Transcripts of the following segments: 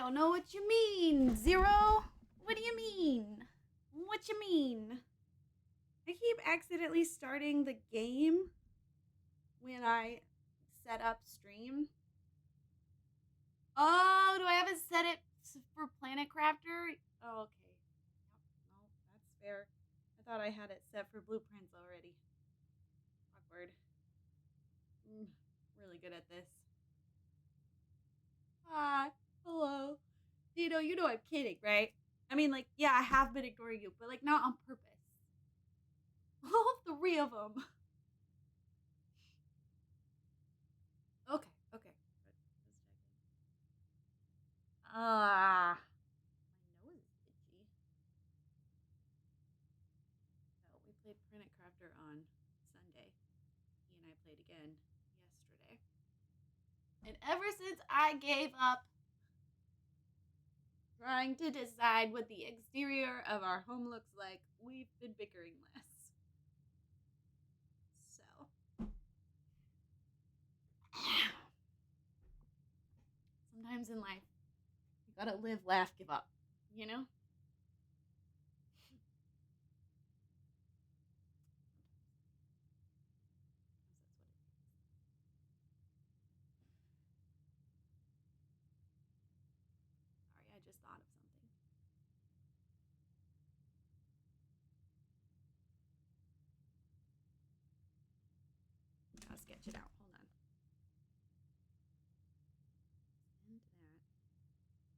don't know what you mean, Zero. What do you mean? What you mean? I keep accidentally starting the game when I set up stream. Oh, do I have it set it for Planet Crafter? Oh, okay. Yep, no, that's fair. I thought I had it set for blueprints already. Awkward. Really good at this. Hi. Hello. Dino, you know I'm kidding, right? I mean, like, yeah, I have been ignoring you, but, like, not on purpose. All three of them. Okay, okay. Good. Just checking. My nose is itchy. So, we played Planet Crafter on Sunday. He and I played again yesterday. And ever since I gave up trying to decide what the exterior of our home looks like, we've been bickering less. So. Sometimes in life, you gotta live, laugh, give up, you know? Sorry, I just thought of something. Gotta sketch it out. Hold on. And that. Keep this wall intact. And this spits up. And then,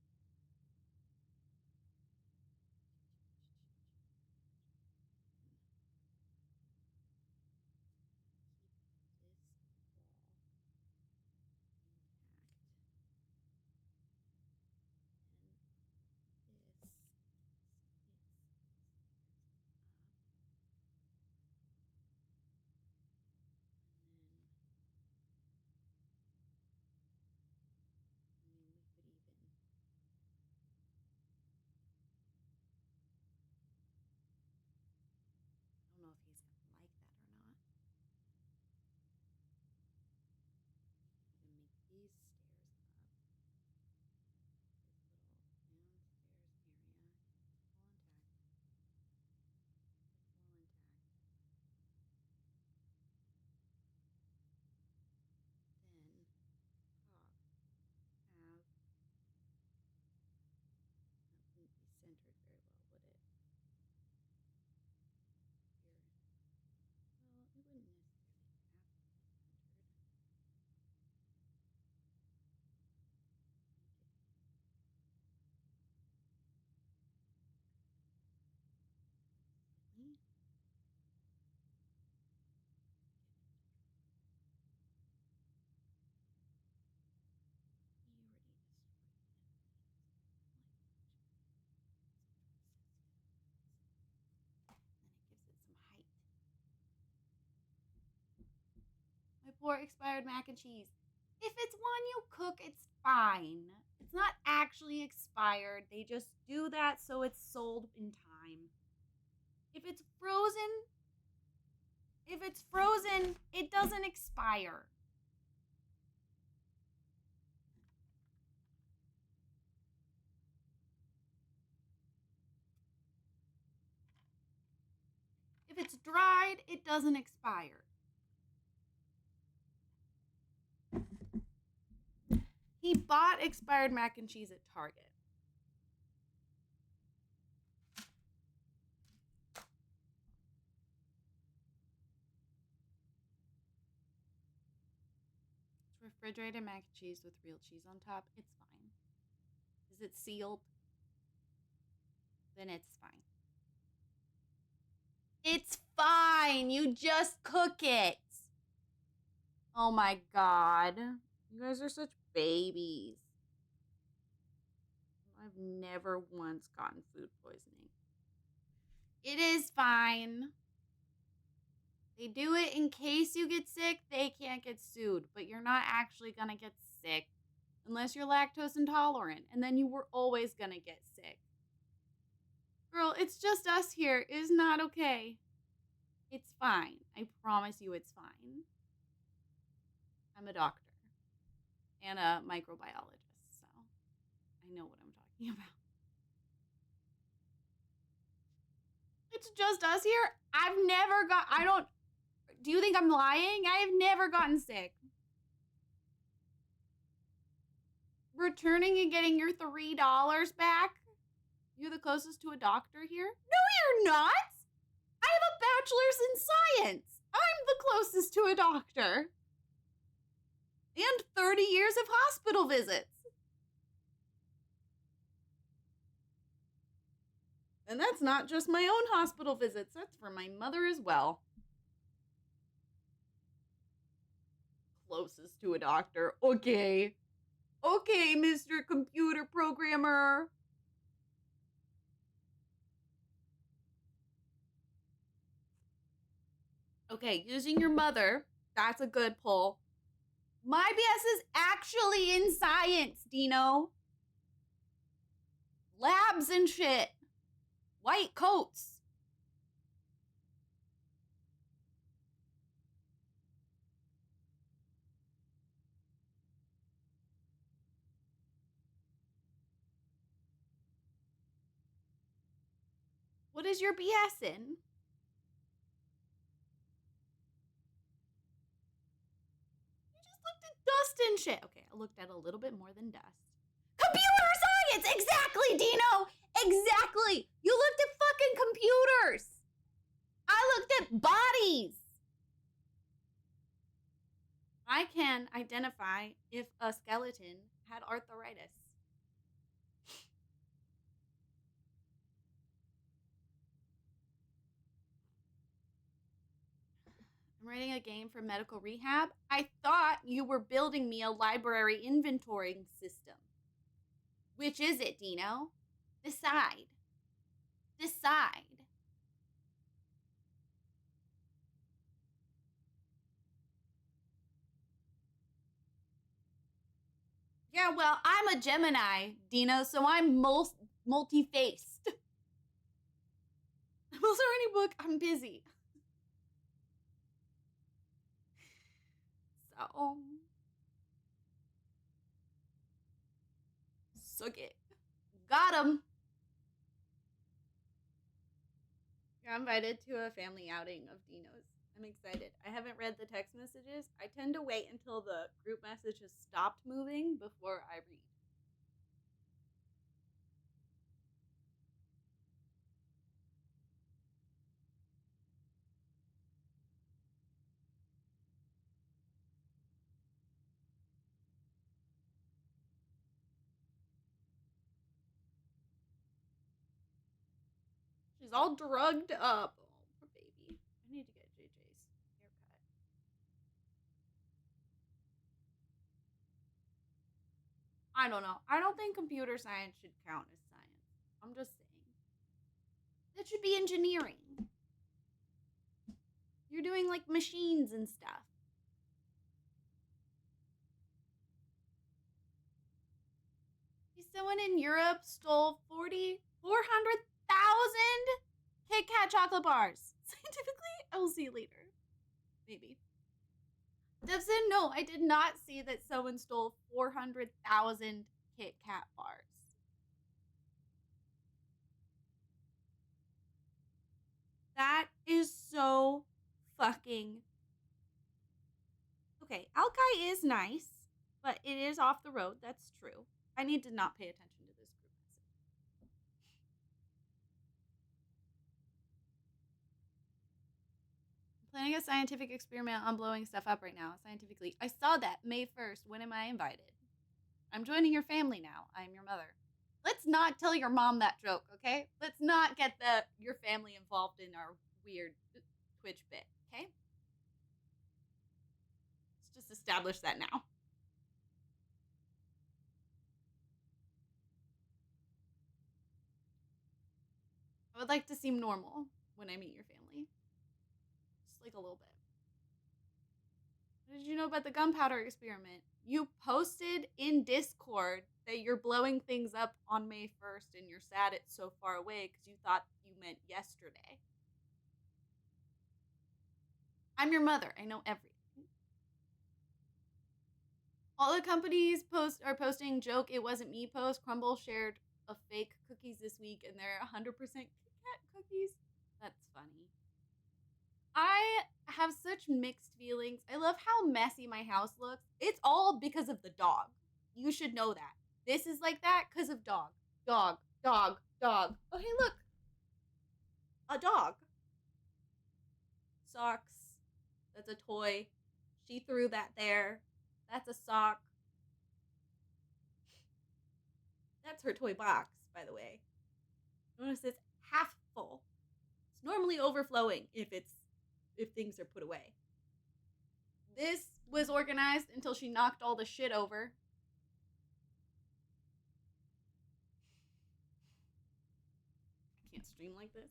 I mean, we could even, I don't know if he's gonna like that or not. We could even make these stairs up. This little downstairs area. All intact. This wall intact. Then Pop have, that wouldn't be centered very well, would it? Here. Well, it wouldn't necessarily have to be centered. Make it slightly. He already destroyed it. And then it gives it some height. My poor expired mac and cheese. If it's one you cook, it's fine. It's not actually expired. They just do that so it's sold in time. If it's frozen, it doesn't expire. If it's dried, it doesn't expire. He bought expired mac and cheese at Target. It's refrigerated mac and cheese with real cheese on top. It's fine. Is it sealed? Then it's fine. It's fine. You just cook it. Oh my God. You guys are such babies. I've never once gotten food poisoning. It is fine. They do it in case you get sick. They can't get sued, but you're not actually going to get sick unless you're lactose intolerant, and then you were always going to get sick. Girl, it's just us here. It is not okay. It's fine. I promise you it's fine. I'm a doctor and a microbiologist, so I know what I'm talking about? It's just us here. Do you think I'm lying? I have never gotten sick. Returning and getting your $3 back? You're the closest to a doctor here? No, you're not. I have a bachelor's in science. I'm the closest to a doctor. And 30 years of hospital visits. And that's not just my own hospital visits. That's for my mother as well. Closest to a doctor. Okay. Okay, Mr. Computer Programmer. Okay, using your mother. That's a good pull. My BS is actually in science, Dino. Labs and shit. White coats. What is your BS in? You just looked at dust and shit. Okay, I looked at a little bit more than dust. Computer science! Exactly, Dino! Exactly! You looked at fucking computers! I looked at bodies! I can identify if a skeleton had arthritis. I'm writing a game for medical rehab. I thought you were building me a library inventorying system. Which is it, Dino? Decide. Decide. Yeah, well, I'm a Gemini, Dino, so I'm multi-faced. I'm also reading a book. I'm busy. So, suck it. Got him. You're invited to a family outing of Dino's. I'm excited. I haven't read the text messages. I tend to wait until the group message has stopped moving before I read. She's all drugged up. Oh, poor baby. I need to get JJ's haircut. I don't know. I don't think computer science should count as science. I'm just saying. That should be engineering. You're doing like machines and stuff. Someone in Europe stole 400,000 Kit Kat chocolate bars. Scientifically, I will see you later. Maybe. Devson, no, I did not see that someone stole 400,000 Kit Kat bars. That is so fucking. Okay, Alki is nice, but it is off the road. That's true. I need to not pay attention to this group message. I'm planning a scientific experiment on blowing stuff up right now, scientifically. I saw that May 1st. When am I invited? I'm joining your family now. I'm your mother. Let's not tell your mom that joke, okay? Let's not get your family involved in our weird Twitch bit, okay? Let's just establish that now. I would like to seem normal when I meet your family. Just like a little bit. What did you know about the gunpowder experiment? You posted in Discord that you're blowing things up on May 1st and you're sad it's so far away because you thought you meant yesterday. I'm your mother. I know everything. All the companies are posting joke it wasn't me post. Crumble shared of fake cookies this week, and they're 100% Kit Kat cookies. That's funny. I have such mixed feelings. I love how messy my house looks. It's all because of the dog. You should know that. This is like that because of dog. Dog, dog, dog. Oh, hey, look. A dog. Socks. That's a toy. She threw that there. That's a sock. That's her toy box, by the way. Notice it's half full. It's normally overflowing if things are put away. This was organized until she knocked all the shit over. I can't stream like this.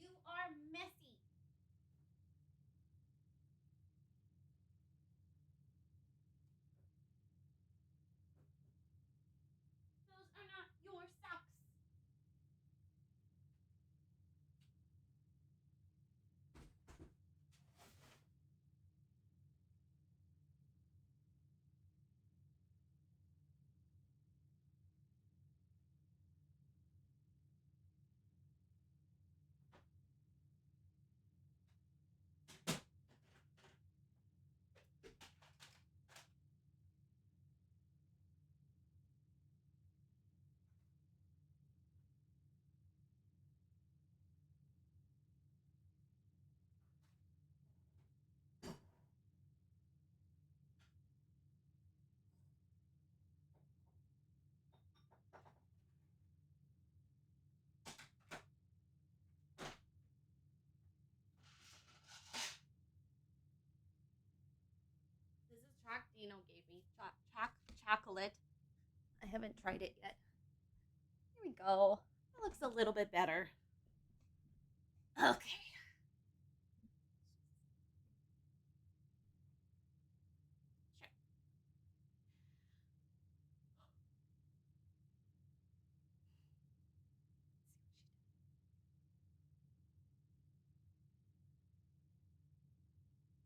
You are messy. Those are not your socks. This is choc Dino gave me. Chocolate. I haven't tried it yet. Here we go. It looks a little bit better. Okay. Sure.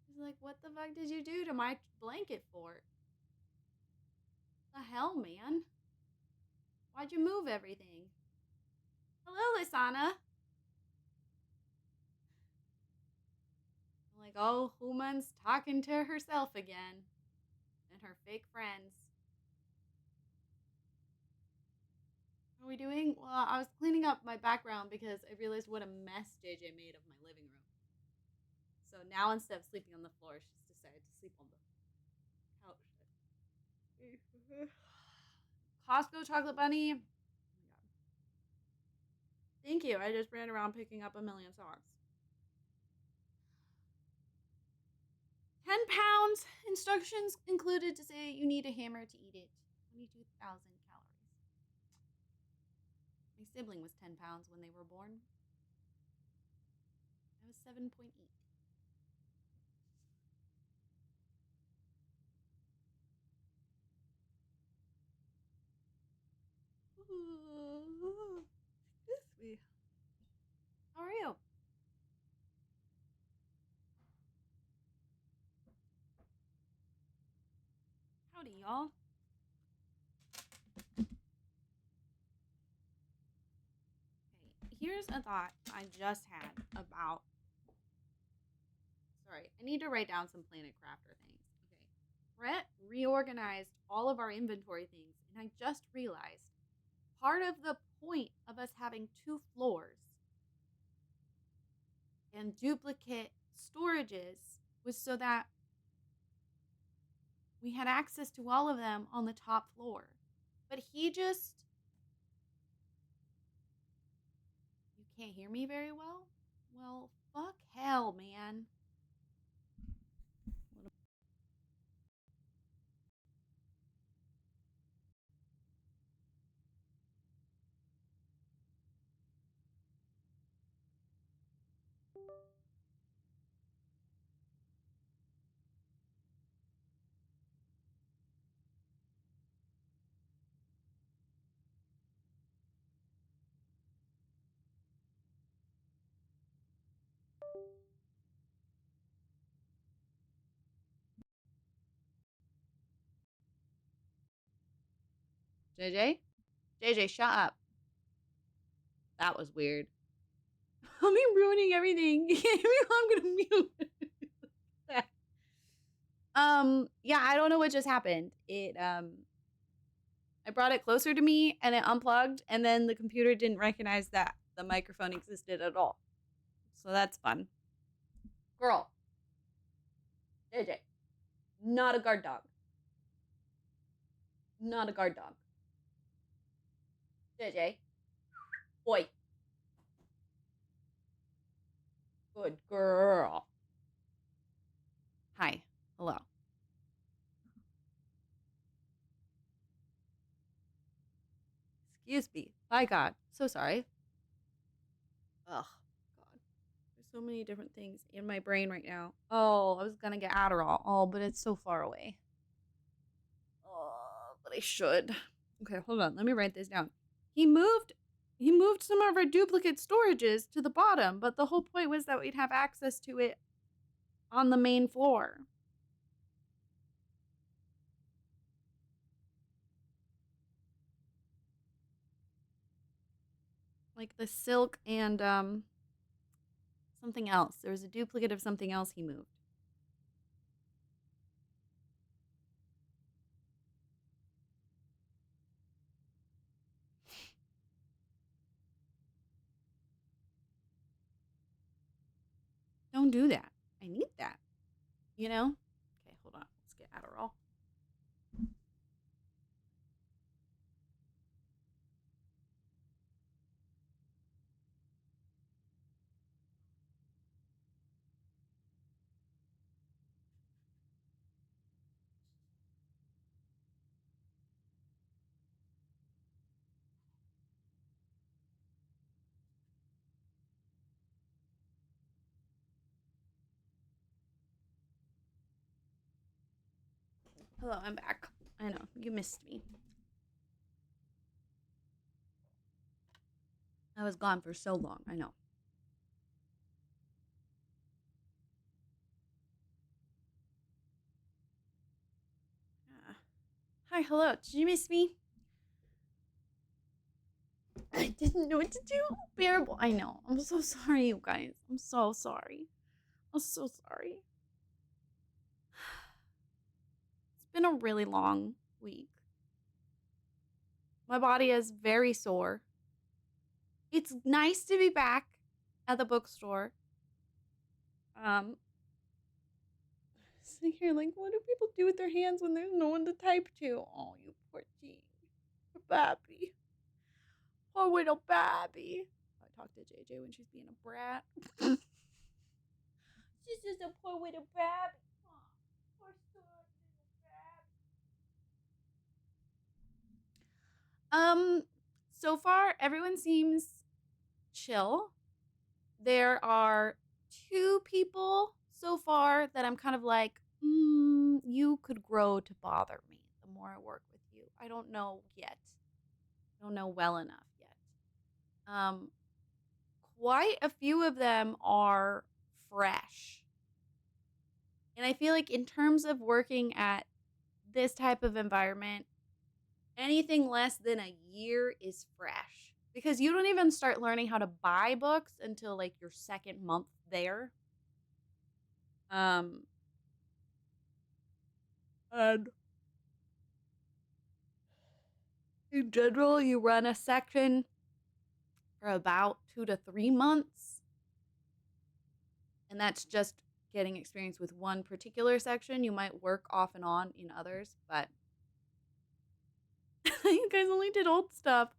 He's like, what the fuck did you do to my blanket fort? The hell, man? Why'd you move everything? Hello, Lisana. I'm like, oh, Human's talking to herself again. And her fake friends. What are we doing? Well, I was cleaning up my background because I realized what a mess JJ made of my living room. So now instead of sleeping on the floor, she's decided to sleep on the couch. Costco chocolate bunny. Oh my god. Thank you. I just ran around picking up a million socks. 10 pounds. Instructions included to say you need a hammer to eat it. 22,000 calories. My sibling was 10 pounds when they were born. I was 7.8. Excuse me. How are you? Howdy, y'all. Okay, here's a thought I just had about. Sorry, I need to write down some Planet Crafter things. Okay. Brett reorganized all of our inventory things, and I just realized part of the point of us having 2 floors and duplicate storages was so that we had access to all of them on the top floor. But he just. You can't hear me very well? Well, fuck hell, man. JJ? JJ, shut up. That was weird. I'm ruining everything. I'm gonna mute. Yeah, I don't know what just happened. I brought it closer to me and it unplugged, and then the computer didn't recognize that the microphone existed at all. So that's fun. Girl. JJ. Not a guard dog. Not a guard dog. JJ. Boy. Good girl. Hi. Hello. Excuse me. My God. So sorry. Ugh. God. There's so many different things in my brain right now. Oh, I was gonna get Adderall. Oh, but it's so far away. Oh, but I should. Okay, hold on. Let me write this down. He moved some of our duplicate storages to the bottom, but the whole point was that we'd have access to it on the main floor. Like the silk and something else. There was a duplicate of something else he moved. Don't do that. I need that. You know? Okay, hold on. Let's get Adderall. Hello, I'm back. I know, you missed me. I was gone for so long, I know. Hi, hello. Did you miss me? I didn't know what to do. Bearable. I know. I'm so sorry, you guys. I'm so sorry. I'm so sorry. It's been a really long week. My body is very sore. It's nice to be back at the bookstore. Sitting here like, what do people do with their hands when there's no one to type to? Oh, you poor thing. Poor Babby. Poor little Babby. I talk to JJ when she's being a brat. She's just a poor little Babby. Oh, poor little Babby. So far, everyone seems chill. There are 2 people so far that I'm kind of like, you could grow to bother me the more I work with you. I don't know yet. I don't know well enough yet. Quite a few of them are fresh. And I feel like in terms of working at this type of environment, anything less than a year is fresh. Because you don't even start learning how to buy books until like your 2nd month there. And in general, you run a section for about 2 to 3 months. And that's just getting experience with one particular section. You might work off and on in others, but you guys only did old stuff.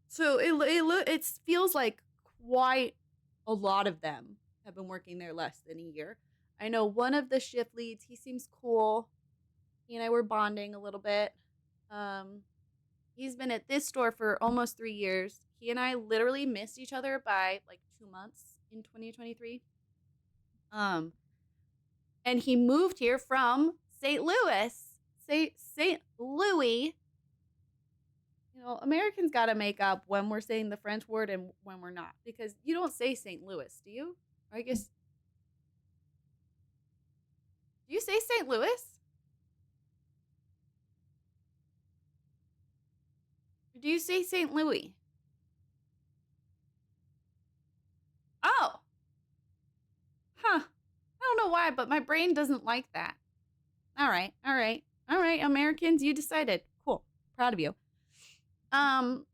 So it feels like quite a lot of them have been working there less than a year. I know one of the shift leads, he seems cool. He and I were bonding a little bit. He's been at this store for almost 3 years. He and I literally missed each other by like 2 months in 2023. And he moved here from St. Louis. St. Louis. You know, Americans got to make up when we're saying the French word and when we're not. Because you don't say St. Louis, do you? Or I guess Do you say St. Louis? Or do you say St. Louis? Oh. Huh. I don't know why, but my brain doesn't like that. All right. All right. All right, Americans, you decided. Cool. Proud of you. And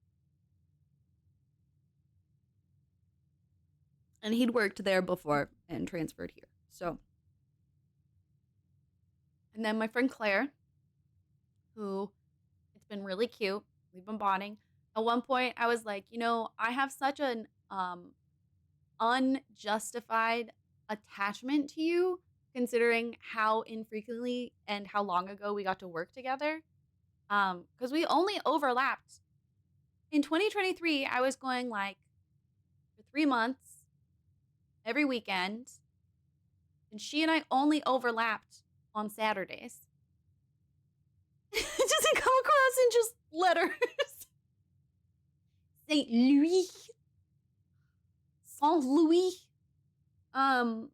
he'd worked there before and transferred here. So, and then my friend Claire, who it's been really cute. We've been bonding. At one point, I was like, I have such an unjustified attachment to you, considering how infrequently and how long ago we got to work together. Because we only overlapped. In 2023, I was going like for 3 months every weekend, and she and I only overlapped on Saturdays. It doesn't come across in just letters. St. Louis. Saint Louis. And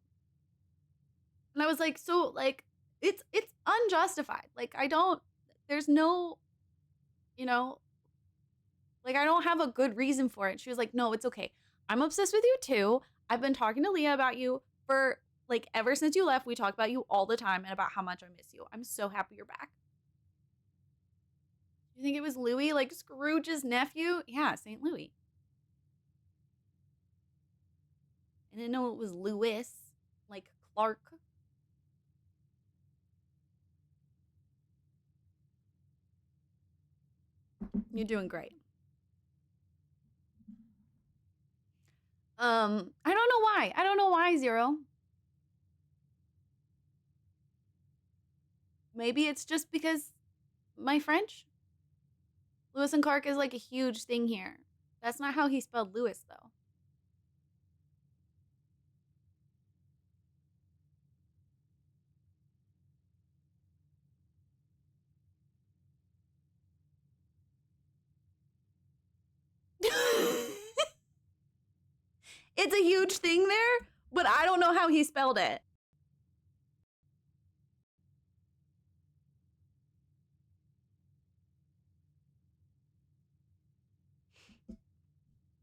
I was like, so like it's unjustified. Like there's no, like I don't have a good reason for it. She was like, no, it's okay. I'm obsessed with you too. I've been talking to Leah about you for like ever since you left. We talk about you all the time and about how much I miss you. I'm so happy you're back. You think it was Louis, like Scrooge's nephew? Yeah, St. Louis. I didn't know it was Louis, like Clark. You're doing great. I don't know why. I don't know why, Zero. Maybe it's just because my French. Lewis and Clark is like a huge thing here. That's not how he spelled Lewis, though. It's a huge thing there, but I don't know how he spelled it.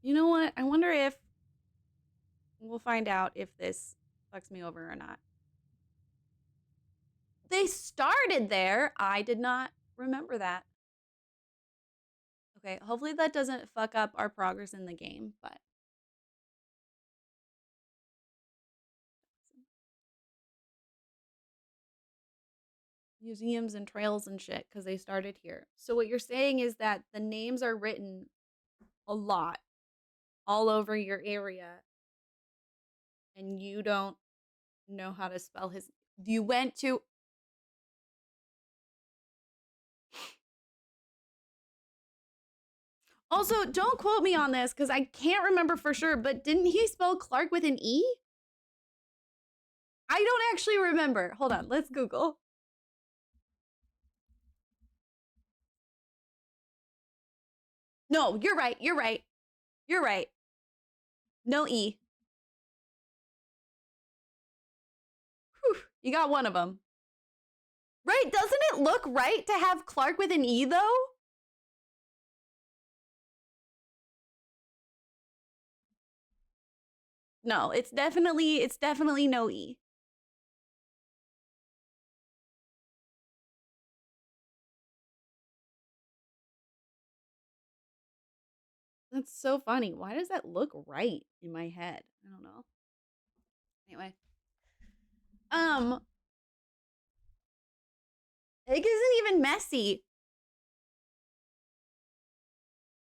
You know what? I wonder if we'll find out if this fucks me over or not. They started there. I did not remember that. Okay, hopefully that doesn't fuck up our progress in the game, but museums and trails and shit because they started here. So what you're saying is that the names are written a lot all over your area and you don't know how to spell his. You went to. Also, don't quote me on this because I can't remember for sure, but didn't he spell Clark with an E? I don't actually remember. Hold on, let's Google. No, you're right. You're right. You're right. No E. Whew, you got one of them. Right? Doesn't it look right to have Clark with an E though? No, it's definitely no E. That's so funny. Why does that look right in my head? I don't know. Anyway. Egg isn't even messy.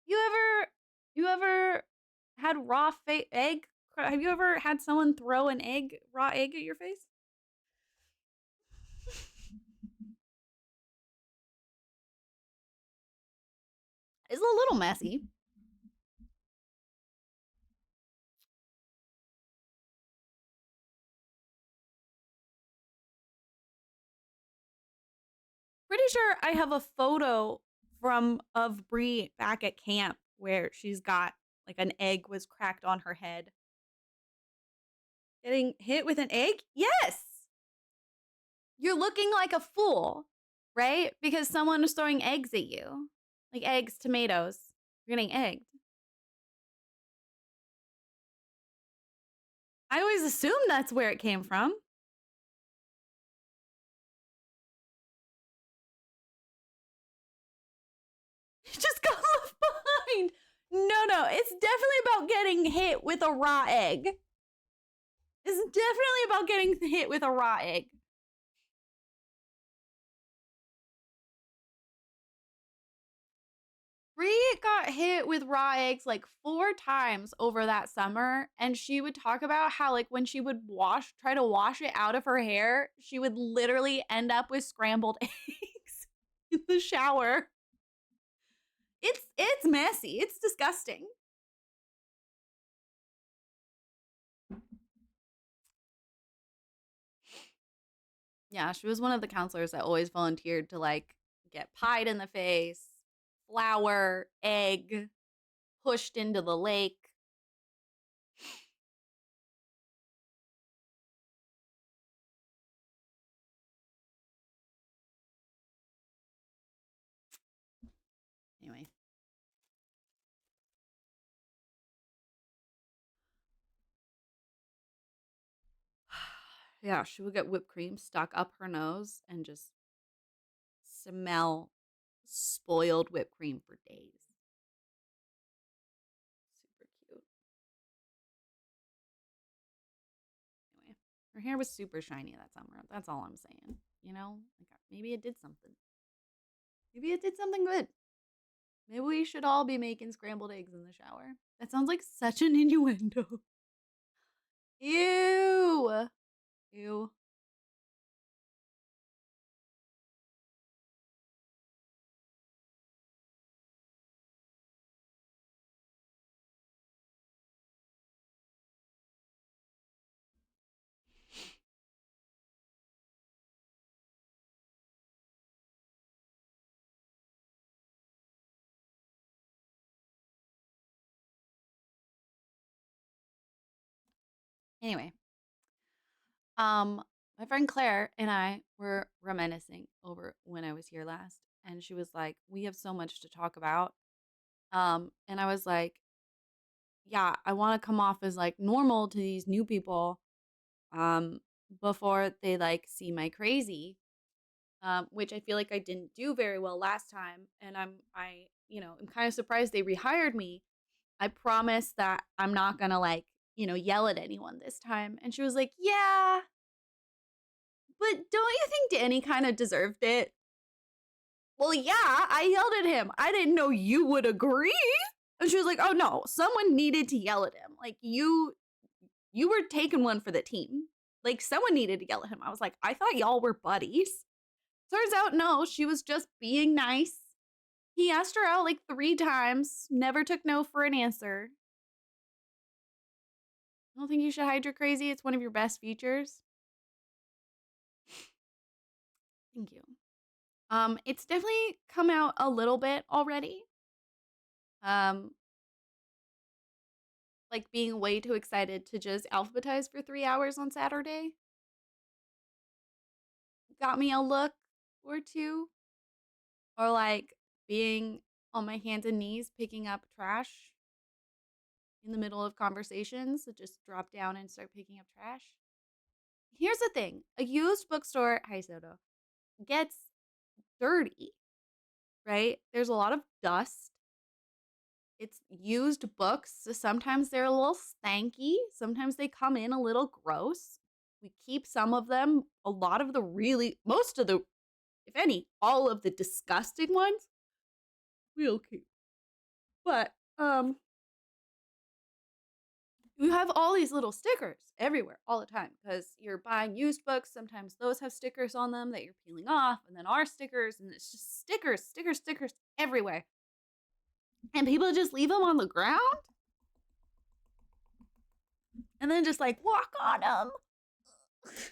You ever had raw egg? Have you ever had someone throw an raw egg at your face? It's a little messy. Pretty sure I have a photo of Brie back at camp where she's got like an egg was cracked on her head. Getting hit with an egg? Yes. you're looking like a fool, right? Because someone is throwing eggs at you. Like eggs, tomatoes. You're getting egged. I always assumed that's where it came from. You just got left behind. No, it's definitely about getting hit with a raw egg. It's definitely about getting hit with a raw egg. Bree got hit with raw eggs like 4 times over that summer, and she would talk about how like when she would try to wash it out of her hair, she would literally end up with scrambled eggs in the shower. It's messy. It's disgusting. Yeah, she was one of the counselors that always volunteered to like get pied in the face, flour, egg, pushed into the lake. Anyway. Yeah, she would get whipped cream stuck up her nose and just smell spoiled whipped cream for days. Super cute. Anyway, her hair was super shiny that summer. That's all I'm saying. You know, like maybe it did something. Maybe it did something good. Maybe we should all be making scrambled eggs in the shower. That sounds like such an innuendo. Ew. Ew. Anyway, my friend Claire and I were reminiscing over when I was here last, and she was like, "We have so much to talk about." And I was like, "Yeah, I want to come off as like normal to these new people, um, before they like see my crazy." Which I feel like I didn't do very well last time, and I'm kind of surprised they rehired me. I promise that I'm not gonna like, yell at anyone this time. And she was like, "Yeah, but don't you think Danny kind of deserved it?" Well, yeah, I yelled at him. I didn't know you would agree. And she was like, "Oh no, someone needed to yell at him. Like you were taking one for the team. Like someone needed to yell at him." I was like, "I thought y'all were buddies." Turns out no, she was just being nice. He asked her out like 3 times, never took no for an answer. I don't think you should hide your crazy. It's one of your best features. Thank you. It's definitely come out a little bit already. Um, like being way too excited to just alphabetize for 3 hours on Saturday got me a look or two. Or like being on my hands and knees picking up trash in the middle of conversations. So just drop down and start picking up trash. Here's the thing, a used bookstore, hi Soto, gets dirty, right? There's a lot of dust. It's used books, so sometimes they're a little stanky. Sometimes they come in a little gross. We keep some of them. A lot of most of the, if any, all of the disgusting ones, we'll keep. But, you have all these little stickers everywhere all the time because you're buying used books. Sometimes those have stickers on them that you're peeling off, and then our stickers, and it's just stickers everywhere. And people just leave them on the ground and then just like walk on them.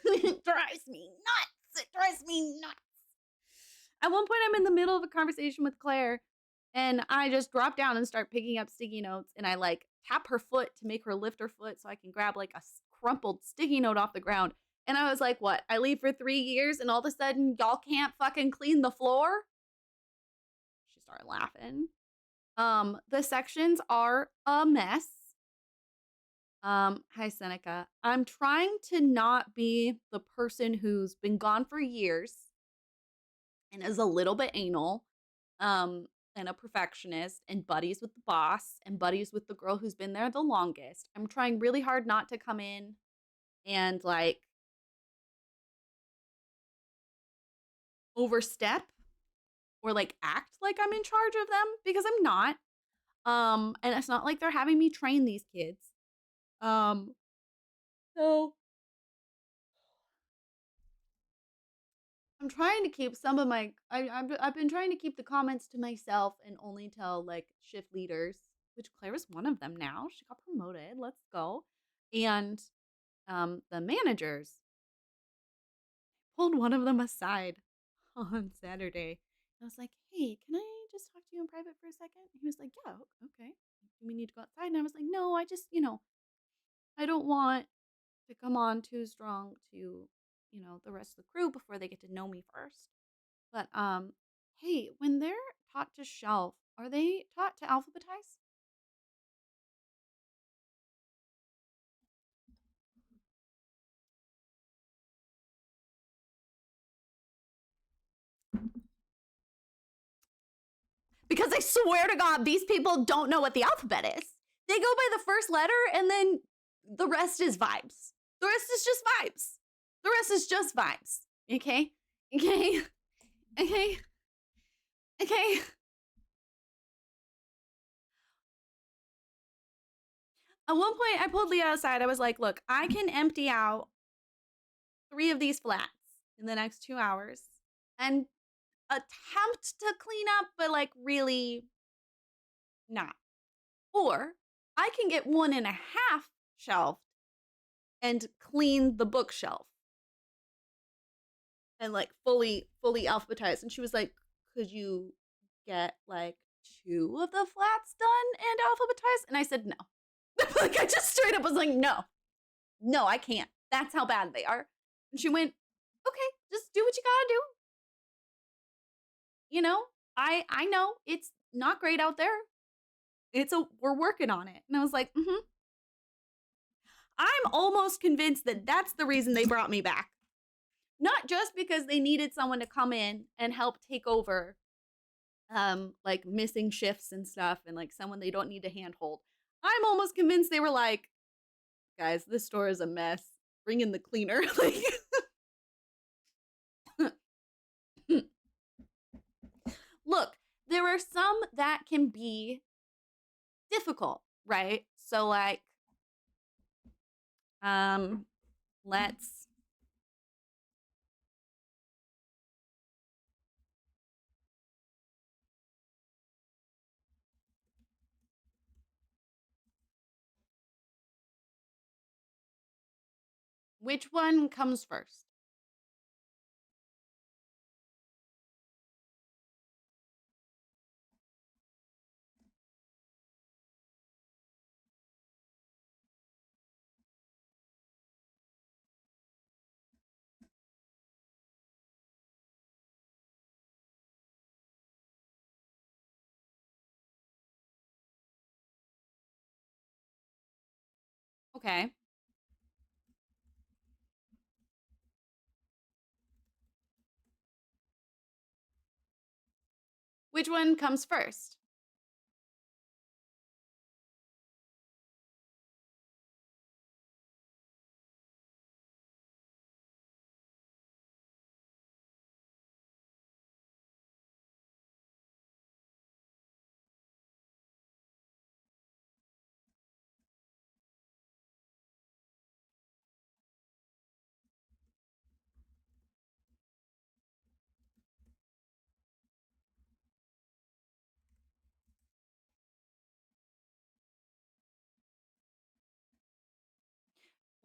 It drives me nuts. It drives me nuts. At one point, I'm in the middle of a conversation with Claire, and I just drop down and start picking up sticky notes, and I like tap her foot to make her lift her foot so I can grab like a crumpled sticky note off the ground. And I was like, what? I leave for 3 years and all of a sudden y'all can't fucking clean the floor? She started laughing. The sections are a mess. Hi Seneca. I'm trying to not be the person who's been gone for years and is a little bit anal, and a perfectionist and buddies with the boss and buddies with the girl who's been there the longest. I'm trying really hard not to come in and like overstep or like act like I'm in charge of them because I'm not. And it's not like they're having me train these kids. Um, so I'm trying to keep some of my I've been trying to keep the comments to myself and only tell like shift leaders, which Claire is one of them now. She got promoted. Let's go. And the managers pulled one of them aside on Saturday. I was like, "Hey, can I just talk to you in private for a second?" He was like, "Yeah, okay. Do we need to go outside?" And I was like, "No, I just, I don't want to come on too strong to, the rest of the crew before they get to know me first. But hey, when they're taught to shelf, are they taught to alphabetize?" Because I swear to God, these people don't know what the alphabet is. They go by the first letter and then the rest is vibes. The rest is just vibes. The rest is just vibes. Okay? Okay? Okay? Okay? At one point, I pulled Leah aside. I was like, look, I can empty out 3 of these flats in the next 2 hours and attempt to clean up, but like really not. Or I can get 1.5 shelved and clean the bookshelf and like fully alphabetized. And she was like, could you get like 2 of the flats done and alphabetized? And I said no. Like I just straight up was like, no, I can't. That's how bad they are. And she went, okay, just do what you gotta do. I know it's not great out there. We're working on it. And I was like, I'm almost convinced that that's the reason they brought me back. Not just because they needed someone to come in and help take over like missing shifts and stuff and like someone they don't need to handhold. I'm almost convinced they were like, guys, this store is a mess. Bring in the cleaner. Like look, there are some that can be difficult, right? So like let's which one comes first? Okay. Which one comes first?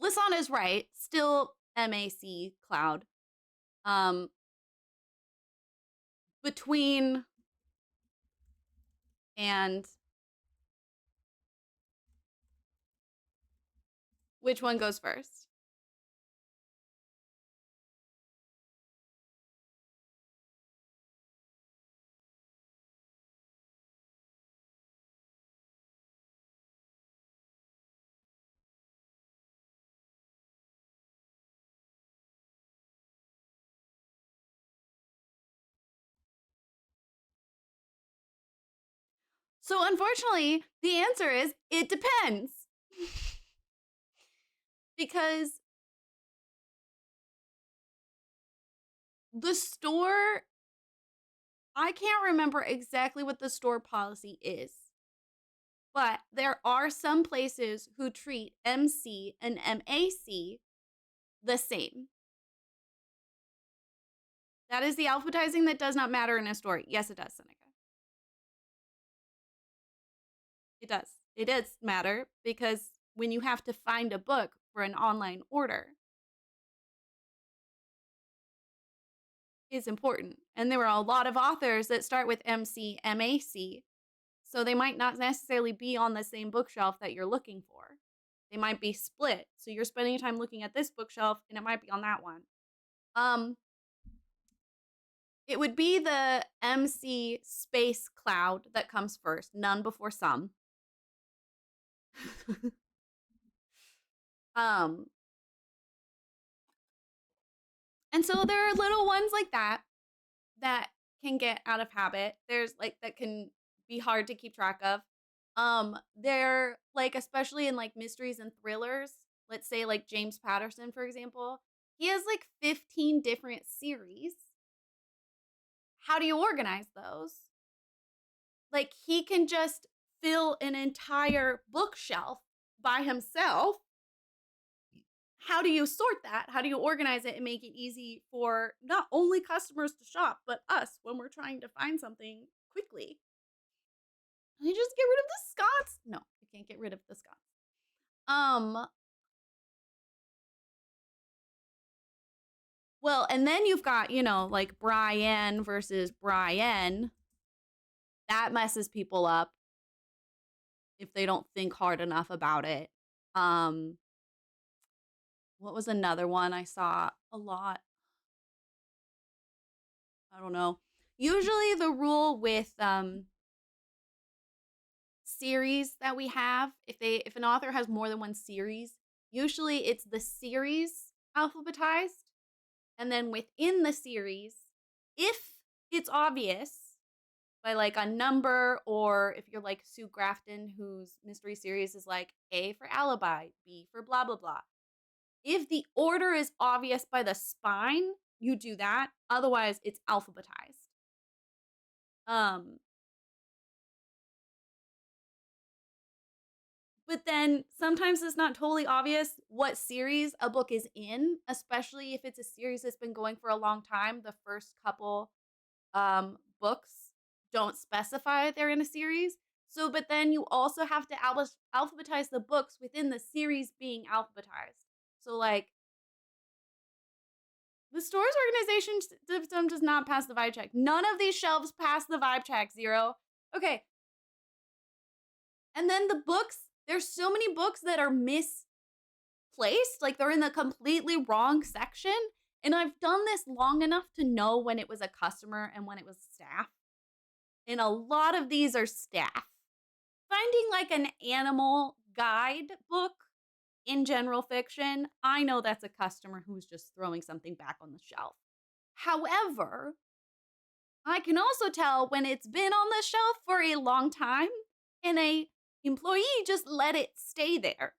Lisan is right. Still MAC Cloud. Um, between and which one goes first? So unfortunately, the answer is it depends. Because the store, I can't remember exactly what the store policy is, but there are some places who treat MC and MAC the same. That is the alphabetizing that does not matter in a store. Yes, it does, Seneca. It does. It does matter because when you have to find a book for an online order, it's important. And there were a lot of authors that start with MC, MAC, so they might not necessarily be on the same bookshelf that you're looking for. They might be split. So you're spending time looking at this bookshelf and it might be on that one. It would be the MC space cloud that comes first, none before some. um and so there are little ones like that that can get out of habit. There's like that can be hard to keep track of. They're like, especially in like mysteries and thrillers, let's say like James Patterson, for example, he has like 15 different series. How do you organize those? Like, he can just fill an entire bookshelf by himself. How do you sort that? How do you organize it and make it easy for not only customers to shop, but us when we're trying to find something quickly? Can you just get rid of the Scots? No, you can't get rid of the Scots. Well, and then you've got, like Brian versus Brian. That messes people up if they don't think hard enough about it. What was another one I saw a lot? I don't know. Usually the rule with series that we have, if an author has more than one series, usually it's the series alphabetized, and then within the series, if it's obvious by like a number, or if you're like Sue Grafton, whose mystery series is like A for alibi, B for blah blah blah. If the order is obvious by the spine, you do that. Otherwise, it's alphabetized. But then sometimes it's not totally obvious what series a book is in, especially if it's a series that's been going for a long time. The first couple books don't specify they're in a series. So, but then you also have to alphabetize the books within the series being alphabetized. So, like, the store's organization system does not pass the vibe check. None of these shelves pass the vibe check, Zero. Okay. And then the books, there's so many books that are misplaced. Like, they're in the completely wrong section. And I've done this long enough to know when it was a customer and when it was staff. And a lot of these are staff. Finding like an animal guide book in general fiction, I know that's a customer who's just throwing something back on the shelf. However, I can also tell when it's been on the shelf for a long time and a employee just let it stay there.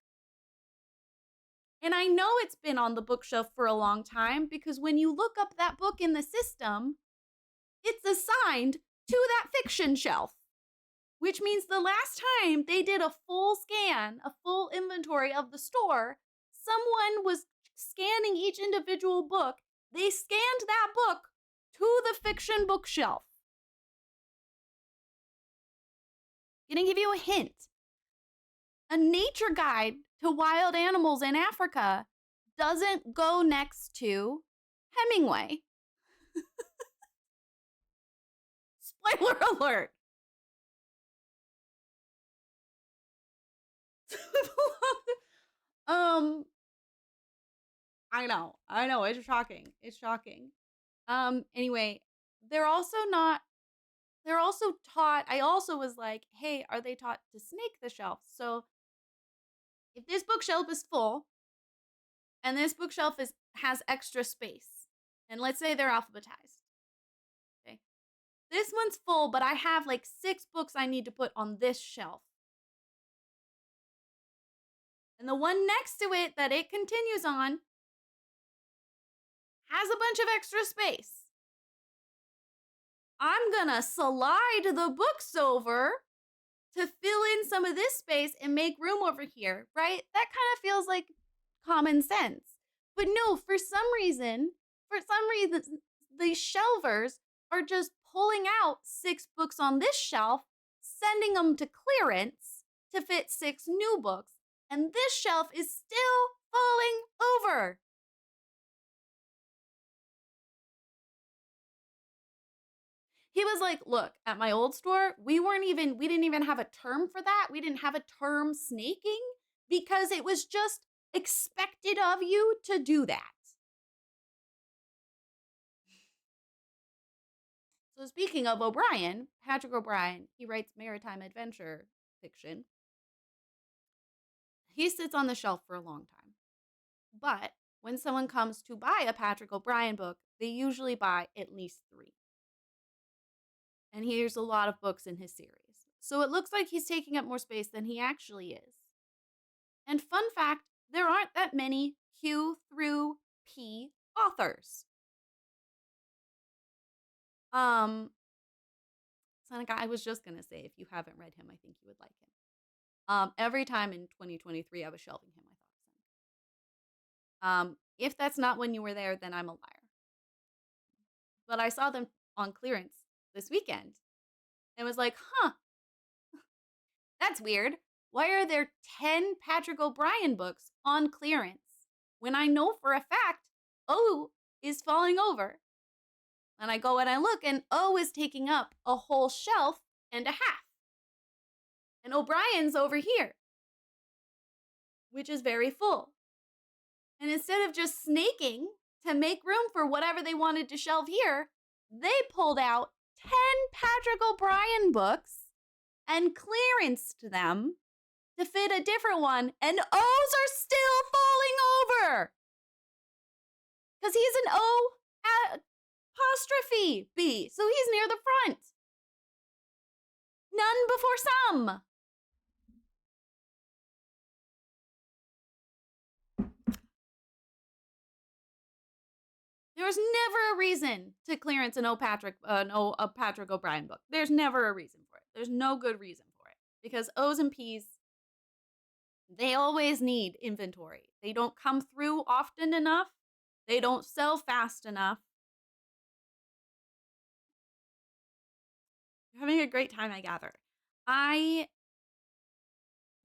And I know it's been on the bookshelf for a long time because when you look up that book in the system, it's assigned to that fiction shelf, which means the last time they did a full scan, a full inventory of the store, someone was scanning each individual book. They scanned that book to the fiction bookshelf. Gonna give you a hint. A nature guide to wild animals in Africa doesn't go next to Hemingway. Spoiler alert. I know, it's shocking. Anyway, they're also taught, I also was like, hey, are they taught to snake the shelf? So if this bookshelf is full and this bookshelf has extra space, and let's say they're alphabetized, okay, this one's full, but I have like 6 books I need to put on this shelf. And the one next to it that it continues on has a bunch of extra space. I'm gonna slide the books over to fill in some of this space and make room over here, right? That kind of feels like common sense. But no, for some reason, the shelvers are just pulling out 6 books on this shelf, sending them to clearance to fit 6 new books, and this shelf is still falling over. He was like, look, at my old store, we didn't even have a term for that. We didn't have a term snaking because it was just expected of you to do that. So speaking of O'Brien, Patrick O'Brien, he writes maritime adventure fiction. He sits on the shelf for a long time. But when someone comes to buy a Patrick O'Brien book, they usually buy at least 3. And here's a lot of books in his series. So it looks like he's taking up more space than he actually is. And fun fact, there aren't that many Q through P authors. Seneca, I was just gonna say, if you haven't read him, I think you would like him. Every time in 2023 I was shelving him, I thought of Seneca. If that's not when you were there, then I'm a liar. But I saw them on clearance this weekend and was like, huh, that's weird. Why are there 10 Patrick O'Brien books on clearance when I know for a fact O is falling over? And I go and I look, and O is taking up a whole shelf and a half. And O'Brien's over here, which is very full. And instead of just snaking to make room for whatever they wanted to shelve here, they pulled out 10 Patrick O'Brien books and clearanced them to fit a different one, and O's are still falling over. Because he's an O apostrophe B, so he's near the front. None before some. There's never a reason to clearance a Patrick O'Brien book. There's never a reason for it. There's no good reason for it. Because O's and P's, they always need inventory. They don't come through often enough. They don't sell fast enough. You're having a great time, I gather. I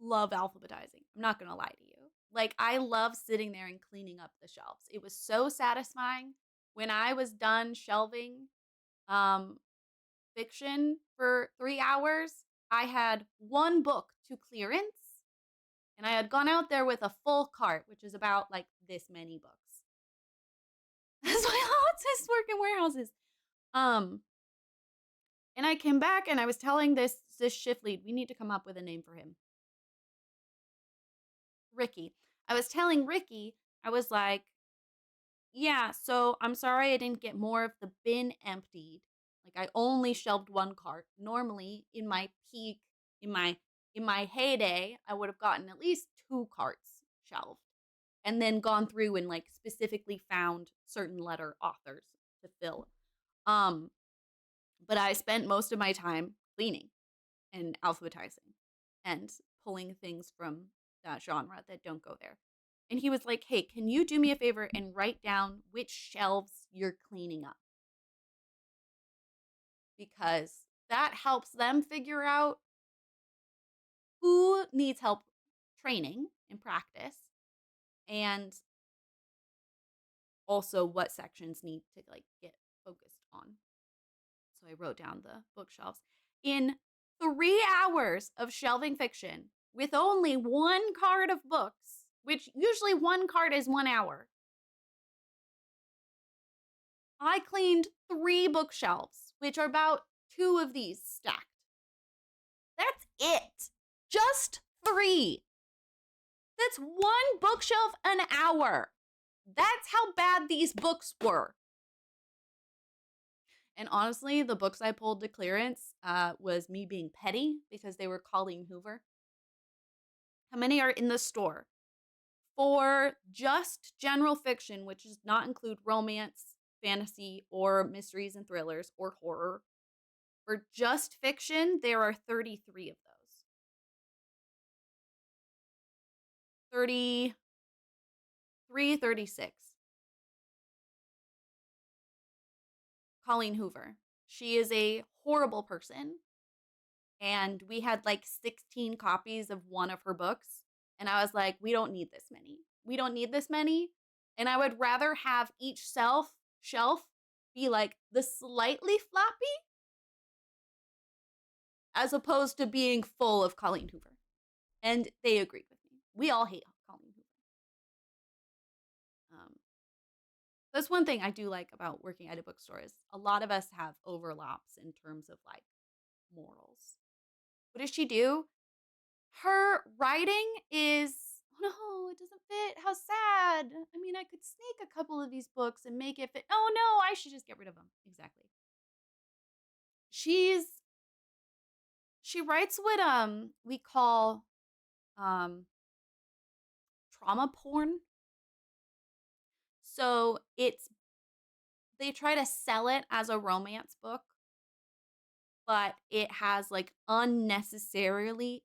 love alphabetizing. I'm not going to lie to you. Like, I love sitting there and cleaning up the shelves. It was so satisfying. When I was done shelving fiction for 3 hours, I had 1 book to clearance, and I had gone out there with a full cart, which is about like this many books. That's why autists work in warehouses. And I came back and I was telling this shift lead, we need to come up with a name for him. Ricky. I was telling Ricky, I was like, yeah, so I'm sorry I didn't get more of the bin emptied. Like, I only shelved 1 cart. Normally, in my peak, in my heyday, I would have gotten at least 2 carts shelved and then gone through and like specifically found certain letter authors to fill. But I spent most of my time cleaning and alphabetizing and pulling things from that genre that don't go there. And he was like, hey, can you do me a favor and write down which shelves you're cleaning up? Because that helps them figure out who needs help training and practice, and also what sections need to like get focused on. So I wrote down the bookshelves. In 3 hours of shelving fiction with only 1 cart of books, which usually 1 cart is 1 hour, I cleaned 3 bookshelves, which are about 2 of these stacked. That's it. Just 3. That's 1 bookshelf an hour. That's how bad these books were. And honestly, the books I pulled to clearance was me being petty because they were Colleen Hoover. How many are in the store? For just general fiction, which does not include romance, fantasy, or mysteries and thrillers, or horror, for just fiction, there are 33 of those. 33, 36. Colleen Hoover. She is a horrible person. And we had like 16 copies of one of her books. And I was like, we don't need this many. We don't need this many. And I would rather have each shelf be like the slightly floppy as opposed to being full of Colleen Hoover. And they agreed with me. We all hate Colleen Hoover. That's one thing I do like about working at a bookstore is a lot of us have overlaps in terms of like morals. What does she do? Her writing is, oh no, it doesn't fit. How sad. I mean, I could sneak a couple of these books and make it fit. Oh no, I should just get rid of them. Exactly. She writes what we call trauma porn. So they try to sell it as a romance book, but it has like unnecessary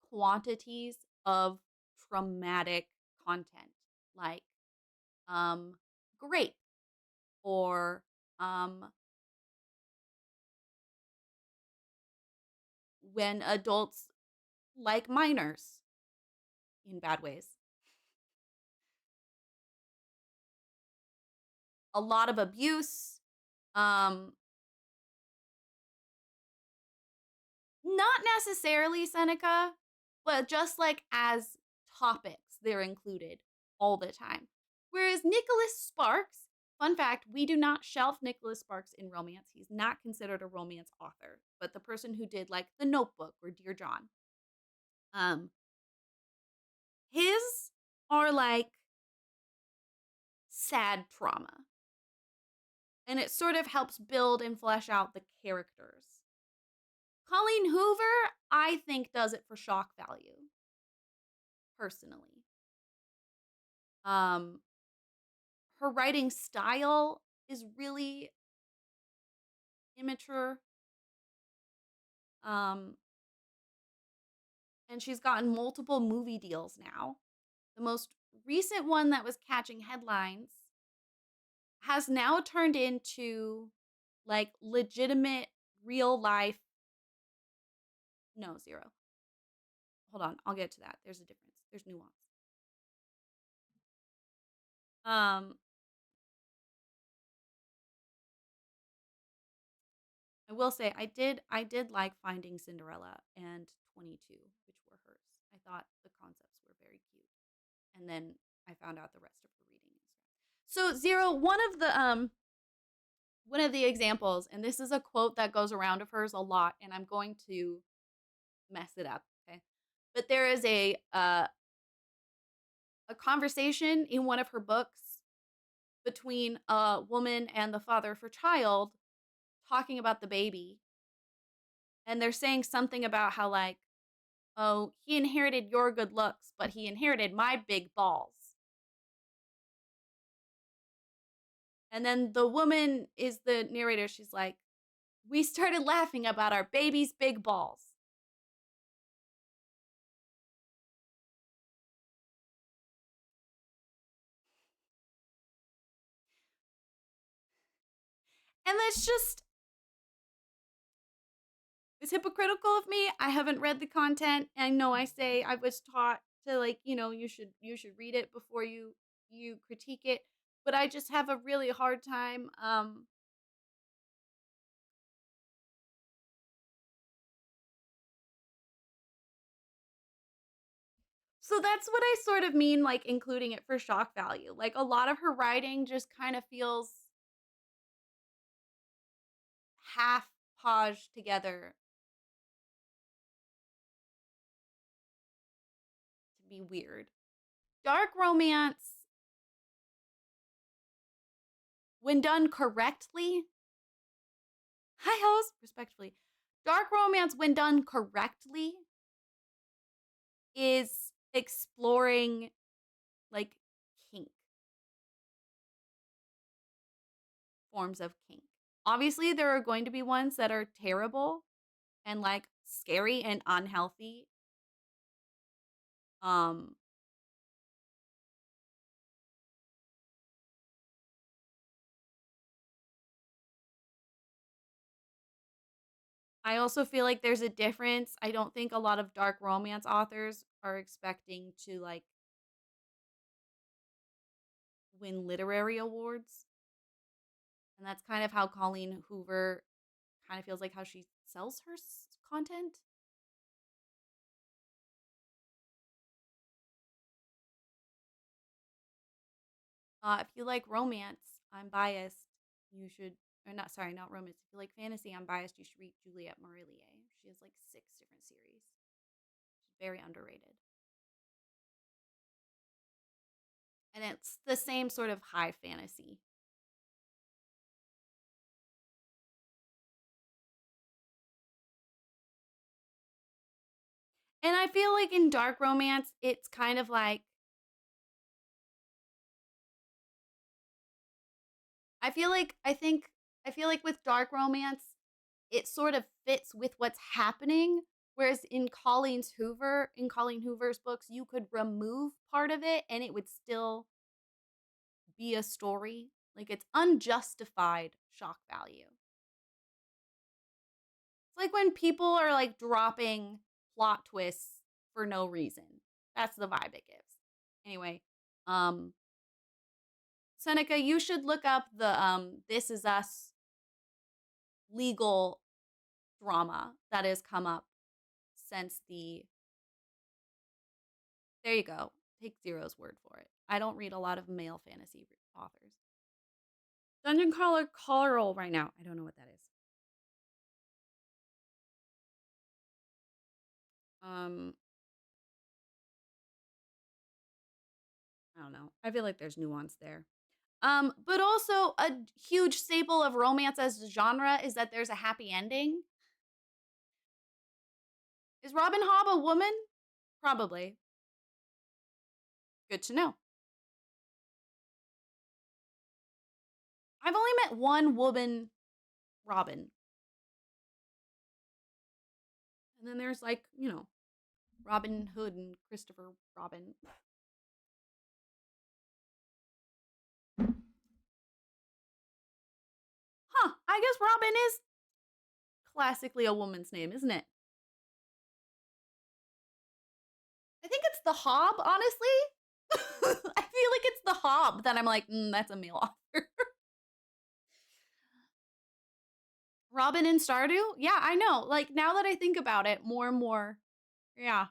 quantities of traumatic content, like grape or when adults like minors in bad ways. A lot of abuse, not necessarily Seneca, but just like as topics, they're included all the time. Whereas Nicholas Sparks, fun fact, we do not shelf Nicholas Sparks in romance. He's not considered a romance author, but the person who did like The Notebook or Dear John. His are like sad trauma. And it sort of helps build and flesh out the characters. Colleen Hoover, I think, does it for shock value. Personally. Her writing style is really immature. And she's gotten multiple movie deals now. The most recent one that was catching headlines has now turned into like legitimate real life. No, zero. Hold on, I'll get to that. There's a difference. There's nuance. I will say I did like Finding Cinderella and 22, which were hers. I thought the concepts were very cute. And then I found out the rest of her reading is so Zero, one of the examples, and this is a quote that goes around of hers a lot, and I'm going to mess it up, okay? But there is a conversation in one of her books between a woman and the father of her child talking about the baby. And they're saying something about how like, oh, he inherited your good looks, but he inherited my big balls. And then the woman is the narrator. She's like, we started laughing about our baby's big balls. And that's just, it's hypocritical of me. I haven't read the content. I know I say I was taught to like, you should read it before you critique it, but I just have a really hard time so that's what I sort of mean, like including it for shock value. Like a lot of her writing just kind of feels half podged together to be weird. Dark romance when done correctly, hi host, respectfully, dark romance when done correctly is exploring like kink, forms of kink. Obviously, there are going to be ones that are terrible and like scary and unhealthy. Um, I also feel like there's a difference. I don't think a lot of dark romance authors are expecting to like win literary awards. And that's kind of how Colleen Hoover kind of feels like how she sells her content. If you like romance, I'm biased. You should, or not, sorry, not romance. If you like fantasy, I'm biased. You should read Juliette Marillier. She has like 6 different series. She's very underrated. And it's the same sort of high fantasy. And I feel like in dark romance, it's kind of like, I feel like with dark romance, it sort of fits with what's happening. Whereas in Colleen Hoover's books, you could remove part of it and it would still be a story. Like it's unjustified shock value. It's like when people are like dropping plot twists for no reason. That's the vibe it gives. Anyway, Seneca, you should look up the This Is Us legal drama that has come up since the. There you go. Take Zero's word for it. I don't read a lot of male fantasy authors. Dungeon Crawler Carl right now. I don't know what that is. I don't know. I feel like there's nuance there. But also a huge staple of romance as a genre is that there's a happy ending. Is Robin Hobb a woman? Probably. Good to know. I've only met one woman Robin. And then there's like, Robin Hood and Christopher Robin. Huh, I guess Robin is classically a woman's name, isn't it? I think it's the Hob, honestly. I feel like it's the Hob that I'm like, that's a male author. Robin and Stardew? Yeah, I know. Like, now that I think about it more and more, yeah.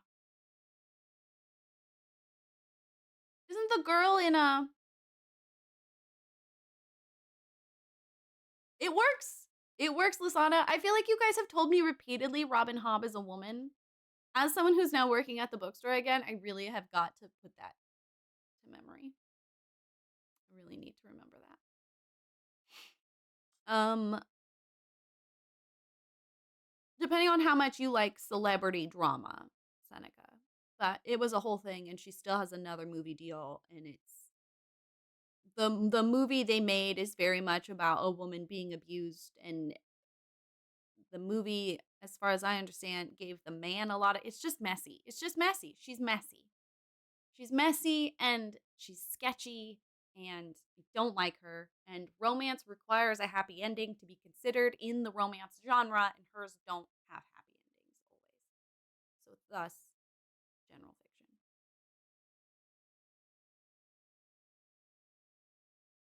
Isn't the girl in a... It works. It works, Lasana. I feel like you guys have told me repeatedly Robin Hobb is a woman. As someone who's now working at the bookstore again, I really have got to put that to memory. I really need to remember that. Depending on how much you like celebrity drama, Seneca. But it was a whole thing, and she still has another movie deal, and it's the movie they made is very much about a woman being abused, and the movie, as far as I understand, gave the man a lot of. It's just messy. It's just messy. She's messy. She's messy and she's sketchy, and I don't like her. And romance requires a happy ending to be considered in the romance genre, and hers don't have happy endings always. So thus, general fiction.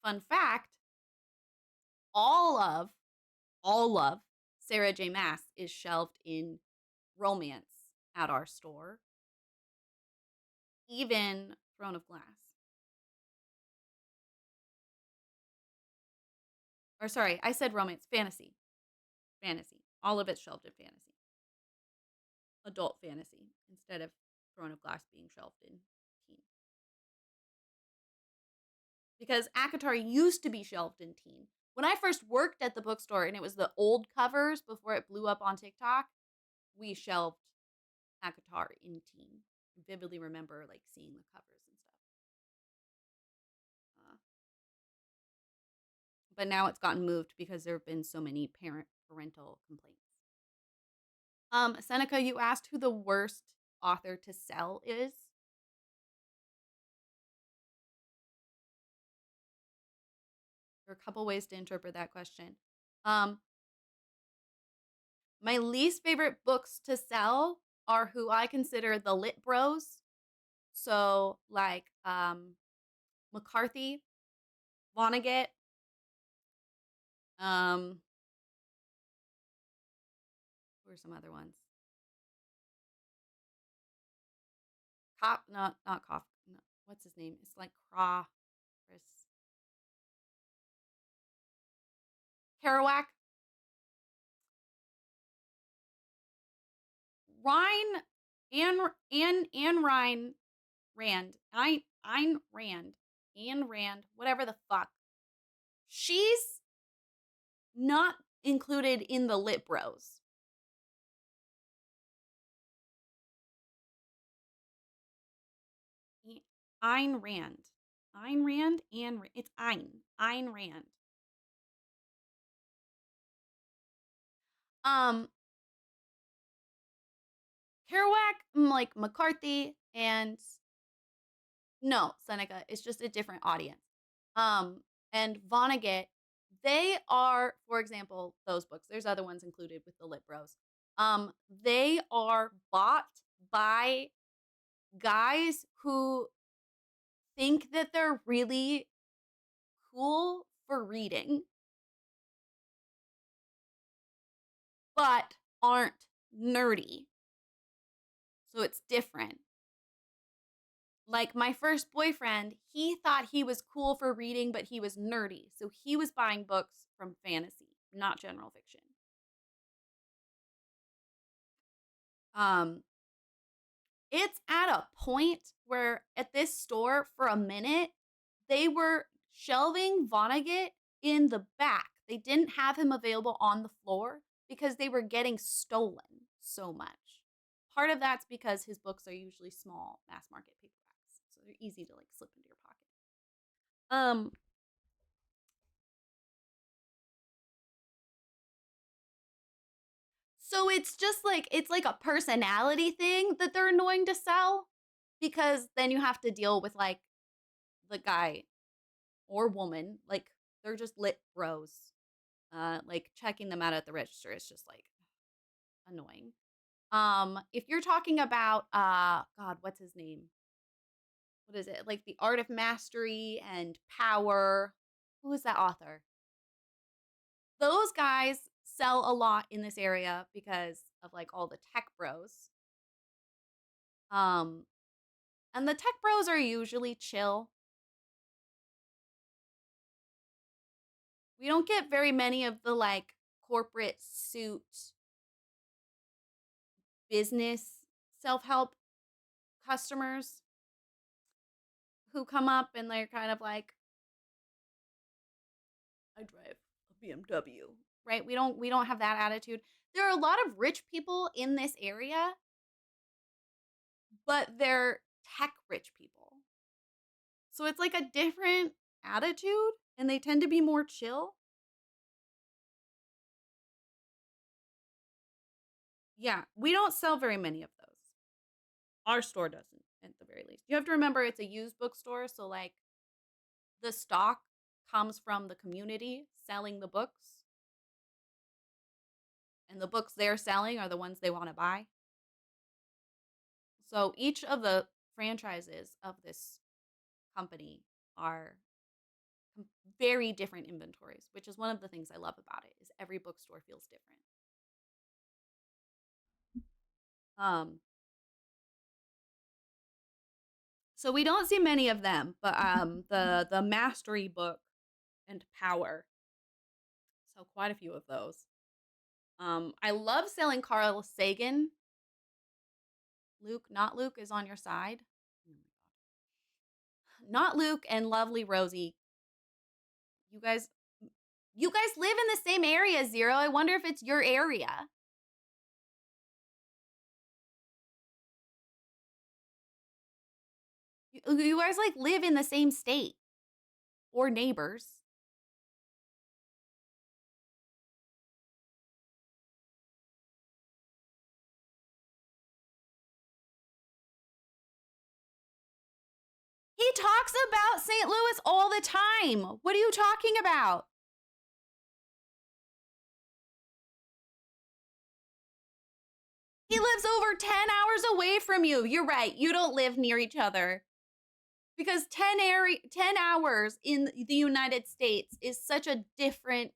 Fun fact: all of Sarah J. Maas is shelved in romance at our store, even Throne of Glass. Or sorry, I said romance, fantasy. Fantasy. All of it's shelved in fantasy. Adult fantasy instead of Throne of Glass being shelved in teen. because ACOTAR used to be shelved in teen. When I first worked at the bookstore and it was the old covers before it blew up on TikTok, we shelved ACOTAR in teen. I vividly remember like seeing the covers and stuff. But now it's gotten moved because there have been so many parental complaints. Seneca, you asked who the worst author to sell is. There are a couple ways to interpret that question. My least favorite books to sell are who I consider the lit bros. So like McCarthy, Vonnegut, who are some other ones? Not Cough. No, what's his name? It's like Chris Kerouac. Anne Rand. Anne Rand, whatever the fuck. She's not included in the lit bros. Ayn Rand. Ayn Rand? It's Ayn. Ayn Rand. Kerouac, like McCarthy, and no, Seneca. It's just a different audience. And Vonnegut, they are, for example, those books. There's other ones included with the lit bros. They are bought by guys who think that they're really cool for reading, but aren't nerdy. So it's different. Like my first boyfriend, he thought he was cool for reading, but he was nerdy. So he was buying books from fantasy, not general fiction. It's at a point where at this store for a minute, they were shelving Vonnegut in the back. They didn't have him available on the floor because they were getting stolen so much. Part of that's because his books are usually small mass market paperbacks, so they're easy to like slip into your pocket. So it's just like it's like a personality thing that they're annoying to sell because then you have to deal with like the guy or woman, like they're just lit bros. Like checking them out at the register is just like annoying. If you're talking about God, what's his name? What is it? Like The Art of Mastery and Power. Who is that author? Those guys sell a lot in this area because of like all the tech bros. And the tech bros are usually chill. We don't get very many of the like corporate suit business self-help customers who come up and they're kind of like, I drive a BMW, right? We don't have that attitude. There are a lot of rich people in this area, but they're tech rich people. So it's like a different attitude and they tend to be more chill. Yeah, we don't sell very many of those. Our store doesn't, at the very least. You have to remember it's a used bookstore, so like the stock comes from the community selling the books. And the books they're selling are the ones they want to buy. So each of the franchises of this company are very different inventories, which is one of the things I love about it, is every bookstore feels different. So we don't see many of them, but the Mastery book and Power, so quite a few of those. I love selling Carl Sagan. Luke, not Luke, is on your side. Not Luke and Lovely Rosie You guys you guys live in the same area, Zero. I wonder if it's your area. You guys like live in the same state or neighbors. He talks about St. Louis all the time. What are you talking about? He lives over 10 hours away from you. You're right. You don't live near each other. Because 10 hours in the United States is such a different.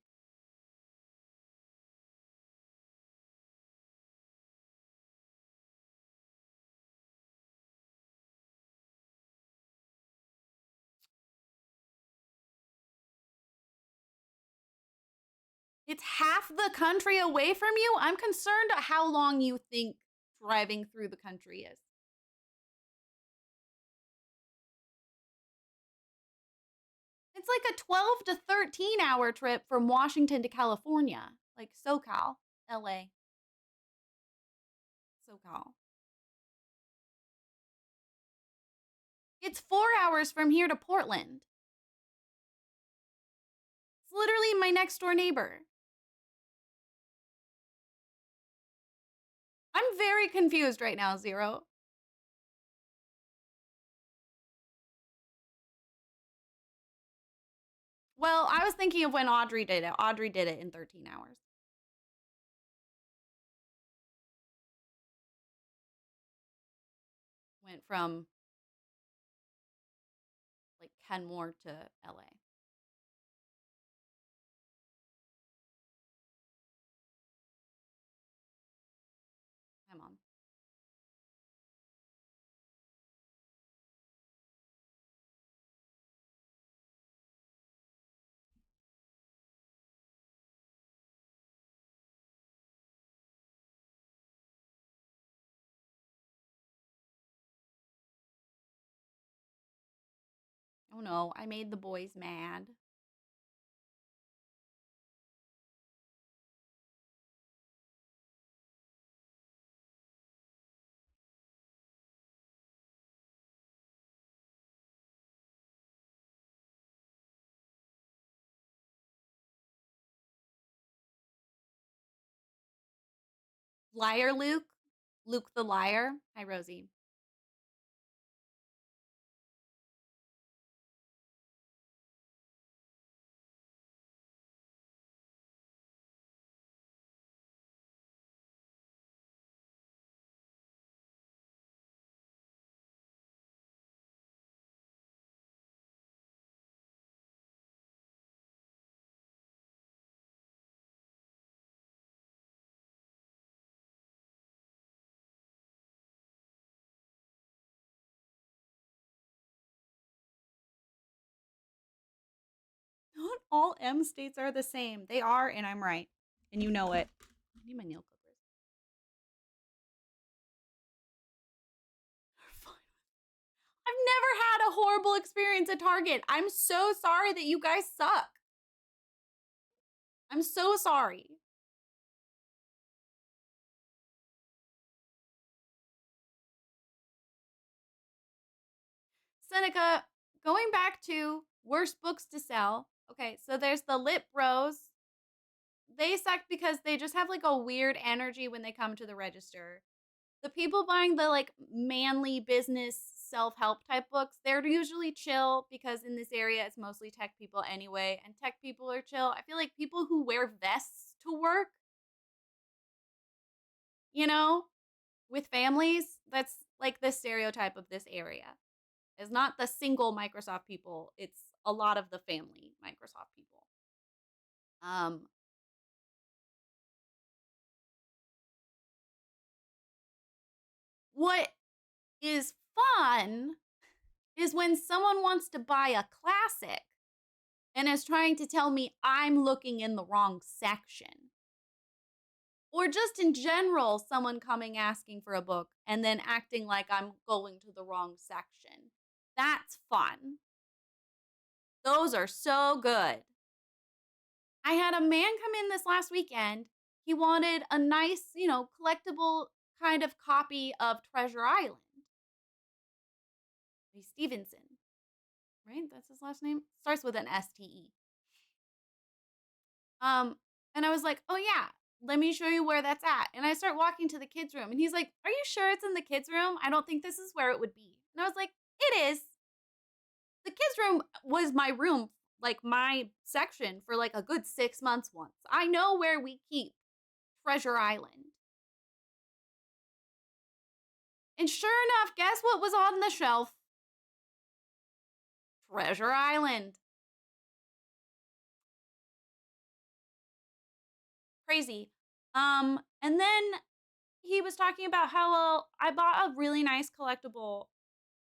It's half the country away from you. I'm concerned how long you think driving through the country is. It's like a 12 to 13-hour trip from Washington to California, like SoCal, LA, SoCal. It's 4 hours from here to Portland. It's literally my next door neighbor. I'm very confused right now, Zero. Well, I was thinking of when Audrey did it. Audrey did it in 13 hours. Went from like Kenmore to LA. Hi, Mom. Oh no, I made the boys mad. Liar Luke? Luke the liar? Hi, Rosie. Not all M states are the same. They are, and I'm right. And you know it. I need my nail clippers. I've never had a horrible experience at Target. I'm so sorry that you guys suck. I'm so sorry. Seneca, going back to worst books to sell. Okay, so there's the Lit Bros. They suck because they just have like a weird energy when they come to the register. The people buying the like manly business self-help type books, they're usually chill because in this area it's mostly tech people anyway, and tech people are chill. I feel like people who wear vests to work, you know, with families, that's like the stereotype of this area. It's not the single Microsoft people, it's a lot of the family Microsoft people. Um what is fun is when someone wants to buy a classic and is trying to tell me I'm looking in the wrong section. Or just in general, someone coming asking for a book and then acting like I'm going to the wrong section. That's fun. Those are so good. I had a man come in this last weekend. He wanted a nice, collectible kind of copy of Treasure Island. Stevenson, right? That's his last name. Starts with an STE. And I was like, oh yeah, let me show you where that's at. And I start walking to the kids' room, and he's like, are you sure it's in the kids' room? I don't think this is where it would be. And I was like, it is. The kids' room was my room, like my section for like a good 6 months once. I know where we keep Treasure Island. And sure enough, guess what was on the shelf? Treasure Island. Crazy. And then he was talking about how, well, I bought a really nice collectible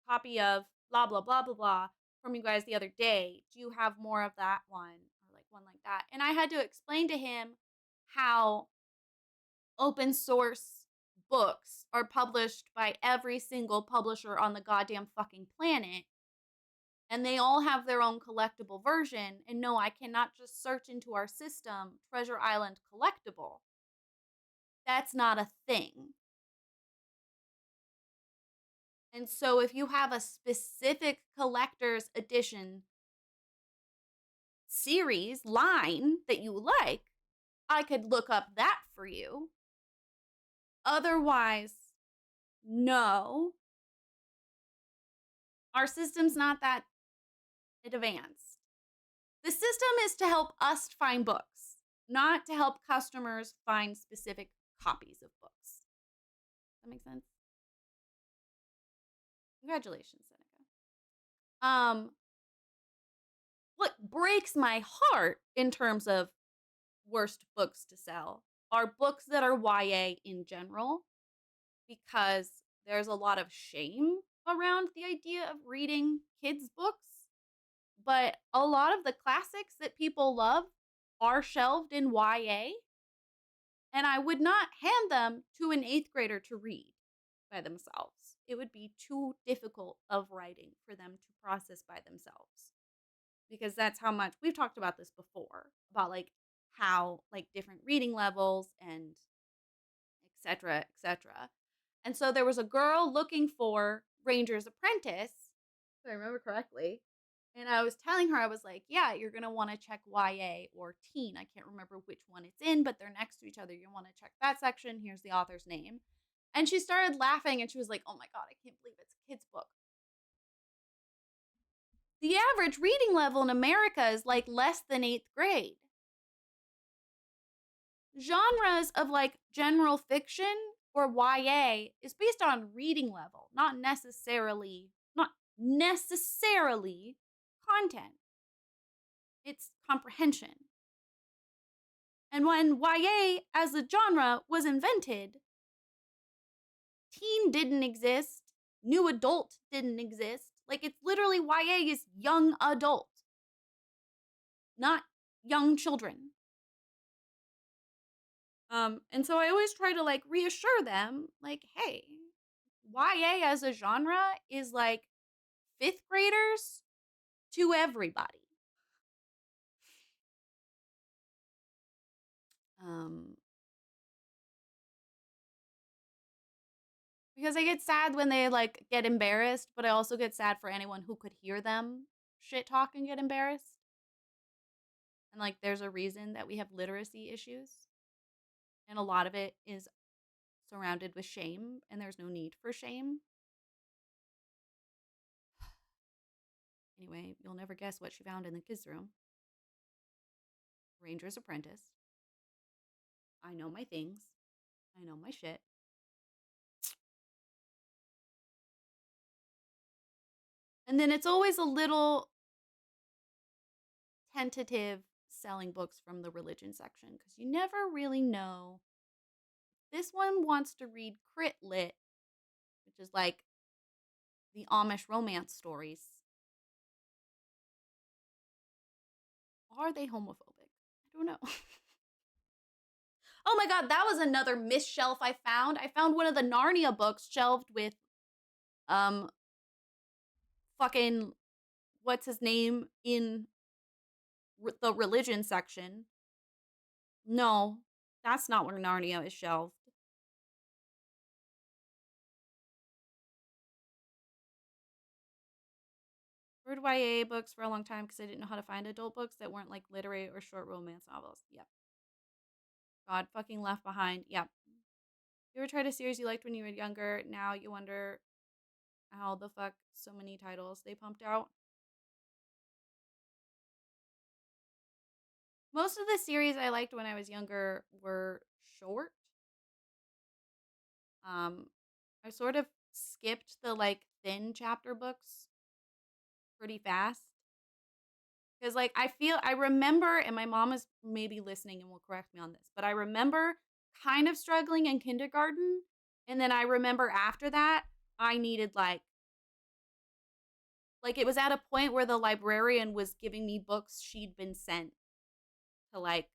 copy of blah blah blah blah blah from you guys the other day. Do you have more of that one, or like one like that? And I had to explain to him how open source books are published by every single publisher on the goddamn fucking planet, and they all have their own collectible version. And no, I cannot just search into our system Treasure Island collectible. That's not a thing. And so if you have a specific collector's edition series line that you like, I could look up that for you. Otherwise, no. Our system's not that advanced. The system is to help us find books, not to help customers find specific copies of books. Does that make sense? Congratulations, Seneca. What breaks my heart in terms of worst books to sell are books that are YA in general, because there's a lot of shame around the idea of reading kids' books. But a lot of the classics that people love are shelved in YA, and I would not hand them to an 8th grader to read by themselves. It would be too difficult of writing for them to process by themselves. Because that's how much we've talked about this before, about like how like different reading levels and etc. etc. And so there was a girl looking for Ranger's Apprentice, if I remember correctly. And I was telling her, I was like, yeah, you're going to want to check YA or teen. I can't remember which one it's in, but they're next to each other. You want to check that section. Here's the author's name. And she started laughing, and she was like, oh my God, I can't believe it's a kid's book. The average reading level in America is like less than 8th grade. Genres of like general fiction or YA is based on reading level, not necessarily content. It's comprehension. And when YA as a genre was invented, teen didn't exist, new adult didn't exist. Like, it's literally YA is young adult, not young children. And so I always try to like reassure them, like, hey, YA as a genre is like 5th graders to everybody. Because I get sad when they like get embarrassed, but I also get sad for anyone who could hear them shit talk and get embarrassed. And like, there's a reason that we have literacy issues, and a lot of it is surrounded with shame, and there's no need for shame. Anyway, you'll never guess what she found in the kids' room. Ranger's Apprentice. I know my things. I know my shit. And then it's always a little tentative selling books from the religion section, because you never really know. This one wants to read Crit Lit, which is like the Amish romance stories. Are they homophobic? I don't know. Oh my God, that was another miss shelf I found. I found one of the Narnia books shelved with fucking what's his name in the religion section. No, that's not where Narnia is shelved. Read YA books for a long time because I didn't know how to find adult books that weren't like literary or short romance novels. Yep. God fucking Left Behind. Yep. You ever tried a series you liked when you were younger? Now you wonder how the fuck so many titles they pumped out. Most of the series I liked when I was younger were short. I sort of skipped the like thin chapter books pretty fast. Because like I remember, and my mom is maybe listening and will correct me on this, but I remember kind of struggling in kindergarten. And then I remember after that, I needed like it was at a point where the librarian was giving me books she'd been sent to like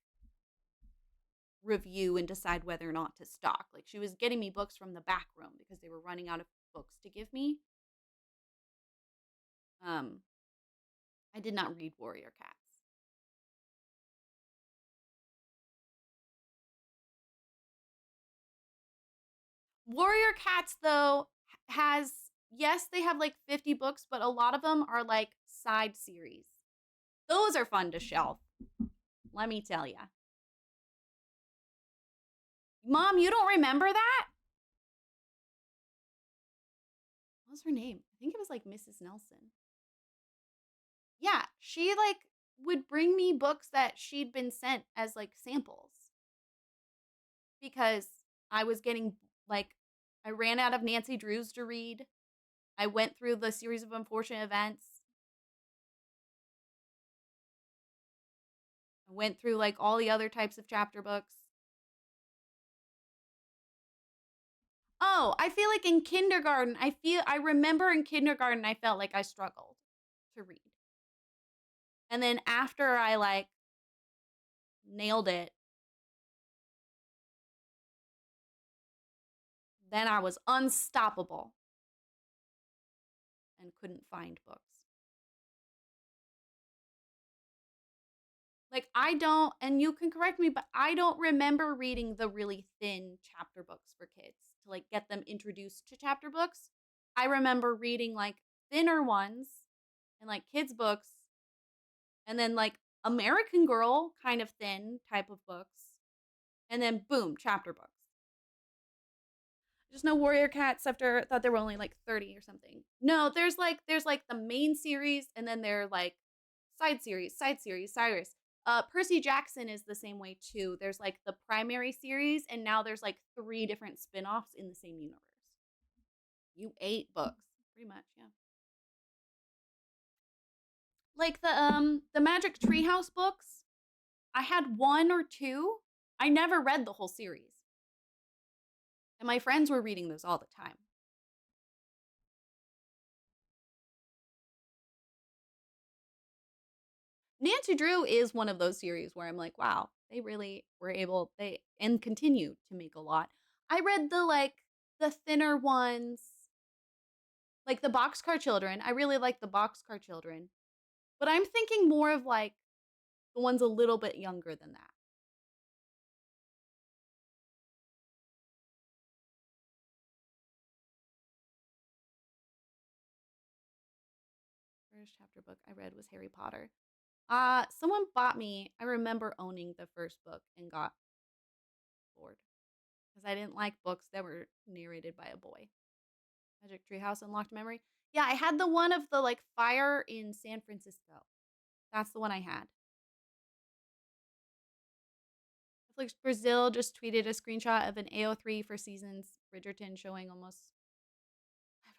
review and decide whether or not to stock. Like she was getting me books from the back room because they were running out of books to give me. Um, I did not read Warrior Cats. Warrior Cats though has yes, they have like 50 books, but a lot of them are like side series. Those are fun to shelf. Let me tell you. Mom, you don't remember that? What was her name? I think it was like Mrs. Nelson. Yeah, she like would bring me books that she'd been sent as like samples because I was getting like I ran out of Nancy Drews to read. I went through the series of unfortunate events. I went through like all the other types of chapter books. Oh, I feel like in kindergarten, I remember in kindergarten I felt like I struggled to read. And then after I like nailed it, then I was unstoppable and couldn't find books. Like I don't, and you can correct me, but I don't remember reading the really thin chapter books for kids to like get them introduced to chapter books. I remember reading like thinner ones and like kids books and then like American Girl kind of thin type of books. And then boom, chapter books. Just no Warrior Cats after thought there were only like 30 or something. No, there's like the main series and then they're like side series, Cyrus. Percy Jackson is the same way too. There's like the primary series and now there's like 3 different spin-offs in the same universe. You 8 books, pretty much, yeah. Like the Magic Treehouse books, I had 1 or 2. I never read the whole series. And my friends were reading those all the time. Nancy Drew is one of those series where I'm like, wow, they really were able they and continue to make a lot. I read the thinner ones, like the Boxcar Children. I really like the Boxcar Children. But I'm thinking more of like the ones a little bit younger than that. First chapter book I read was Harry Potter. Someone bought me, I remember owning the first book and got bored because I didn't like books that were narrated by a boy. Magic Treehouse Unlocked Memory. Yeah, I had the one of the like fire in San Francisco. That's the one I had. Netflix Brazil just tweeted a screenshot of an AO3 for seasons Bridgerton showing almost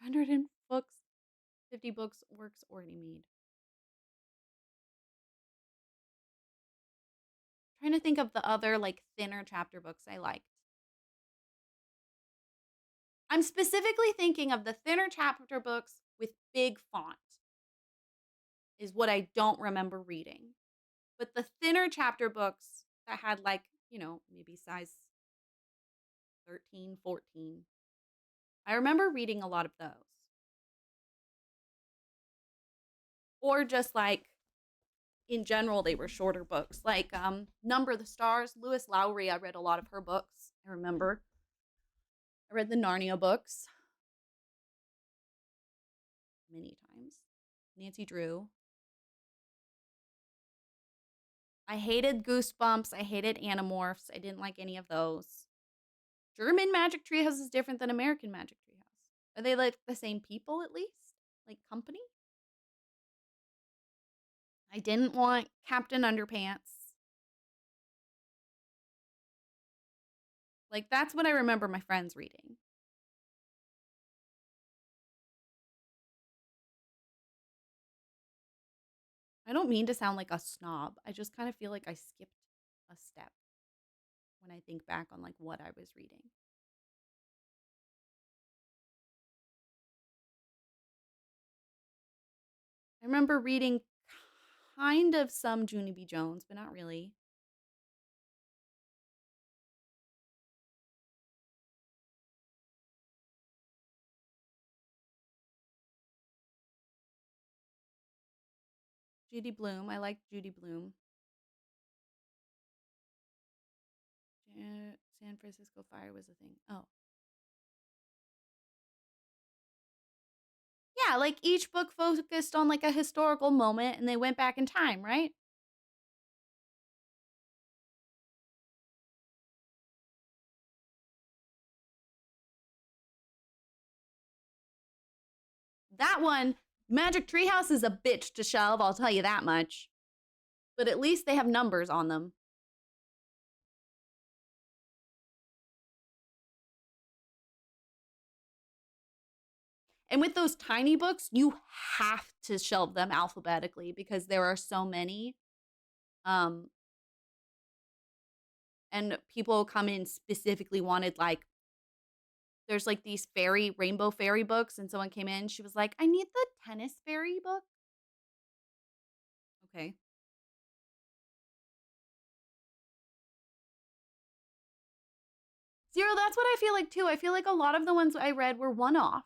500 books, 50 books works already made. Trying to think of the other like thinner chapter books I liked. I'm specifically thinking of the thinner chapter books with big font is what I don't remember reading. But the thinner chapter books that had like, maybe size 13, 14. I remember reading a lot of those. Or just like in general, they were shorter books. Like Number of the Stars, Lewis Lowry, I read a lot of her books. I remember. I read the Narnia books many times. Nancy Drew. I hated Goosebumps. I hated Animorphs. I didn't like any of those. German Magic Tree House is different than American Magic Tree House. Are they like the same people at least? Like company? I didn't want Captain Underpants. Like that's what I remember my friends reading. I don't mean to sound like a snob. I just kind of feel like I skipped a step when I think back on like what I was reading. I remember reading kind of some Junie B. Jones, but not really. Judy Blume. I liked Judy Blume. San Francisco Fire was a thing. Oh. Yeah, like each book focused on like a historical moment and they went back in time, right? That one, Magic Treehouse is a bitch to shelve, I'll tell you that much. But at least they have numbers on them. And with those tiny books, you have to shelve them alphabetically because there are so many. And people come in specifically wanted like there's like these rainbow fairy books, and someone came in, she was like, I need the tennis fairy book. Okay. Zero, that's what I feel like too. I feel like a lot of the ones I read were one-offs.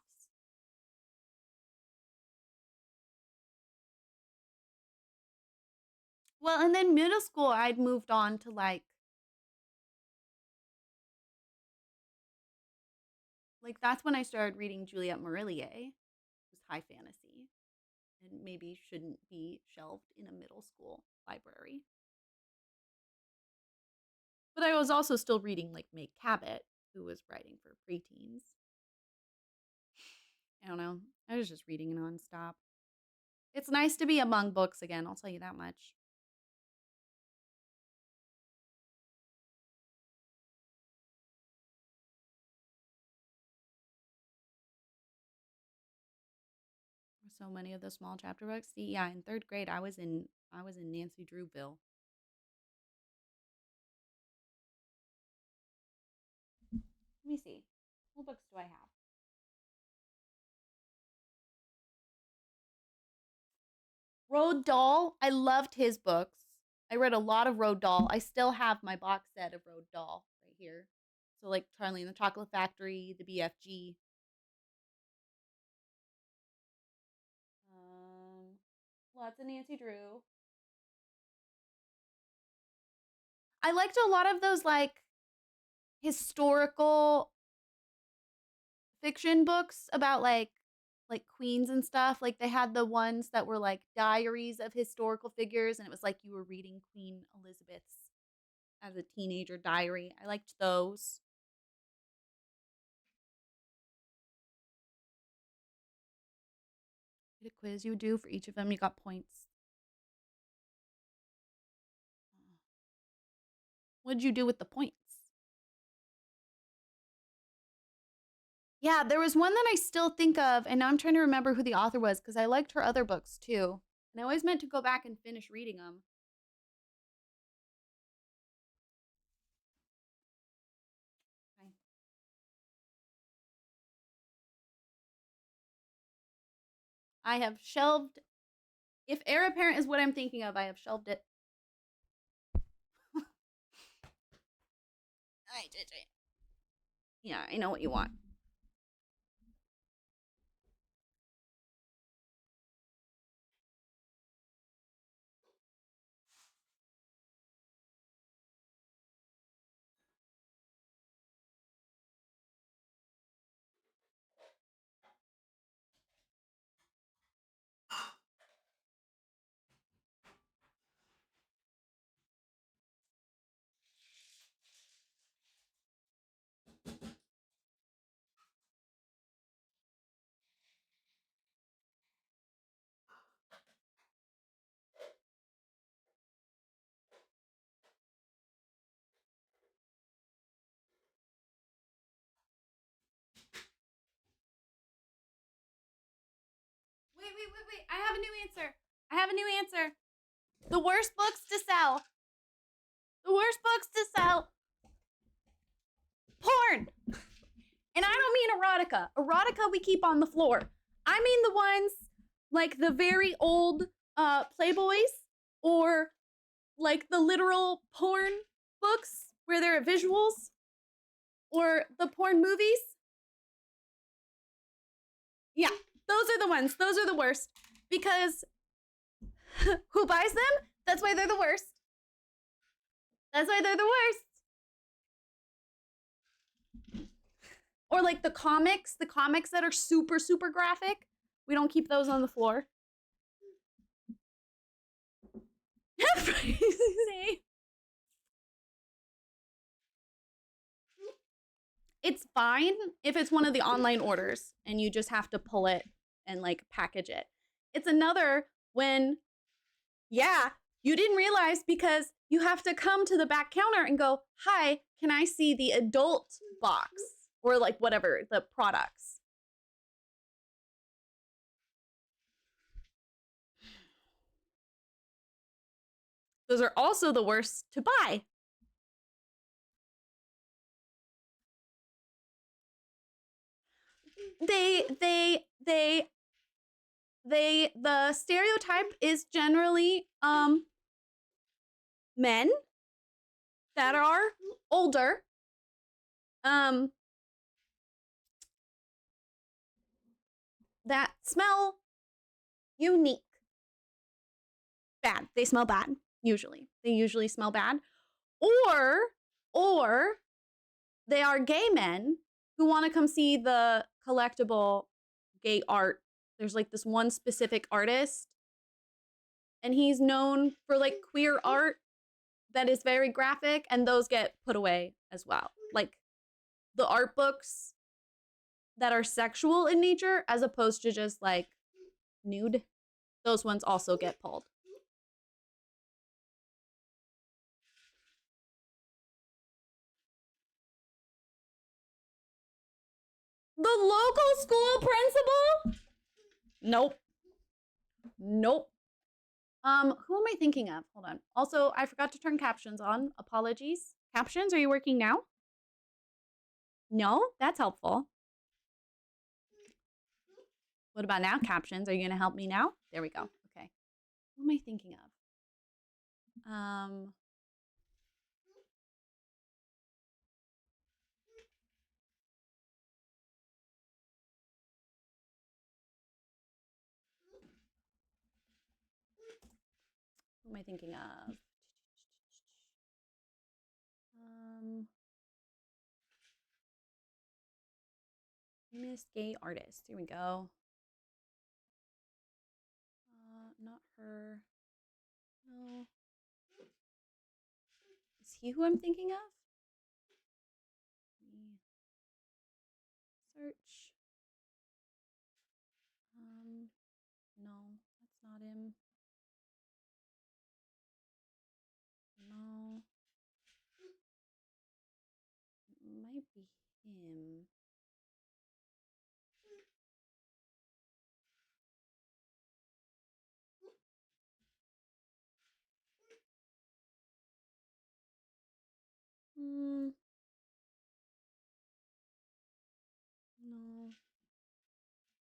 Well, and then middle school, I'd moved on to like that's when I started reading Juliette Marillier, who's high fantasy, and maybe shouldn't be shelved in a middle school library. But I was also still reading like Meg Cabot, who was writing for preteens. I don't know. I was just reading nonstop. It's nice to be among books again, I'll tell you that much. So many of the small chapter books. See, yeah, in third grade I was in Nancy Drewville. Let me see. What books do I have? Roald Dahl. I loved his books. I read a lot of Roald Dahl. I still have my box set of Roald Dahl right here. So like Charlie and the Chocolate Factory, the BFG. Lots of Nancy Drew. I liked a lot of those like historical fiction books about like queens and stuff. Like they had the ones that were like diaries of historical figures, and it was like you were reading Queen Elizabeth's as a teenager diary. I liked those. Did a quiz you would do for each of them. You got points. What did you do with the points? Yeah, there was one that I still think of, and now I'm trying to remember who the author was because I liked her other books too. And I always meant to go back and finish reading them. Okay. I have shelved. If Heir Apparent is what I'm thinking of, I have shelved it. I did it. Yeah, I know what you want. wait. I have a new answer. The worst books to sell. Porn. And I don't mean erotica. Erotica we keep on the floor. I mean the ones like the very old Playboys or like the literal porn books where there are visuals or the porn movies. Yeah, those are the ones. Those are the worst because who buys them? That's why they're the worst. Or like the comics that are super, super graphic. We don't keep those on the floor. It's fine if it's one of the online orders and you just have to pull it and like package it. It's another when, yeah, you didn't realize because you have to come to the back counter and go, hi, can I see the adult box or like whatever, the products. Those are also the worst to buy. The stereotype is generally men that are older, that smell unique. Bad. They smell bad, usually. They usually smell bad. Or they are gay men who want to come see the collectible gay art. There's like this one specific artist, and he's known for like queer art that is very graphic, and those get put away as well. Like the art books that are sexual in nature as opposed to just like nude, those ones also get pulled. The local school principal? Nope. Who am I thinking of? Hold on. Also, I forgot to turn captions on. Apologies. Captions, are you working now? No? That's helpful. What about now? Captions, are you gonna help me now? There we go. Okay. Who am I thinking of? Who am I thinking of? Famous gay artist. Here we go. Not her. No. Is he who I'm thinking of? Search. No, that's not him. No. It might be him. No.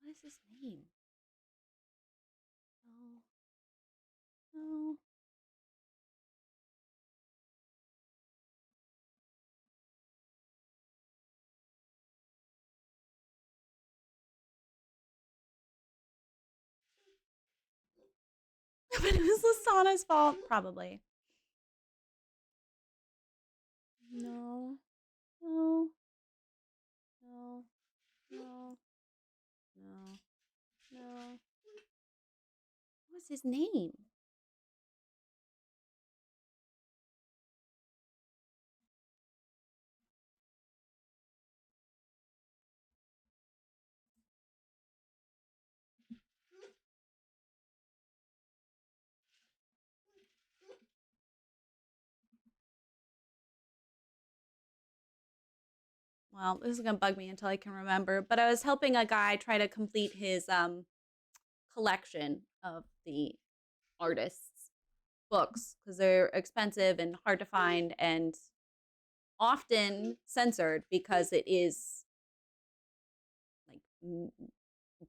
What is his name? No. But it was Lasana's fault, probably. No. What was his name? Well, this is gonna bug me until I can remember. But I was helping a guy try to complete his collection of the artist's books because they're expensive and hard to find and often censored because it is like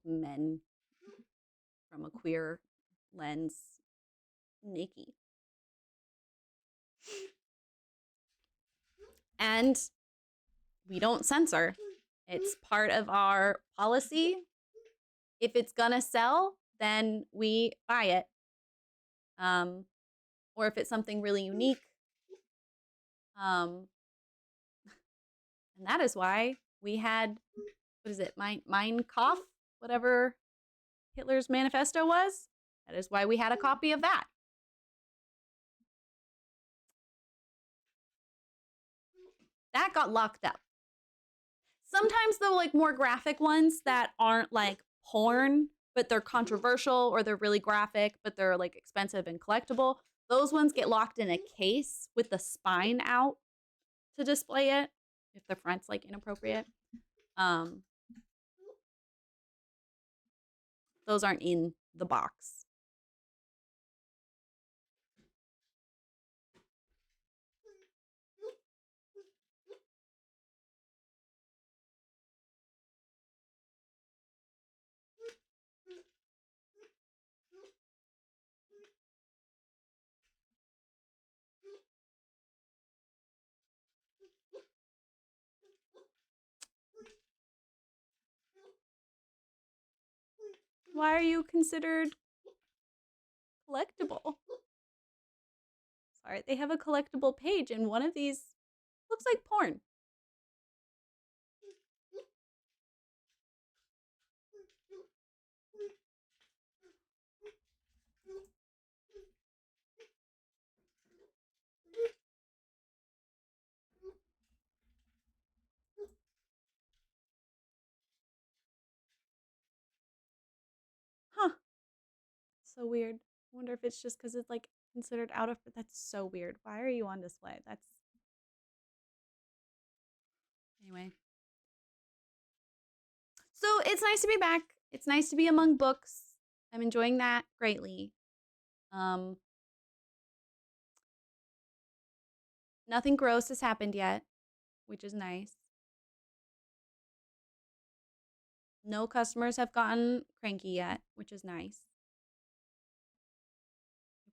men from a queer lens naked. And we don't censor. It's part of our policy. If it's gonna sell, then we buy it. Or if it's something really unique. And that is why we had, what is it, Mein Kampf, whatever Hitler's manifesto was. That is why we had a copy of that. That got locked up. Sometimes though, like more graphic ones that aren't like porn, but they're controversial or they're really graphic, but they're like expensive and collectible. Those ones get locked in a case with the spine out to display it if the front's like inappropriate. Those aren't in the box. Why are you considered collectible? Sorry, they have a collectible page and one of these looks like porn. Huh. So weird. I wonder if it's just because it's like considered out of, that's so weird. Why are you on display? That's, anyway. So it's nice to be back. It's nice to be among books. I'm enjoying that greatly. Nothing gross has happened yet, which is nice. No customers have gotten cranky yet, which is nice.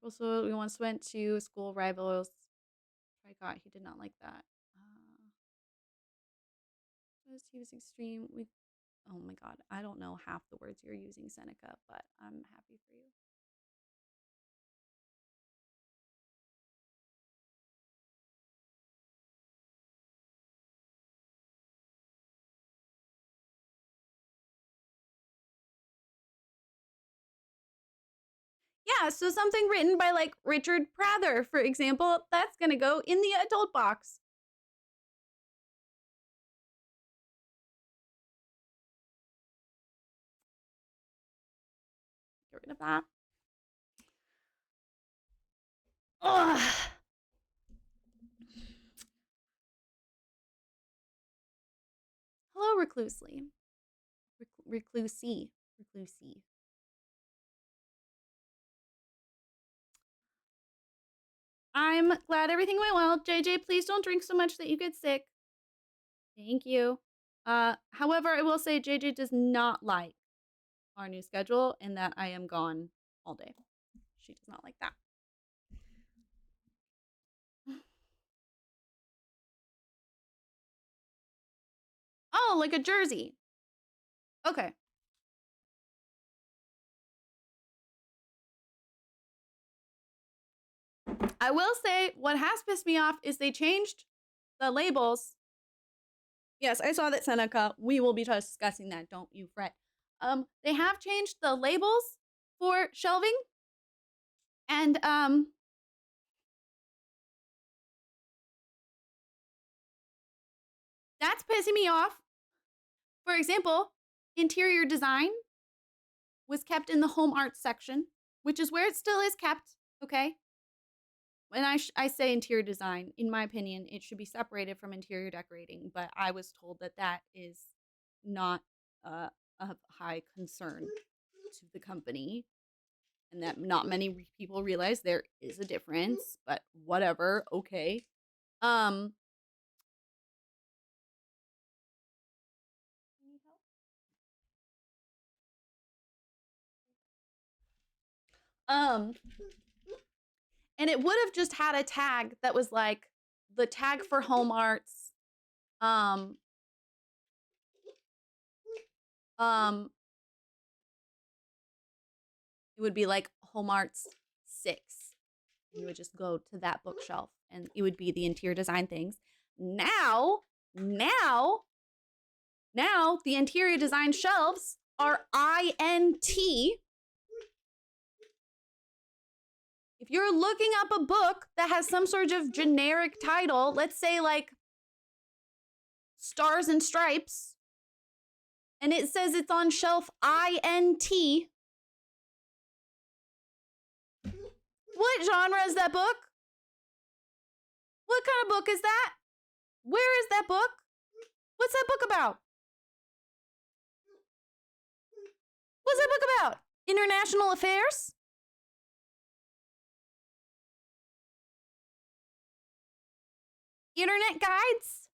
Also, we once went to school rivals. I got, he did not like that. He was extreme. Oh my god, I don't know half the words you're using, Seneca, but I'm happy for you. Yeah, so something written by like Richard Prather, for example, that's gonna go in the adult box. Get rid of that. Ugh. Hello, Reclusely. Reclusey. I'm glad everything went well. JJ, please don't drink so much that you get sick. Thank you. However, I will say JJ does not like our new schedule and that I am gone all day. She does not like that. Oh, like a jersey. Okay. I will say what has pissed me off is they changed the labels. Yes, I saw that, Seneca. We will be discussing that. Don't you fret. They have changed the labels for shelving. And that's pissing me off. For example, interior design was kept in the home arts section, which is where it still is kept, okay? When I say interior design, in my opinion, it should be separated from interior decorating, but I was told that that is not a high concern. to the company, and that not many people realize there is a difference, but whatever, okay. And it would have just had a tag that was like the tag for home arts. It would be like home arts 6. You would just go to that bookshelf and it would be the interior design things. Now the interior design shelves are INT. If you're looking up a book that has some sort of generic title, let's say like Stars and Stripes, and it says it's on shelf INT, what genre is that book? What kind of book is that? Where is that book? What's that book about? What's that book about? International affairs? Internet guides?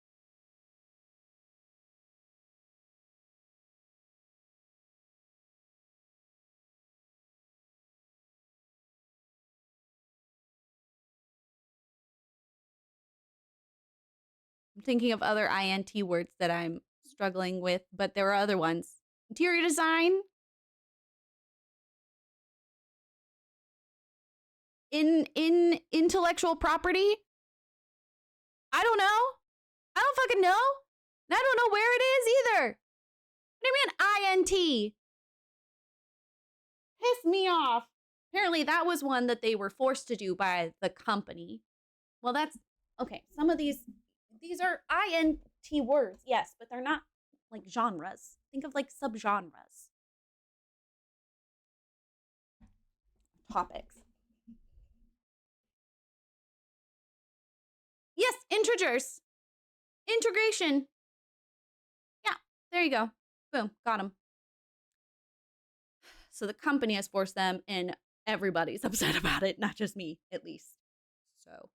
I'm thinking of other INT words that I'm struggling with, but there are other ones. Interior design? In intellectual property? I don't know. I don't fucking know. And I don't know where it is either. What do you mean INT? Piss me off. Apparently that was one that they were forced to do by the company. Well, that's okay. Some of these are INT words, yes, but they're not like genres. Think of like subgenres. Topics. Yes, integers. Integration. Yeah, there you go. Boom, got them. So the company has forced them, and everybody's upset about it, not just me, at least. So.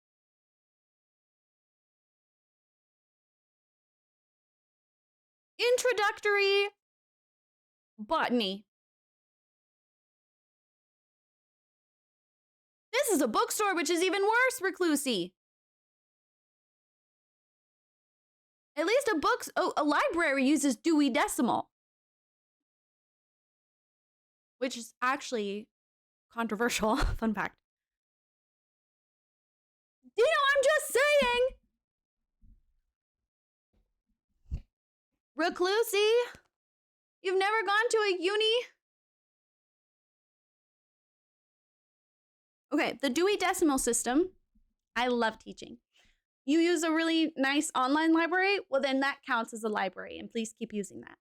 Introductory botany. This is a bookstore, which is even worse, Reclusy. At least a library uses Dewey Decimal, which is actually controversial. Fun fact. You know, I'm just saying. Reclusy, you've never gone to a uni? Okay, the Dewey Decimal System, I love teaching. You use a really nice online library, well then that counts as a library, and please keep using that.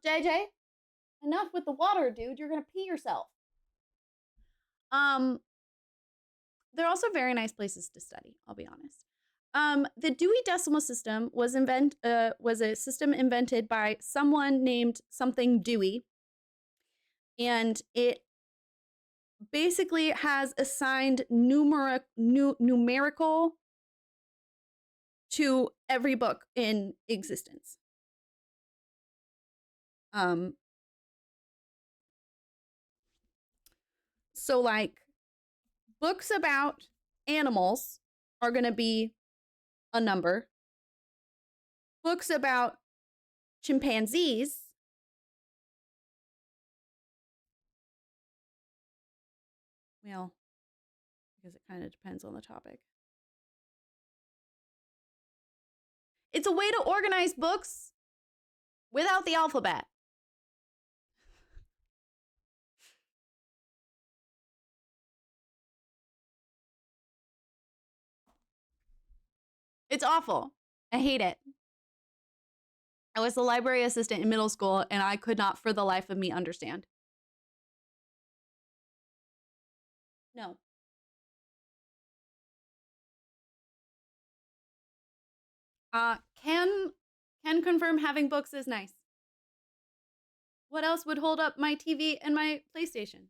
JJ, enough with the water, dude. You're gonna pee yourself. They're also very nice places to study, I'll be honest. The Dewey Decimal System was a system invented by someone named something Dewey, and it basically has assigned numerical to every book in existence. So like books about animals are going to be a number. Books about chimpanzees well, because it kind of depends on the topic. It's a way to organize books without the alphabet. It's awful. I hate it. I was the library assistant in middle school, and I could not for the life of me understand. No. Can confirm having books is nice. What else would hold up my TV and my PlayStation?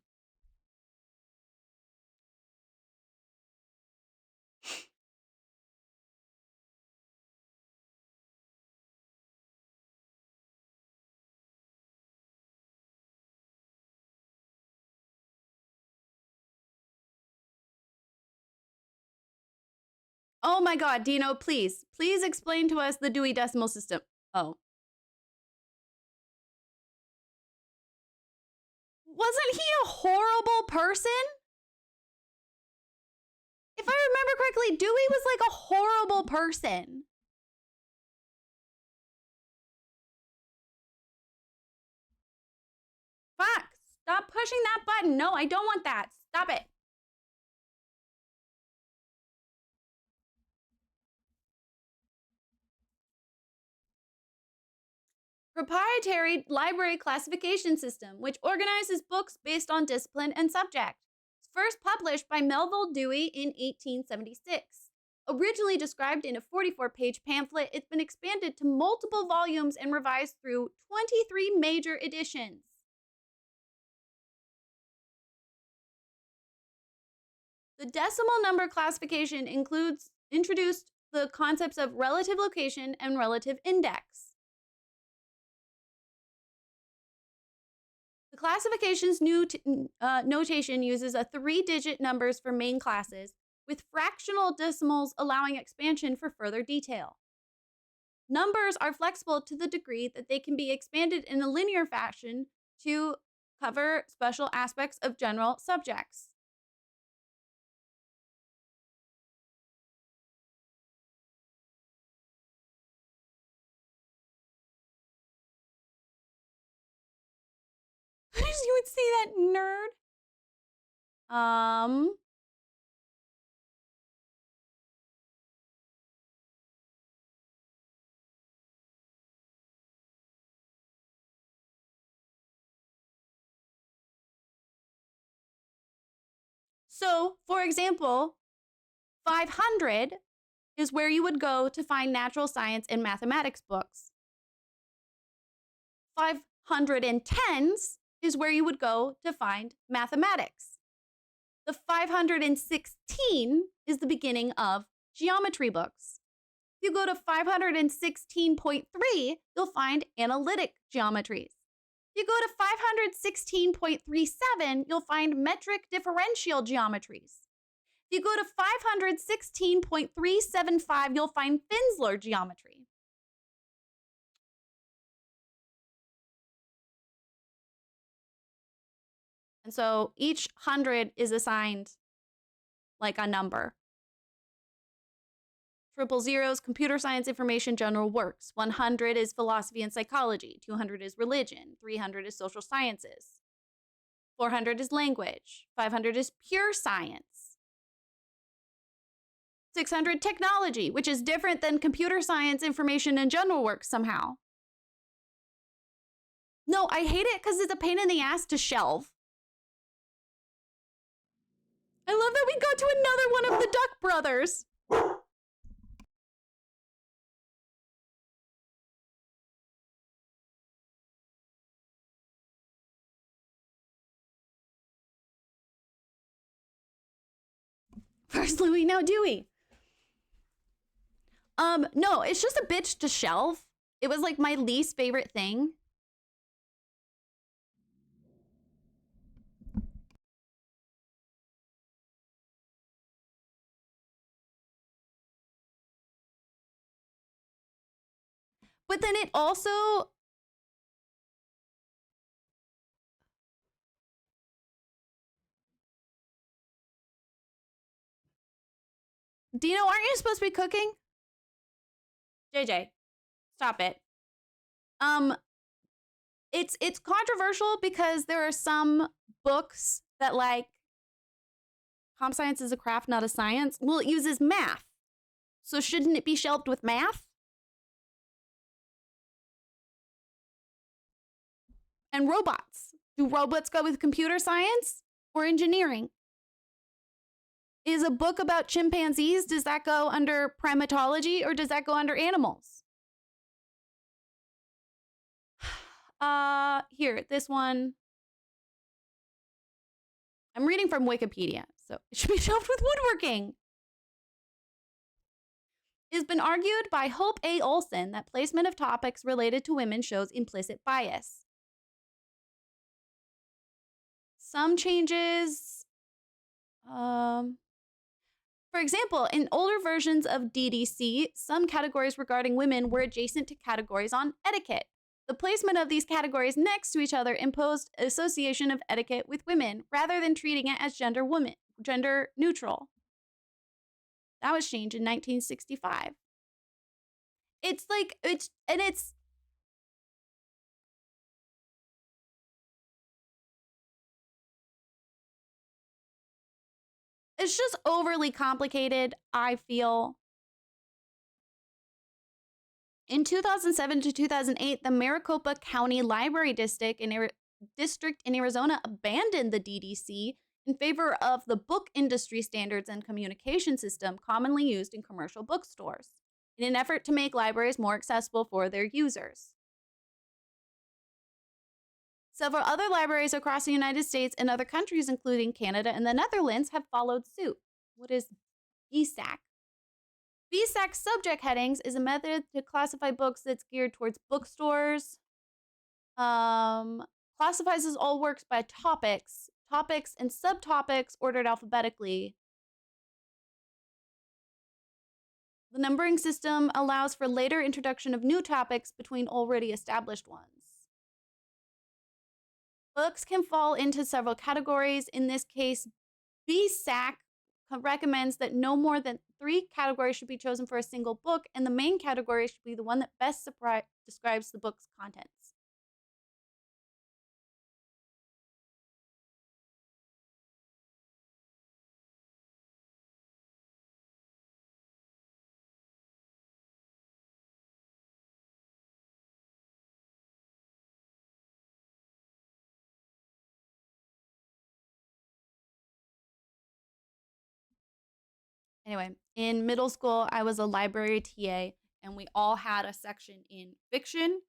Oh my God, Dino, please explain to us the Dewey Decimal System. Oh. Wasn't he a horrible person? If I remember correctly, Dewey was like a horrible person. Fuck, stop pushing that button. No, I don't want that. Stop it. Proprietary library classification system, which organizes books based on discipline and subject. First published by Melville Dewey in 1876. Originally described in a 44-page pamphlet, it's been expanded to multiple volumes and revised through 23 major editions. The decimal number classification introduced the concepts of relative location and relative index. The classification's new notation uses a 3-digit numbers for main classes, with fractional decimals allowing expansion for further detail. Numbers are flexible to the degree that they can be expanded in a linear fashion to cover special aspects of general subjects. You would say that, nerd. So, for example, 500 is where you would go to find natural science and mathematics books. 510s is where you would go to find mathematics. The 516 is the beginning of geometry books. If you go to 516.3, you'll find analytic geometries. If you go to 516.37, you'll find metric differential geometries. If you go to 516.375, you'll find Finsler geometry. And so each 100 is assigned like a number. 000 is computer science, information, general works. 100 is philosophy and psychology. 200 is religion. 300 is social sciences. 400 is language. 500 is pure science. 600 technology, which is different than computer science, information, and general works somehow. No, I hate it because it's a pain in the ass to shelve. I love that we got to another one of the Duck Brothers. First Louis, now Dewey. No, it's just a bitch to shelve. It was like my least favorite thing. But then it also... Dino, aren't you supposed to be cooking? JJ, stop it. It's controversial because there are some books that, like, comp science is a craft, not a science. Well, it uses math. So shouldn't it be shelved with math? And robots. Do robots go with computer science or engineering? Is a book about chimpanzees, does that go under primatology or does that go under animals? Here, this one. I'm reading from Wikipedia, so it should be shelved with woodworking. It has been argued by Hope A. Olson that placement of topics related to women shows implicit bias. Some changes, for example, in older versions of DDC, some categories regarding women were adjacent to categories on etiquette. The placement of these categories next to each other imposed association of etiquette with women rather than treating it as gender neutral. That was changed in 1965. It's just overly complicated, I feel. In 2007 to 2008, the Maricopa County Library District in Arizona abandoned the DDC in favor of the Book Industry Standards and Communication System commonly used in commercial bookstores, in an effort to make libraries more accessible for their users. Several other libraries across the United States and other countries, including Canada and the Netherlands, have followed suit. What is BSAC? BSAC subject headings is a method to classify books that's geared towards bookstores. Classifies all works by topics and subtopics ordered alphabetically. The numbering system allows for later introduction of new topics between already established ones. Books can fall into several categories. In this case, BSAC recommends that no more than 3 categories should be chosen for a single book, and the main category should be the one that best describes the book's contents. Anyway, in middle school, I was a library TA, and we all had a section in fiction,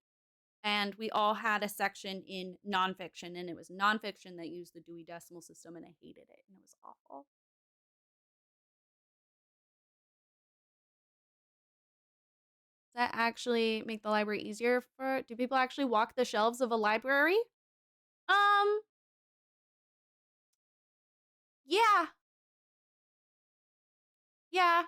and we all had a section in nonfiction, and it was nonfiction that used the Dewey Decimal System, and I hated it, and it was awful. Does that actually make the library easier do people actually walk the shelves of a library? Yeah. Yeah.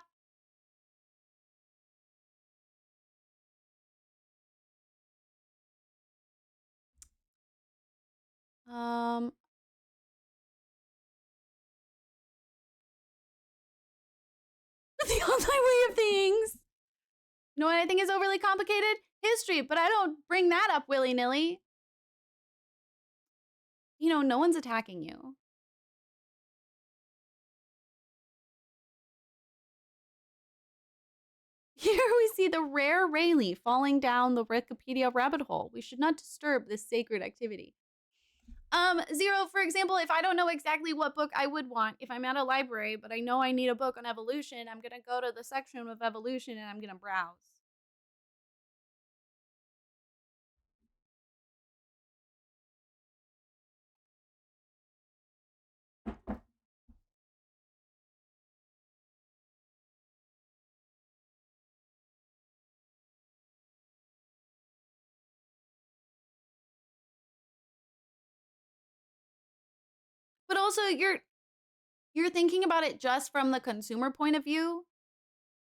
Um, the online way of things. You know what I think is overly complicated? History, but I don't bring that up willy-nilly. You know, no one's attacking you. Here we see the rare Rayleigh falling down the Wikipedia rabbit hole. We should not disturb this sacred activity. Zero, for example, if I don't know exactly what book I would want, if I'm at a library, but I know I need a book on evolution, I'm gonna go to the section of evolution and I'm gonna browse. But also, you're thinking about it just from the consumer point of view.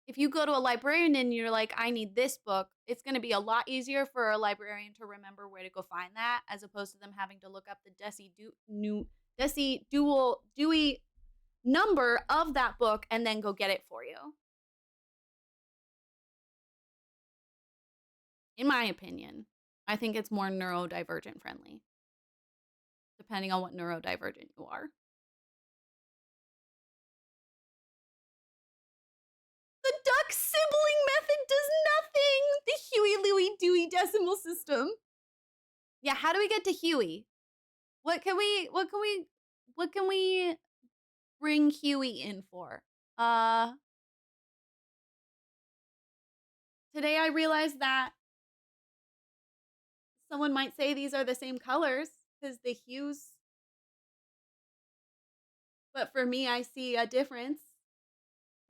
If you go to a librarian and you're like, I need this book, it's going to be a lot easier for a librarian to remember where to go find that, as opposed to them having to look up the Dewey number of that book and then go get it for you. In my opinion, I think it's more neurodivergent friendly, depending on what neurodivergent you are. The duck sibling method does nothing. The Huey, Louie, Dewey Decimal System. Yeah, how do we get to Huey? What can we bring Huey in for? Today I realized that someone might say these are the same colors because the hues. But for me, I see a difference.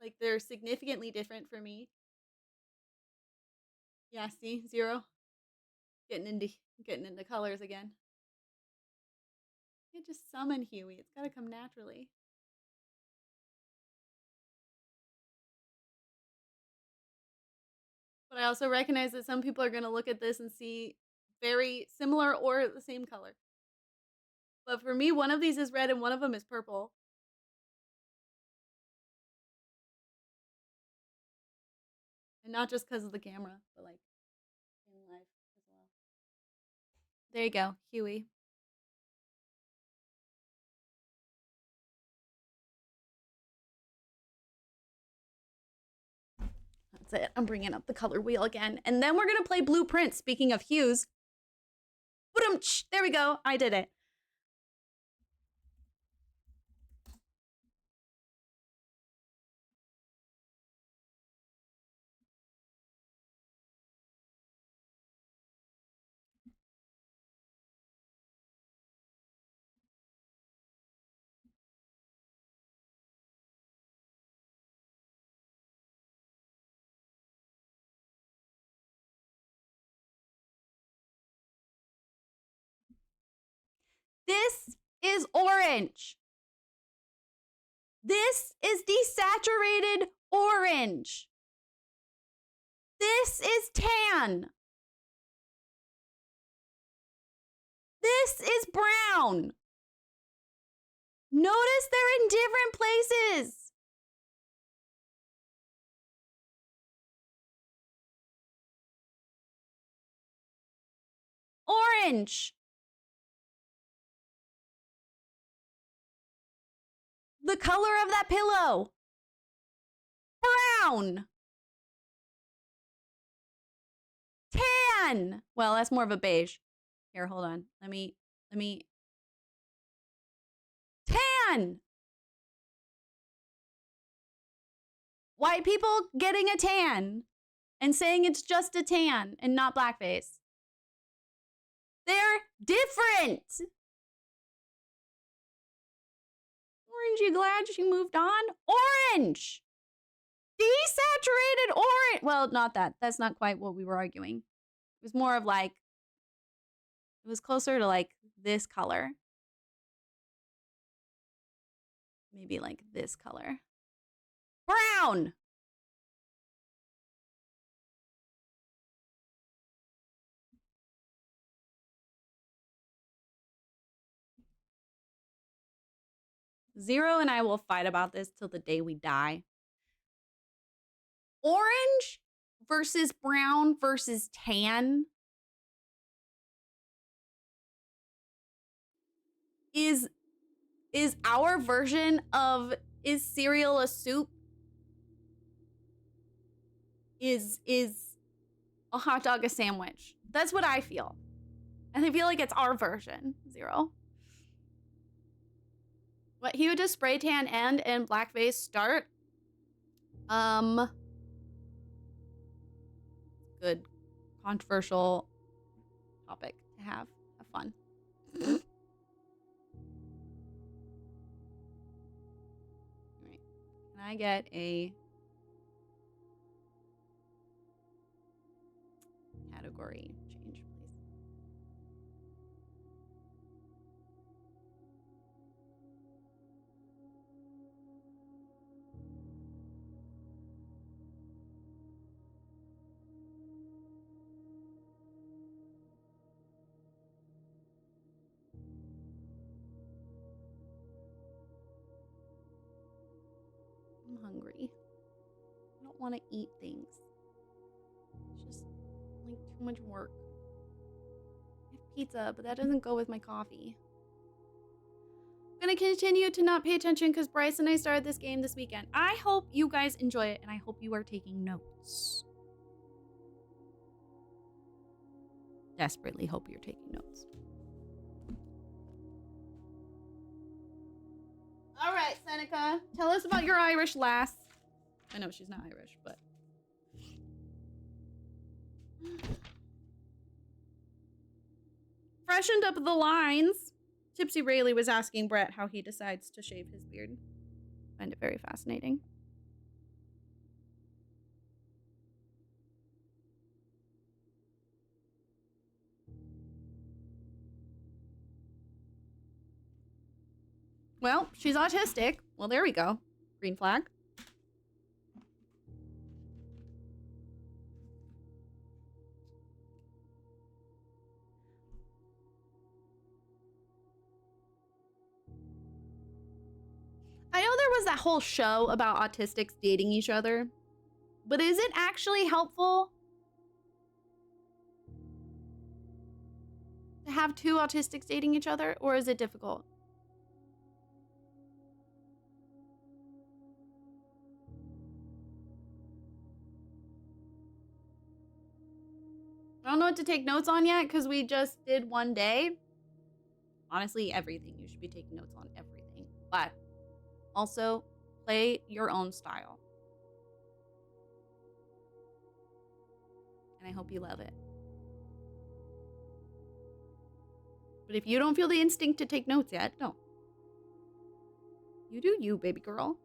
Like, they're significantly different for me. Yeah, see? 0. Getting into colors again. You can't just summon Huey. It's gotta come naturally. But I also recognize that some people are gonna look at this and see very similar or the same color. But for me, one of these is red and one of them is purple. And not just because of the camera, but like in life as well. There you go, Huey. That's it. I'm bringing up the color wheel again. And then we're going to play Blueprint. Speaking of hues. There we go. I did it. This is orange. This is desaturated orange. This is tan. This is brown. Notice they're in different places. Orange. The color of that pillow. Brown. Tan. Well, that's more of a beige. Here, hold on. Let me. Tan. White people getting a tan and saying it's just a tan and not blackface. They're different. Orange, you glad she moved on? Orange. Desaturated orange. Well, not that. That's not quite what we were arguing. It was more of like, it was closer to like this color. Maybe like this color. Brown. Zero and I will fight about this till the day we die. Orange versus brown versus tan is our version of, is cereal a soup? Is a hot dog a sandwich? That's what I feel. And I feel like it's our version. Zero. What hue does spray tan end and blackface start? Good controversial topic to have. Have fun. All right. Can I get a category change, please? I'm hungry. I don't want to eat things. It's just like too much work. I have pizza, but that doesn't go with my coffee. I'm gonna continue to not pay attention because Bryce and I started this game this weekend. I hope you guys enjoy it and I hope you are taking notes. Desperately hope you're taking notes. All right, Seneca, tell us about your Irish lass. I know she's not Irish, but. freshened up the lines. Tipsy Rayleigh was asking Brett how he decides to shave his beard. I find it very fascinating. Well, she's autistic. Well, there we go. Green flag. I know there was that whole show about autistics dating each other, but is it actually helpful to have two autistics dating each other, or is it difficult? I don't know what to take notes on yet because we just did one day. Honestly, everything. You should be taking notes on everything. But also, play your own style. And I hope you love it. But if you don't feel the instinct to take notes yet, don't. You do you, baby girl.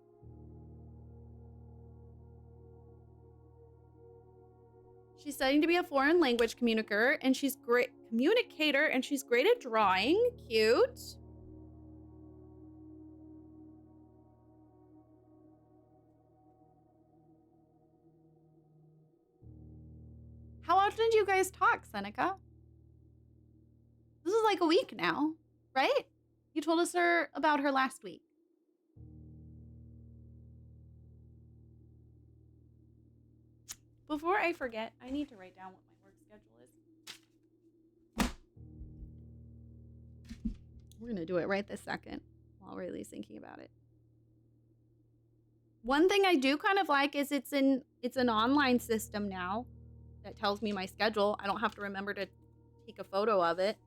She's studying to be a foreign language communicator, and she's great at drawing. Cute. How often do you guys talk, Seneca? This is like a week now, right? You told us about her last week. Before I forget, I need to write down what my work schedule is. We're going to do it right this second while Rayleigh's thinking about it. One thing I do kind of like is it's an online system now that tells me my schedule. I don't have to remember to take a photo of it.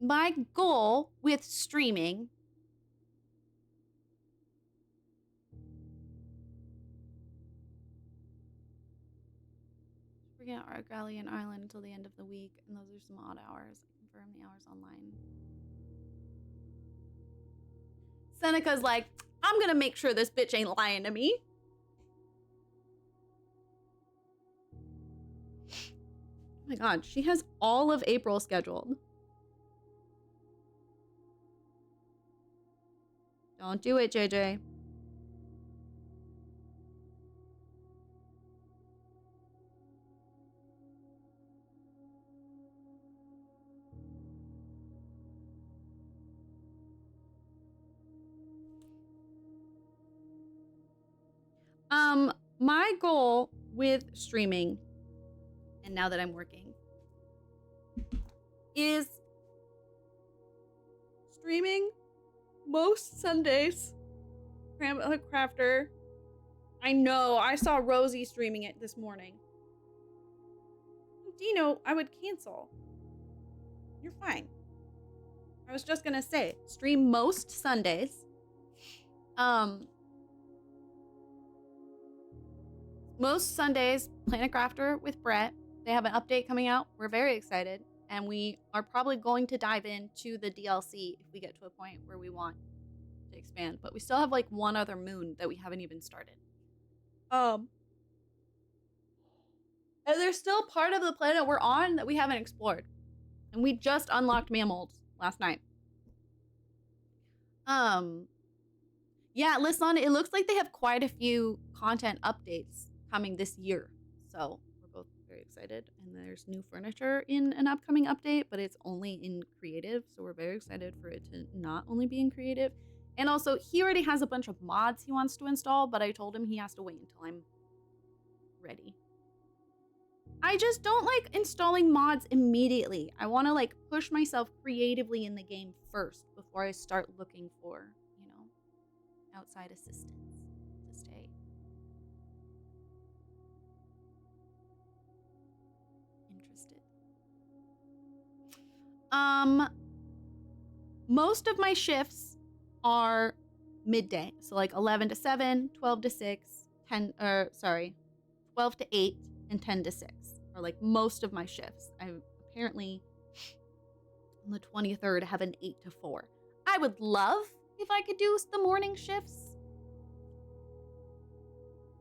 My goal with streaming forget Argalian Island until the end of the week, and those are some odd hours. I confirm the hours online. Seneca's like, I'm gonna make sure this bitch ain't lying to me. Oh my god, she has all of April scheduled. Don't do it, JJ. My goal with streaming, and now that I'm working, is streaming most Sundays. Crafter. I know, I saw Rosie streaming it this morning. Dino, I would cancel. You're fine. I was just gonna say, stream most Sundays. most Sundays, Planet Crafter with Brett. They have an update coming out. We're very excited. And we are probably going to dive into the DLC if we get to a point where we want to expand. But we still have like one other moon that we haven't even started. And there's still part of the planet we're on that we haven't explored. And we just unlocked mammals last night. Yeah, listen, it looks like they have quite a few content updates coming this year. So we're both very excited. And there's new furniture in an upcoming update, but it's only in creative. So we're very excited for it to not only be in creative. And also, he already has a bunch of mods he wants to install, but I told him he has to wait until I'm ready. I just don't like installing mods immediately. I want to like push myself creatively in the game first before I start looking for, you know, outside assistance to stay interested. Most of my shifts are midday. So like 11 to 7, 12 to 6, 12 to 8 and 10 to 6 are like most of my shifts. I apparently on the 23rd have an 8 to 4. I would love if I could do the morning shifts.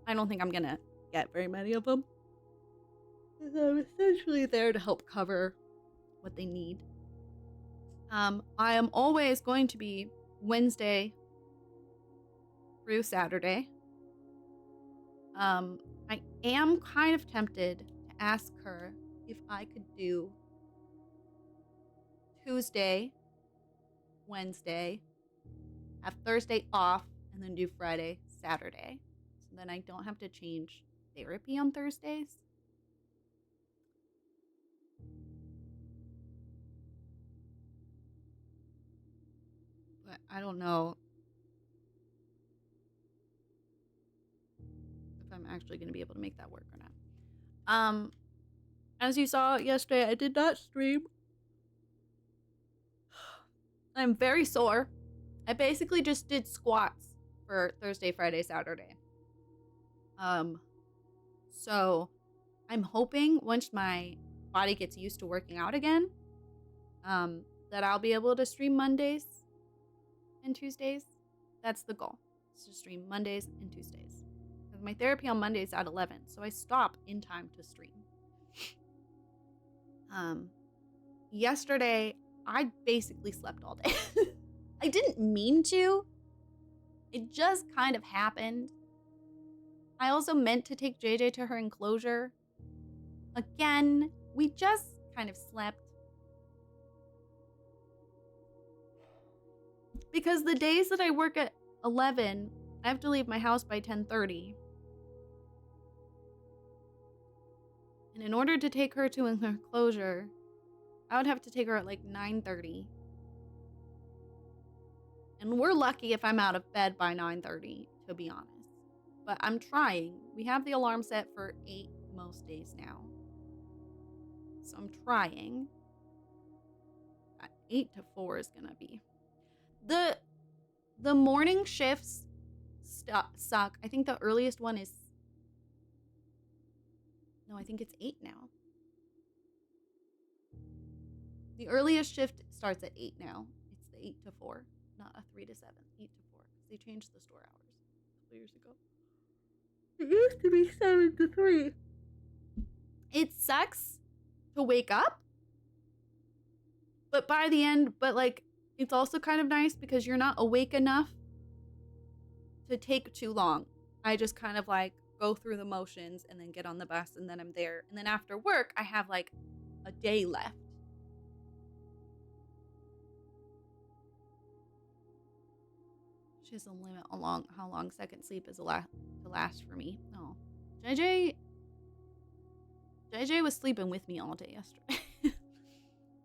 I don't think I'm gonna get very many of them. I'm essentially there to help cover what they need. I am always going to be Wednesday through Saturday. I am kind of tempted to ask her if I could do Tuesday, Wednesday, have Thursday off, and then do Friday, Saturday. So then I don't have to change therapy on Thursdays. But I don't know if I'm actually going to be able to make that work or not. As you saw yesterday, I did not stream. I'm very sore. I basically just did squats for Thursday, Friday, Saturday. So I'm hoping once my body gets used to working out again, that I'll be able to stream Mondays and Tuesdays. That's the goal. It's to stream Mondays and Tuesdays. Because my therapy on Monday is at 11, so I stop in time to stream. Yesterday, I basically slept all day. I didn't mean to. It just kind of happened. I also meant to take JJ to her enclosure. Again, we just kind of slept. Because the days that I work at 11, I have to leave my house by 10:30. And in order to take her to an enclosure, I would have to take her at like 9:30. And we're lucky if I'm out of bed by 9:30, to be honest. But I'm trying. We have the alarm set for 8 most days now. So I'm trying. 8 to 4 is gonna be. The morning shifts suck. I think the earliest one is... No, I think it's 8 now. The earliest shift starts at 8 now. It's the 8 to 4, not a 3 to 7. 8 to 4. Because they changed the store hours a couple years ago. It used to be 7 to 3. It sucks to wake up. But by the end, like, it's also kind of nice because you're not awake enough to take too long. I just kind of like go through the motions and then get on the bus and then I'm there. And then after work, I have like a day left. She has a limit on how long second sleep is to last for me. No. JJ was sleeping with me all day yesterday.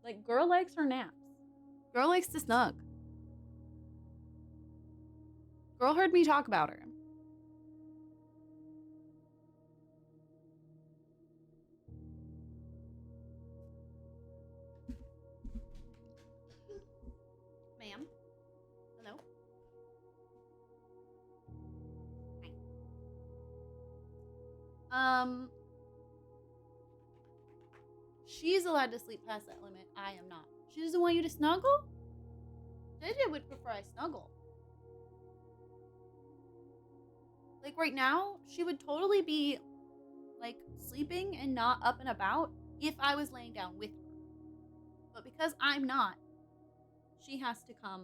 Like, girl likes her naps. Girl likes to snug. Girl heard me talk about her. Ma'am? Hello? Um, she's allowed to sleep past that limit. I am not. She doesn't want you to snuggle? JJ would prefer I snuggle. Like right now, she would totally be like sleeping and not up and about if I was laying down with her. But because I'm not, she has to come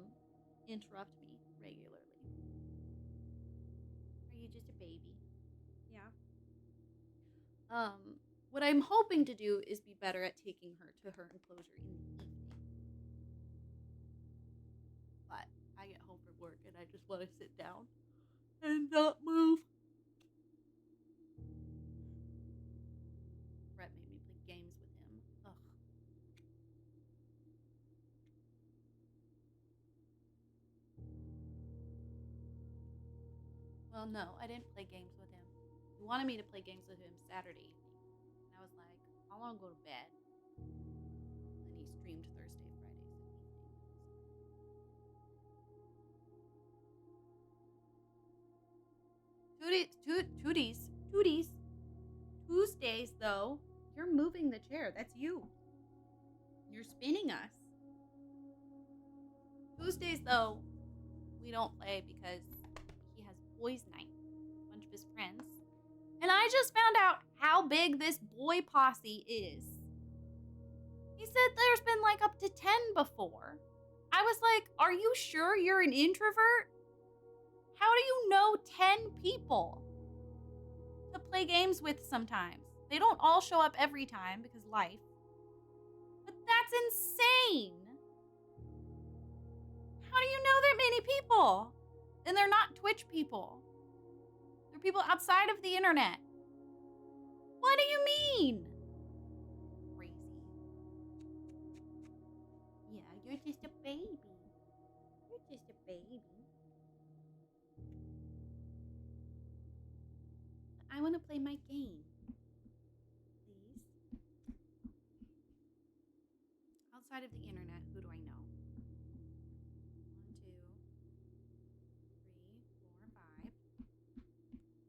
interrupt me regularly. Are you just a baby? Yeah. What I'm hoping to do is be better at taking her to her enclosure in the evening. But I get home from work and I just want to sit down and not move. Brett made me play games with him. Ugh. Well, no, I didn't play games with him. He wanted me to play games with him Saturday evening. And I was like, I want to go to bed. And then he streamed Thursday, Friday, so evening. Tooties. Tuesdays, though, you're moving the chair. That's you. You're spinning us. Tuesdays, though, we don't play because he has boys' night. A bunch of his friends. And I just found out how big this boy posse is. He said there's been like up to 10 before. I was like, are you sure you're an introvert? How do you know 10 people to play games with sometimes? They don't all show up every time because life. But that's insane. How do you know that many people? And they're not Twitch people. They're people outside of the internet. What do you mean? Crazy. Yeah, you're just a baby. You're just a baby. I want to play my game. Please. Outside of the internet, who do I know? 1, 2, 3, 4,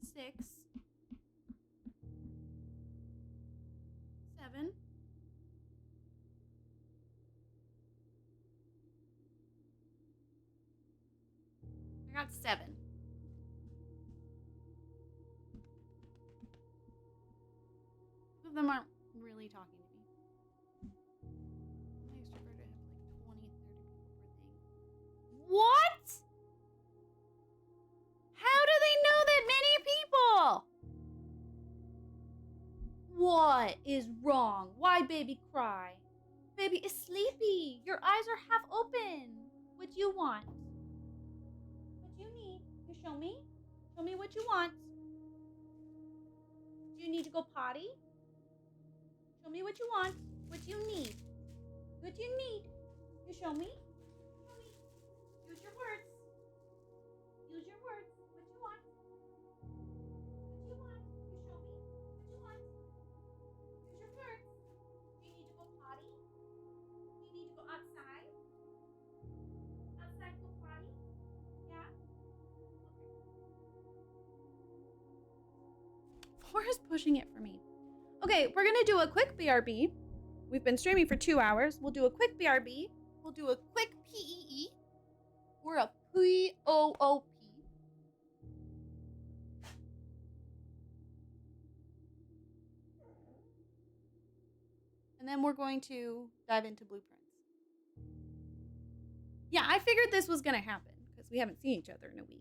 5, 6, 7. I got 7. Two of them aren't really talking to me. My extroverted have like 20, 30 people per thing. What? How do they know that many people? What is wrong? Why baby cry? Baby is sleepy. Your eyes are half open. What do you want? What do you need? You show me? Show me what you want. Do you need to go potty? Show me what you want. What do you need? What do you need? You show me? Show me. Use your words. Use your words. What you want? What you want? You show me? What you want? Use your words. Do you need to go potty? Do you need to go outside? Outside go potty? Yeah? Okay. Laura's pushing it for me. Okay, we're gonna do a quick BRB. We've been streaming for 2 hours. We'll do a quick BRB. We'll do a quick PEE. We're a POOP. And then we're going to dive into blueprints. Yeah, I figured this was gonna happen because we haven't seen each other in a week.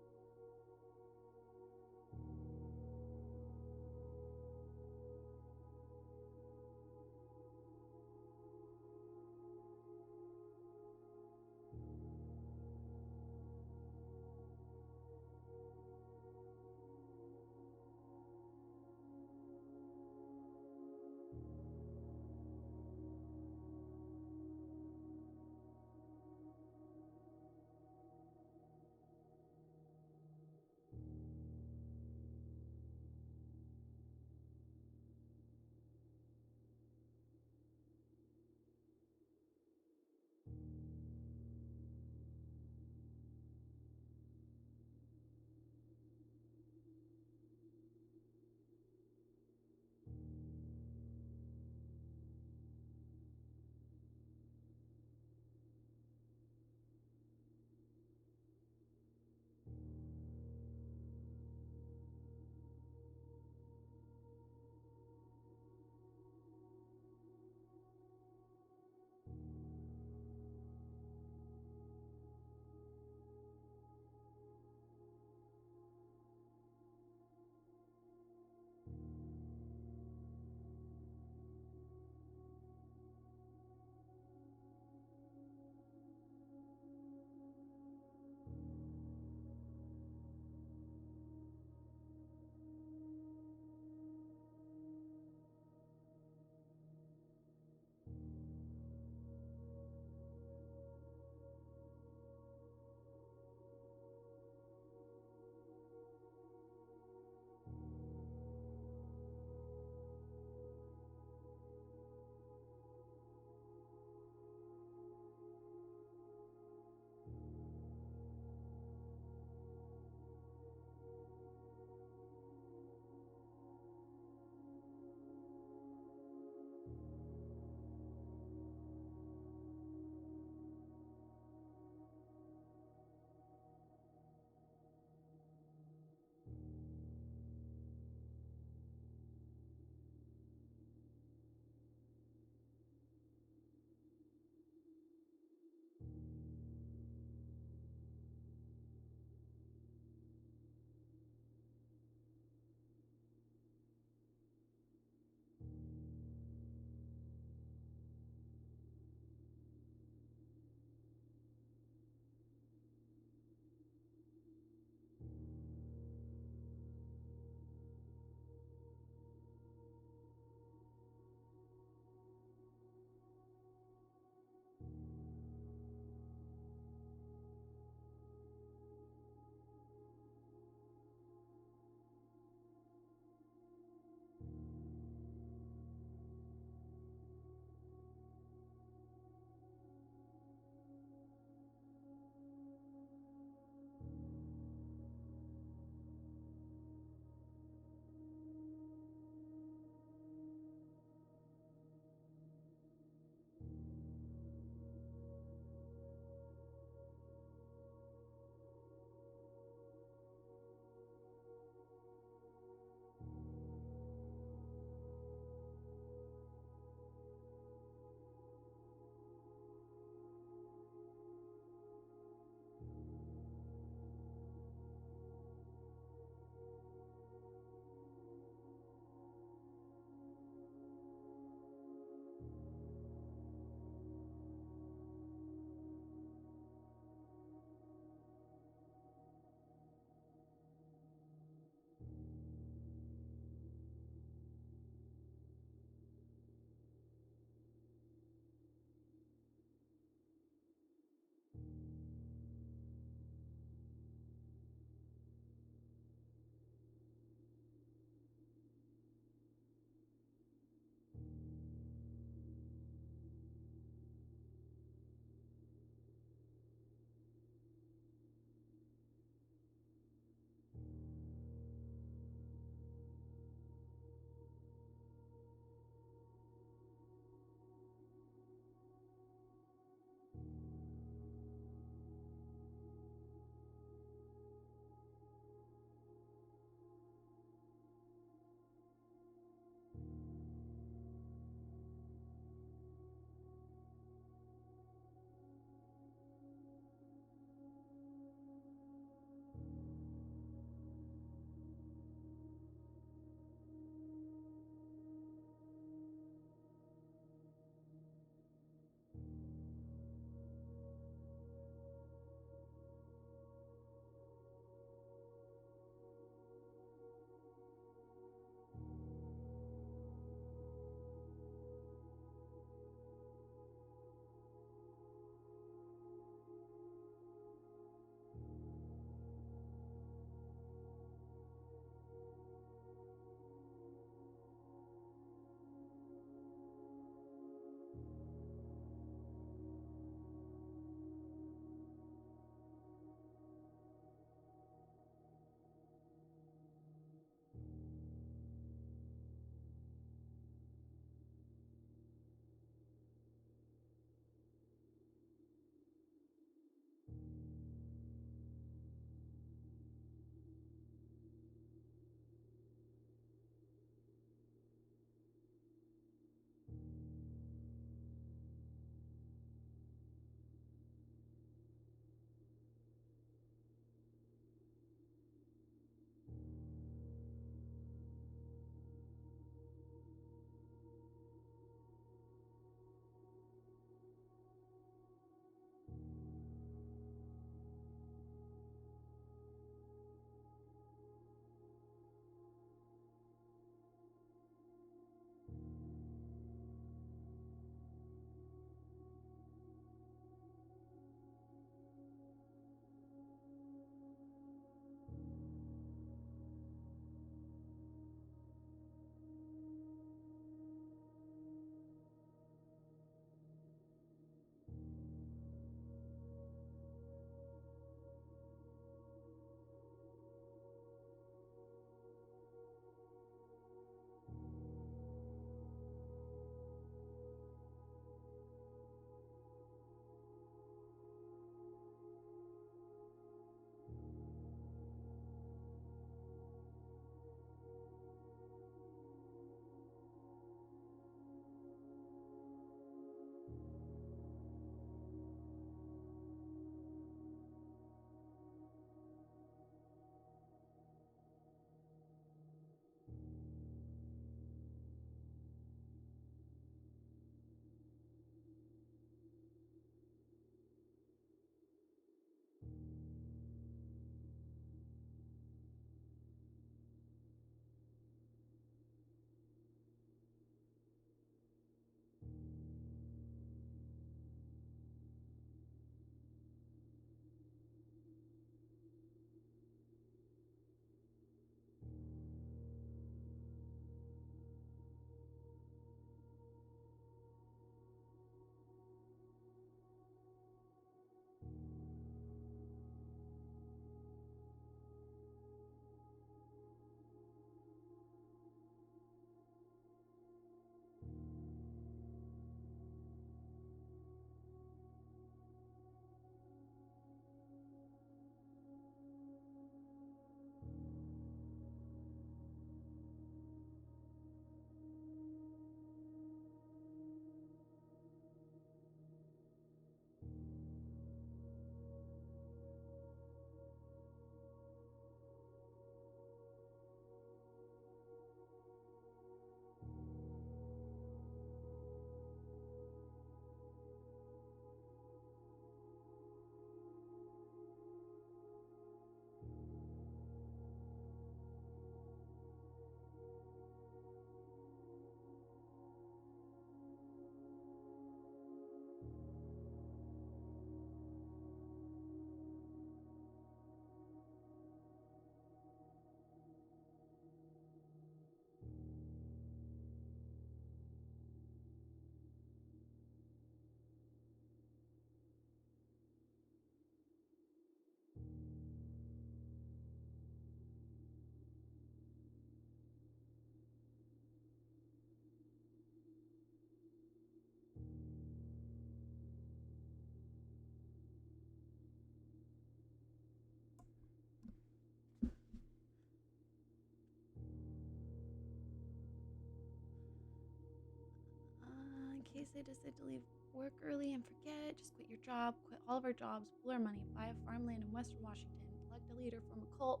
case they decide to leave work early and forget, just quit your job, quit all of our jobs, pull our money, buy a farmland in Western Washington, elect a leader from a cult,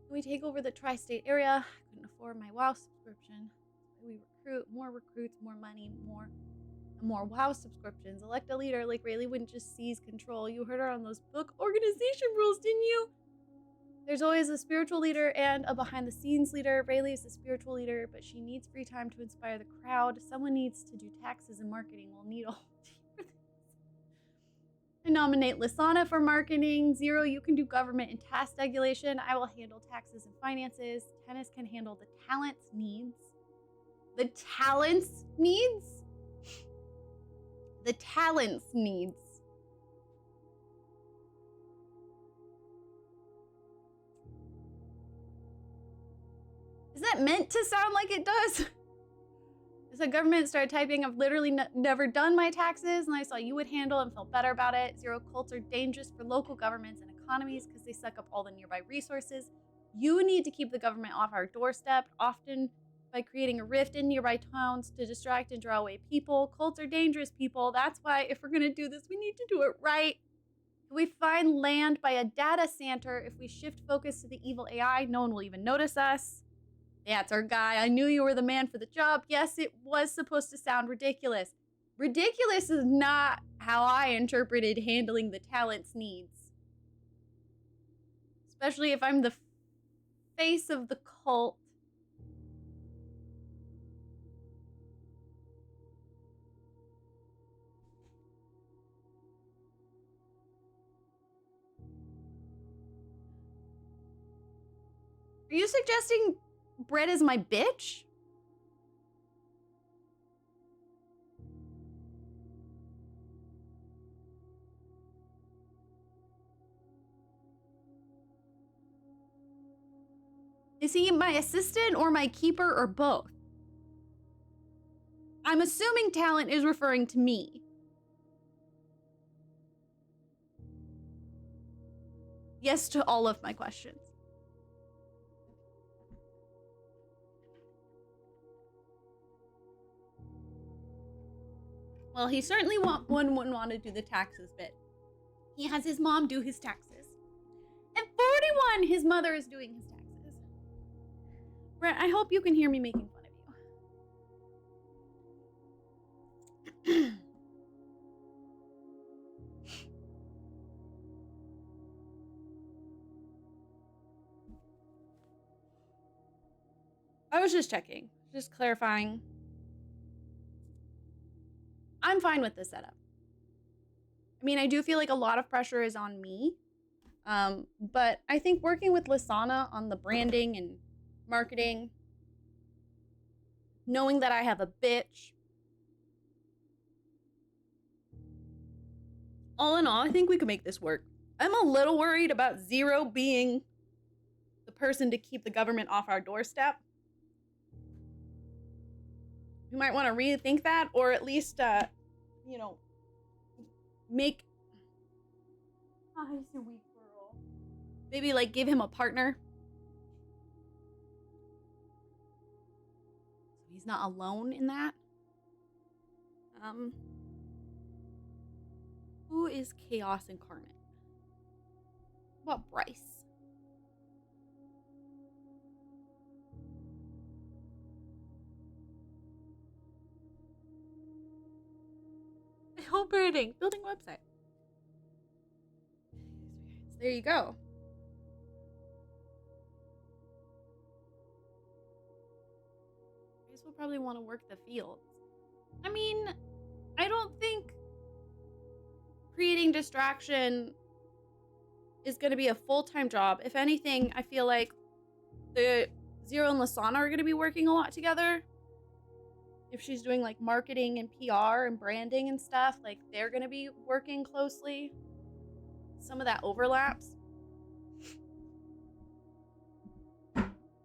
and we take over the tri-state area. I couldn't afford my WoW subscription. We recruit more recruits, more money, more WoW subscriptions. Elect a leader like Rayleigh wouldn't just seize control. You heard her on those book organization rules, didn't you? There's always a spiritual leader and a behind-the-scenes leader. Rayleigh is the spiritual leader, but she needs free time to inspire the crowd. Someone needs to do taxes and marketing. We'll need a whole team for this. I nominate Lisana for marketing. Zero, you can do government and tax regulation. I will handle taxes and finances. Tennis can handle the talents needs. The talents needs? The talents needs. Is that meant to sound like it does? As the government started typing, I've literally never done my taxes, and I saw you would handle and felt better about it. Zero, cults are dangerous for local governments and economies because they suck up all the nearby resources. You need to keep the government off our doorstep, often by creating a rift in nearby towns to distract and draw away people. Cults are dangerous, people. That's why if we're going to do this, we need to do it right. If we find land by a data center, if we shift focus to the evil AI, no one will even notice us. That's our guy. I knew you were the man for the job. Yes, it was supposed to sound ridiculous. Ridiculous is not how I interpreted handling the talent's needs. Especially if I'm the face of the cult. Are you suggesting Brett is my bitch? Is he my assistant or my keeper or both? I'm assuming talent is referring to me. Yes to all of my questions. Well, he certainly wouldn't want to do the taxes bit. He has his mom do his taxes. And 41, his mother is doing his taxes. Brett, I hope you can hear me making fun of you. I was just checking, just clarifying. I'm fine with this setup. I mean, I do feel like a lot of pressure is on me. But I think working with Lisana on the branding and marketing, knowing that I have a bitch, all in all, I think we could make this work. I'm a little worried about Zero being the person to keep the government off our doorstep. We might want to rethink that, or at least, make... Oh, he's a weak girl. Maybe, like, give him a partner. So he's not alone in that. Who is Chaos Incarnate? What about Bryce? Home building website. There you go. I guess we'll probably want to work the fields. I mean, I don't think creating distraction is going to be a full-time job. If anything, I feel like the Zero and Lisana are going to be working a lot together. If she's doing like marketing and PR and branding and stuff, like they're going to be working closely. Some of that overlaps. I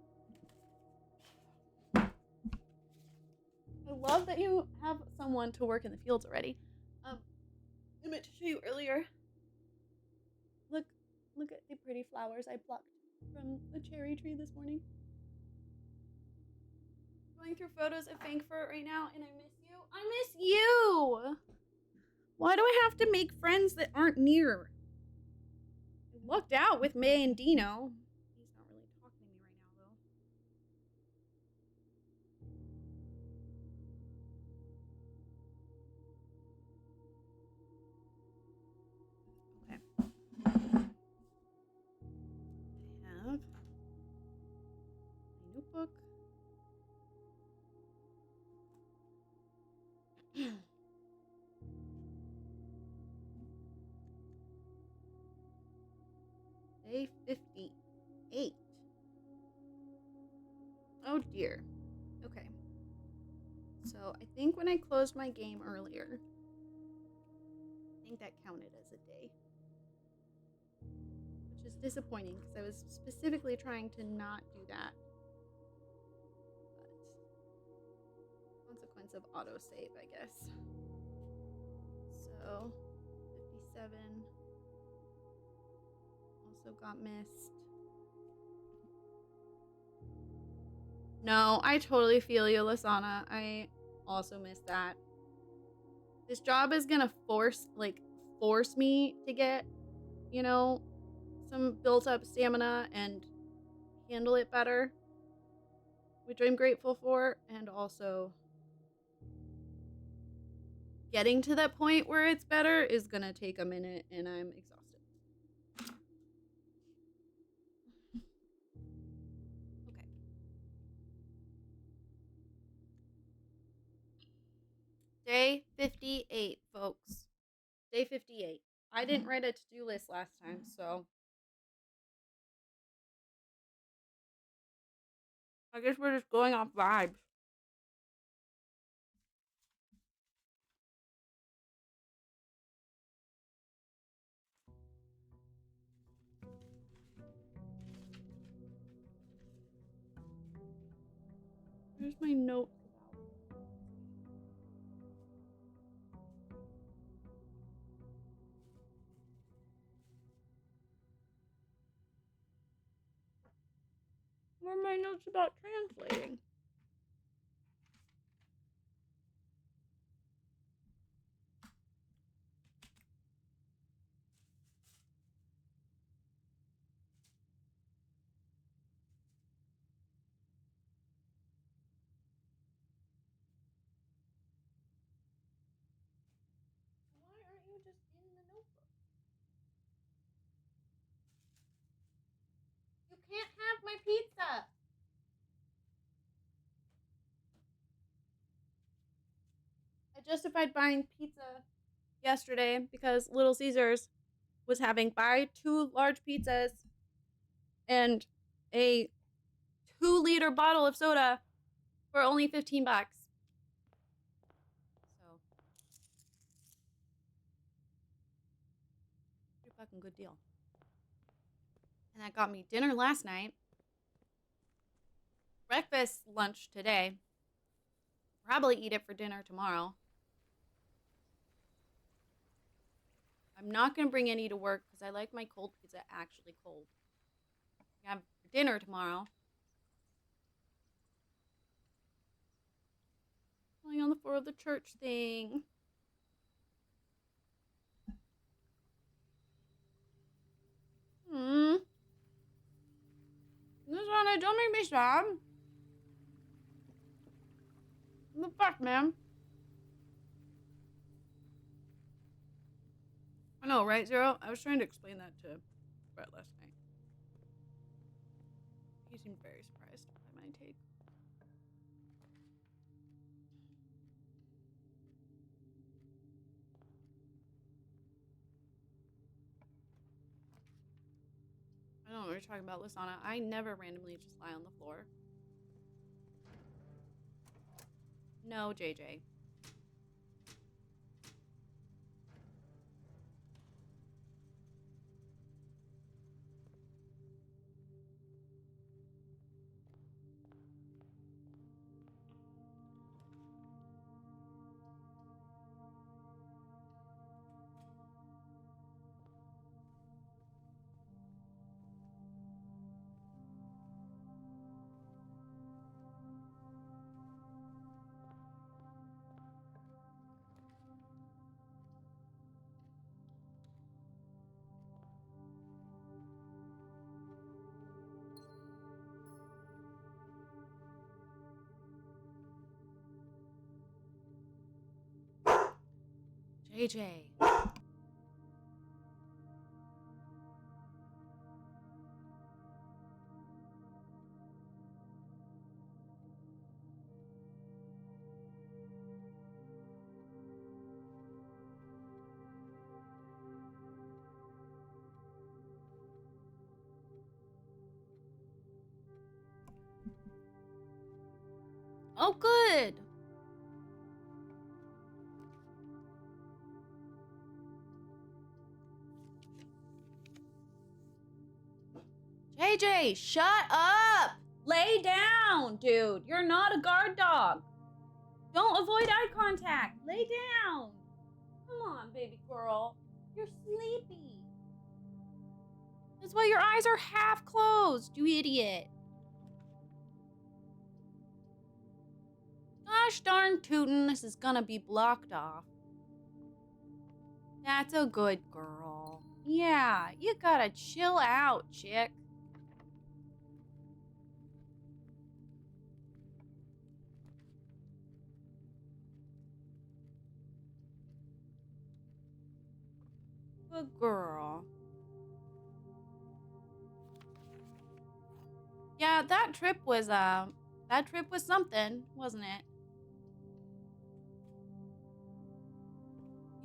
love that you have someone to work in the fields already. I meant to show you earlier. Look at the pretty flowers I plucked from the cherry tree this morning. Going through photos of Frankfurt right now, and I miss you. I miss you. Why do I have to make friends that aren't near? I lucked out with May and Dino. He's not really talking to me right now, though. Okay. I have my notebook. Day 58. Oh dear. Okay. So I think when I closed my game earlier, I think that counted as a day. Which is disappointing because I was specifically trying to not do that. But consequence of autosave, I guess. So 57 also got missed. No, I totally feel you, Lasana. I also missed that. This job is gonna force me to get, you know, some built up stamina and handle it better, which I'm grateful for, and also getting to that point where it's better is gonna take a minute and I'm exhausted. Okay. Day 58, folks. Day 58. I didn't write a to-do list last time, so I guess we're just going off vibes. Where's my note about? Where are my notes about translating? Why aren't you just in the notebook? You can't have my pizza. I justified buying pizza yesterday because Little Caesars was having buy 2 large pizzas and a 2-liter bottle of soda for only $15. So, pretty fucking good deal. And that got me dinner last night, breakfast, lunch today. Probably eat it for dinner tomorrow. I'm not going to bring any to work because I like my cold pizza actually cold. I have dinner tomorrow. Lying on the floor of the church thing. This one, don't make me sad. What the fuck, man? I know, right, Zero? I was trying to explain that to Brett last night. He seemed very surprised by my take. I don't know what you're talking about, Lasana. I never randomly just lie on the floor. No, JJ. JJ. Oh, good. JJ, shut up. Lay down, dude. You're not a guard dog. Don't avoid eye contact. Lay down. Come on, baby girl. You're sleepy. That's why your eyes are half closed, you idiot. Gosh darn tootin', this is gonna be blocked off. That's a good girl. Yeah, you gotta chill out, chick. Good girl. Yeah, that trip was something, wasn't it?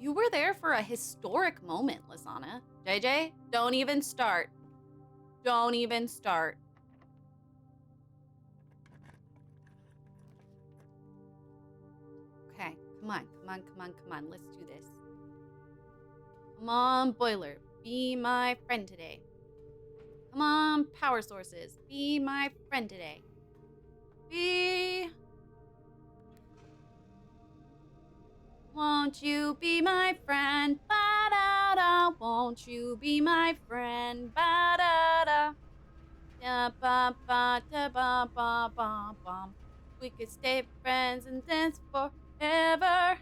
You were there for a historic moment, Lasana. JJ, don't even start. Don't even start. Okay, come on, come on, come on, come on. Let's do this. Come on, boiler. Be my friend today. Come on, power sources. Be my friend today. Won't you be my friend? Ba-da-da. Won't you be my friend? Ba-da-da. Da-ba-ba-da-ba-ba-ba-bum. We could stay friends and dance forever.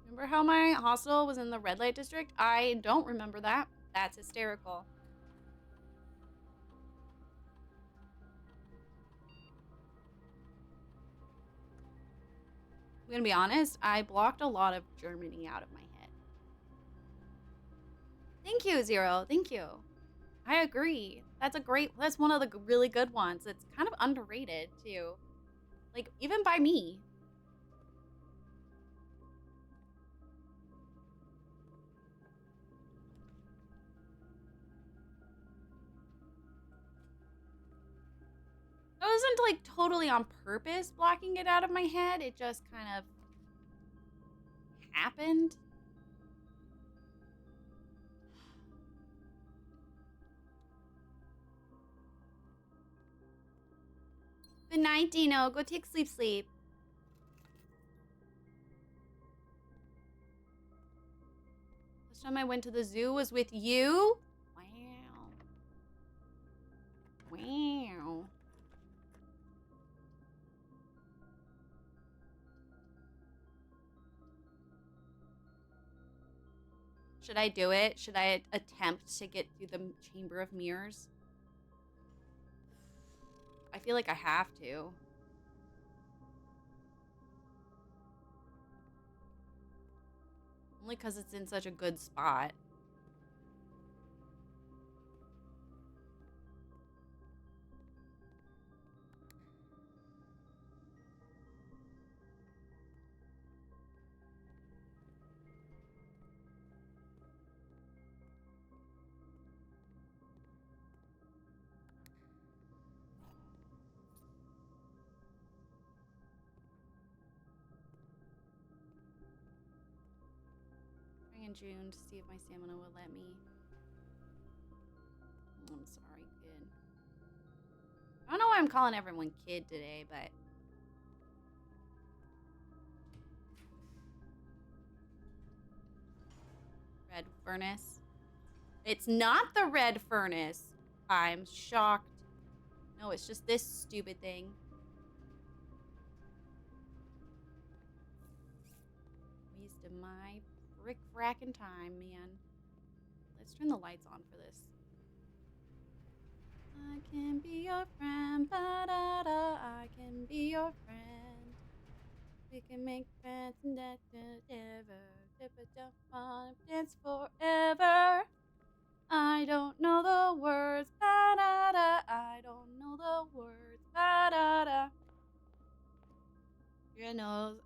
Remember how my hostel was in the red light district? I don't remember that. That's hysterical. I'm gonna be honest, I blocked a lot of Germany out of my head. Thank you, Zero. Thank you. I agree. That's one of the really good ones. It's kind of underrated, too. Like, even by me. I wasn't, like, totally on purpose blocking it out of my head. It just kind of happened. Good night, Dino. Go take sleep. Last time I went to the zoo was with you? Wow. Wow. Should I do it? Should I attempt to get through the Chamber of Mirrors? I feel like I have to. Only because it's in such a good spot. In June to see if my stamina will let me. I'm sorry, kid. I don't know why I'm calling everyone kid today, but red furnace. It's not the red furnace. I'm shocked. No, it's just this stupid thing. Wasted my frick frackin' time, man. Let's turn the lights on for this. I can be your friend, ba-da-da. I can be your friend. We can make friends and that ever. Don't wanna dance forever. I don't know the words. Ba-da-da. I don't know the words. Ba-da-da. Kira knows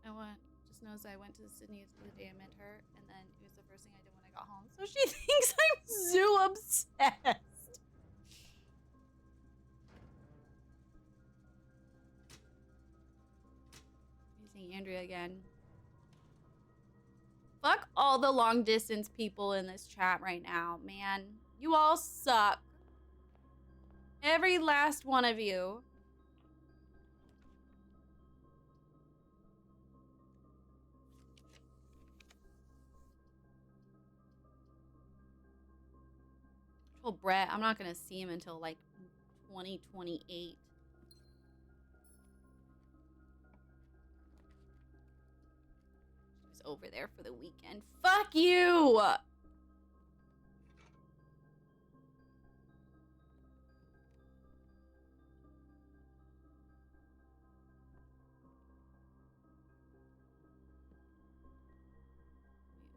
just knows I went to Sydney the day I met her, and then it was the first thing I did when I got home. So she thinks I'm zoo obsessed. Using Andrea again. Fuck all the long distance people in this chat right now, man. You all suck. Every last one of you. Well, Brett, I'm not gonna see him until like 2028. He's over there for the weekend. Fuck you! Wait,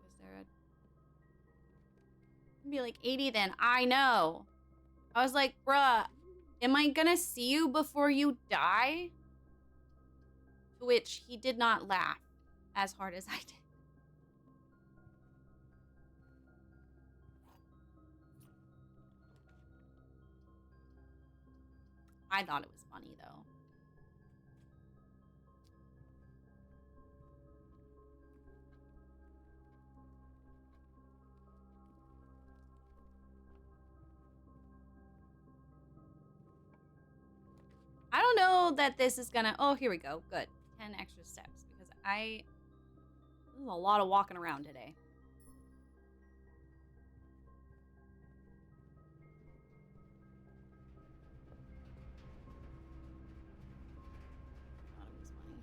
was there a... Be like 80 then. I know. I was like, bruh, am I gonna see you before you die? To which he did not laugh as hard as I did. I thought it was funny though. I don't know that this is gonna... Oh, here we go. Good. 10 extra steps. Because this is a lot of walking around today. Thought it was funny.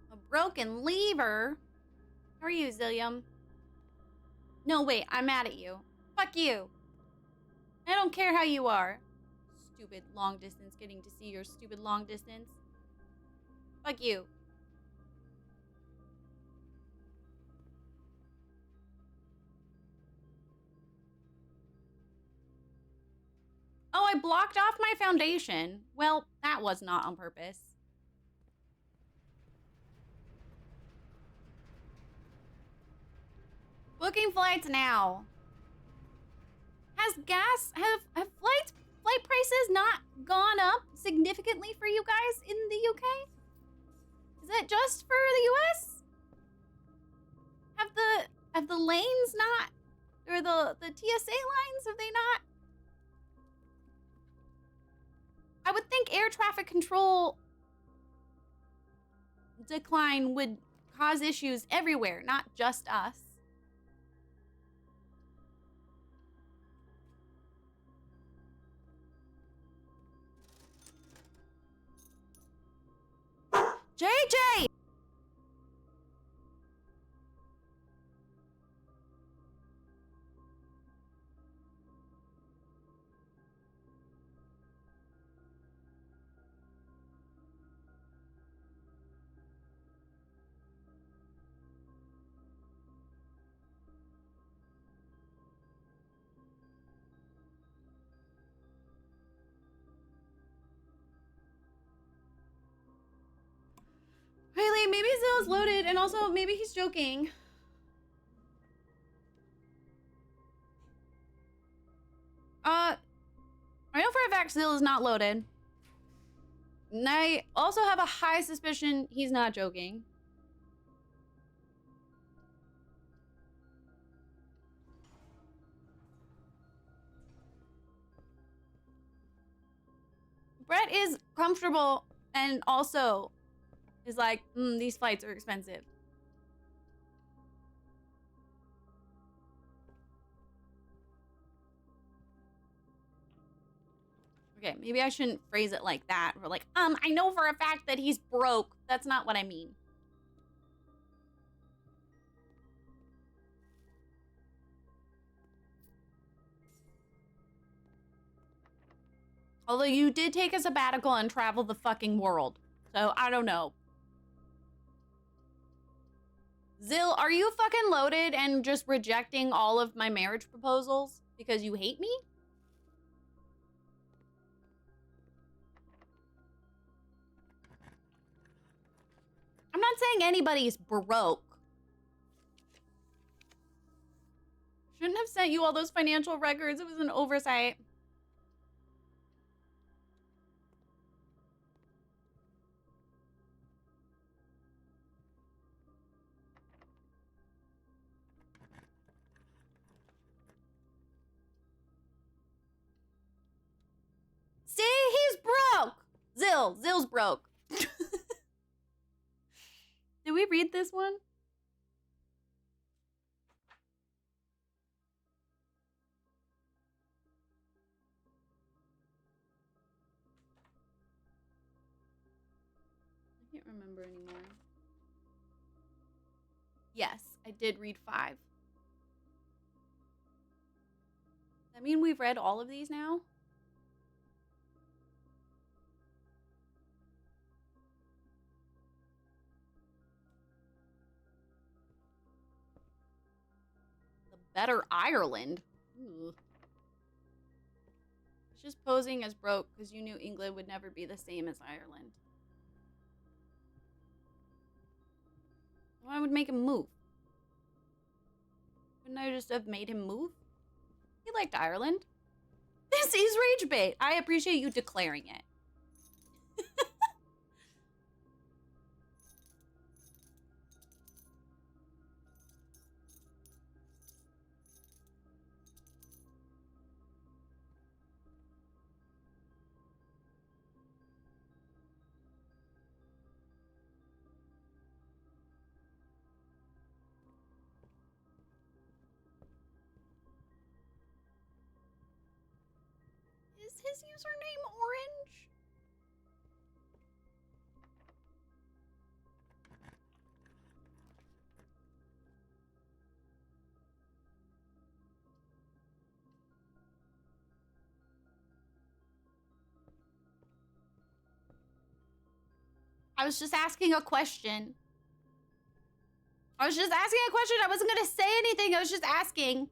A broken lever? How are you, Zillium? No, wait, I'm mad at you. Fuck you. I don't care how you are. Stupid long distance, getting to see your stupid long distance. Fuck you. Oh, I blocked off my foundation. Well, that was not on purpose. Booking flights now. Have flight prices not gone up significantly for you guys in the UK? Is it just for the US? Have the lanes not, or the TSA lines, have they not? I would think air traffic control decline would cause issues everywhere, not just us. JJ! Haley, maybe Zill's loaded, and also maybe he's joking. I know for a fact Zill is not loaded. And I also have a high suspicion he's not joking. Brett is comfortable and also is like, these flights are expensive. Okay, maybe I shouldn't phrase it like that. We're like, I know for a fact that he's broke. That's not what I mean. Although you did take a sabbatical and travel the fucking world. So I don't know. Zill, are you fucking loaded and just rejecting all of my marriage proposals because you hate me? I'm not saying anybody's broke. Shouldn't have sent you all those financial records. It was an oversight. See, he's broke. Zill's broke. Did we read this one? I can't remember anymore. Yes, I did read 5. Does that mean we've read all of these now? The better Ireland. Ooh. It's just posing as broke because you knew England would never be the same as Ireland. Well, I would make him move. Wouldn't I just have made him move? He liked Ireland. This is rage bait. I appreciate you declaring it. Is his username Orange? I was just asking a question. I wasn't gonna say anything. I was just asking.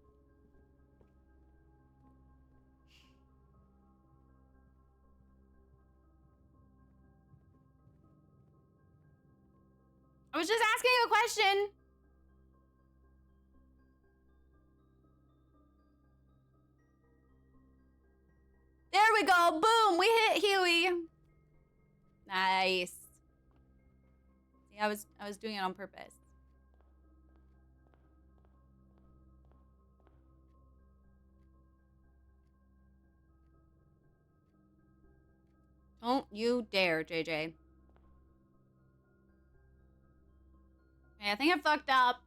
I was just asking a question. There we go. Boom. We hit Huey. Nice. See, I was doing it on purpose. Don't you dare, JJ. Okay, I think I fucked up.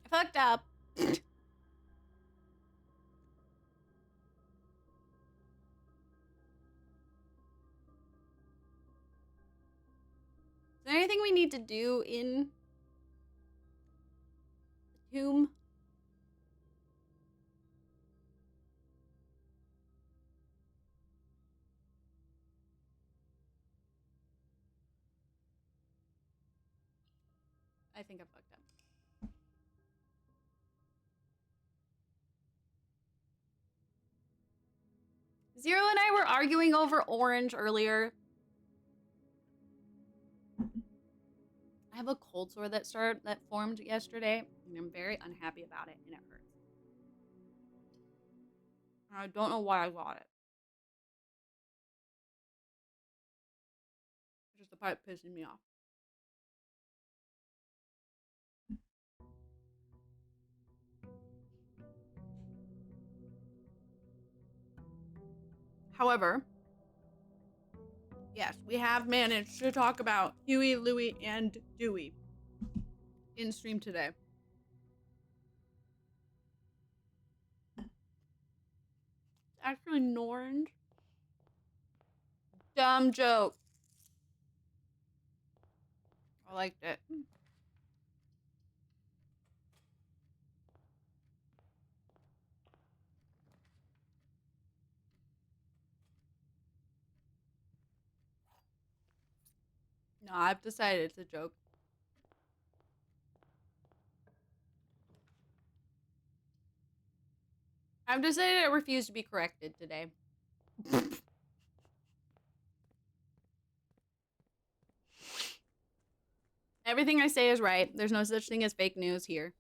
I fucked up. Is there anything we need to do in the tomb? I think I fucked up. Zero and I were arguing over Orange earlier. I have a cold sore that formed yesterday, and I'm very unhappy about it, and it hurts. I don't know why I got it. It's just the part pissing me off. However, Yes, we have managed to talk about Huey, Louie, and Dewey in stream today. It's actually an orange. Dumb joke. I liked it. No, I've decided it's a joke. I've decided I refuse to be corrected today. Everything I say is right. There's no such thing as fake news here.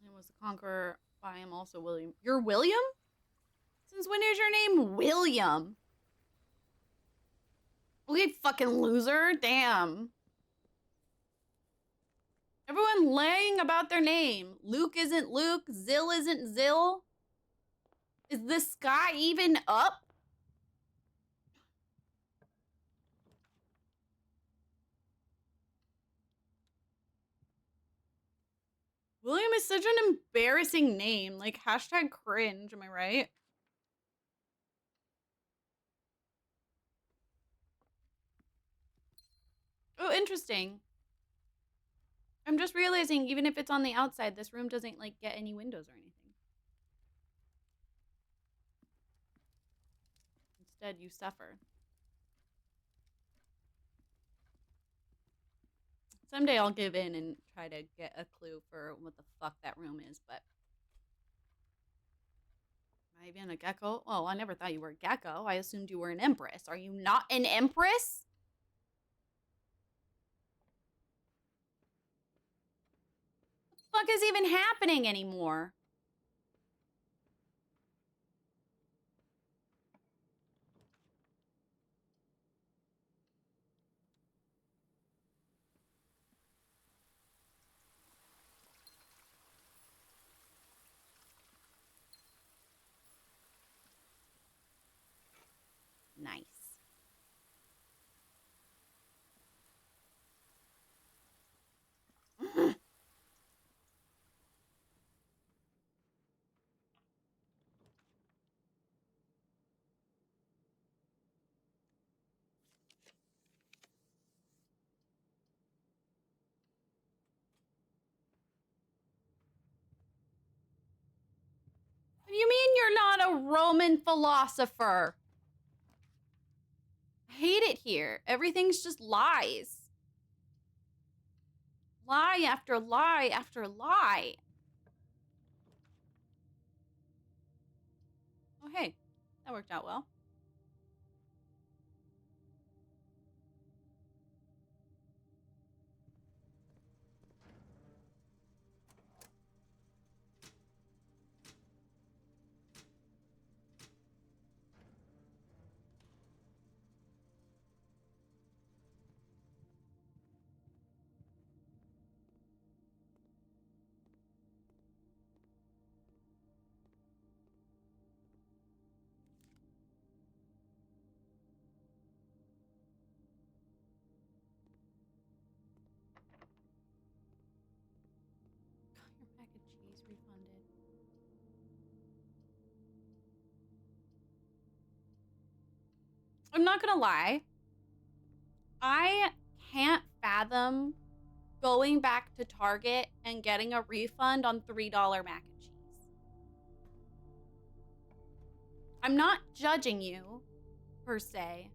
I was the conqueror. I am also William. You're William? Since when is your name William? Okay, fucking loser. Damn. Everyone lying about their name. Luke isn't Luke. Zill isn't Zill. Is the sky even up? William is such an embarrassing name. Like, hashtag cringe, am I right? Oh, interesting. I'm just realizing, even if it's on the outside, this room doesn't, like, get any windows or anything. Instead, you suffer. Someday I'll give in and try to get a clue for what the fuck that room is, but... Am I even a gecko? Oh, I never thought you were a gecko. I assumed you were an empress. Are you not an empress? What the fuck is even happening anymore? Nice. What do you mean you're not a Roman philosopher? I hate it here. Everything's just lies. Lie after lie after lie. Oh, hey. That worked out well. Got your mac and cheese refunded. I'm not gonna lie. I can't fathom going back to Target and getting a refund on $3 mac and cheese. I'm not judging you, per se.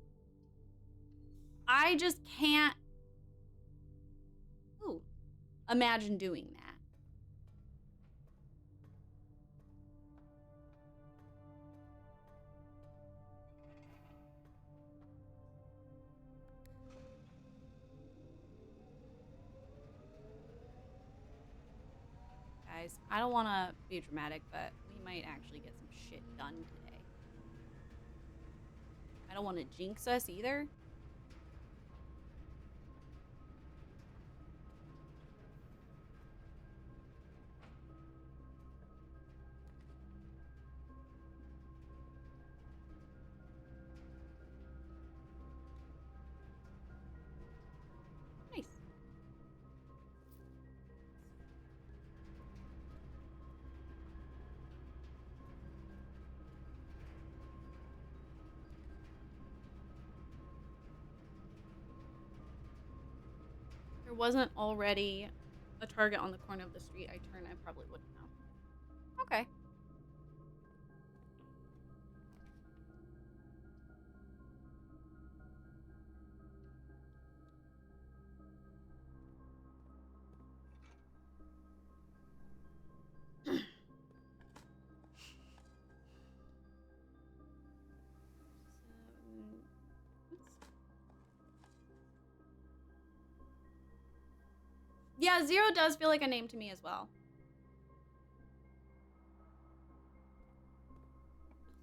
I just can't imagine doing that. guys. I don't want to be dramatic, but we might actually get some shit done today. I don't want to jinx us either. Nice. There wasn't already a Target on the corner of the street I turn, I probably wouldn't know. Okay. Yeah, Zero does feel like a name to me as well.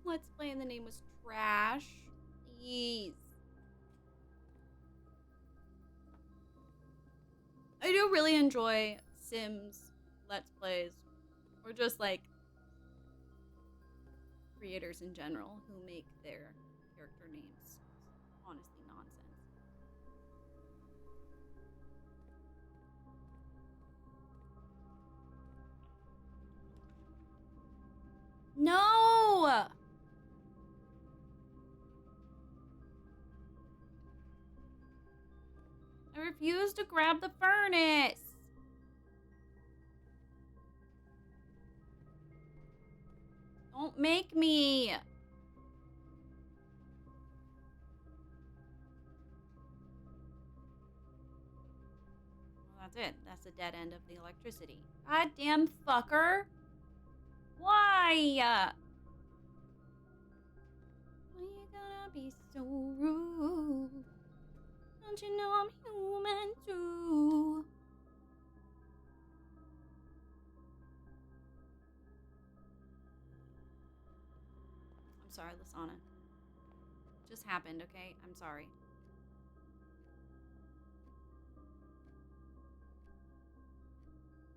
Let's Play and the name was trash. Please. I do really enjoy Sims Let's Plays, or just like creators in general who make their character names honestly nonsense. No! I refuse to grab the furnace. Don't make me. Well, that's it. That's the dead end of the electricity. Goddamn fucker. Why? Why you gotta be so rude? Don't you know I'm human too? I'm sorry, Lasana. Just happened, okay? I'm sorry.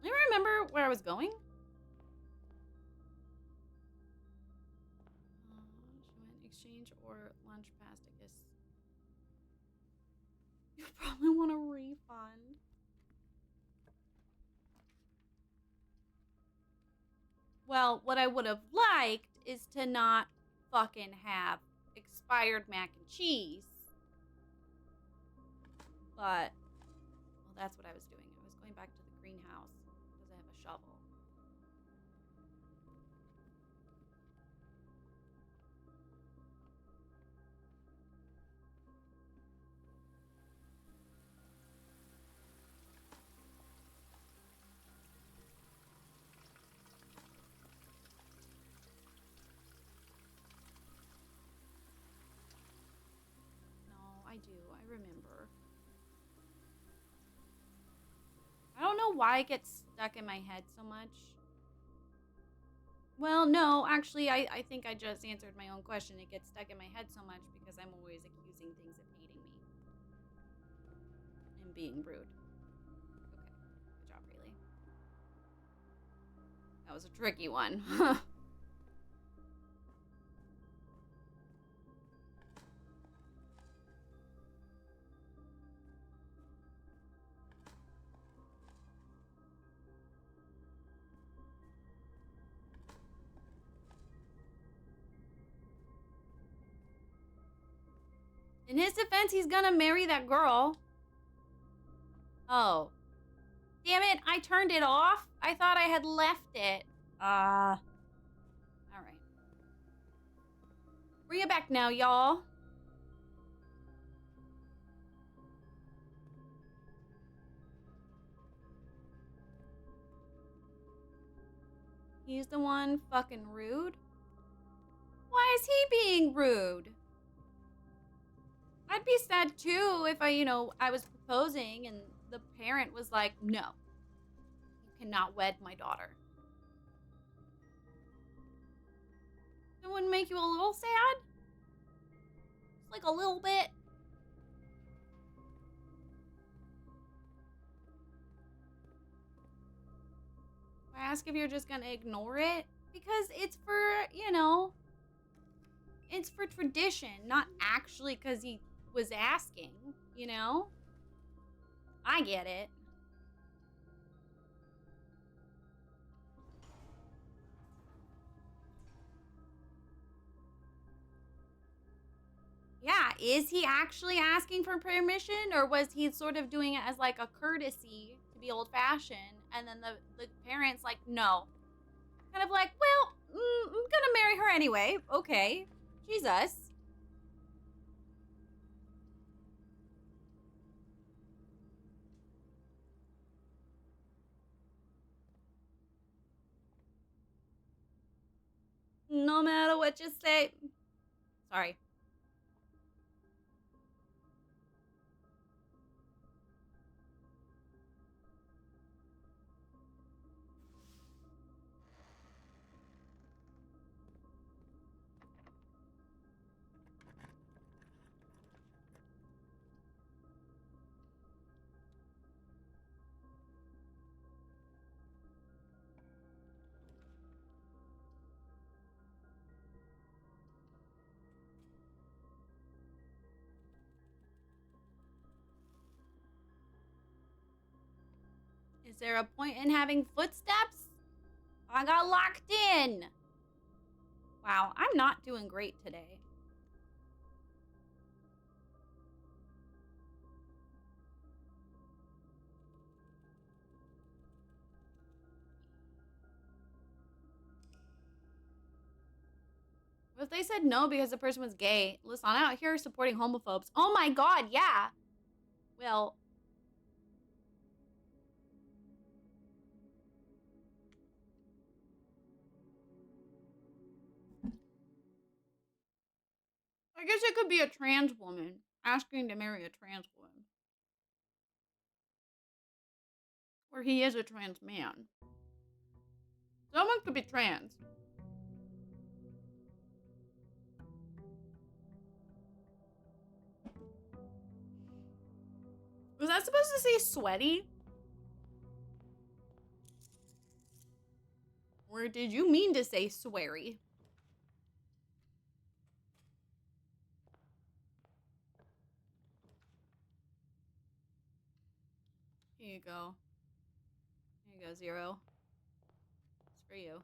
Do you remember where I was going? Exchange or lunch past, I guess. You probably want a refund. Well, what I would have liked is to not fucking have expired mac and cheese. But, well, that's what I was doing. I was going back to the greenhouse because I have a shovel. No, I do. I remember. I don't know why it gets stuck in my head so much. Well, no, actually, I think I just answered my own question. It gets stuck in my head so much because I'm always accusing things of hating me. And being rude. Okay, good job, Rayleigh. That was a tricky one. In his defense, he's gonna marry that girl. Oh. Damn it, I turned it off. I thought I had left it. Alright. Bring it back now, y'all. He's the one fucking rude? Why is he being rude? I'd be sad too if I was proposing and the parent was like, no, you cannot wed my daughter. That wouldn't make you a little sad? Just like a little bit? I ask if you're just gonna ignore it? Because it's for, you know, it's for tradition, not actually because he was asking, you know? I get it. Yeah, is he actually asking for permission, or was he sort of doing it as like a courtesy to be old fashioned? And then the parents like, no, kind of like, well, I'm gonna marry her anyway. Okay, Jesus. No matter what you say. Sorry. Is there a point in having footsteps? I got locked in. Wow, I'm not doing great today. If they said no because the person was gay, listen, I'm out here supporting homophobes. Oh my god, yeah. Well, I guess it could be a trans woman asking to marry a trans woman. Or he is a trans man. Someone could be trans. Was that supposed to say sweaty? Or did you mean to say sweary? Here you go. Here you go, Zero. It's for you.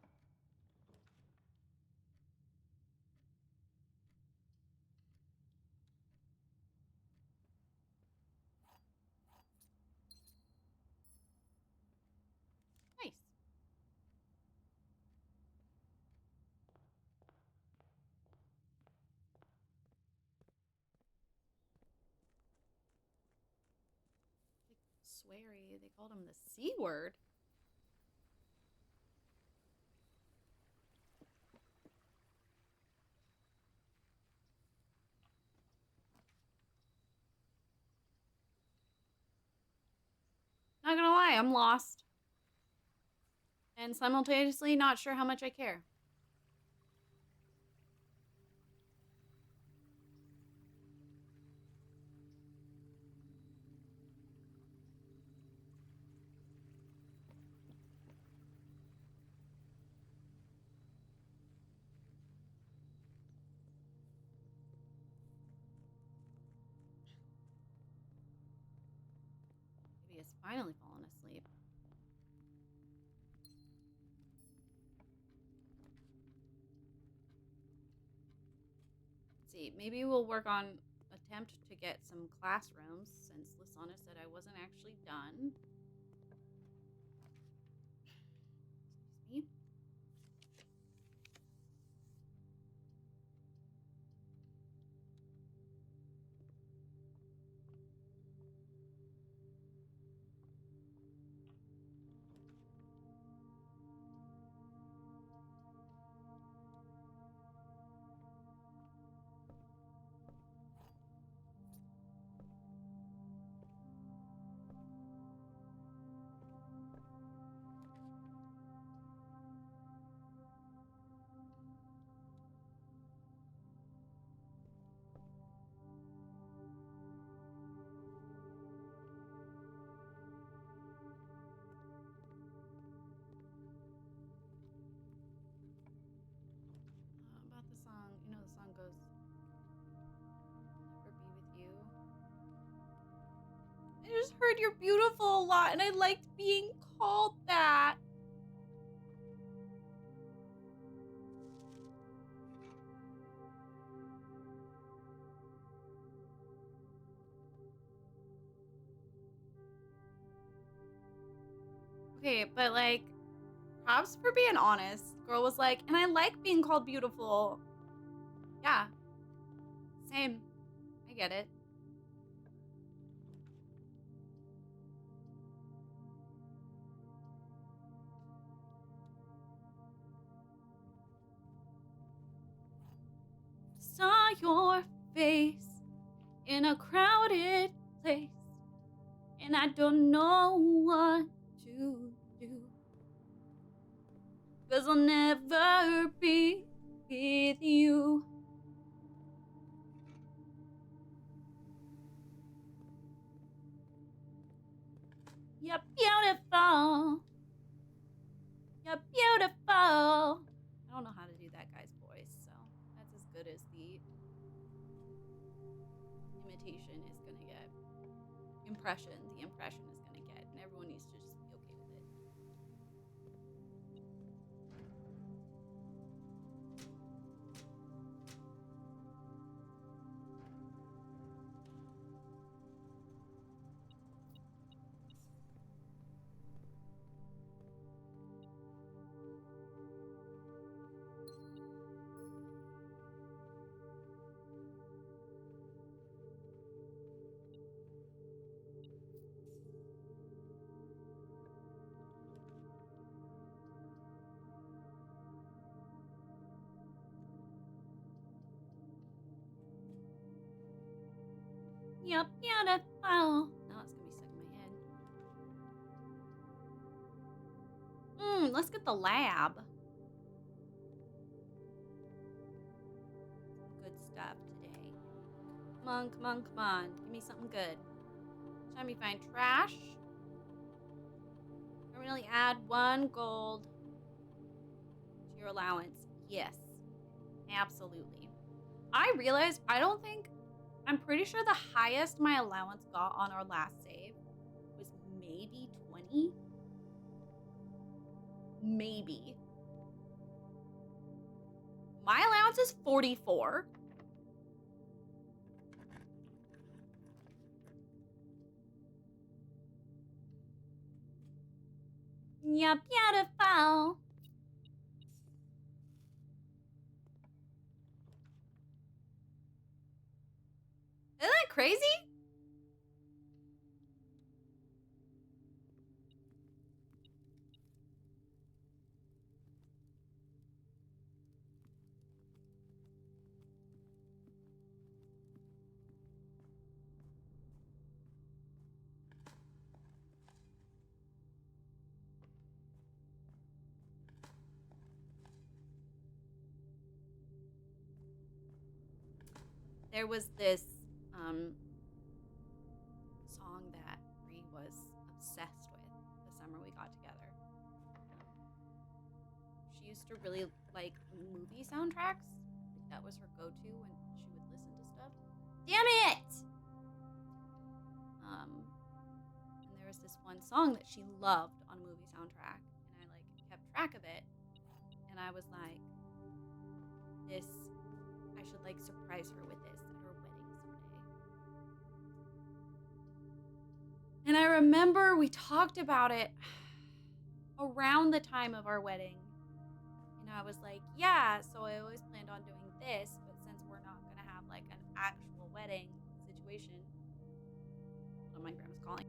Nice. Sweary. They called him the C word. Not gonna lie, I'm lost. And simultaneously not sure how much I care. Maybe he's finally fallen asleep. Let's see, maybe we'll work on attempt to get some classrooms since Lisana said I wasn't actually done. Excuse me. just heard you're beautiful a lot, and I liked being called that. Okay, but like, props for being honest. Girl was like, and I like being called beautiful. Yeah, same. I get it. Saw your face in a crowded place, and I don't know what to do. 'Cause I'll never be with you. You're beautiful. You're beautiful. I don't know how to do that guy's voice, so that's as good as the imitation is gonna get. The impression is gonna get, and everyone needs to just be okay with it. You're beautiful. Now it's gonna be stuck in my head. Let's get the lab. Some good stuff today. Come on, come on, come on. Give me something good. Show me find trash. Permanently add 1 gold to your allowance. Yes, absolutely. I realized I'm pretty sure the highest my allowance got on our last save was maybe 20. Maybe. My allowance is 44. You're beautiful. Isn't that crazy? There was this song that Bree was obsessed with the summer we got together. She used to really like movie soundtracks. Like that was her go-to when she would listen to stuff. Damn it! And there was this one song that she loved on a movie soundtrack, and I like kept track of it. And I was like, I should like surprise her with this at her wedding someday. And I remember we talked about it around the time of our wedding. And I was like, yeah, so I always planned on doing this, but since we're not going to have like an actual wedding situation. Oh, my grandma's calling.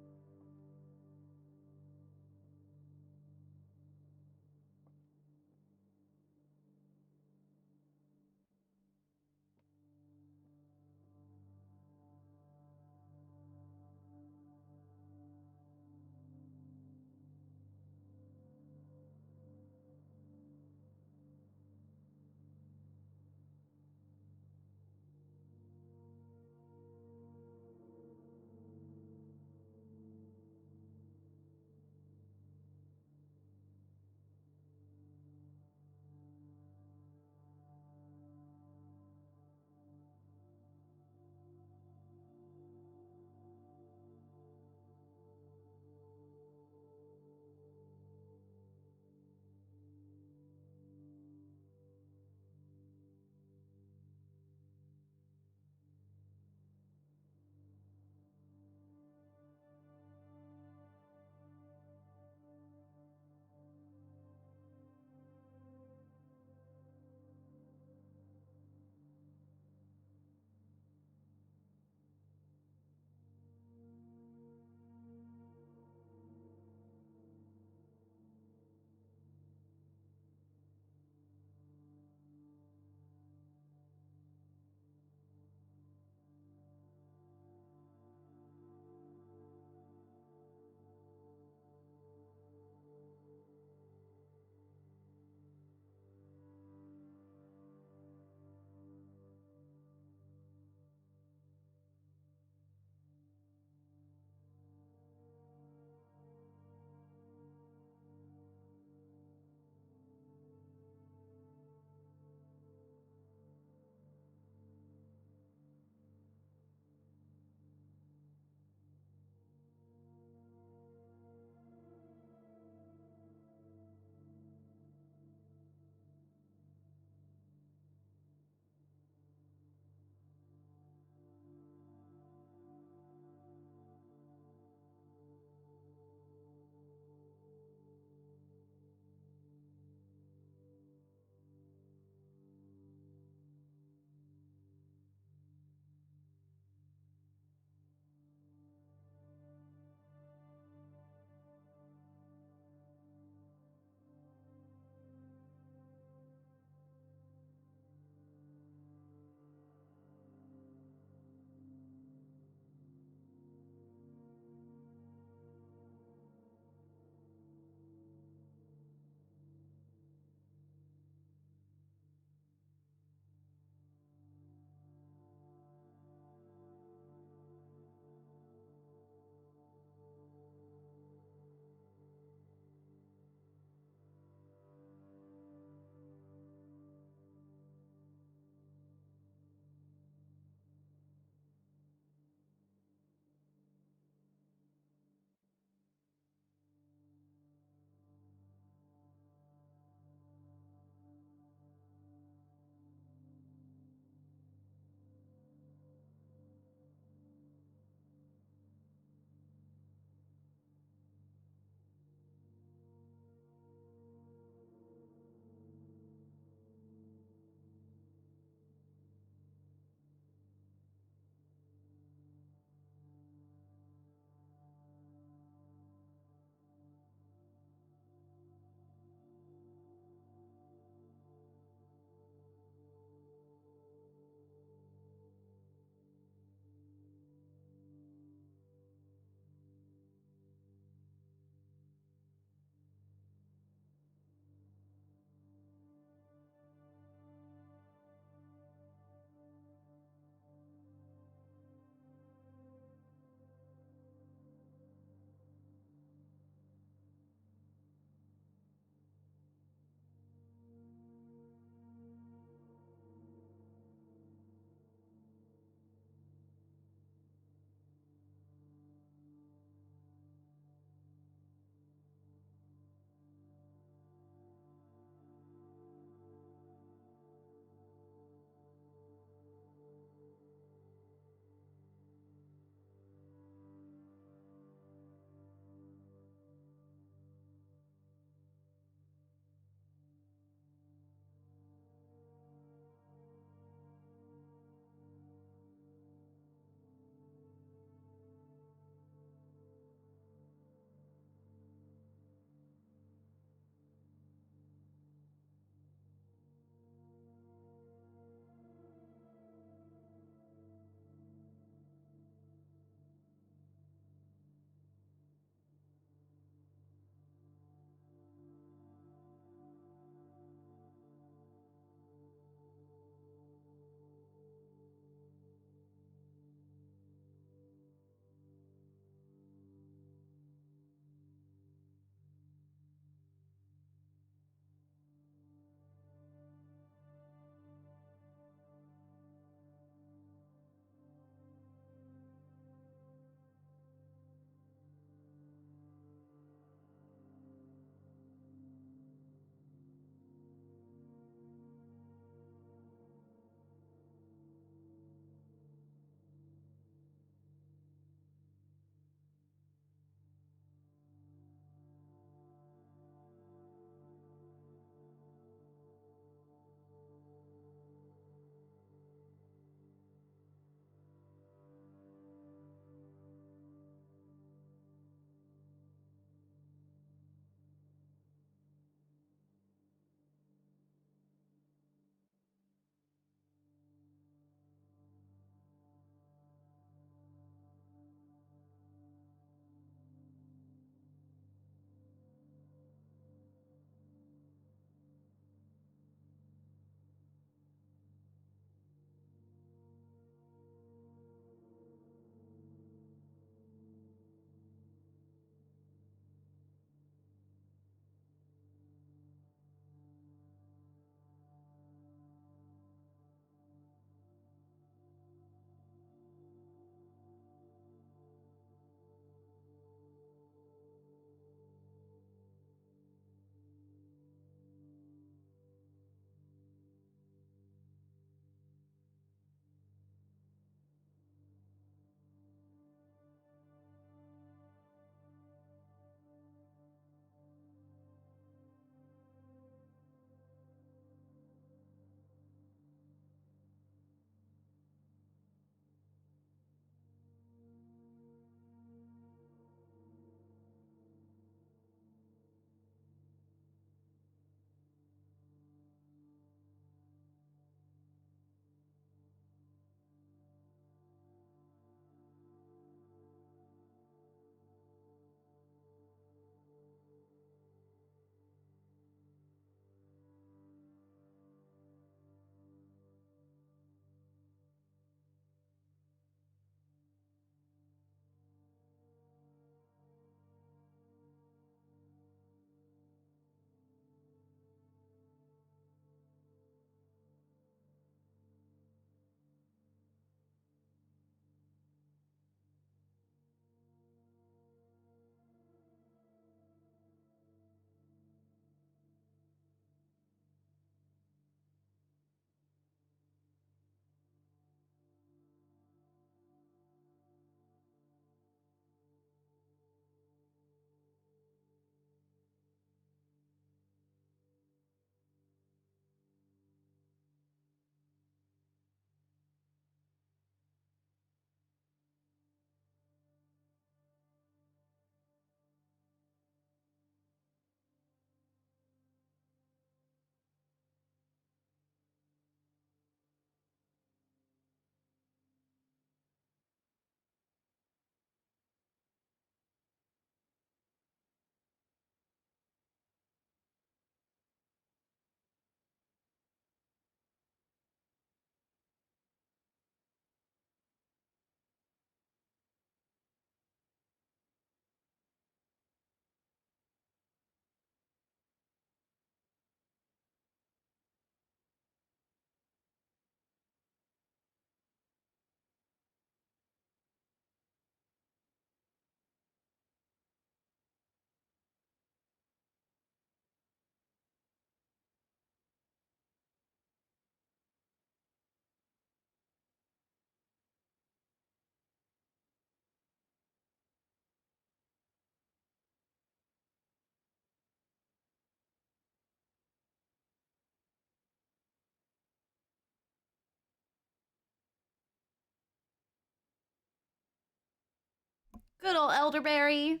Good old elderberry.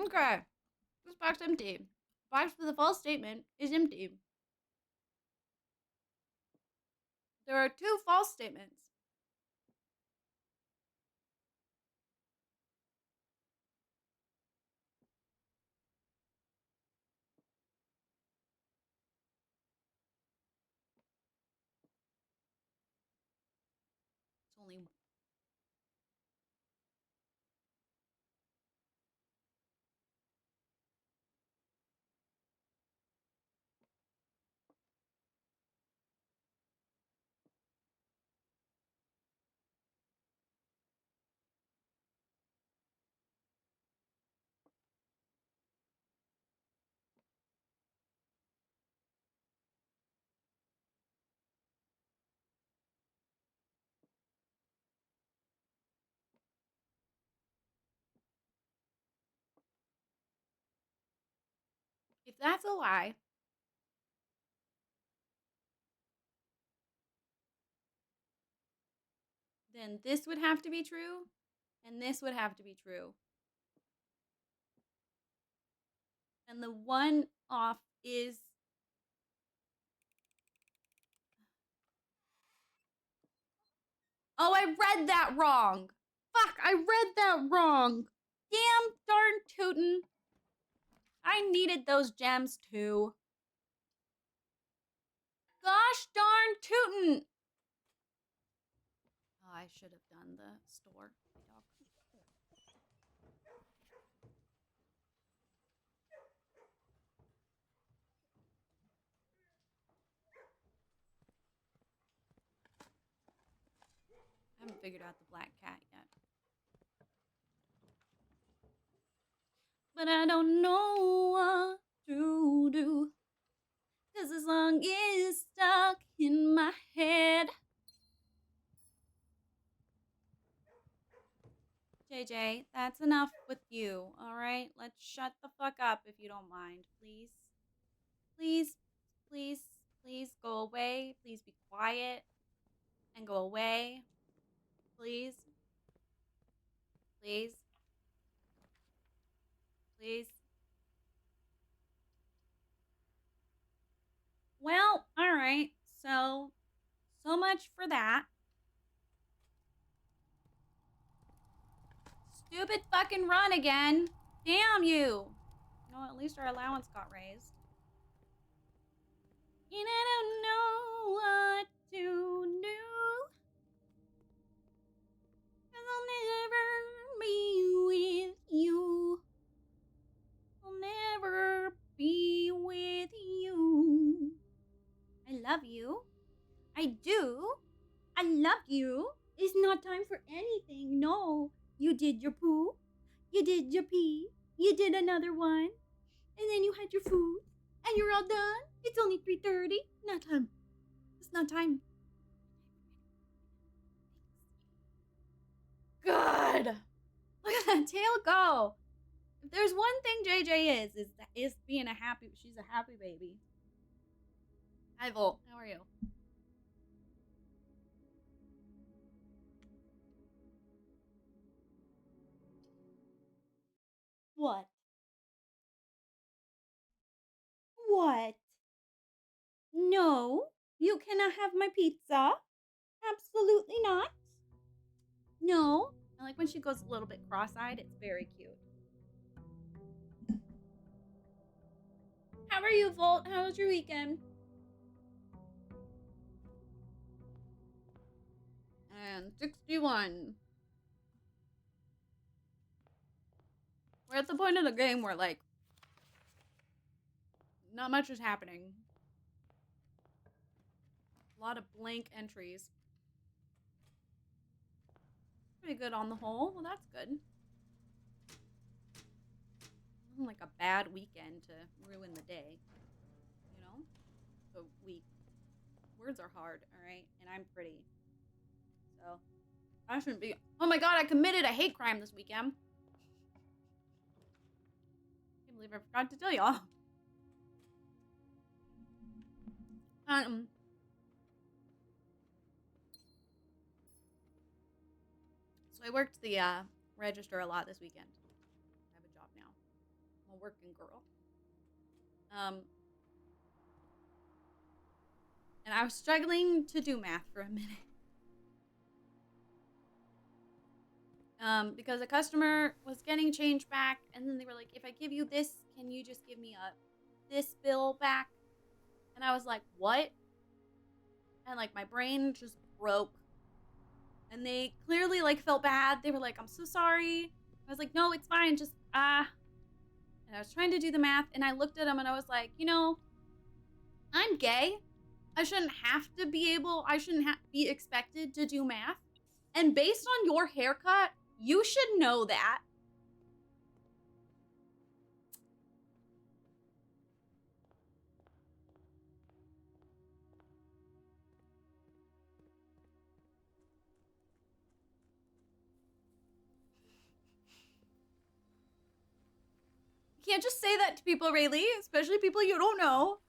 Okay. This box empty. Box with a false statement is empty. There are 2 false statements. It's only if that's a lie, then this would have to be true, and this would have to be true. And the one off is... Oh, I read that wrong. Fuck, I read that wrong. Damn darn tootin'. I needed those gems too. Gosh darn tootin'. Oh, I should have done the store. I haven't figured out the black cat yet. But I don't know what to do, 'cause this song is stuck in my head. JJ, that's enough with you, alright? Let's shut the fuck up if you don't mind, please. Please, please, please go away. Please be quiet and go away. Please. Please. Please. Well, alright. So much for that. Stupid fucking run again. Damn you. No, at least our allowance got raised. And I don't know what to do, 'cause I'll never be with you. I'll never be with you. I love you. I do. I love you. It's not time for anything. No. You did your poo. You did your pee. You did another one. And then you had your food. And you're all done. It's only 3:30. Not time. It's not time. Good. Look at that tail go. If there's one thing JJ is being a happy, she's a happy baby. Hi, Volt. How are you? What? What? No, you cannot have my pizza. Absolutely not. No. I like when she goes a little bit cross-eyed. It's very cute. How are you, Volt? How was your weekend? And 61. We're at the point of the game where, like, not much is happening. A lot of blank entries. Pretty good on the whole. Well, that's good. Wasn't like a bad weekend to ruin the day. You know? The week. Words are hard, alright? And I'm pretty. So, I shouldn't be. Oh my god, I committed a hate crime this weekend. I can't believe I forgot to tell y'all. So I worked the register a lot this weekend. I have a job now. I'm a working girl. And I was struggling to do math for a minute. Because a customer was getting change back, and then they were like, if I give you this, can you just give me this bill back? And I was like, what? And like my brain just broke. And they clearly like felt bad. They were like, I'm so sorry. I was like, no, it's fine. Just And I was trying to do the math, and I looked at them and I was like, I'm gay. I shouldn't be expected to do math. And based on your haircut, you should know that. You can't just say that to people, Rayleigh, especially people you don't know.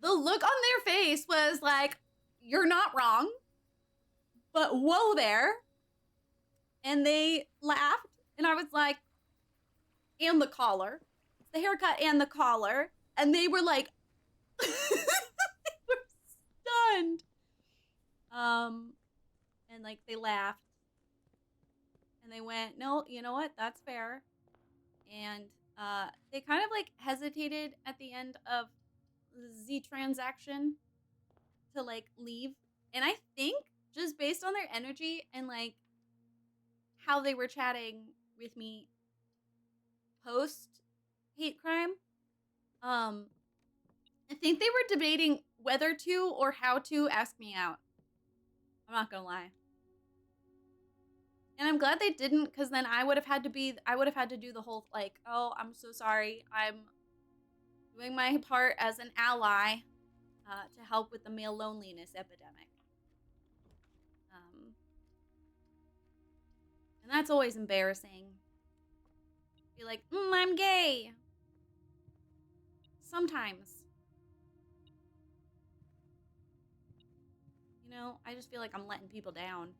The look on their face was like, you're not wrong, but whoa there. And they laughed, and I was like, and the collar. It's the haircut and the collar. And they were like, they were stunned. And like they laughed. And they went, no, you know what? That's fair. And they kind of like hesitated at the end of the transaction to like leave. And I think just based on their energy and like how they were chatting with me post hate crime, I think they were debating whether to or how to ask me out. I'm not gonna lie. And I'm glad they didn't, because then I would have had to do the whole like, oh, I'm so sorry. I'm doing my part as an ally to help with the male loneliness epidemic. And that's always embarrassing. Be like, I'm gay. Sometimes. I just feel like I'm letting people down.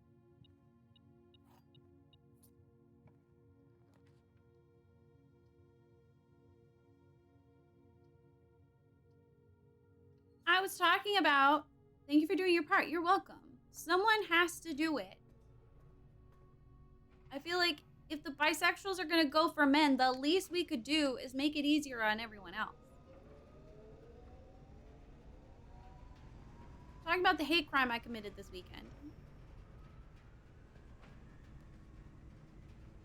I was talking about, thank you for doing your part. You're welcome. Someone has to do it. I feel like if the bisexuals are going to go for men, the least we could do is make it easier on everyone else. Talking about the hate crime I committed this weekend.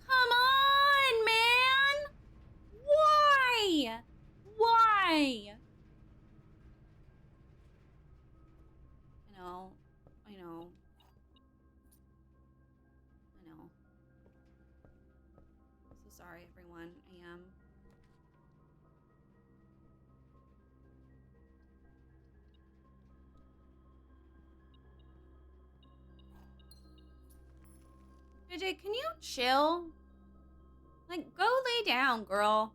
Come on, man! Why? Why? I know. So sorry, everyone. I am. JJ, can you chill? Like, go lay down, girl.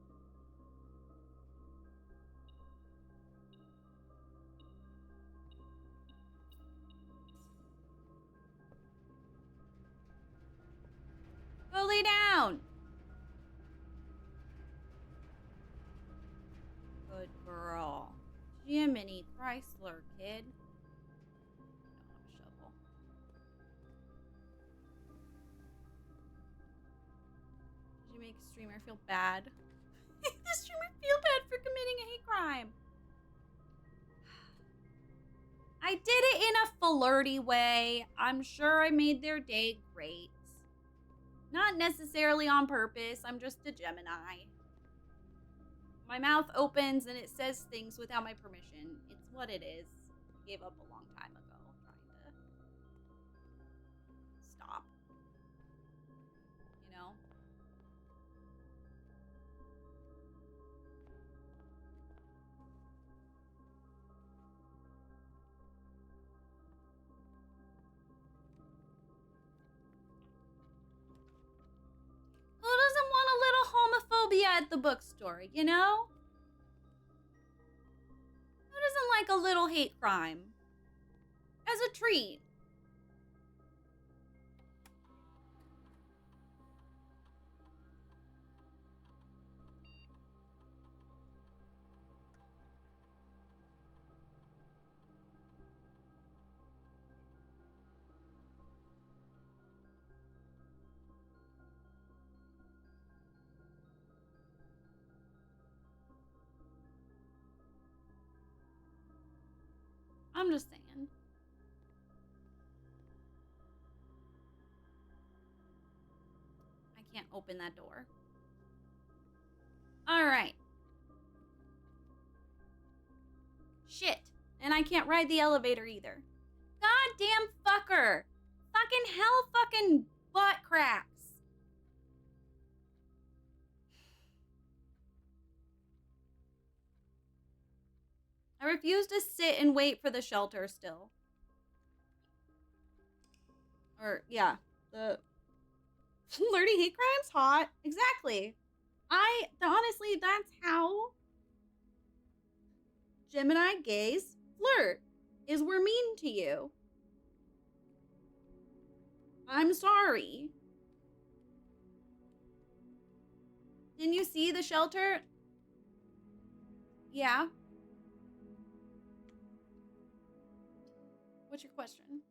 Go lay down. Good girl. Jiminy Chrysler, kid. I don't have a shovel. Did you make a streamer feel bad? The streamer feel bad for committing a hate crime. I did it in a flirty way. I'm sure I made their day great. Not necessarily on purpose. I'm just a Gemini. My mouth opens and it says things without my permission. It's what it is. Gave up a long time ago trying to stop. Who doesn't want a little homophobia at the bookstore, Who doesn't like a little hate crime? As a treat. I'm just saying. I can't open that door. All right. Shit. And I can't ride the elevator either. Goddamn fucker. Fucking hell fucking butt cracks. I refuse to sit and wait for the shelter still. Or, yeah. The flirty hate crimes? Hot. Exactly. Honestly, that's how Gemini gays flirt. Is we're mean to you. I'm sorry. Didn't you see the shelter? Yeah. What's your question?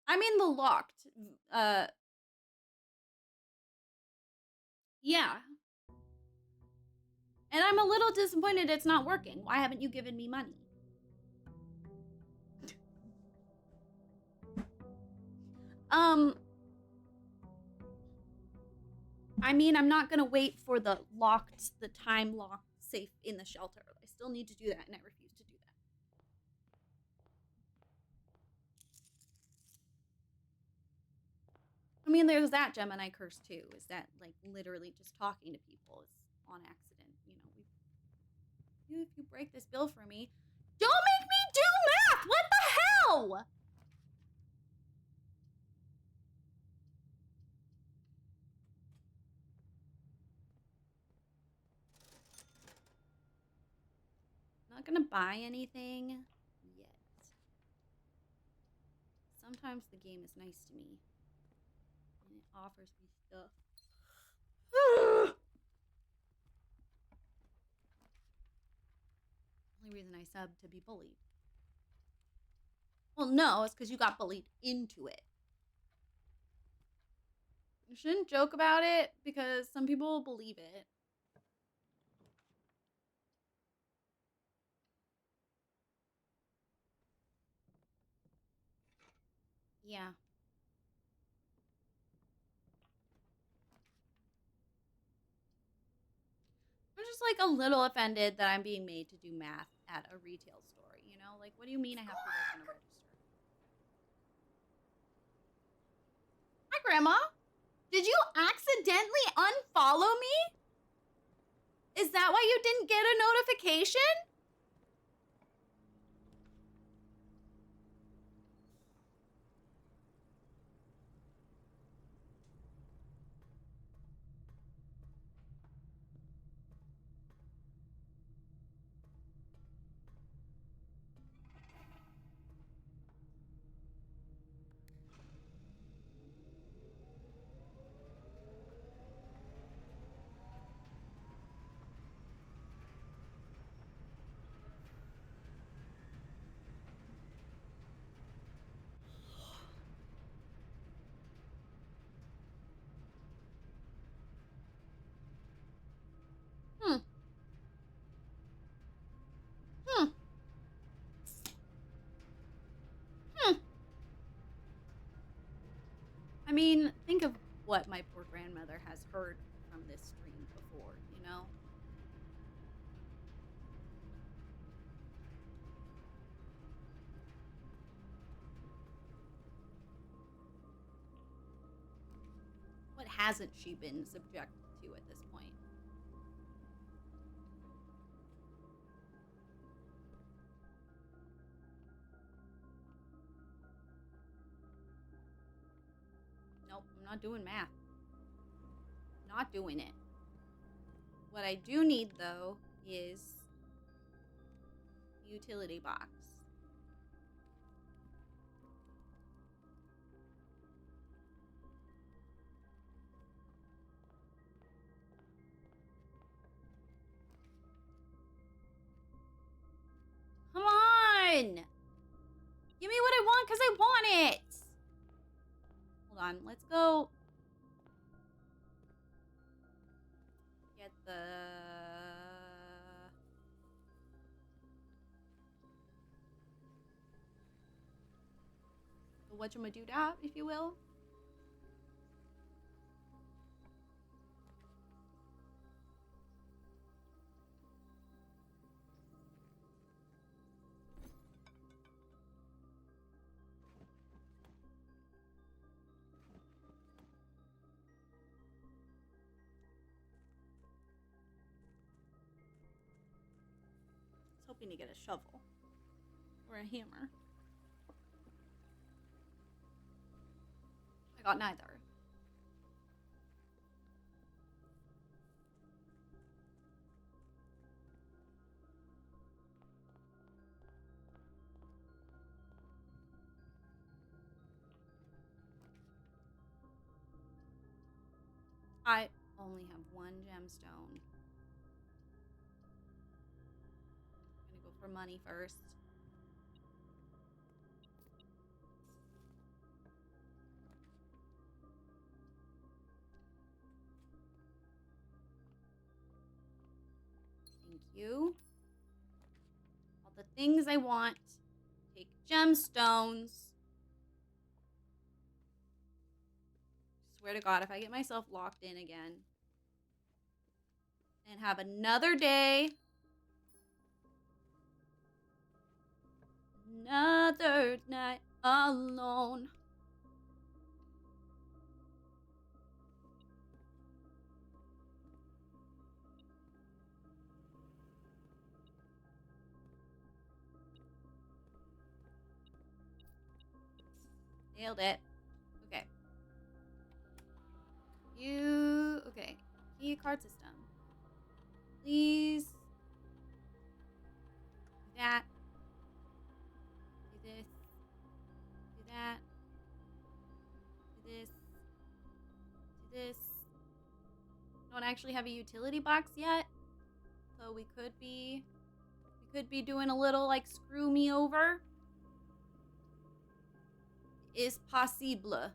I mean the locked. Yeah. And I'm a little disappointed it's not working. Why haven't you given me money? I mean, I'm not gonna wait for the time locked safe in the shelter. I still need to do that, and I refuse to do that. I mean, there's that Gemini curse too. Is that like literally just talking to people is on accident? You know, if you break this bill for me, don't make me do math. What the hell? I'm not gonna buy anything yet. Sometimes the game is nice to me. And it offers me stuff. Only reason I subbed to be bullied. Well, no, it's because you got bullied into it. You shouldn't joke about it because some people will believe it. Yeah. I'm just like a little offended that I'm being made to do math at a retail store, you know? Like, what do you mean I have to work on a register? Hi, Grandma. Did you accidentally unfollow me? Is that why you didn't get a notification? Hmm. Hmm. Hmm. I mean, think of what my poor grandmother has heard from this stream before, you know? What hasn't she been subjected to at this point? Nope, I'm not doing math. Not doing it. What I do need, though, is utility box. Come on! Give me what I want because I want it! Hold on, let's go get the a whatchamadoodah, if you will. I was hoping to get a shovel or a hammer. I got neither. I only have one gemstone. I'm gonna go for money first. Thank you. All the things I want. Take gemstones. Swear to God, if I get myself locked in again and have another day, another night alone. Nailed it. Okay. Okay. Key card system. Please. Do that. Do this. Do that. Do this. Do this. Don't actually have a utility box yet. So we could be doing a little like screw me over. Is possible.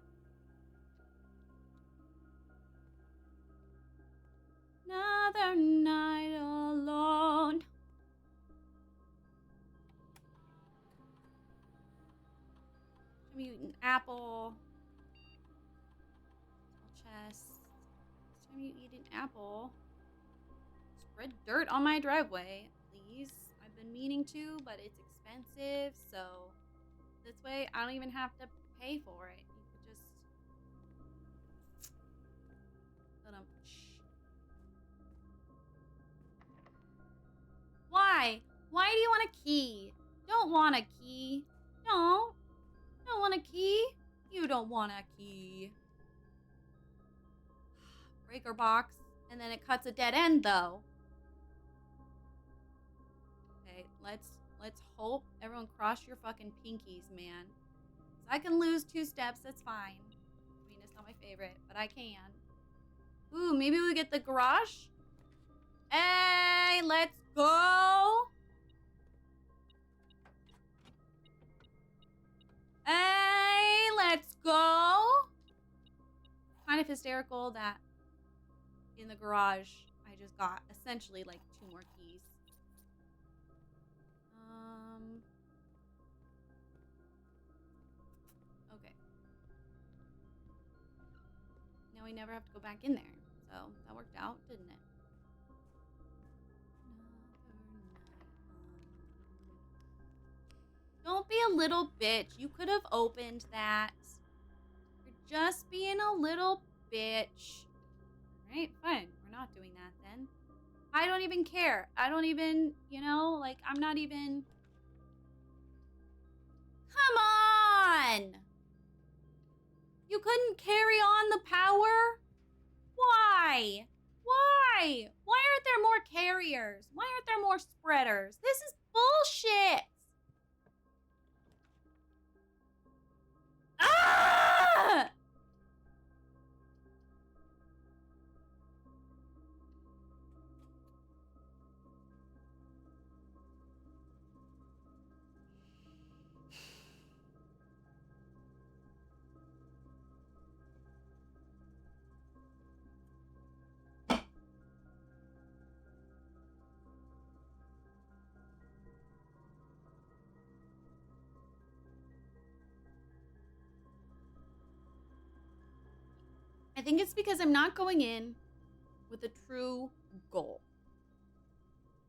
Another night alone. Mutant apple. Chest. Next time you eat an apple, spread dirt on my driveway, please. I've been meaning to, but it's expensive, so this way I don't even have to pay for it. You could just Why? Why do you want a key? Don't want a key. No. Don't want a key. You don't want a key. Breaker box. And then it cuts a dead end though. Okay, let's hope everyone cross your fucking pinkies, man. So I can lose 2 steps, that's fine. I mean, it's not my favorite, but I can. Ooh, maybe we get the garage? Hey, let's go! Hey, let's go! Kind of hysterical that in the garage I just got essentially like 2 more keys. Okay. Now we never have to go back in there. So that worked out, didn't it? Don't be a little bitch. You could have opened that. You're just being a little bitch. Alright, fine. We're not doing that then. I don't even care. I don't even, like, I'm not even... Come on! You couldn't carry on the power? Why? Why? Why aren't there more carriers? Why aren't there more spreaders? This is bullshit! Ah! I think it's because I'm not going in with a true goal.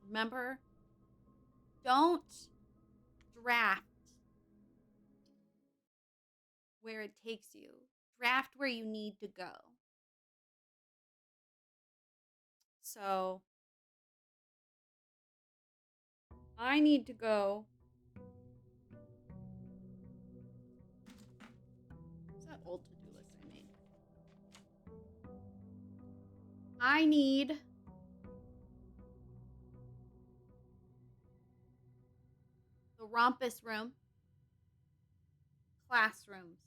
Remember, don't draft where it takes you. Draft where you need to go. So I need to go. What's that old to-do list I made? I need the rompus room, classrooms,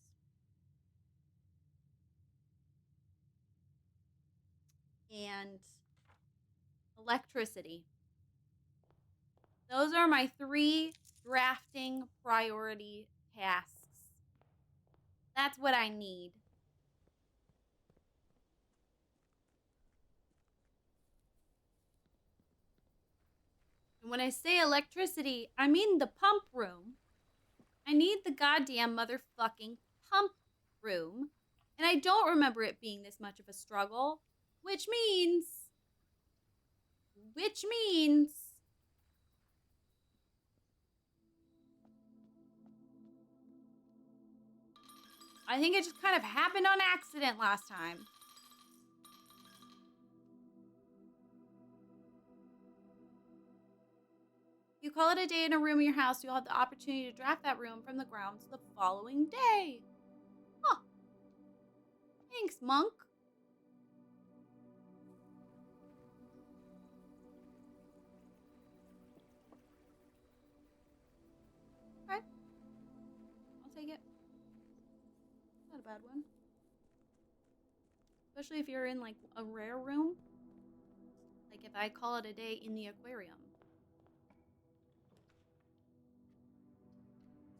and electricity. Those are my 3 drafting priority tasks. That's what I need. And when I say electricity, I mean the pump room. I need the goddamn motherfucking pump room. And I don't remember it being this much of a struggle, which means I think it just kind of happened on accident last time. If you call it a day in a room in your house, you'll have the opportunity to draft that room from the grounds the following day. Huh. Thanks, monk. Okay. I'll take it. Not a bad one. Especially if you're in like a rare room. Like if I call it a day in the aquarium.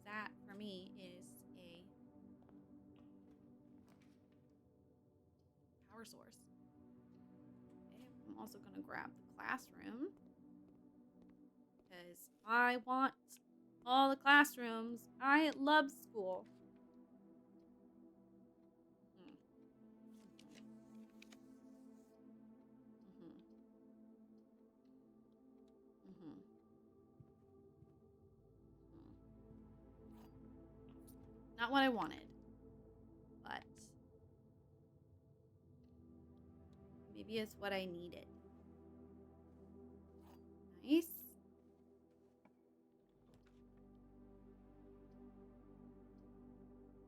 That for me is a power source. Okay, I'm also going to grab the classroom because I want all the classrooms. I love school. Not what I wanted, but maybe it's what I needed. Nice.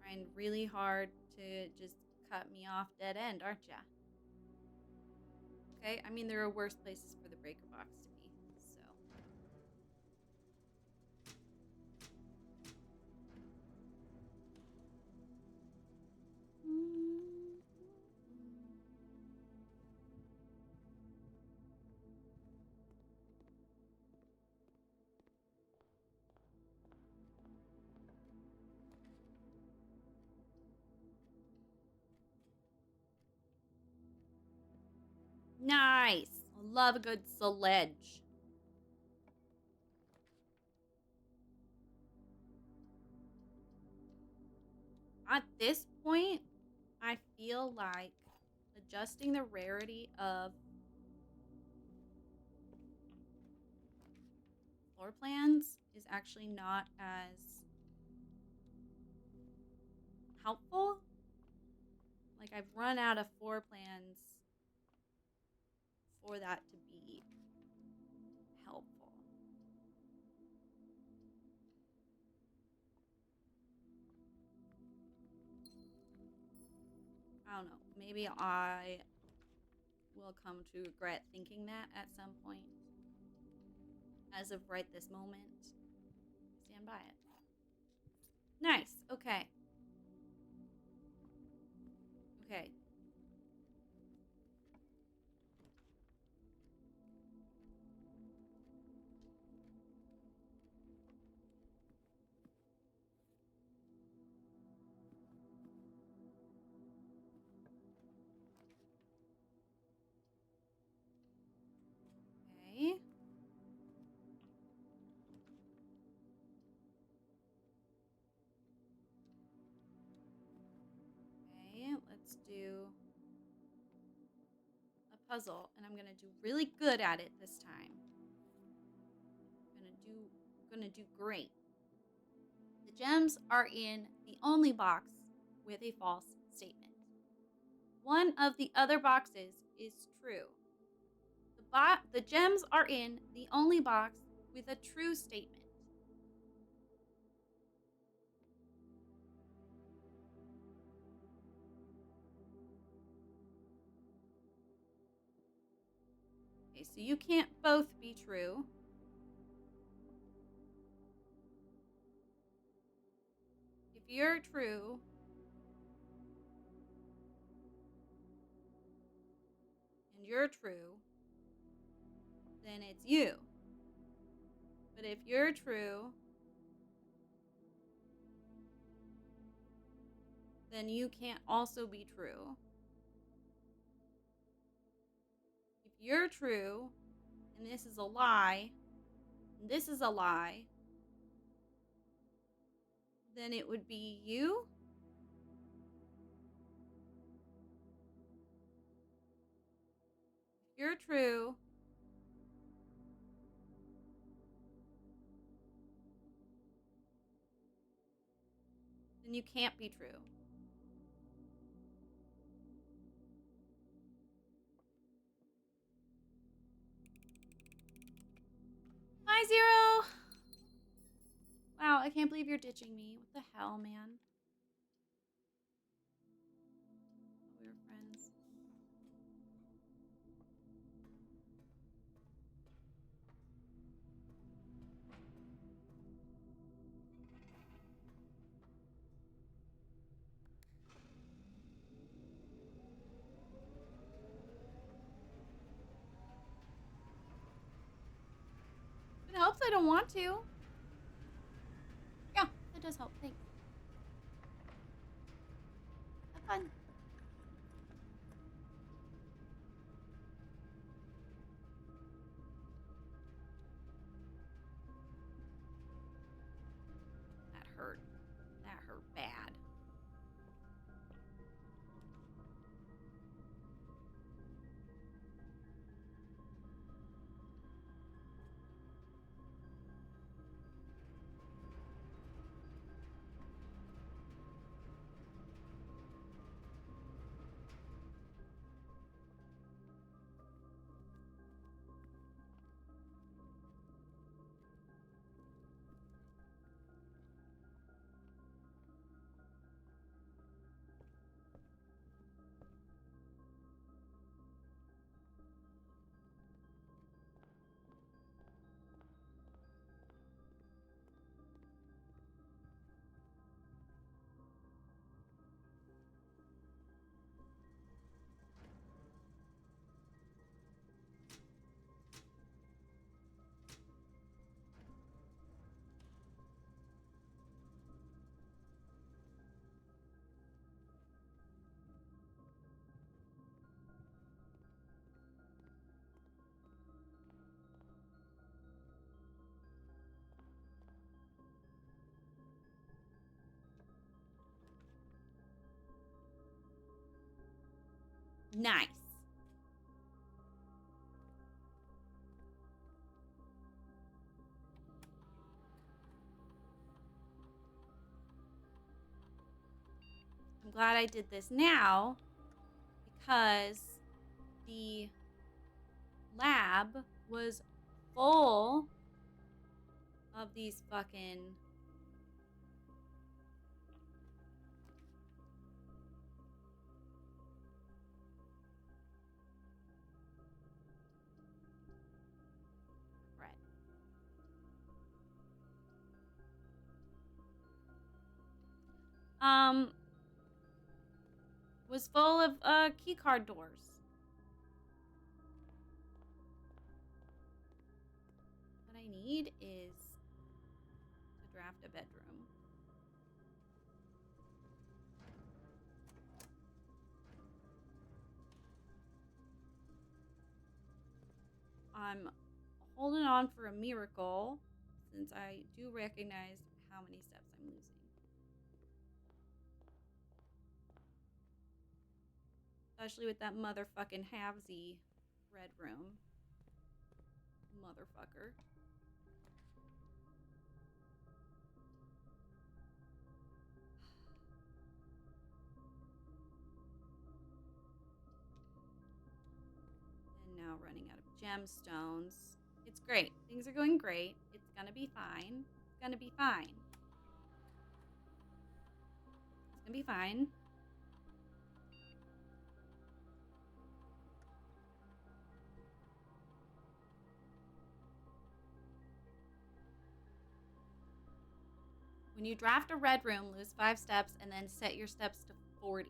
Trying really hard to just cut me off dead end, aren't ya? Okay, I mean, there are worse places for the breaker box to be, so. Nice. I love a good sledge. At this point, I feel like adjusting the rarity of floor plans is actually not as helpful. Like, I've run out of floor plans for that to be helpful. I don't know. Maybe I will come to regret thinking that at some point. As of right this moment, stand by it. Nice. Okay. Okay. Okay. Okay, let's do puzzle, and I'm gonna do really good at it this time. Gonna do great. The gems are in the only box with a false statement. One of the other boxes is true. The gems are in the only box with a true statement. Okay, so you can't both be true. If you're true, and you're true, then it's you. But if you're true, then you can't also be true. If you're true, and this is a lie, and this is a lie, then it would be you. If you're true, then you can't be true. Hi, Zero! Wow, I can't believe you're ditching me. What the hell, man? We were friends. It helps I don't want to. Yeah, that does help. Thanks. Have fun. That hurt. That hurt bad. Nice. I'm glad I did this now because the lab was full of these fucking bread. Was full of key card doors. What I need is to draft a bedroom. I'm holding on for a miracle since I do recognize how many steps I'm losing. Especially with that motherfucking halvesy. red room. Motherfucker. And now running out of gemstones. It's great. Things are going great. It's gonna be fine. It's gonna be fine. It's gonna be fine. When you draft a red room, lose 5 steps and then set your steps to 40.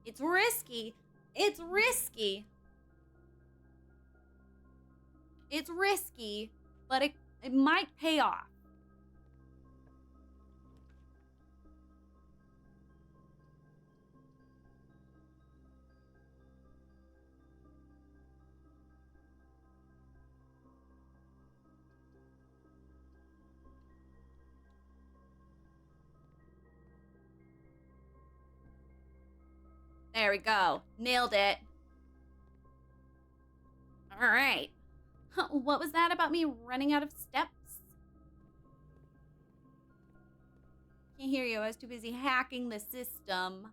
It's risky. It's risky. It's risky, but it might pay off. There we go. Nailed it. All right. What was that about me running out of steps? Can't hear you. I was too busy hacking the system.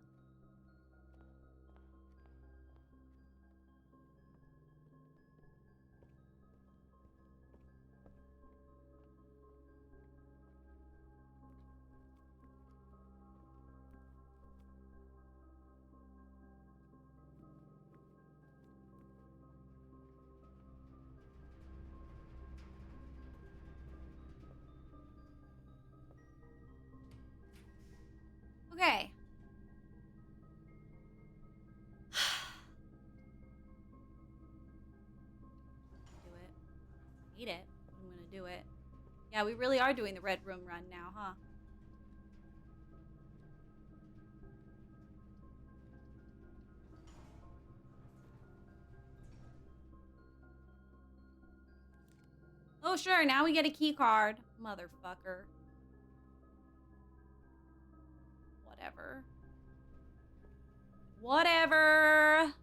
Okay. Do it. Need it. I'm gonna do it. Yeah, we really are doing the red room run now, huh? Oh, sure. Now we get a key card. Motherfucker. Whatever. Whatever.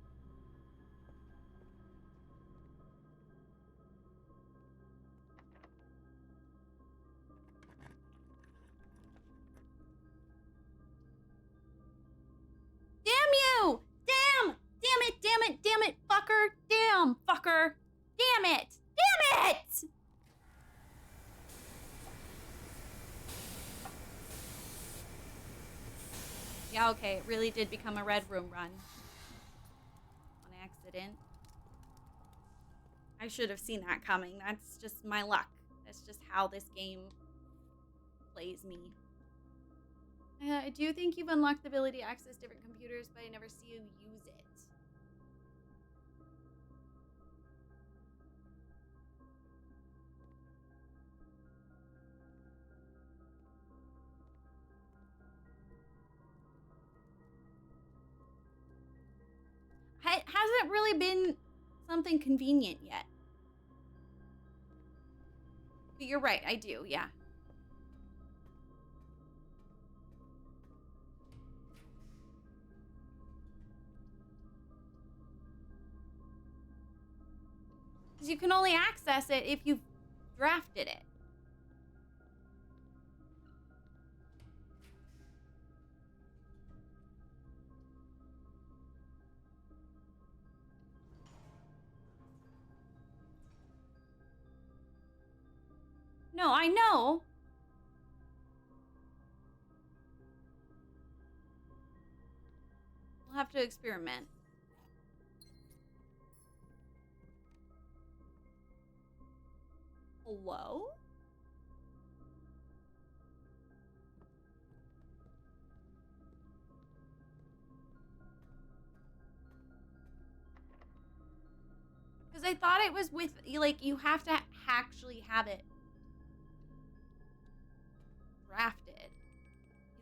Damn you! Damn! Damn it! Damn it! Damn it! Fucker! Damn! Fucker! Damn it! Damn it! Yeah, okay. It really did become a red room run. On accident. I should have seen that coming. That's just my luck. That's just how this game plays me. I do think you've unlocked the ability to access different computers, but I never see you use it. Hasn't really been something convenient yet. But you're right, I do, yeah. Because you can only access it if you've drafted it. No, I know. We'll have to experiment. Hello? Because I thought it was with, like, you have to actually have it drafted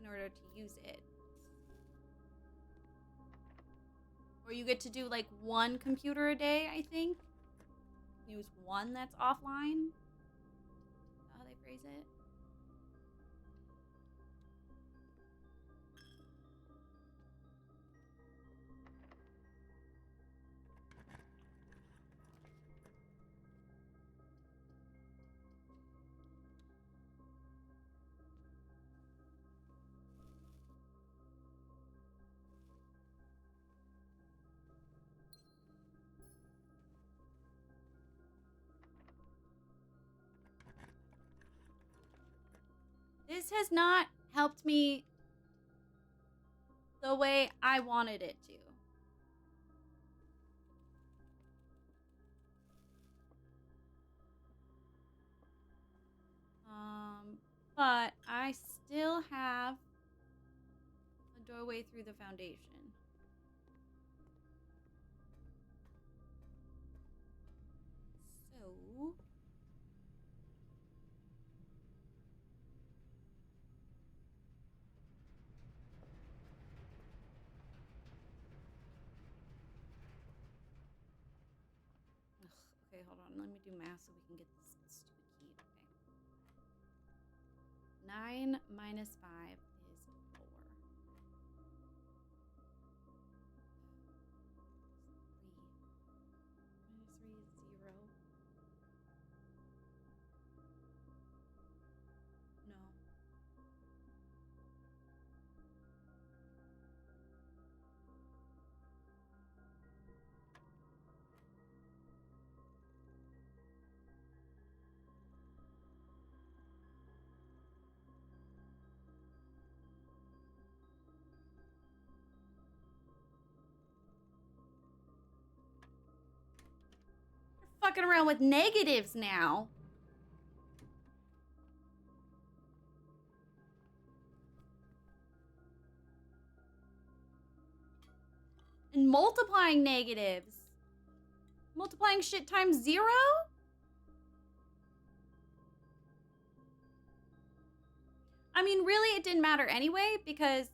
in order to use it. Or you get to do, like, one computer a day, I think. Use one that's offline. rephrase it. This has not helped me the way I wanted it to. But I still have a doorway through the foundation. So okay, hold on. Let me do math so we can get this stupid key. Okay. 9 minus 5 is 4. 3 minus 3 is 0. No. You're fucking around with negatives now. And multiplying negatives. Multiplying shit times 0? I mean, really, it didn't matter anyway, because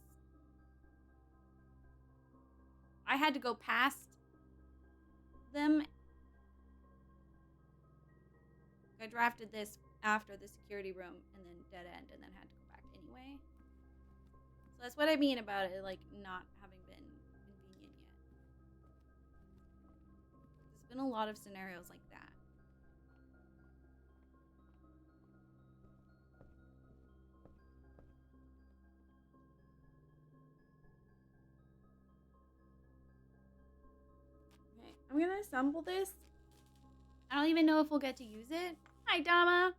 I had to go past them. I drafted this after the security room and then dead end and then had to go back anyway. So that's what I mean about it, like, not having been convenient yet. There's been a lot of scenarios like that. Okay, I'm gonna assemble this. I don't even know if we'll get to use it. Hi, Dama.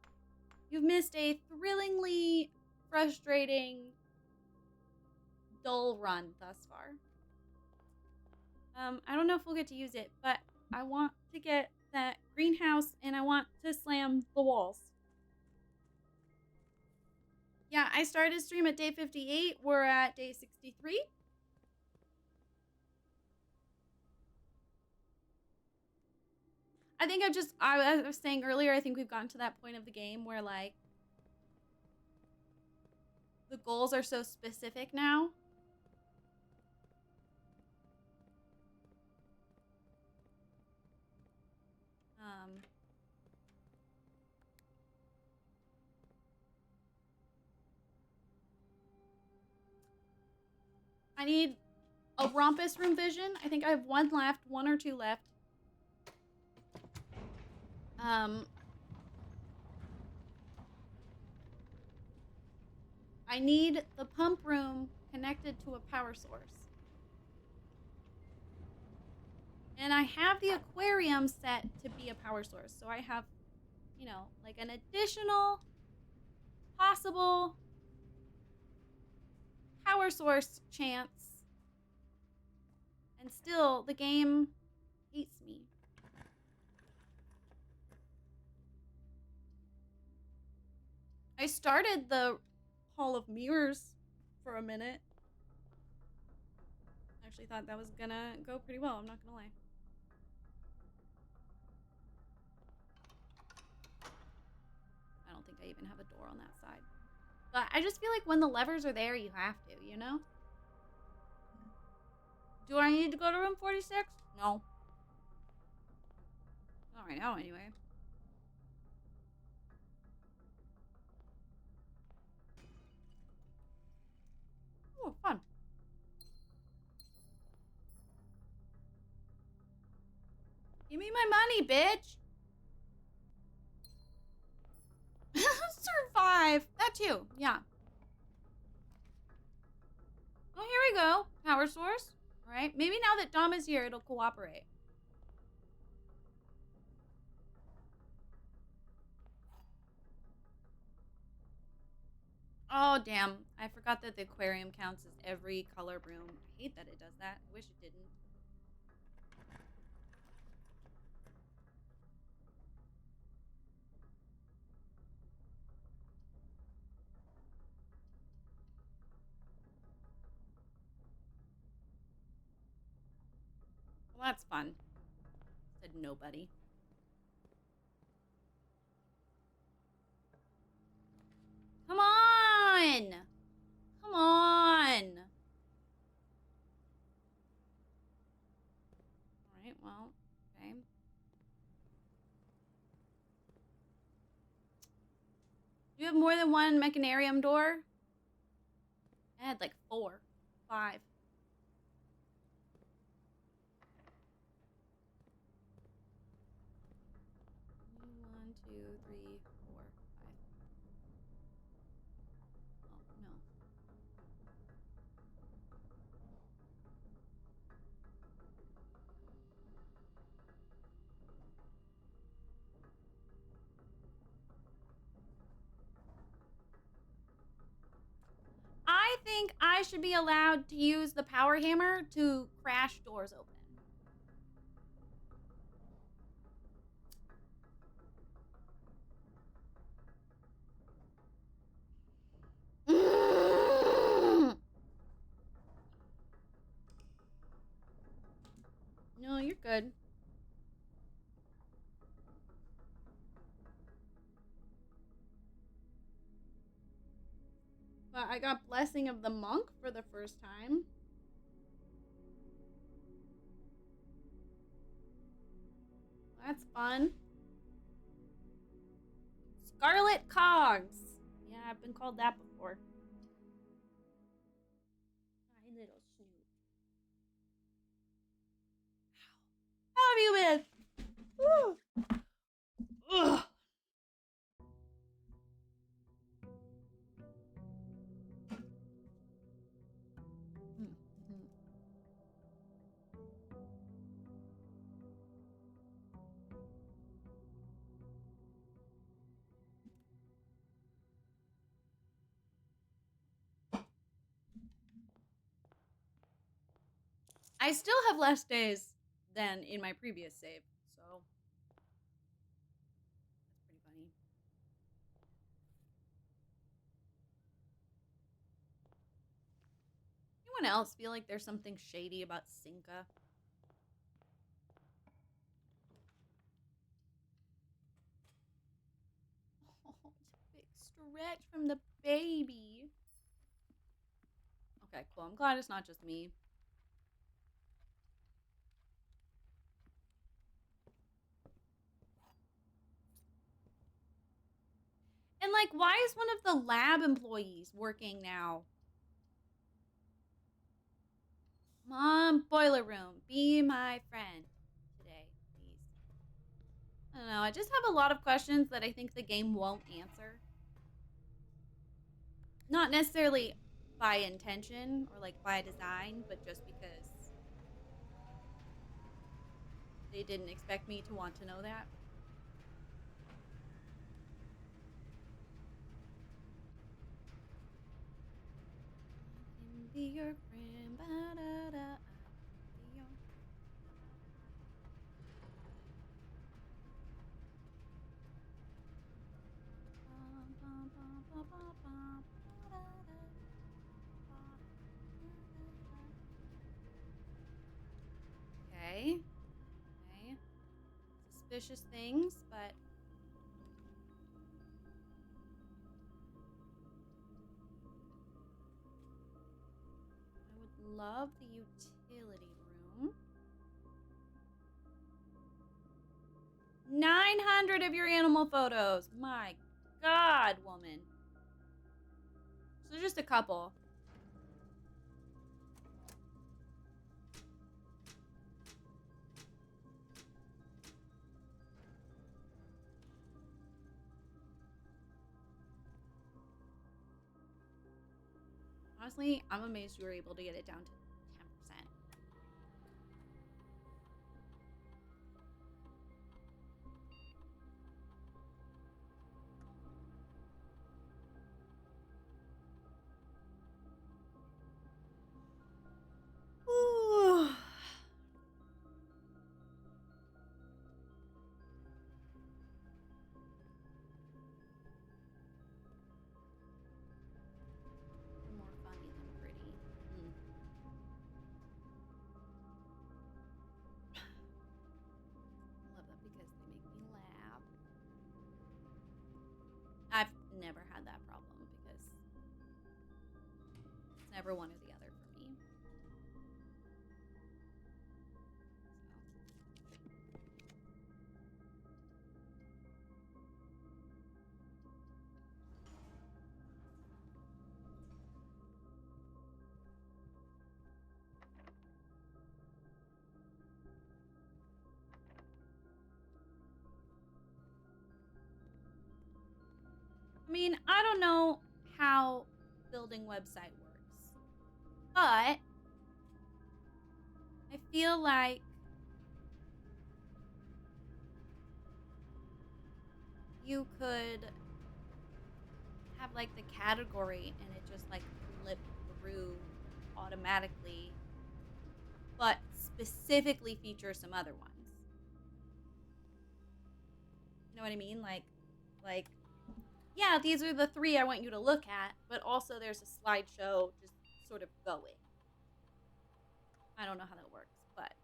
You've missed a thrillingly frustrating, dull run thus far. I don't know if we'll get to use it, but I want to get that greenhouse and I want to slam the walls. Yeah, I started stream at day 58. We're at day 63. I think I was saying earlier, I think we've gotten to that point of the game where, like, the goals are so specific now. I need a Rompus Room Vision. I think I have one left, 1 or 2 left. I need the pump room connected to a power source. And I have the aquarium set to be a power source. So I have, you know, like an additional possible power source chance. And still, the game hates me. I started the Hall of Mirrors for a minute. I actually thought that was gonna go pretty well, I'm not gonna lie. I don't think I even have a door on that side. But I just feel like when the levers are there, you have to, you know? Do I need to go to room 46? No. Not right now, anyway. Give me my money, bitch. Survive. That too. Yeah. Oh, here we go. Power source. All right. Maybe now that Dom is here, it'll cooperate. Oh, damn. I forgot that the aquarium counts as every color room. I hate that it does that. I wish it didn't. Well, that's fun. Said nobody. Come on! Come on! Alright, well, okay. Do you have more than one mechanarium door? I had like 4, 5. One, two, three, 4, 5. Oh, no. I think I should be allowed to use the power hammer to crash doors open. No, you're good. But I got Blessing of the Monk for the first time. That's fun. Scarlet Cogs. Yeah, I've been called that before. Hi, little snoot. How have you been? Woo. Ugh. I still have less days than in my previous save, so that's pretty funny. Anyone else feel like there's something shady about Cinca? Oh, it's a big stretch from the baby. Okay, cool. I'm glad it's not just me. And like, why is one of the lab employees working now? Mom, boiler room, be my friend today, please. I don't know. I just have a lot of questions that I think the game won't answer. Not necessarily by intention or like by design, but just because they didn't expect me to want to know that. I can be your friend. Ba-da-da. I can be your... Okay. Okay. Suspicious things, but I would love the utility room. 900 of your animal photos. My God, woman. So just a couple. Honestly, I'm amazed you were able to get it down to 10%. Ooh. More funny than pretty. Mm. I love that because they make me laugh. I've never had that problem because it's never one or the other for me. I mean, I don't know how building website works, but I feel like you could have like the category and it just like flip through automatically, but specifically feature some other ones. You know what I mean? Like, yeah, these are the 3 I want you to look at, but also there's a slideshow just sort of going. I don't know how that works, but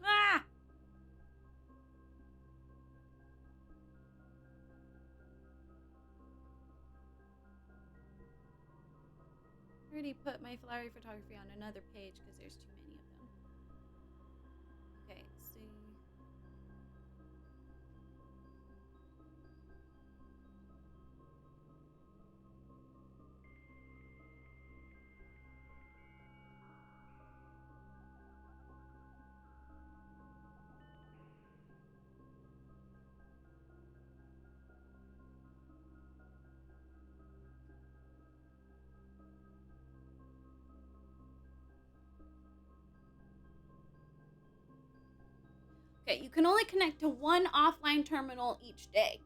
ah! I already put my flowery photography on another page because there's too many of them. Okay, see. Okay, you can only connect to 1 offline terminal each day.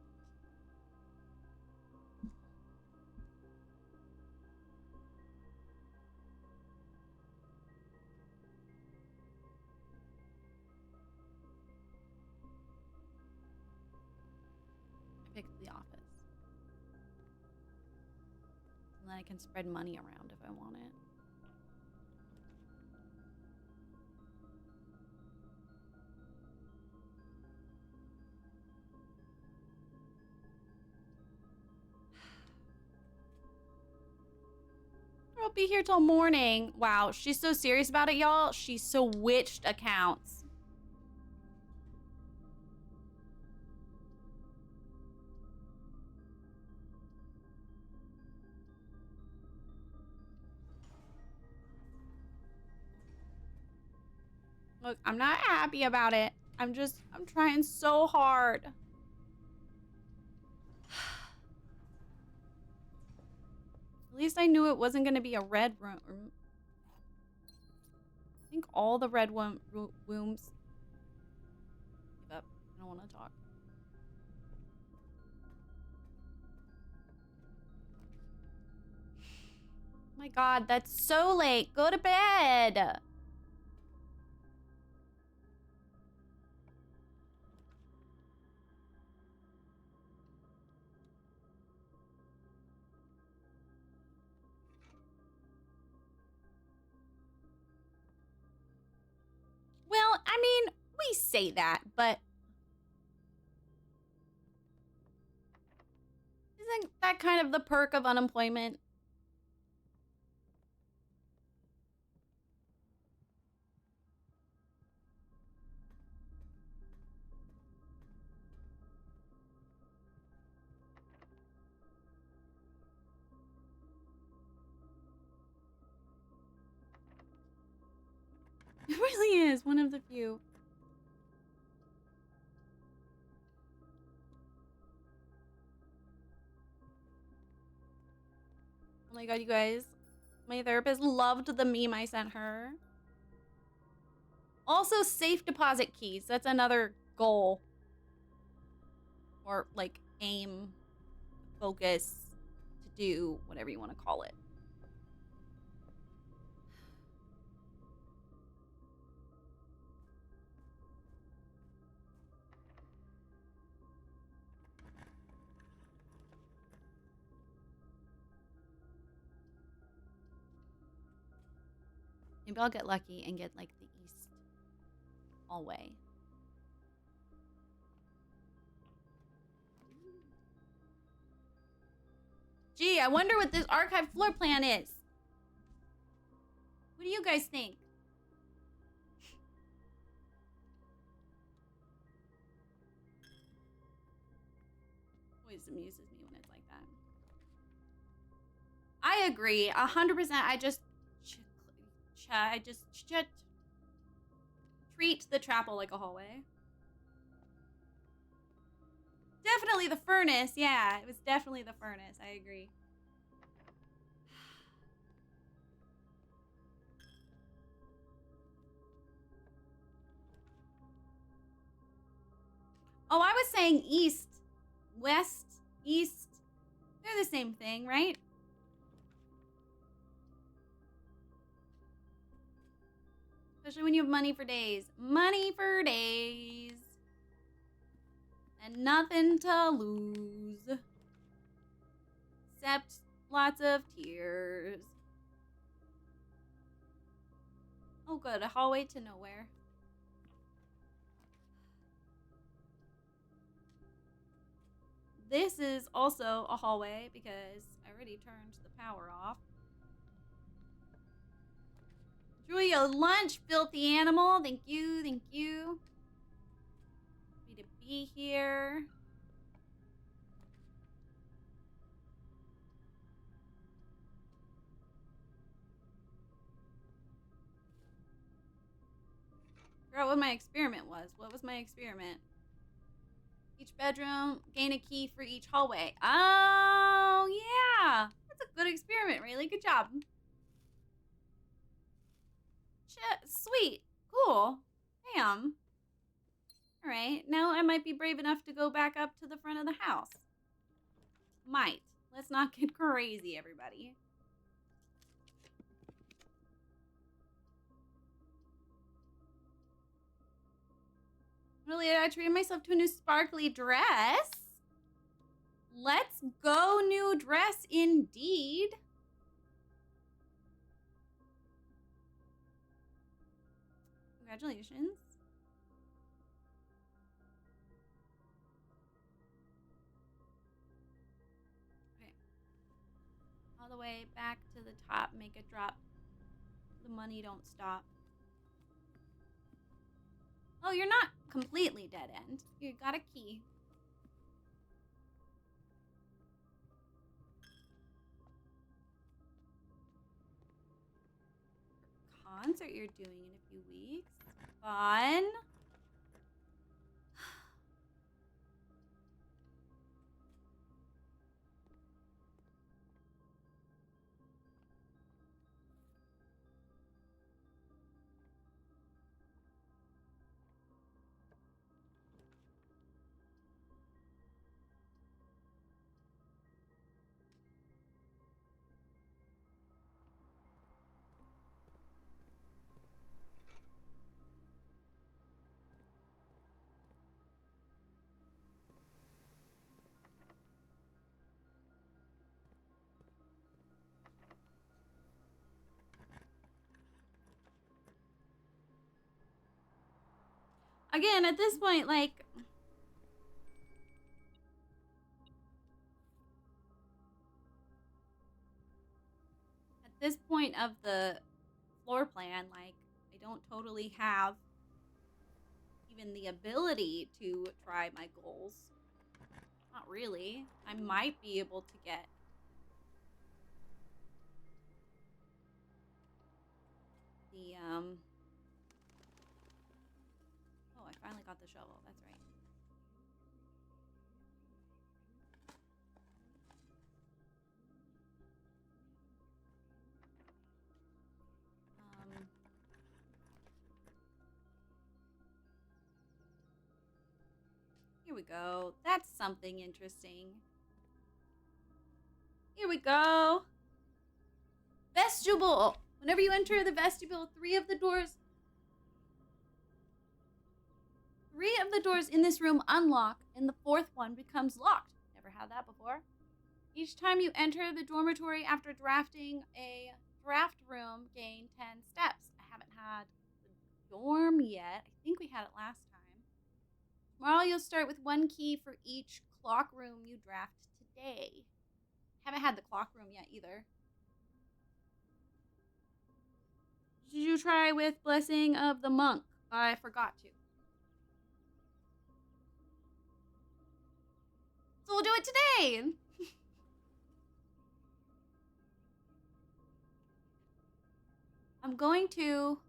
I picked the office. And then I can spread money around if I want it. I'll be here till morning. Wow, she's so serious about it, y'all. She switched accounts. Look, I'm not happy about it. I'm trying so hard. At least I knew it wasn't going to be a red room. I think all the red rooms. Give up. I don't want to talk. Oh my God, that's so late. Go to bed. Well, I mean, we say that, but isn't that kind of the perk of unemployment? It really is one of the few. Oh my god, you guys. My therapist loved the meme I sent her. Also, safe deposit keys. That's another goal. Or, like, aim, focus, to do, whatever you want to call it. Maybe I'll get lucky and get, like, the east hallway. Gee, I wonder what this archive floor plan is. What do you guys think? Always amuses me when it's like that. I agree, 100%. I just treat the chapel like a hallway. Definitely the furnace. Yeah, it was definitely the furnace. I agree. Oh, I was saying east, west, east. They're the same thing, right? Especially when you have money for days. Money for days. And nothing to lose. Except lots of tears. Oh good, a hallway to nowhere. This is also a hallway because I already turned the power off. Enjoy your lunch, filthy animal. Thank you, thank you. Happy to be here. Figure out what my experiment was. What was my experiment? Each bedroom, gain a key for each hallway. Oh, yeah. That's a good experiment, really. Good job. Sweet. Cool. Damn. All right. Now I might be brave enough to go back up to the front of the house. Might. Let's not get crazy, everybody. Really, I treated myself to a new sparkly dress. Let's go, new dress indeed. Congratulations. Okay. All the way back to the top, make it drop. The money don't stop. Oh, you're not completely dead end. You got a key. Concert you're doing in a few weeks. Fun. Again, at this point, like... At this point of the floor plan, like, I don't totally have even the ability to try my goals. Not really. I might be able to get the finally got the shovel. That's right. Um, Here we go. That's something interesting. Here we go. Vestibule. Whenever you enter the vestibule, three of the doors in this room unlock, and the fourth one becomes locked. Never had that before. Each time you enter the dormitory after drafting a draft room, gain 10 steps. I haven't had the dorm yet. I think we had it last time. Tomorrow you'll start with 1 key for each clock room you draft today. Haven't had the clock room yet either. Did you try with Blessing of the Monk? I forgot to. So we'll do it today. I'm going to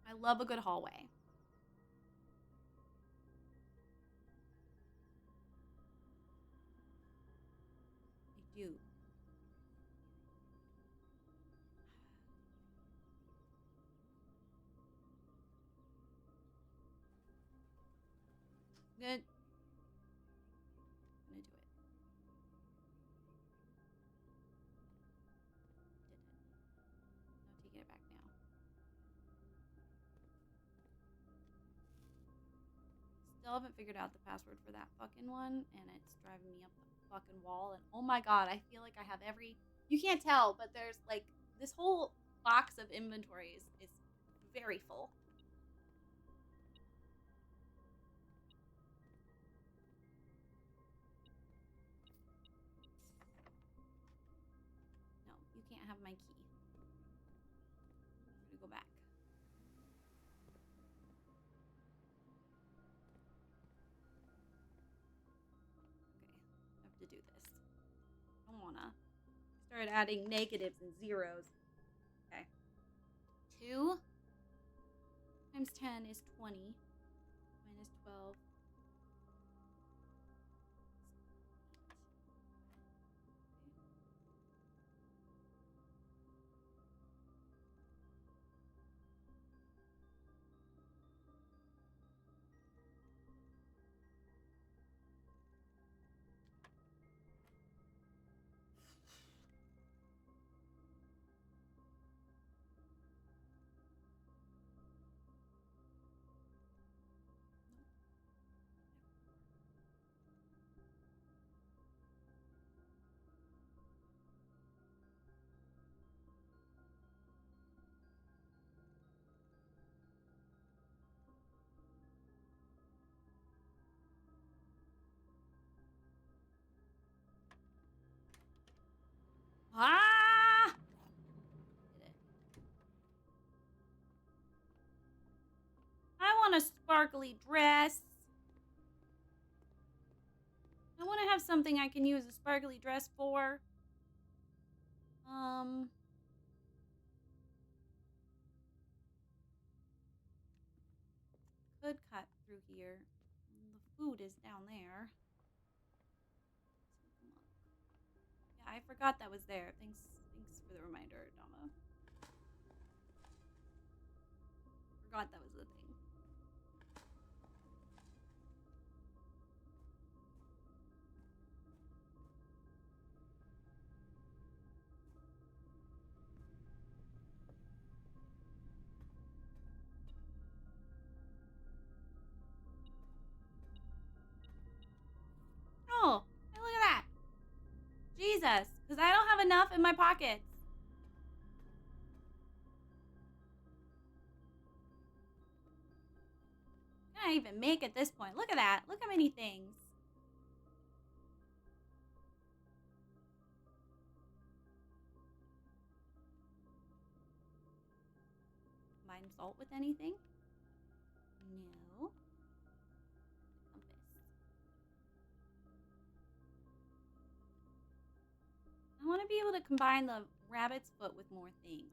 I love a good hallway. I do. Good. I'm gonna do it. Did it. No, taking it back now. Still haven't figured out the password for that fucking one, and it's driving me up the fucking wall. And oh my god, I feel like I have every. You can't tell, but there's like this whole box of inventories is very full. No, you can't have my key. I'm gonna go back. Okay, I have to do this. I don't wanna. I started adding negatives and zeros. Okay. 2 times 10 is 20. Minus 12. Ah! Did it. I want a sparkly dress. I want to have something I can use a sparkly dress for. Could cut through here. The food is down there. Yeah, I forgot that was there. Thanks for the reminder, Dama. Forgot that was the thing. Oh, hey, look at that. Jesus, because I don't have enough in my pockets. Can I even make at this point? Look at that. Look how many things. Combine salt with anything? No. Compass. I want to able to combine the rabbit's foot with more things.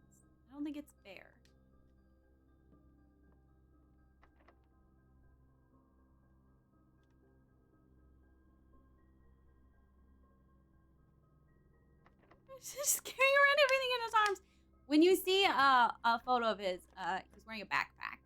I don't think it's fair. He's just carrying around everything in his arms. When you see a photo of his, he's wearing a backpack.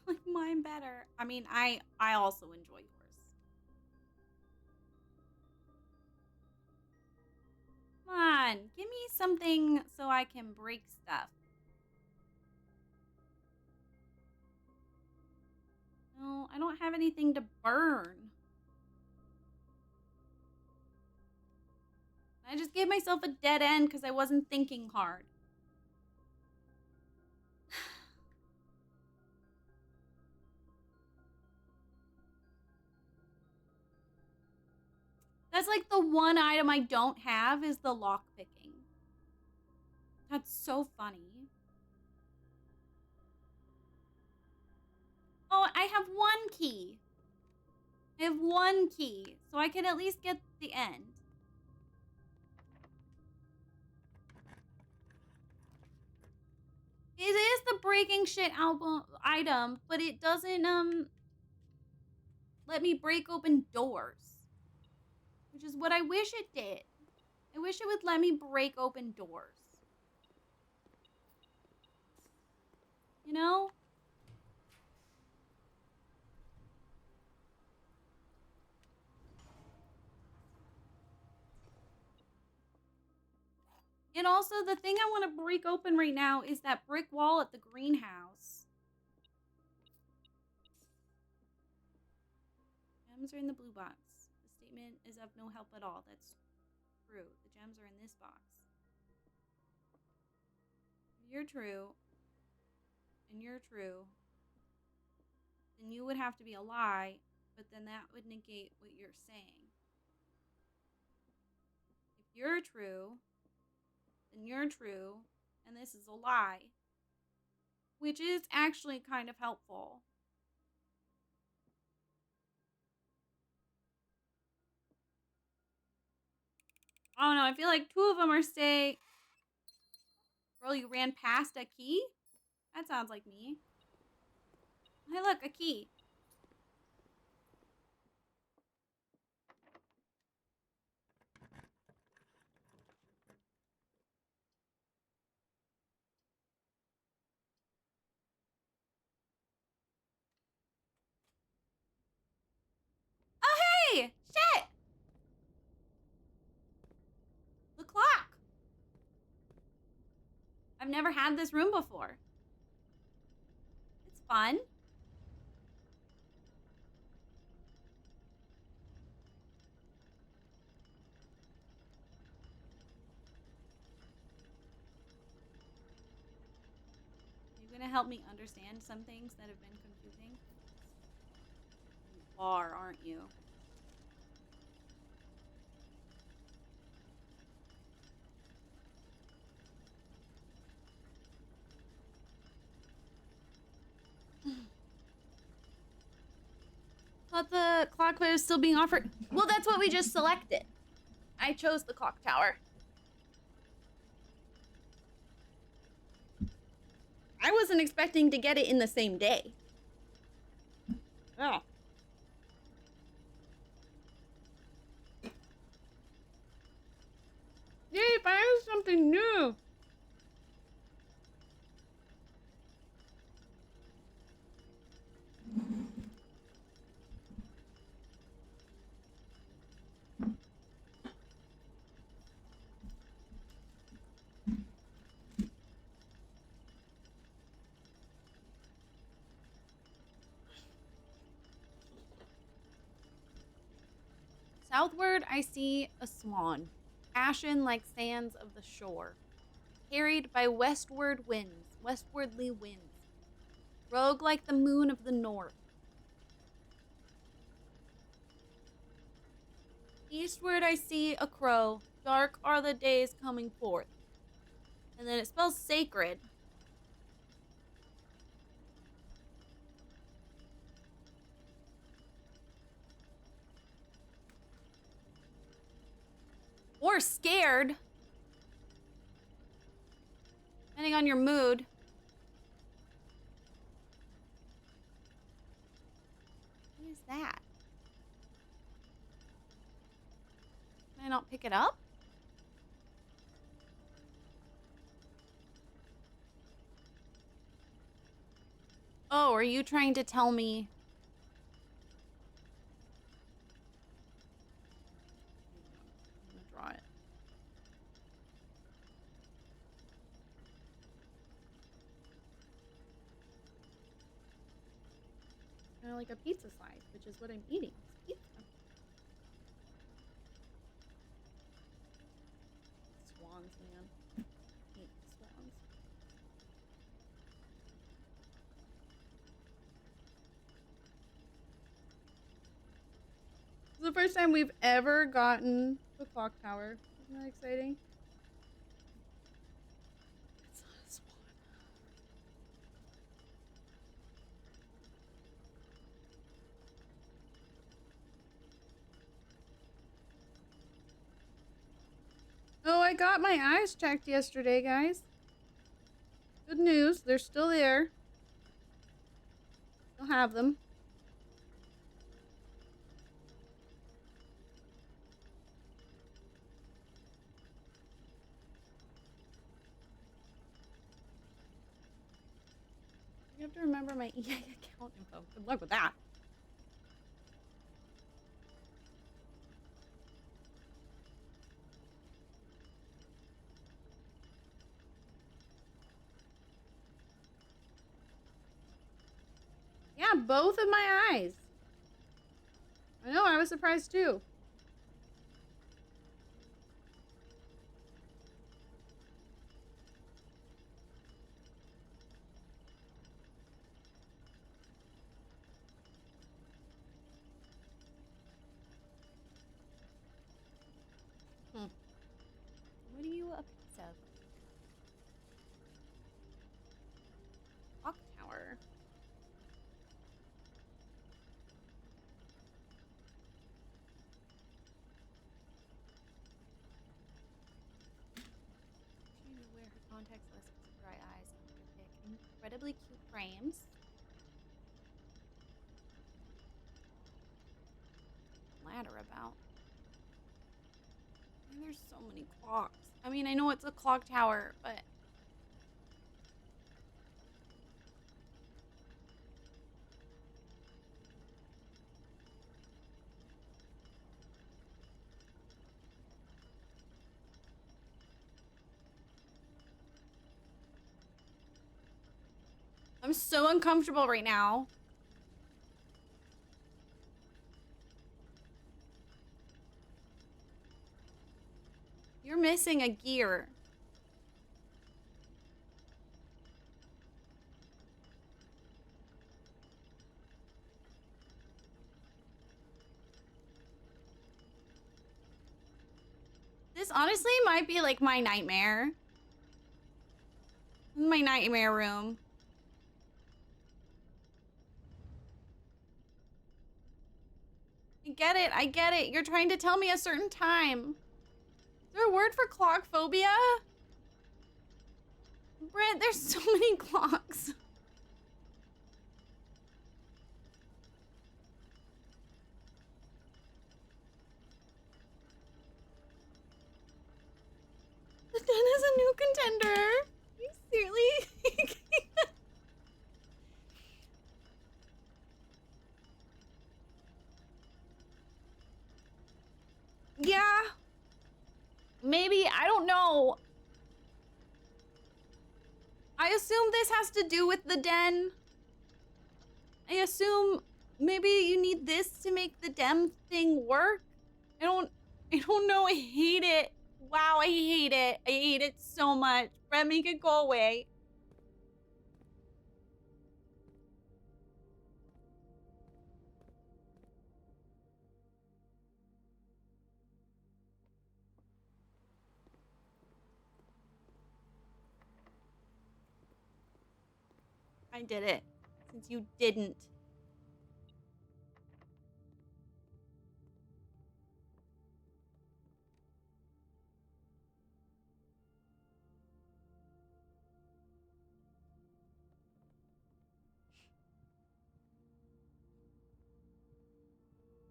Like mine better. I mean, I also enjoy yours. Come on, give me something so I can break stuff. No, I don't have anything to burn. I just gave myself a dead end because I wasn't thinking hard. That's like the one item I don't have is the lock picking. That's so funny. Oh, I have one key. I have one key, so I can at least get the end. It is the breaking shit album item, but it doesn't let me break open doors. Which is what I wish it did. I wish it would let me break open doors. You know? And also, the thing I want to break open right now is that brick wall at the greenhouse. Gems are in the blue box. The statement is of no help at all. That's true. The gems are in this box. If you're true, and you're true, then you would have to be a lie, but then that would negate what you're saying. If you're true, then you're true, and this is a lie. Which is actually kind of helpful. I don't know, I feel like two of them are stay. Girl, you ran past a key? That sounds like me. Hey, look, a key. Oh, hey! Shit! The clock! I've never had this room before. It's fun. You're gonna help me understand some things that have been confusing? You are, aren't you? Thought the clock was still being offered. Well, that's what we just selected. I chose the clock tower. I wasn't expecting to get it in the same day. Oh. Yay, finally something new. Southward, I see a swan, ashen like sands of the shore. carried by westwardly winds. Rogue like the moon of the north. Eastward I see a crow, dark are the days coming forth. And then it spells sacred. Or scared. Depending on your mood. What is that? Can I not pick it up? Oh, are you trying to tell me? I'm gonna draw it. Kind of like a pizza slice, which is what I'm eating. It's pizza. Swans, man. Hate swans. This is the first time we've ever gotten the clock tower. Isn't that exciting? It's not a swan. Oh, I got my eyes checked yesterday, guys. Good news, they're still there. Still have them. You have to remember my EA account info. Good luck with that. Yeah, both of my eyes. I know, I was surprised too. What are you a piece of? Clock tower. She knew where her contacts list was dry eyes and her pick. Incredibly cute frames. Ladder about. And there's so many clocks. I mean, I know it's a clock tower, but I'm so uncomfortable right now. You're missing a gear. This honestly might be like my nightmare. My nightmare room. I get it. I get it. You're trying to tell me a certain time. Is there a word for clock phobia? Brent, there's so many clocks. The Den is a new contender. Are you seriously? Yeah. Maybe. I don't know. I assume this has to do with the Den. I assume maybe you need this to make the dem thing work. I don't know. I hate it. Wow, I hate it. I hate it so much. Brett, make it go away. I did it. Since you didn't.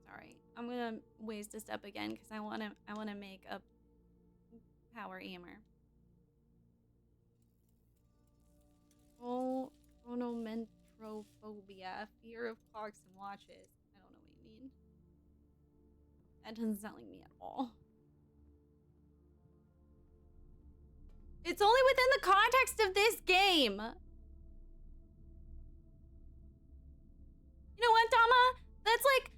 Sorry. I'm gonna waste a step again because I wanna make a power aimer. Oh, chronometrophobia, fear of clocks and watches. I don't know what you mean. That doesn't sound like me at all. It's only within the context of this game. You know what, Dama? That's like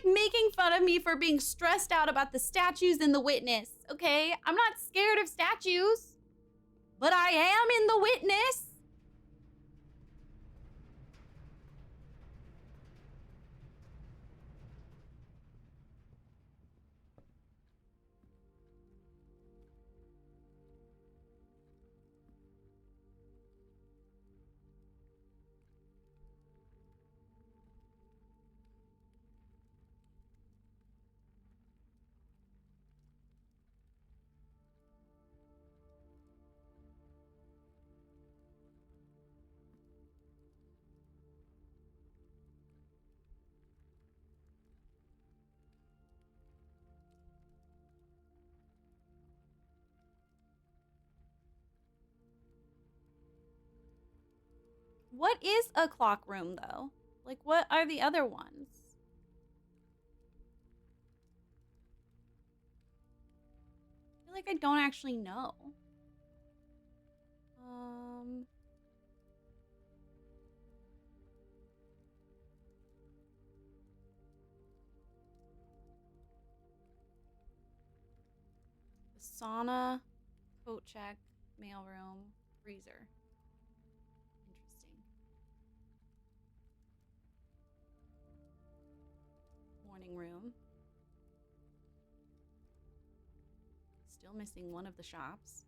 making fun of me for being stressed out about the statues in the witness, okay? I'm not scared of statues, but I am in the witness. What is a clock room, though? Like, what are the other ones? I feel like I don't actually know. The sauna, coat check, mailroom, freezer. Interesting. Morning room. Still missing one of the shops.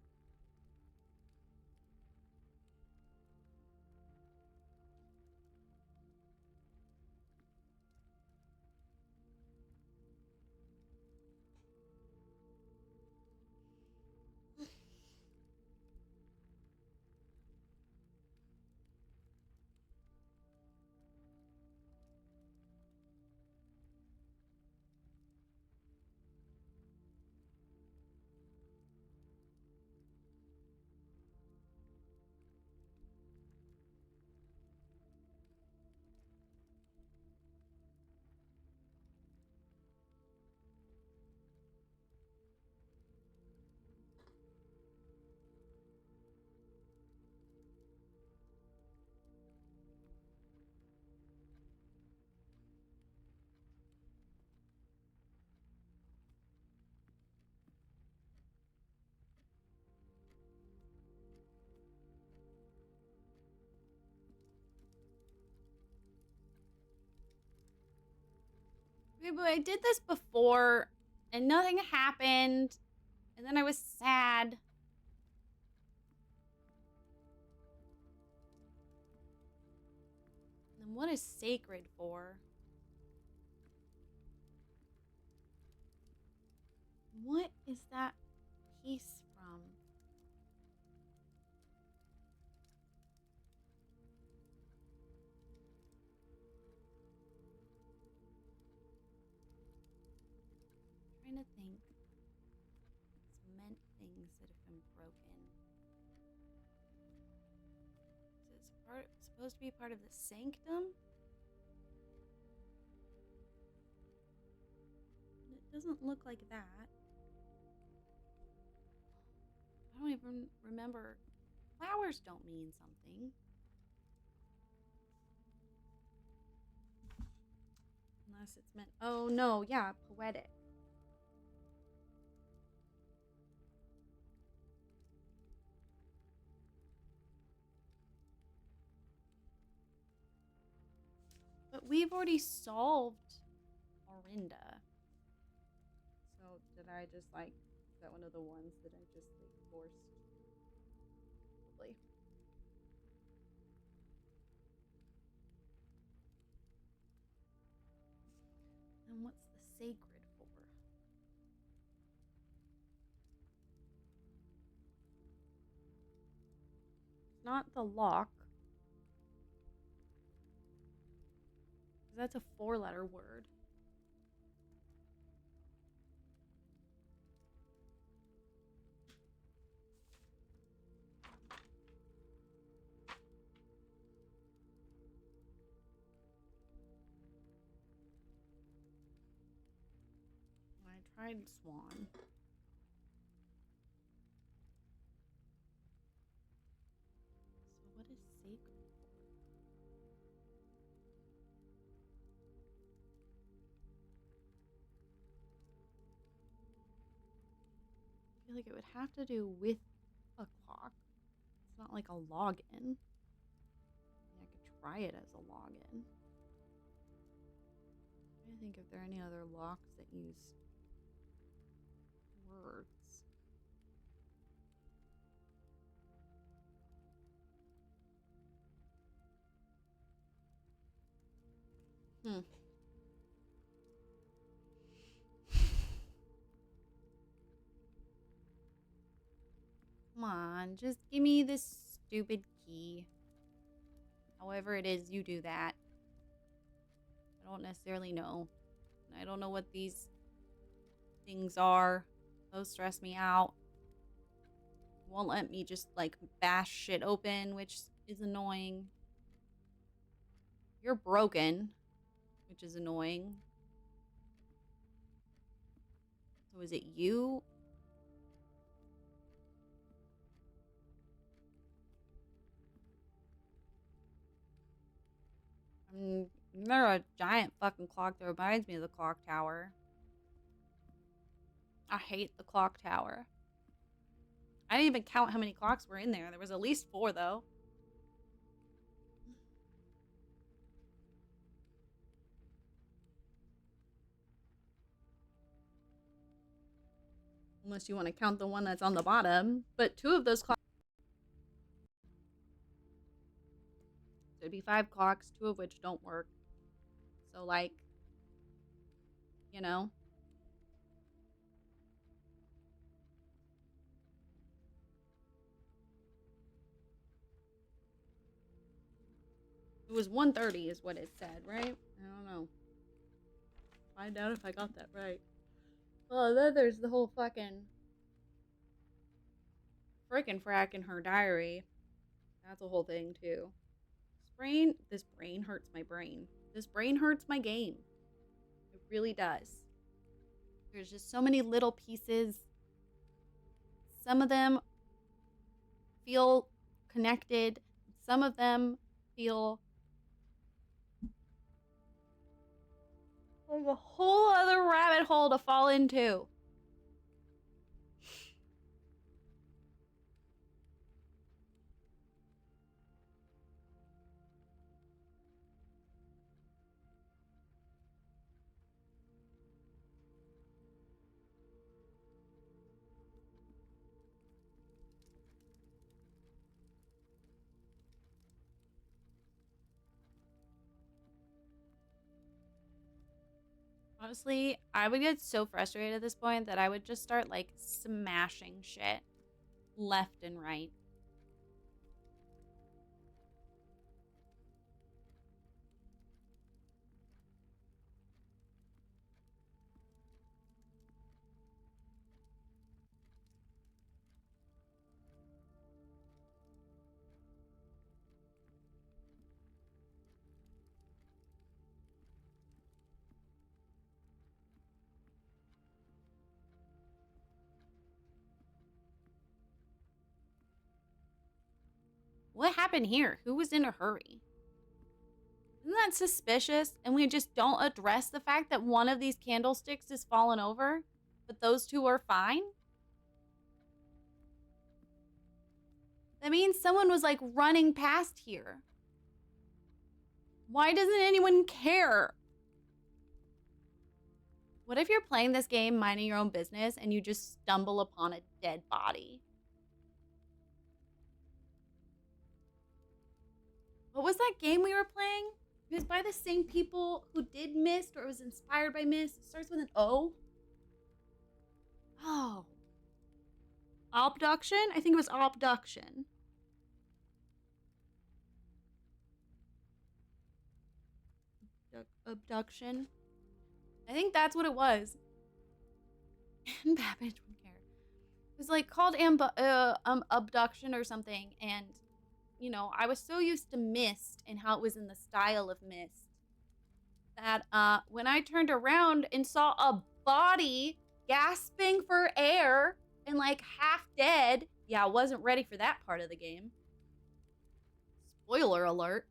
Okay, but I did this before and nothing happened. And then I was sad. And then what is sacred for? What is that piece from? I'm trying to think. Cement things that have been broken. Is it supposed to be part of the sanctum? It doesn't look like that. I don't even remember. Flowers don't mean something. Unless it's meant. Oh no, yeah, poetic. we've already solved Orinda. So did I just like, is that one of the ones that I just like forced? Probably. And what's the sacred for? It's not the lock. That's a 4-letter word. I tried swan. So what is sacred for? I feel like it would have to do with a clock. It's not like a login. I could try it as a login. I think if there are any other locks that use words. Hmm. Come on, just give me this stupid key. However it is you do that. I don't necessarily know. I don't know what these things are. Those stress me out. Won't let me just like bash shit open, which is annoying. You're broken, which is annoying. So is it you? They're a giant fucking clock that reminds me of the clock tower. I hate the clock tower. I didn't even count how many clocks were in there. There was at least 4, though. Unless you want to count the one that's on the bottom. But 2 of those clocks. So it'd be 5 clocks, 2 of which don't work. So, like, you know. It was 1:30 is what it said, right? I don't know. Find out if I got that right. Well, then there's the whole fucking frickin' frack in her diary. That's a whole thing, too. This brain hurts my brain. This brain hurts my game. It really does. There's just so many little pieces. Some of them feel connected. Some of them feel like a whole other rabbit hole to fall into. Honestly, I would get so frustrated at this point that I would just start like smashing shit left and right. What happened here? Who was in a hurry? Isn't that suspicious? And we just don't address the fact that one of these candlesticks is fallen over, but those 2 are fine? That means someone was like running past here. Why doesn't anyone care? What if you're playing this game, minding your own business, and you just stumble upon a dead body? What was that game we were playing? It was by the same people who did Myst, or it was inspired by Myst. It starts with an O. Oh. Abduction? I think it was Abduction. Abduction. I think that's what it was. And Babbage wouldn't care. It was like called Abduction or something, and you know, I was so used to Myst and how it was in the style of Myst that when I turned around and saw a body gasping for air and like half dead, yeah, I wasn't ready for that part of the game. Spoiler alert.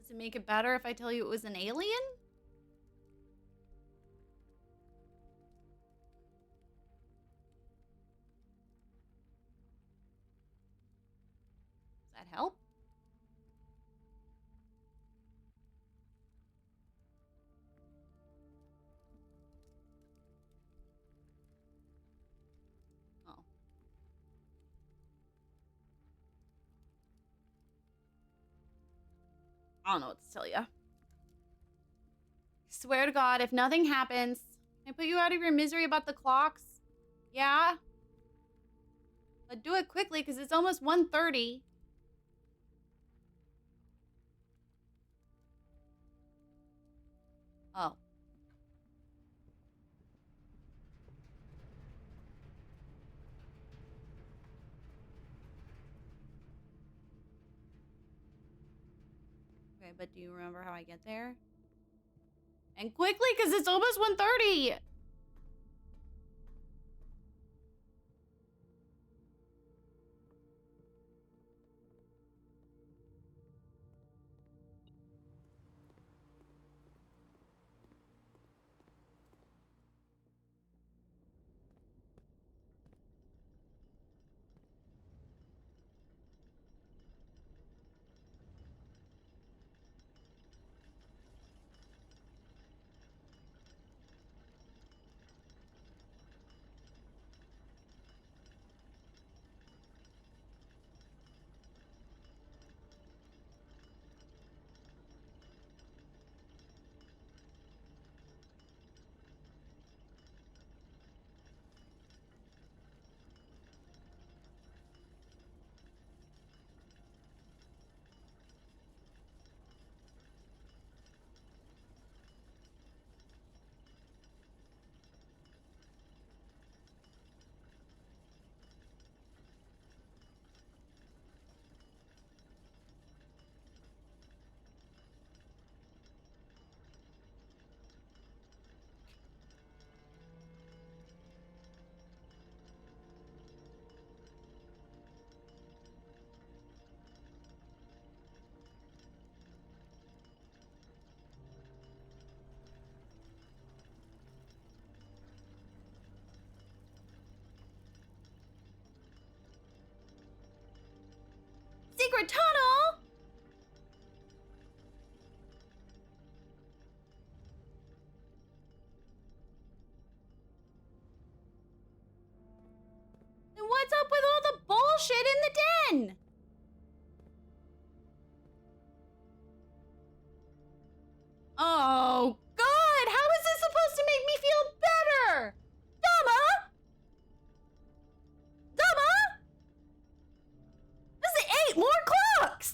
Does it make it better if I tell you it was an alien? Does that help? Oh. I don't know what to tell you. Swear to God, if nothing happens, can I put you out of your misery about the clocks? Yeah? But do it quickly because it's almost 1:30. Oh. Okay, but do you remember how I get there? And quickly, because it's almost 1:30. Secret tunnel? And what's up with all the bullshit in the den? Oh, God! How is this supposed to make me feel better? Dama? Dama? This is 8 more clocks!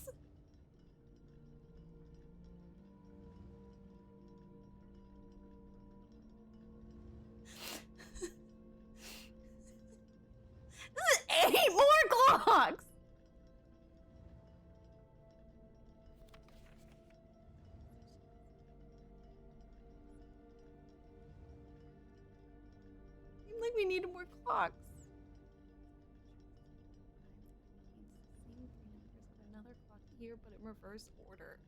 This is 8 more clocks! like we need more clocks. Same three numbers of another clock here, but in reverse order.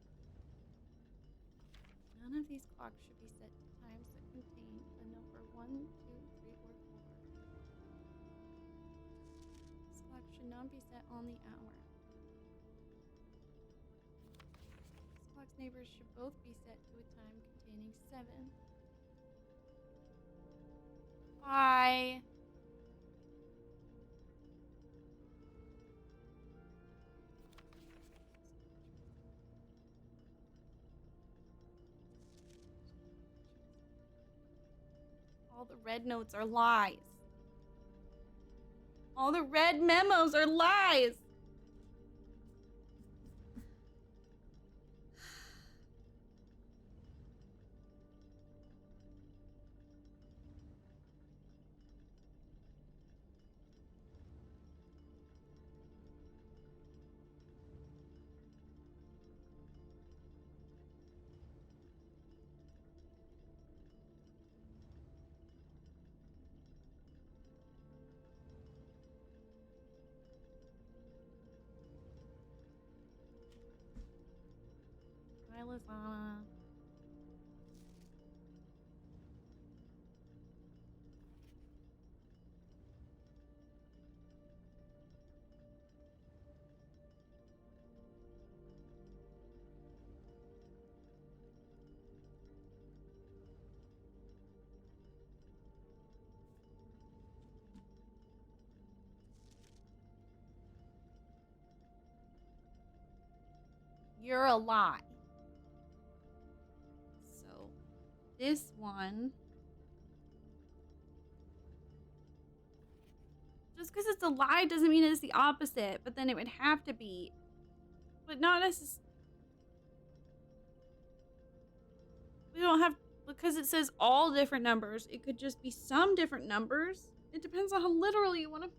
None of these clocks should be set to times that contain the number 1, 2, 3, or 4. This clock should not be set on the hour. This clock's neighbors should both be set to a time containing 7. Why? All the red notes are lies. All the red memos are lies. Hi, Lizana. You're a lie. So, this one. Just because it's a lie doesn't mean it's the opposite, but then it would have to be. But not necessarily. We don't have, because it says all different numbers, it could just be some different numbers. It depends on how literally you want to.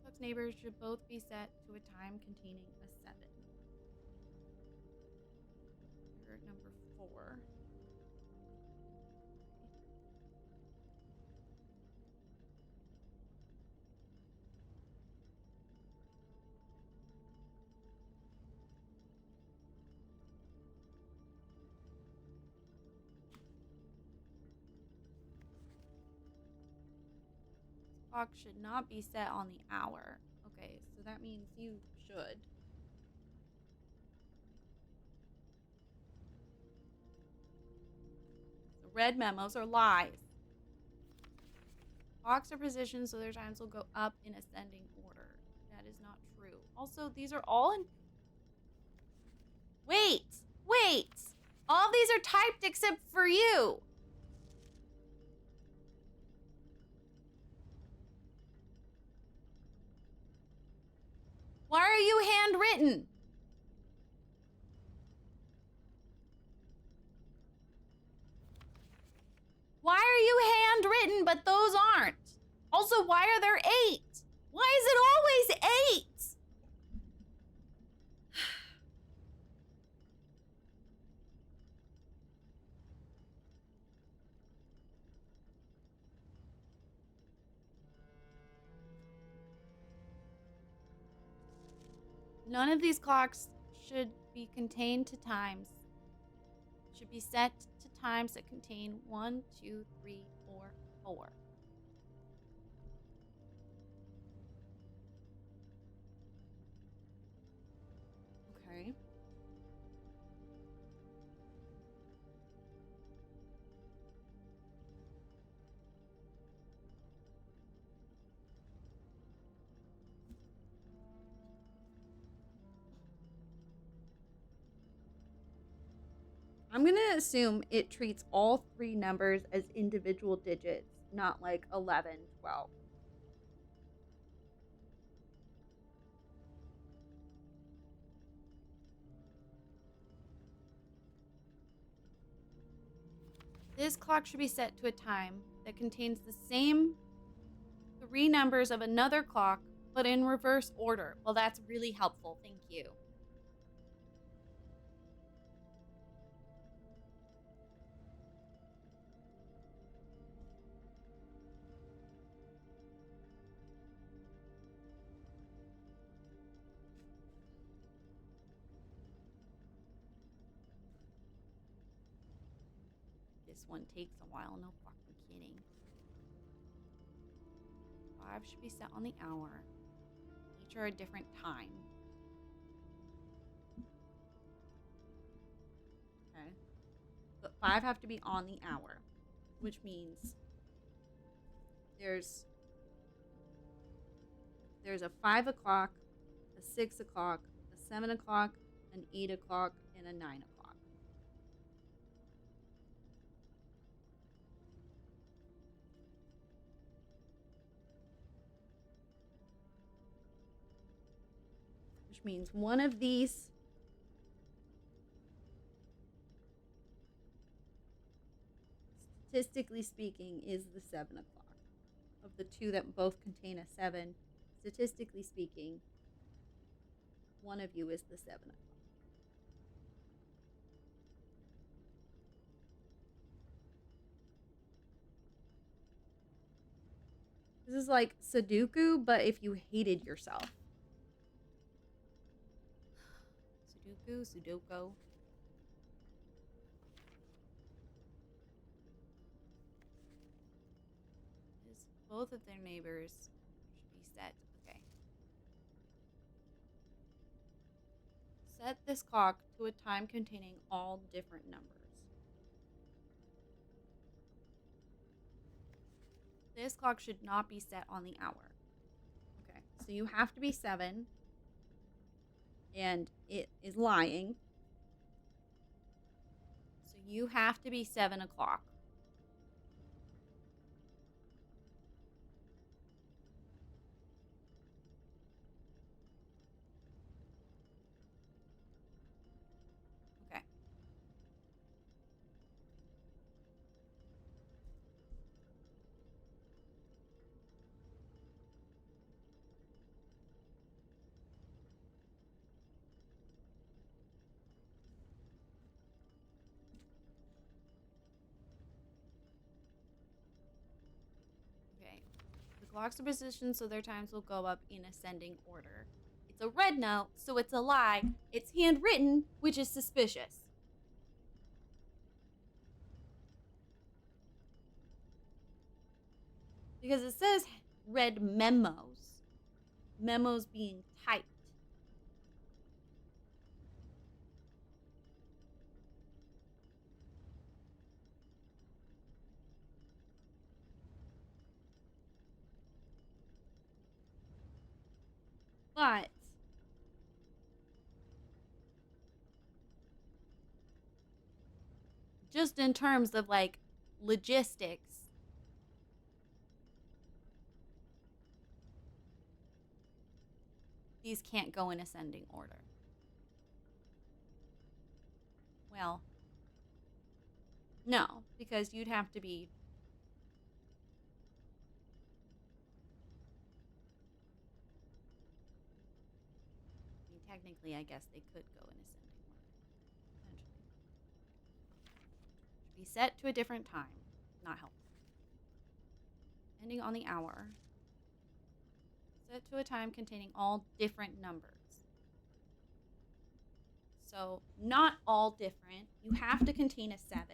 Clock's neighbors should both be set to a time containing a 7. You're at number 4. Clock should not be set on the hour. Okay, so that means you should. The red memos are lies. Clocks are positioned so their times will go up in ascending order. That is not true. Also, these are all in... Wait! All of these are typed except for you! Why are you handwritten? Why are you handwritten but those aren't? Also, why are there 8? Why is it always 8? None of these clocks should be contained to times. Should be set to times that contain 1, 2, 3, or 4. Okay. I'm going to assume it treats all 3 numbers as individual digits, not like 11, 12. This clock should be set to a time that contains the same 3 numbers of another clock, but in reverse order. Well, that's really helpful. Thank you. This one takes a while, no fucking kidding. 5 should be set on the hour. Each are a different time. Okay. But 5 have to be on the hour, which means there's a 5 o'clock, a 6 o'clock, a 7 o'clock, an 8 o'clock, and a 9 o'clock. Which means one of these statistically speaking is the 7 o'clock. Of the two that both contain a 7, statistically speaking, one of you is the 7 o'clock. This is like Sudoku, but if you hated yourself. Sudoku. Both of their neighbors should be set. Okay. Set this clock to a time containing all different numbers. This clock should not be set on the hour. Okay, so you have to be 7, and it is lying. So you have to be 7 o'clock. Okay. Okay. The clocks are positioned so their times will go up in ascending order. It's a red note, so it's a lie. It's handwritten, which is suspicious. Because it says read memos. Memos being typed. But just in terms of like logistics, these can't go in ascending order. Well, no, because you'd have to be. I mean, technically, I guess they could go in ascending order. Potentially. Should be set to a different time. Not helpful. Ending on the hour. Set to a time containing all different numbers. So, not all different. You have to contain a 7,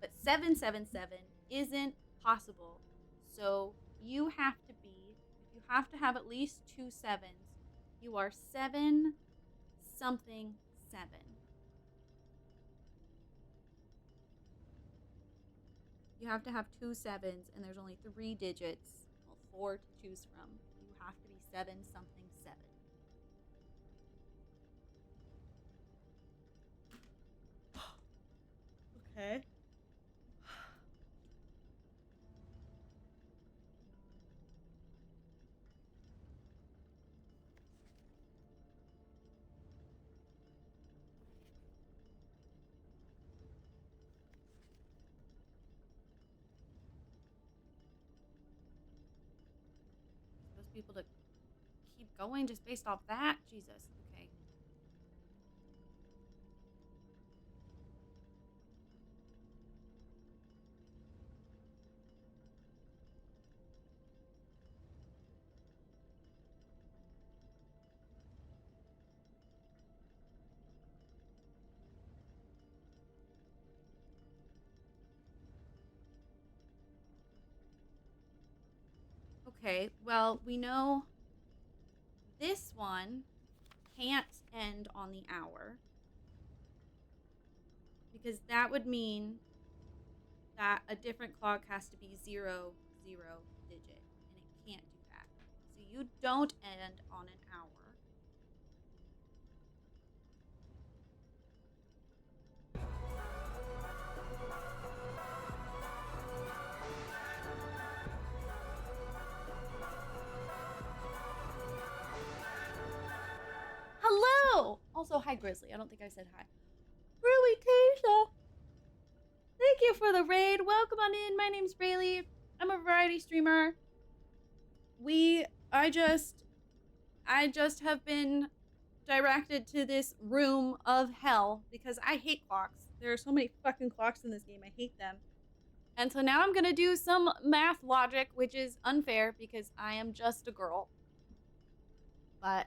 but 777 isn't possible. So, you have to be, if you have to have at least 2 sevens, you are 7 something 7. You have to have 2 sevens, and there's only 3 digits, well, 4 to choose from. You have to be 7 something 7. Okay. Those people to keep going just based off that? Jesus. Okay. Okay, well, we know this one can't end on the hour because that would mean that a different clock has to be 0, 0 digit, and it can't do that. So you don't end on an hour. Hello! Also, hi, Grizzly. I don't think I said hi. Really, Tasha? Thank you for the raid. Welcome on in. My name's Rayleigh. I'm a variety streamer. I just have been directed to this room of hell because I hate clocks. There are so many fucking clocks in this game. I hate them. And so now I'm gonna do some math logic, which is unfair because I am just a girl. But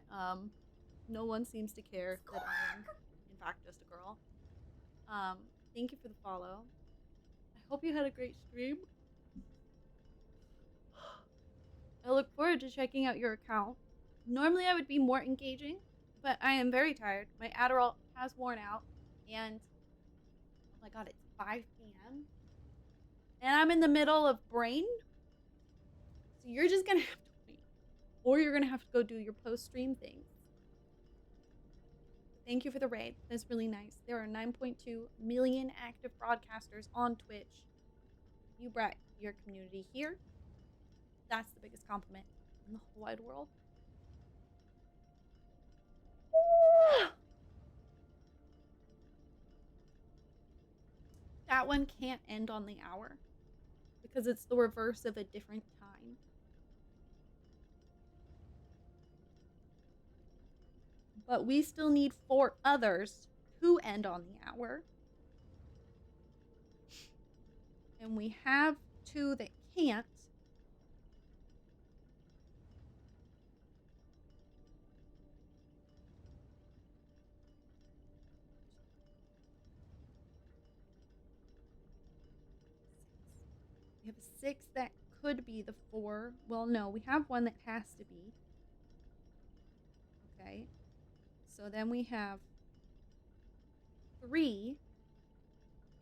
no one seems to care that I am, in fact, just a girl. Thank you for the follow. I hope you had a great stream. I look forward to checking out your account. Normally I would be more engaging, but I am very tired. My Adderall has worn out, and oh my god, it's 5 p.m. and I'm in the middle of brain. So you're just gonna have to wait, or you're gonna have to go do your post-stream things. Thank you for the raid. That's really nice. There are 9.2 million active broadcasters on Twitch. You brought your community here. That's the biggest compliment in the whole wide world. That one can't end on the hour because it's the reverse of a different time. But we still need 4 others to end on the hour. And we have 2 that can't. We have 6 that could be the 4. Well, no, we have 1 that has to be. Okay. So then we have 3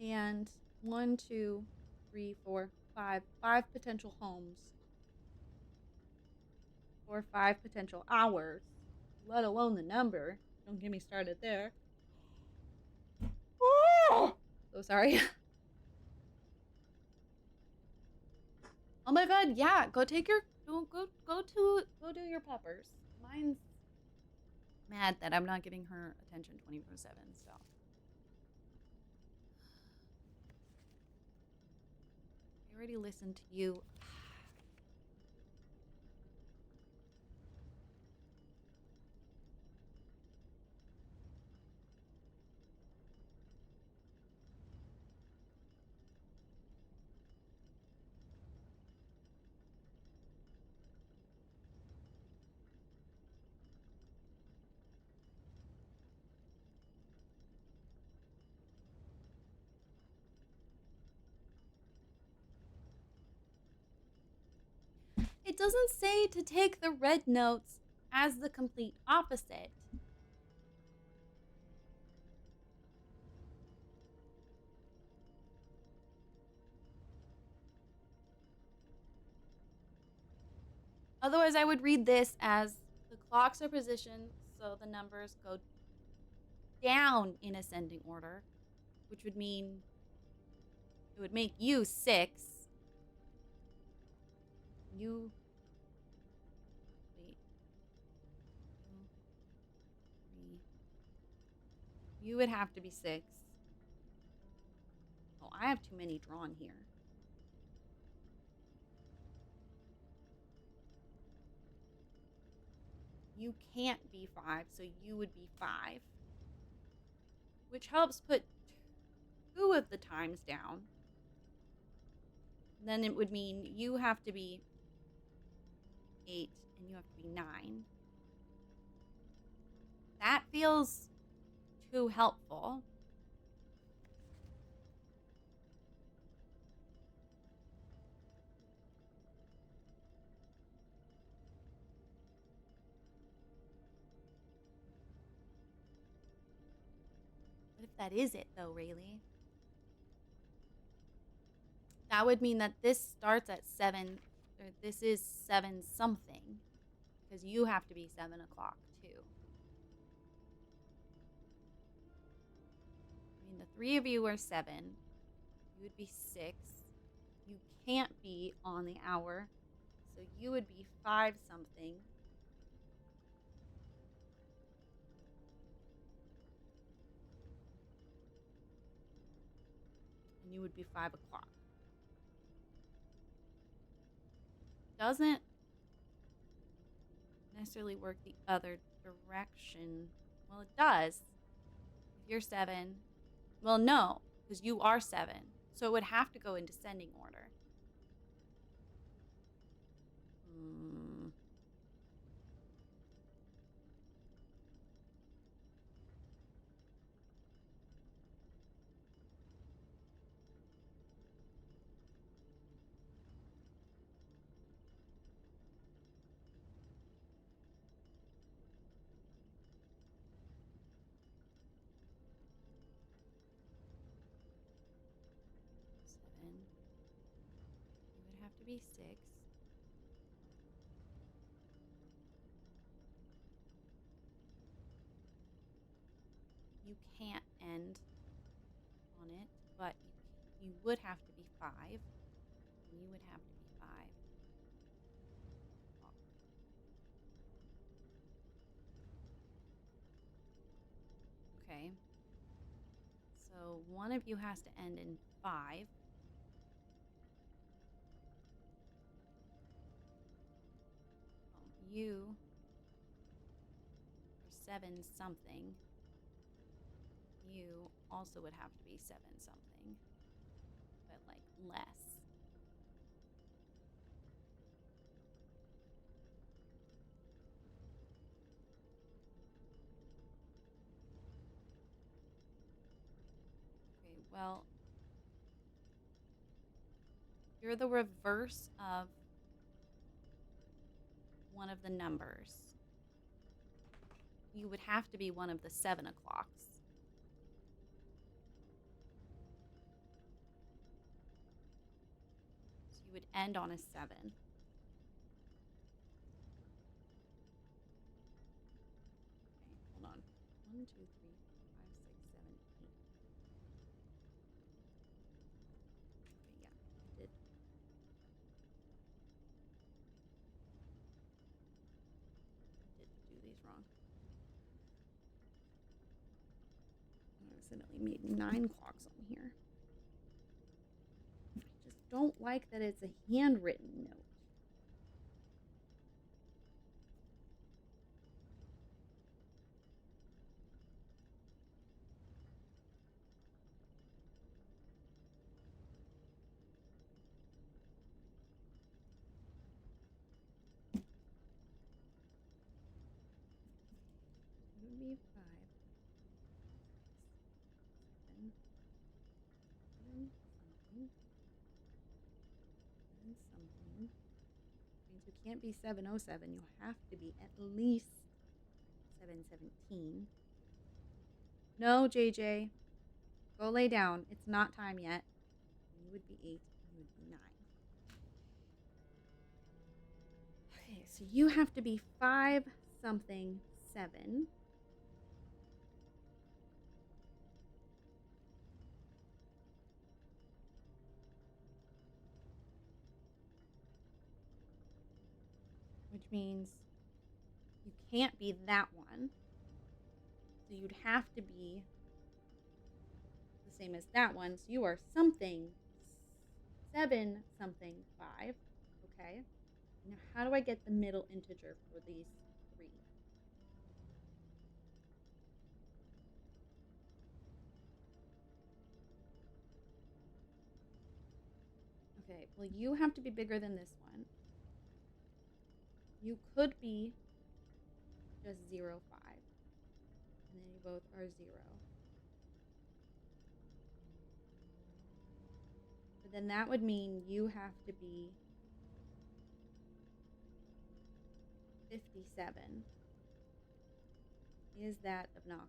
and 1, 2, 3, 4, 5. 5 potential homes. Or 5 potential hours. Let alone the number. Don't get me started there. Oh, so sorry. Oh my god, yeah. Go take your go do your puppers. Mine's mad that I'm not giving her attention 24/7, so. I already listened to you. It doesn't say to take the red notes as the complete opposite. Otherwise, I would read this as the clocks are positioned so the numbers go down in ascending order, which would mean it would make you 6. You. Wait. 2, 3. You would have to be 6. Oh, I have too many drawn here. You can't be 5, so you would be 5. Which helps put 2 of the times down. Then it would mean you have to be 8 and you have to be 9. That feels too helpful. that is it, though, Rayleigh. That would mean that this starts at 7, or this is 7 something, because you have to be 7 o'clock, too. I mean, the 3 of you are 7. You would be 6. You can't be on the hour, so you would be 5 something. And you would be 5 o'clock. Doesn't necessarily work the other direction. Well, it does. If you're 7, well, no, because you are 7. So it would have to go in descending order. Hmm. Seven. You would have to be 6. You can't end on it, but you would have to be 5. And you would have to be 5. Okay. So one of you has to end in 5. You are 7 something. You also would have to be 7 something, but like less. Okay, well, you're the reverse of one of the numbers. You would have to be one of the 7 o'clocks. So you would end on a 7. Okay, hold on. 1, 2, 3, 4, 5, 6, 7, 8. Okay, yeah, I did. I did do these wrong. I accidentally made 9 clocks on here. I just don't like that it's a handwritten note. It would be 5, 6, 7, 7 something, 7 something. Means you can't be 707. You have to be at least 717. No, JJ. Go lay down. It's not time yet. You would be 8. You would be 9. Okay, so you have to be 5 something 7. Which means you can't be that one. So you'd have to be the same as that one. So you are something 7 something 5. Okay. Now, how do I get the middle integer for these 3? Okay, well, you have to be bigger than this one. You could be just 0, 5. And then you both are 0. But then that would mean you have to be 57. Is that obnoxious?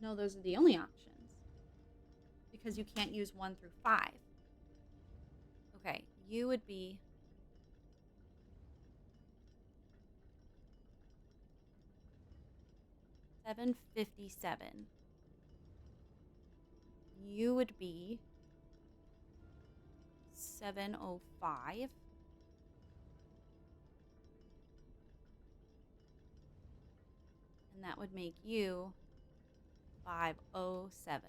No, those are the only options. Because you can't use 1 through 5. Okay, you would be 757. You would be 705. And that would make you 507.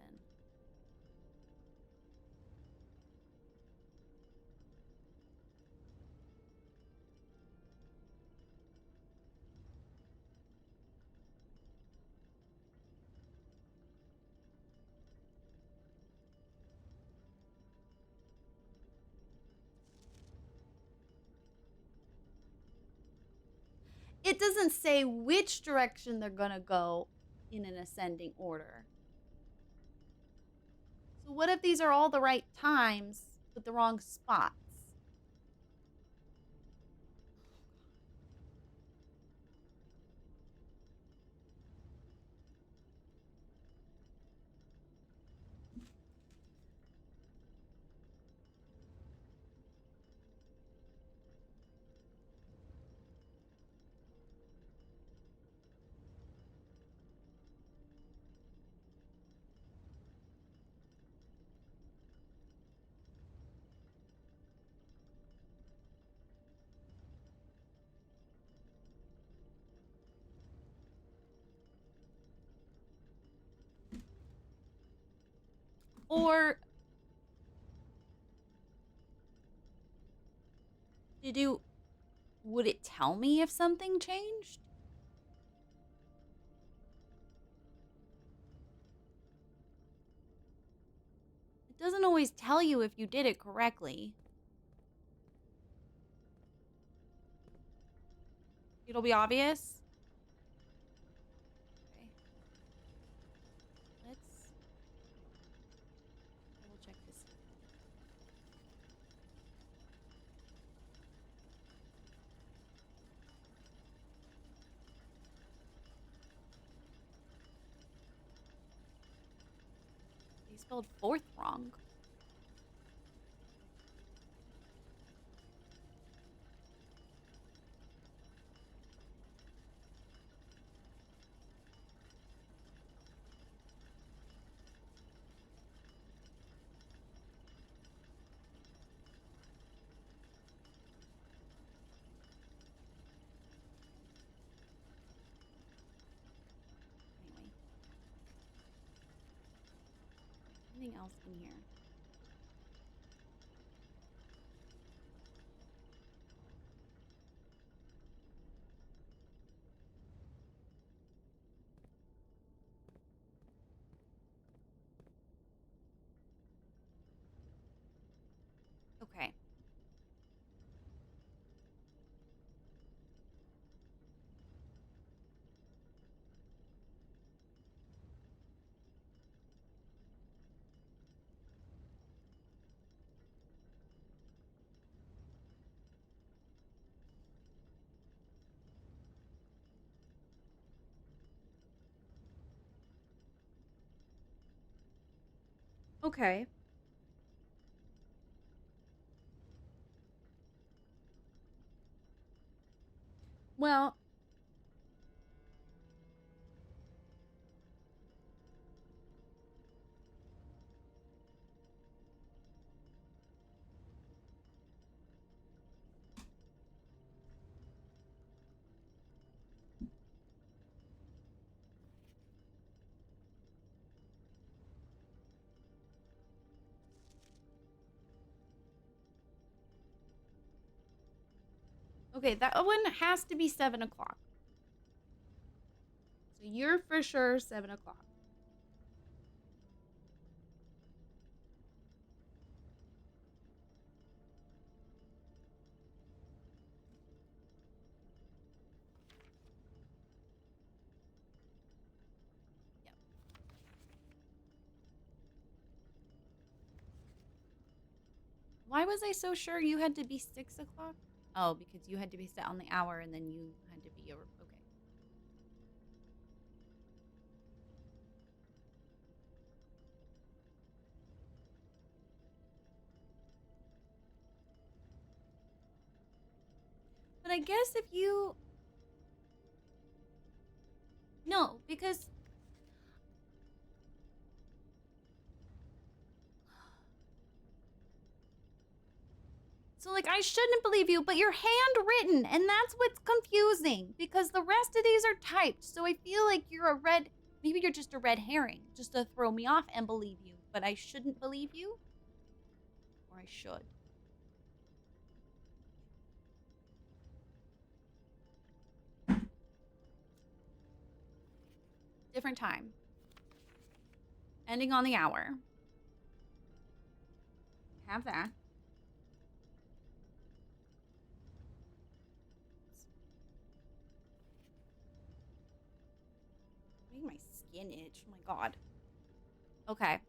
It doesn't say which direction they're going to go in an ascending order. So what if these are all the right times but the wrong spots? Or would it tell me if something changed? It doesn't always tell you if you did it correctly. It'll be obvious. Okay. Let's double check this. They spelled fourth wrong. Anyway. Anything else in here? Okay. Okay. Well, okay, that one has to be 7 o'clock. So you're for sure 7 o'clock. Yep. Why was I so sure you had to be 6 o'clock? Oh, because you had to be set on the hour and then you had to be over. Okay. I guess if you... No, because... So, like, I shouldn't believe you, but you're handwritten, and that's what's confusing, because the rest of these are typed, so I feel like you're a red... Maybe you're just a red herring, just to throw me off and believe you, but I shouldn't believe you? Or I should? Different time. Ending on the hour. Have that. Making my skin itch. Oh my god. Okay.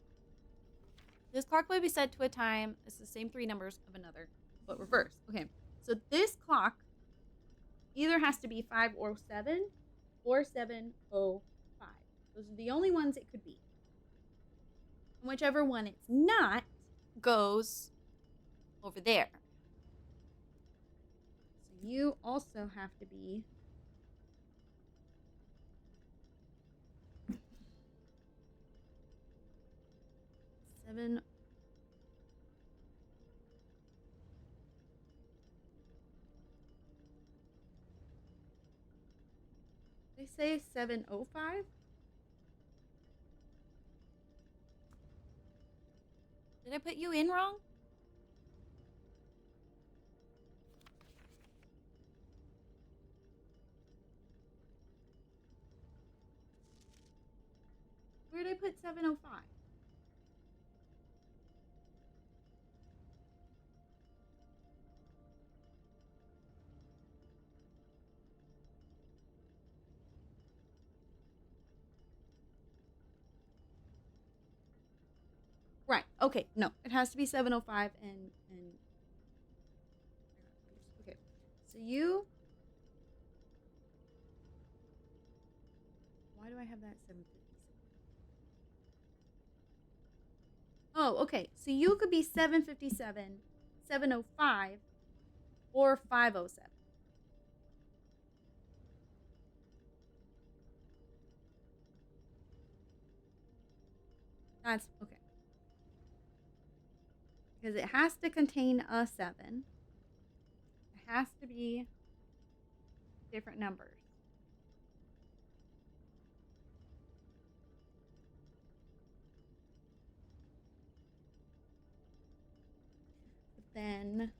This clock will be set to a time. It's the same 3 numbers of another, but reverse. Okay. So this clock either has to be 5:07 or 7:05. Those are the only ones it could be. And whichever one it's not goes over there. So you also have to be 7. They say 7:05. Did I put you in wrong? Where did I put 7:05? Right. Okay. No, it has to be 7:05 and okay. So you... Why do I have that 7:57? Oh, okay. So you could be 7:57, 7:05, or 5:07. That's okay. Because it has to contain a 7. It has to be different numbers. But then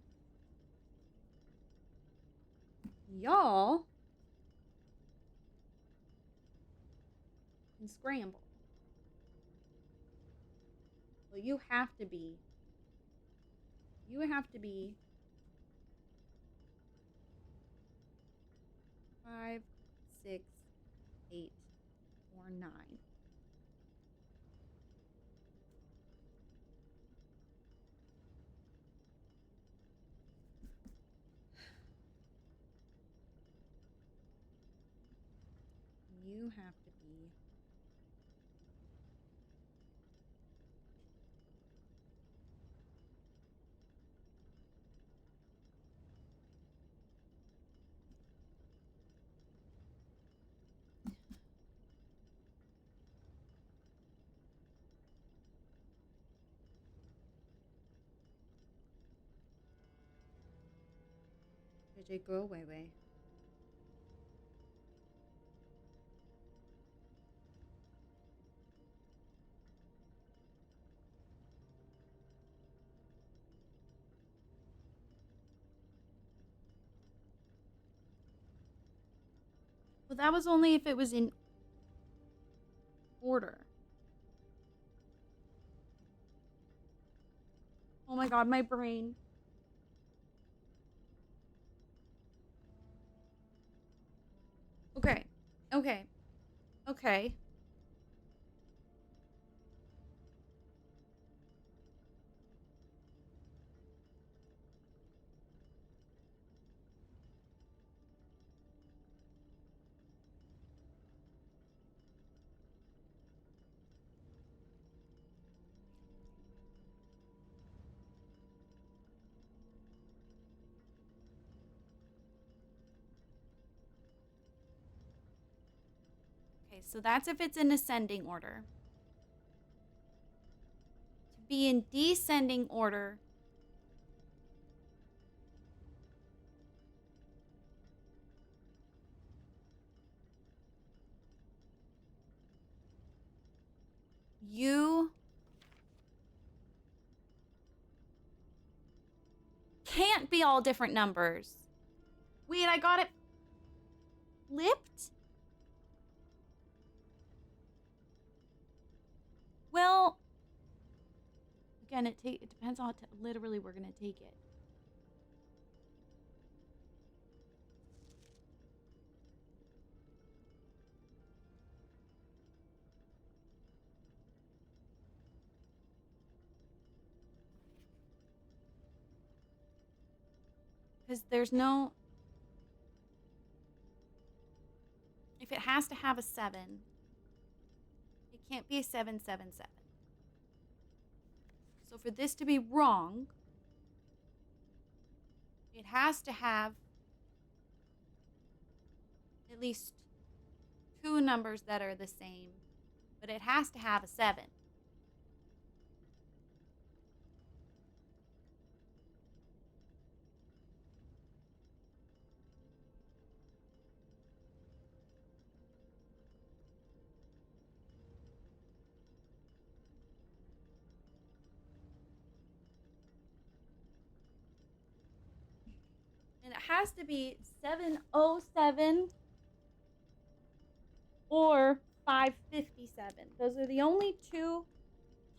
y'all can scramble. Well, you have to be 5, 6, 8, or 9. You have to be JJ, go away, way. Well, that was only if it was in order. Oh my god, my brain. Okay. Okay. Okay. Okay, so that's if it's in ascending order. To be in descending order, you can't be all different numbers. Wait, I got it flipped? Well, again, it depends on how literally we're going to take it. Because there's no... If it has to have a 7, it can't be a 777. So for this to be wrong, it has to have at least 2 numbers that are the same, but it has to have a 7. And it has to be 707 or 557. Those are the only 2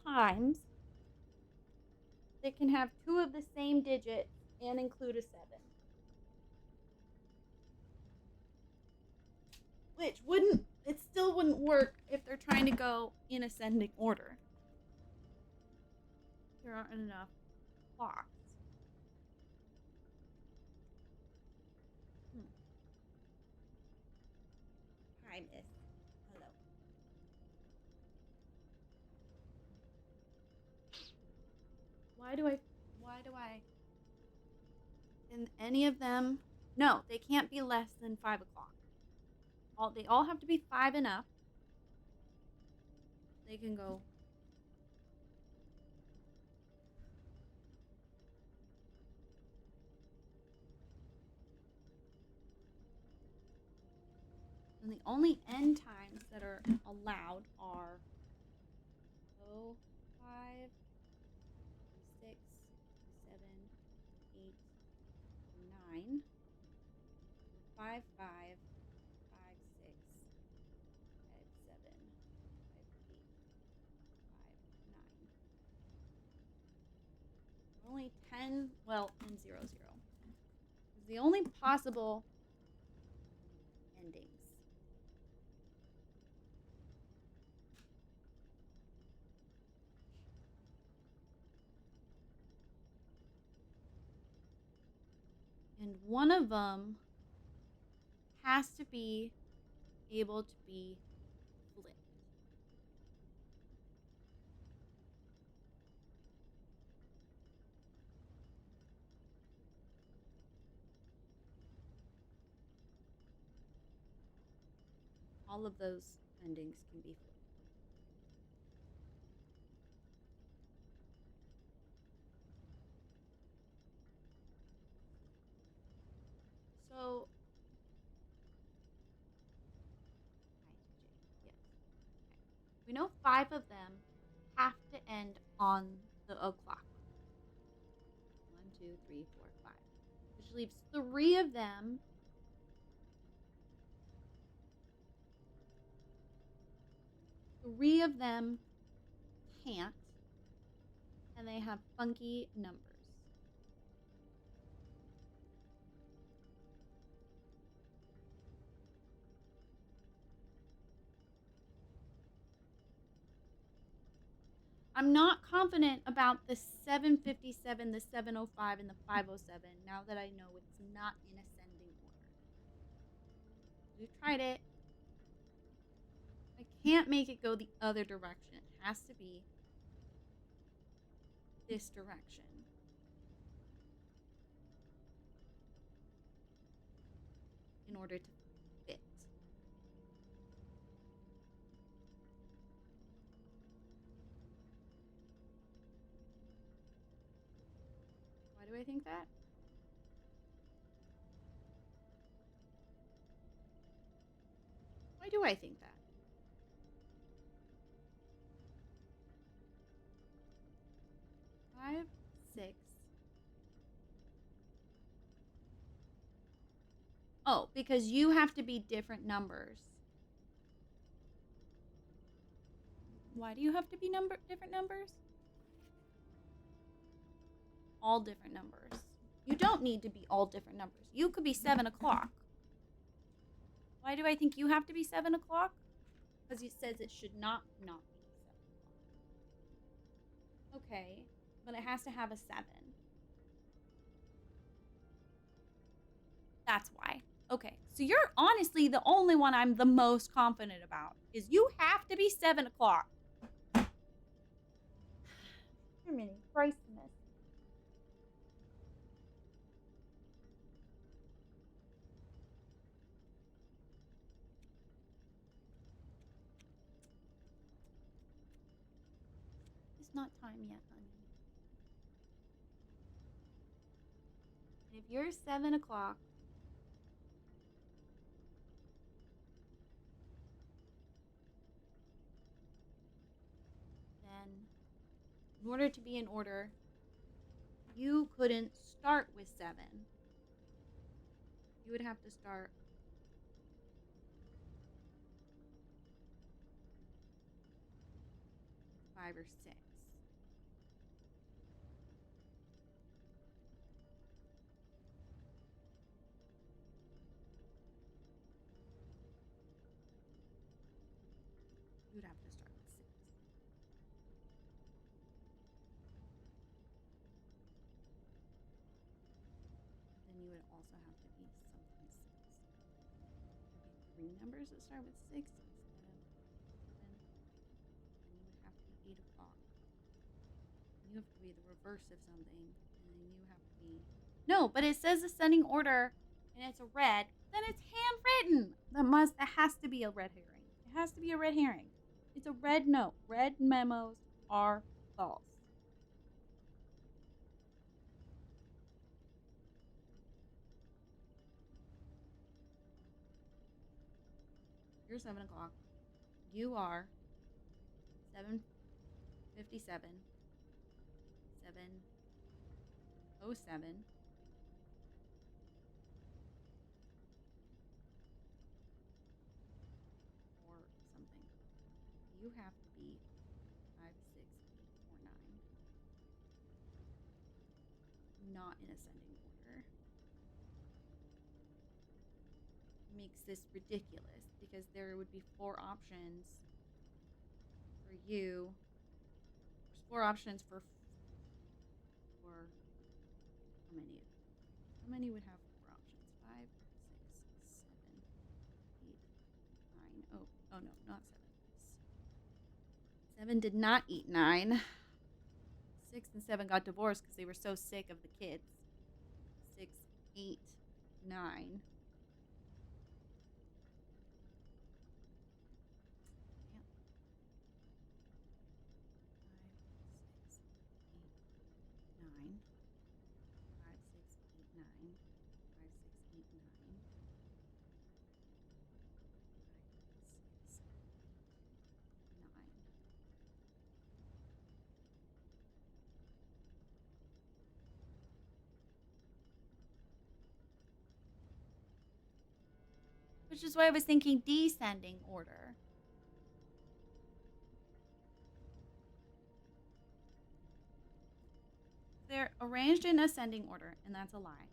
times that can have 2 of the same digit and include a 7. Which it still wouldn't work if they're trying to go in ascending order. There aren't enough clocks. Hi, miss. Hello. Why do I, in any of them, no, they can't be less than 5 o'clock. They all have to be 5 and up. They can go. And the only end times that are allowed are 05, 6, 7, 8, 9, 5, 5, 5, 6, 5, 7, 5, 8, 5, 9. Only 10, well, and 0, 0. Is the only possible endings. And one of them has to be able to be flipped. All of those endings can be flipped. So, yes. Okay. We know 5 of them have to end on the o'clock. 1, 2, 3, 4, 5. Which leaves 3 of them. 3 of them can't. And they have funky numbers. I'm not confident about the 757, the 705, and the 507 now that I know it's not in ascending order. We tried it. I can't make it go the other direction. It has to be this direction. In order to fit. I think that? Why do I think that? 5, 6. Oh, because you have to be different numbers. Why do you have to be different numbers? All different numbers. You don't need to be all different numbers. You could be 7 o'clock. Why do I think you have to be 7 o'clock? Because it says it should not be 7 o'clock. Okay, but it has to have a 7. That's why. Okay, so you're honestly the only one I'm the most confident about. Is you have to be 7 o'clock. Minnie, Christmas. It's not time yet, honey. And if you're 7 o'clock, then in order to be in order, you couldn't start with 7. You would have to start 5 or 6. You would have to start with 6. Then you would also have to be something 6. There'd be 3 numbers that start with 6 instead of 7. Then you would have to be 8 o'clock. You have to be the reverse of something. And then you have to be. No, but it says ascending order and it's a red. Then it's handwritten. That has to be a red herring. It has to be a red herring. It's a red note. Red memos are false. You're 7 o'clock. You are 7:57, 7:07, or something. You have to be 5, 6, 8, or 9. Not in ascending order. Makes this ridiculous because there would be 4 options for you. There's 4 options for how many? How many would have 4 options? 5, 6, 7, 8, 9. Oh no, not 7. 7 did not eat 9. 6 and 7 got divorced because they were so sick of the kids. 6, 8, 9. Damn. 5, 6, 8, 9. 5, 6, 8, 9. 5, 6, 8, 9. 5, 6, 8, 9. Which is why I was thinking descending order. They're arranged in ascending order, and that's a lie.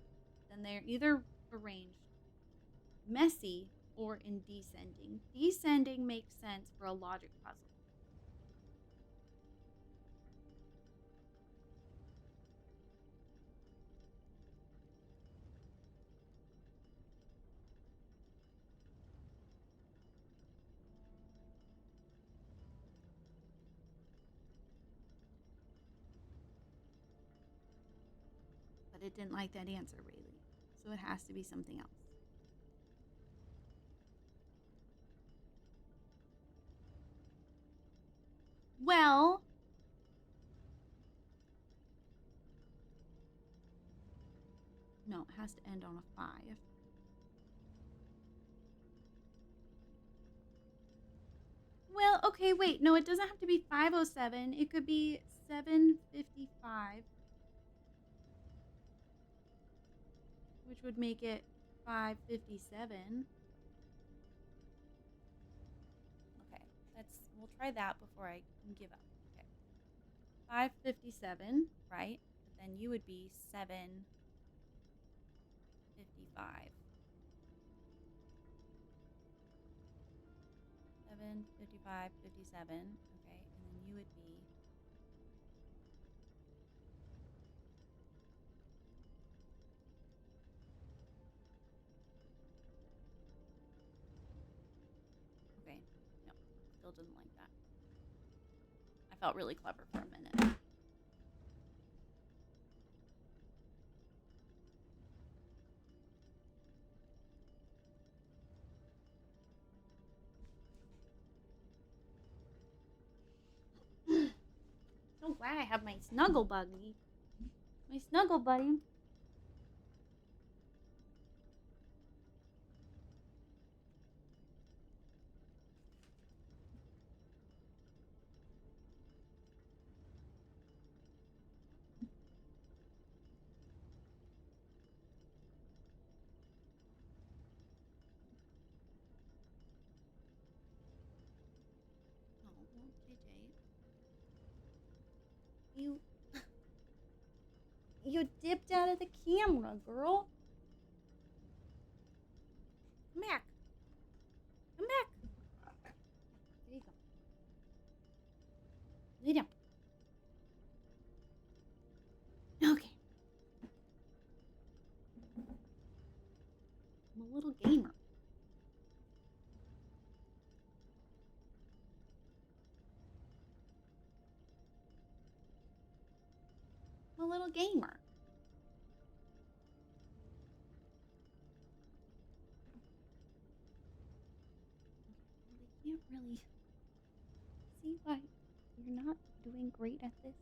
Then they're either arranged messy or in descending. Descending makes sense for a logic puzzle. But it didn't like that answer, really. So it has to be something else. Well, No, it has to end on a 5. Well, okay, wait. No, it doesn't have to be 5:07. It could be 7:55, which would make it 5:57. Okay, we'll try that before I give up. Okay. 5:57, right? But then you would be 7:55. 7:55, 57. Okay, and then you would be okay. No, still didn't like that. I felt really clever for a minute. So glad I have my snuggle buddy. My snuggle buddy. Oh, JJ. You you dipped out of the camera, girl. Come back. Come back. There you go. Lay down. Okay. I'm a little gamer. I'm a little gamer. Well, they can't really see why you're not doing great at this.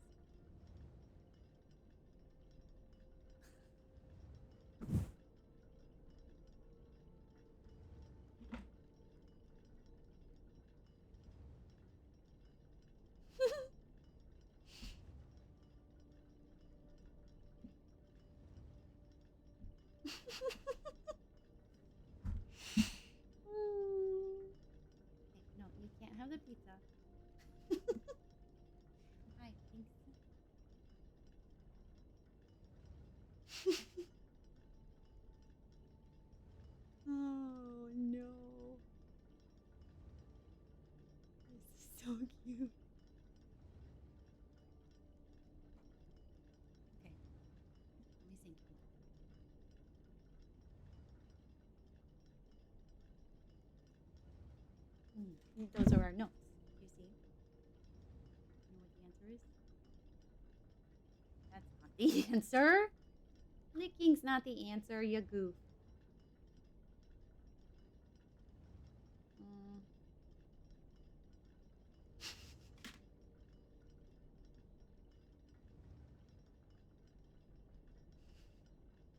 Okay, no, you can't have the pizza. I think so. Oh no. This is so cute. Okay, let me sink you. Those are our notes. You see? You know what the answer is? That's not the answer. Licking's not the answer, you goof. Mm.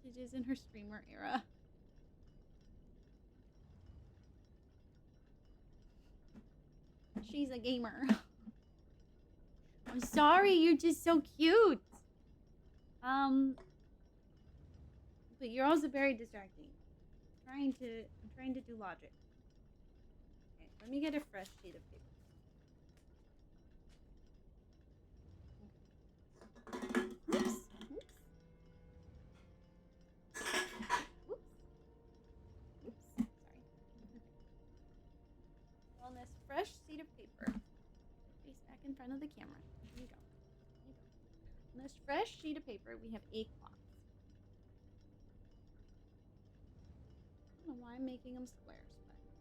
It is in her streamer era. She's a gamer. I'm sorry, you're just so cute. But you're also very distracting. I'm trying to do logic. Okay, let me get a fresh sheet of paper. Oops. Oops. Oops. Oops. Sorry. On this fresh sheet of paper, face back in front of the camera. Here you go. Here you go. On this fresh sheet of paper, we have 8 clocks. I don't know why I'm making them squares, but 6.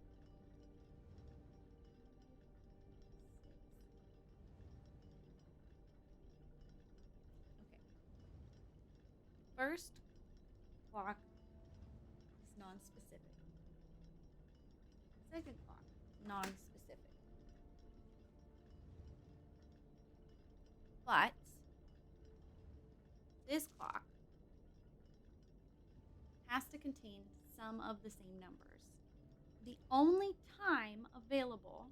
Okay. First clock is non-specific. Second clock, non-specific. But this clock contain some of the same numbers. The only time available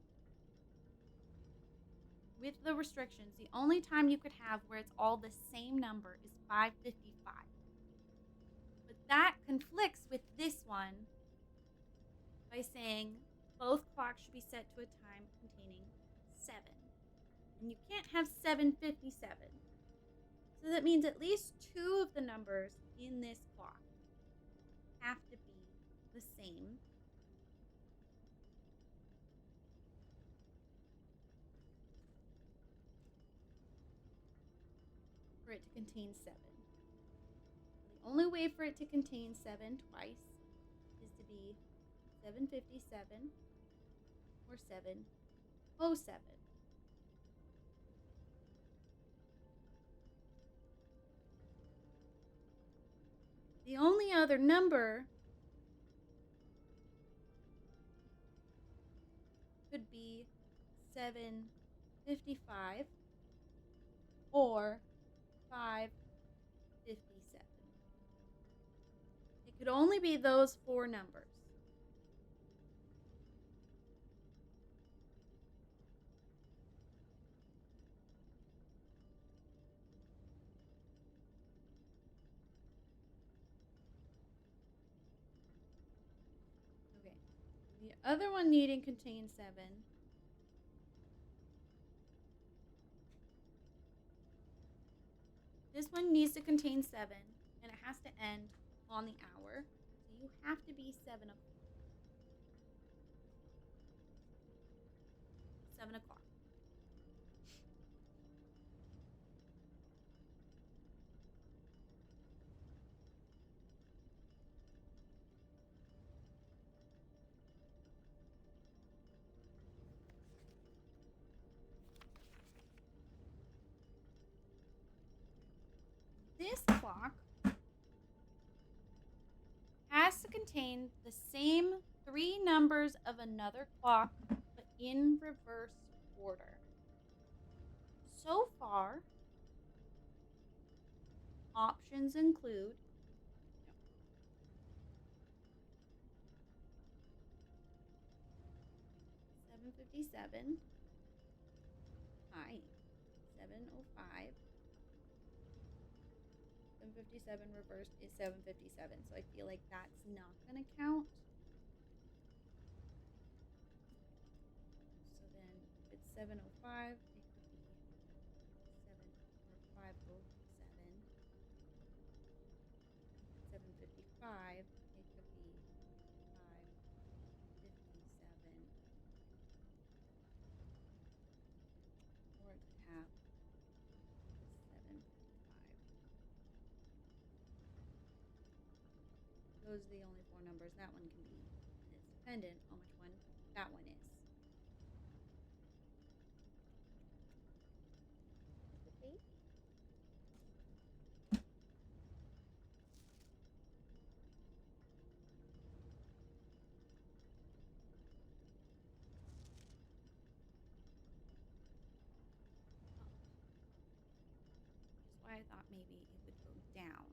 with the restrictions, the only time you could have where it's all the same number is 5:55. But that conflicts with this one by saying both clocks should be set to a time containing 7. And you can't have 7:57. So that means at least 2 of the numbers in this clock have to be the same. For it to contain 7. The only way for it to contain 7 twice is to be 7:57 or 7:07. The only other number could be 7:55 or 5:57. It could only be those 4 numbers. Okay. The other one needing contain 7. This one needs to contain 7, and it has to end on the hour. So you have to be 7 o'clock. 7 o'clock. This clock has to contain the same 3 numbers of another clock, but in reverse order. So far, options include 7:57. Hi. 7:05. 7:57 reversed is 7:57. So I feel like that's not going to count. So then if it's 7:05, it could be 7 or 5:07. 7:55, it could be 5:57. Or it could have 7:55. Those are the only 4 numbers. That one can be, and it's dependent on which one that one is. Is it baby? Which is why I thought maybe it would go down.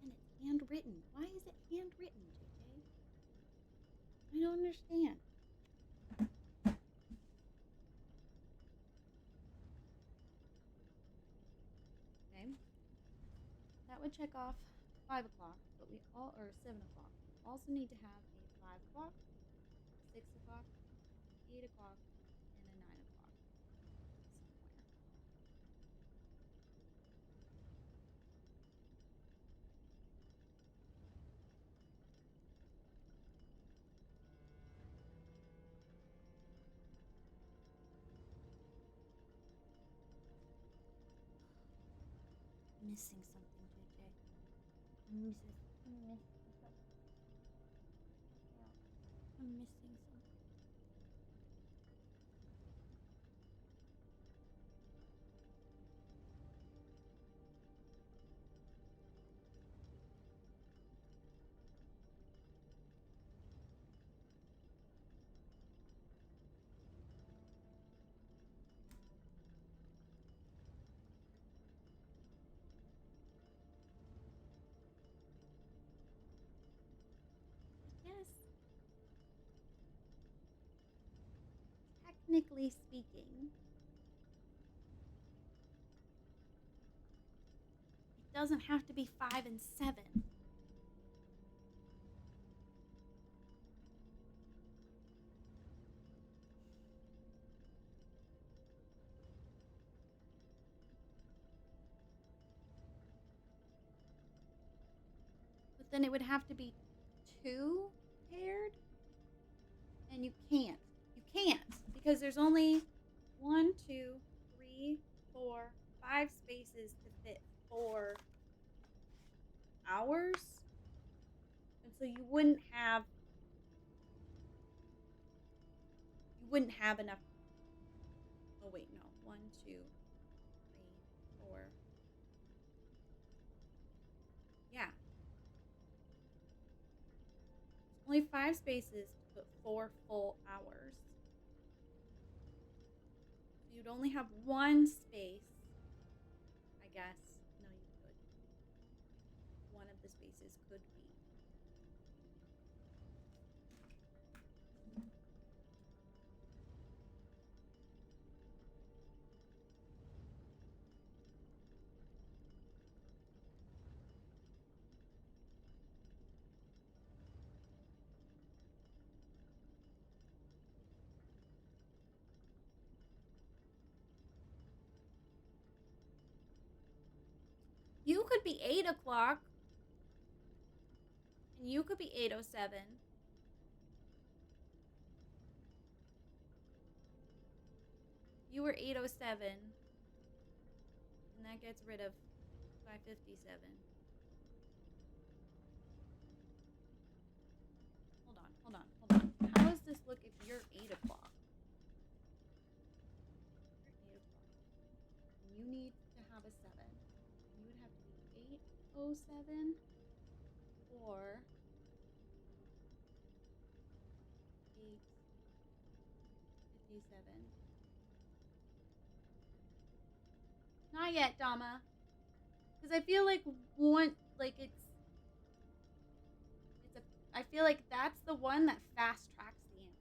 And it's handwritten. Why is it handwritten, JJ? I don't understand. Okay. That would check off 5 o'clock, but we all, or 7 o'clock. We also need to have a 5 o'clock, 6 o'clock, 8 o'clock, and a 9 o'clock somewhere. I'm missing something, JJ. I'm missing something. Yeah, I'm missing something. technically speaking, it doesn't have to be 5 and 7. But then it would have to be 2 paired, and you can't. You can't because there's only 1, 2, 3, 4, 5 spaces to fit 4 hours, and so you wouldn't have enough. Oh wait, no, 1, 2, 3, 4. Yeah, there's only 5 spaces to put 4 full hours. So you'd only have 1 space, I guess. No, you could. One of the spaces could be. You could be 8 o'clock, and you could be 8:07. You were 8:07, and that gets rid of 5:57. Hold on. How does this look if you're 8 o'clock? You're 8 o'clock, and you need to have a 7. You would have to be 8:07 or 8:57. Not yet, Dama, because I feel like I feel like that's the one that fast tracks the answer.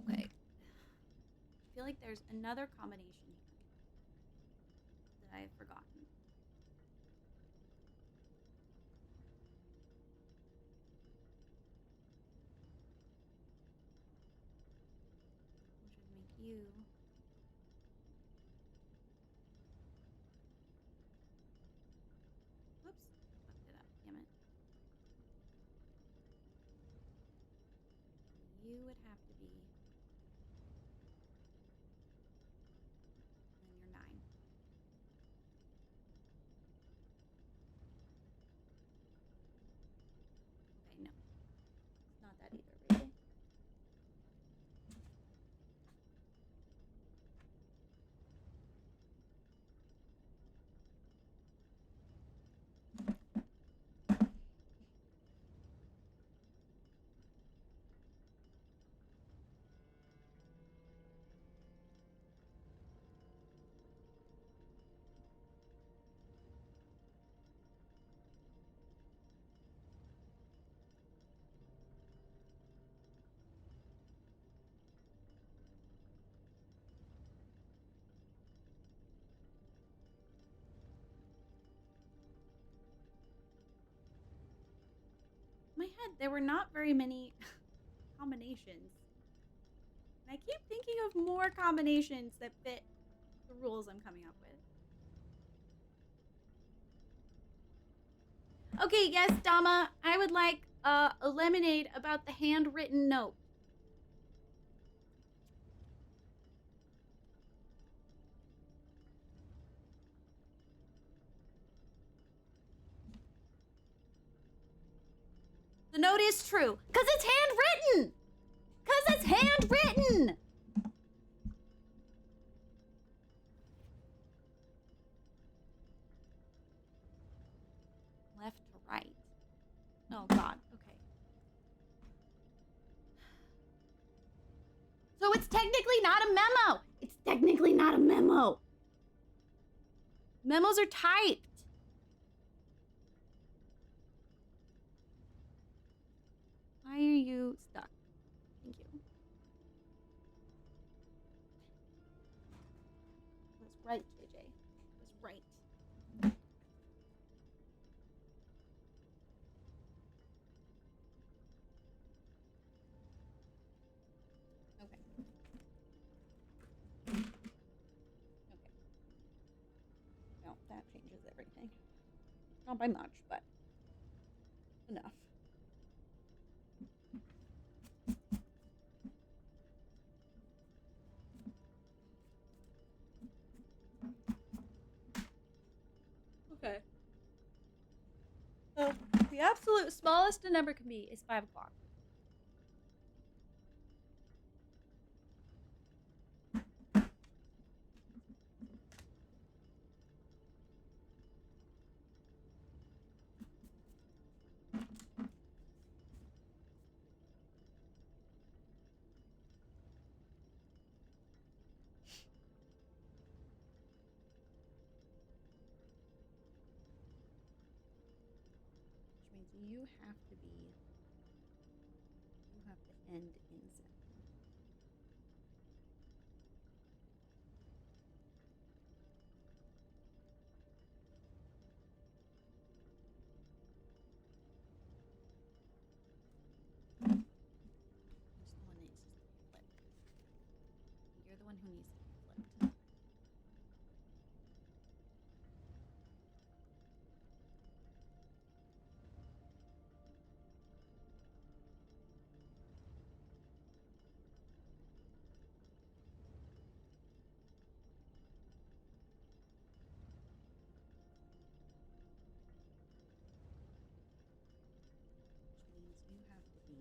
Okay. I feel like there's another combination here that I've forgotten. Which would make you. Whoops. Fucked it up. Damn it. You would have to be. And then you're 9. Okay, no. It's not that either, really. In my head, there were not very many combinations. And I keep thinking of more combinations that fit the rules I'm coming up with. Okay, yes, Dama. I would like a lemonade about the handwritten note. The note is true. Because it's handwritten! Because it's handwritten! Left to right. Oh, God. Okay. So it's technically not a memo. It's technically not a memo. Memos are typed. Why are you stuck? Thank you. It was right, JJ. It was right. Okay. Okay. No, that changes everything. Not by much, but enough. Okay. So the absolute smallest a number can be is 5 o'clock. Which means you have to end in 7. Who's the one that needs to be flipped? You're the one who needs to be flipped. Which means you have to be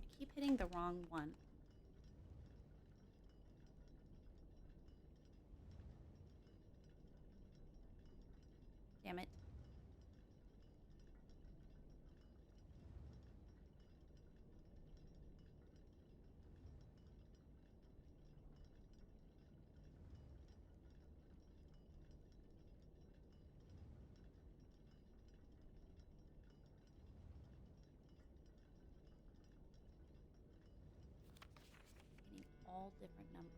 I keep hitting the wrong one. Damn it. Getting all different numbers.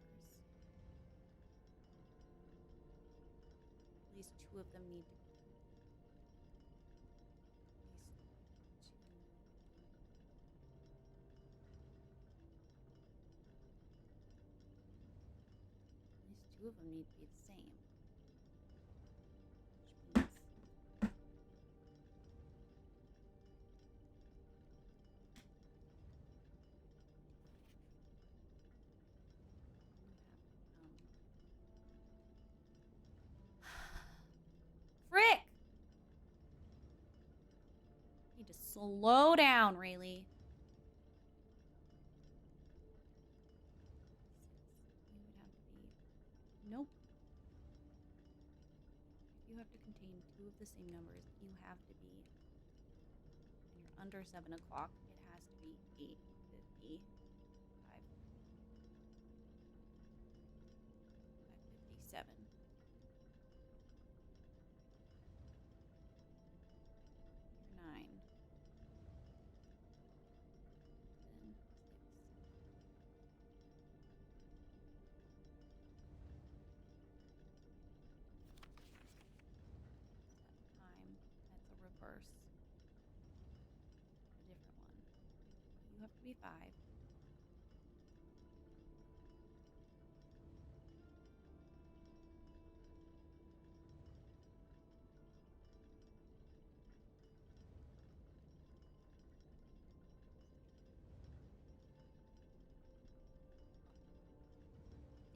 At least 2 of them need to. At least 2 of them need to be the same. Which means need to slow down, Rayleigh. You would have to be... Nope. If you have to contain two of the same numbers, you have to be... And you're under 7 o'clock, it has to be 8:55. 5:57. You're 9. 7, 6. Time. That's a reverse. A different one. You have to be 5.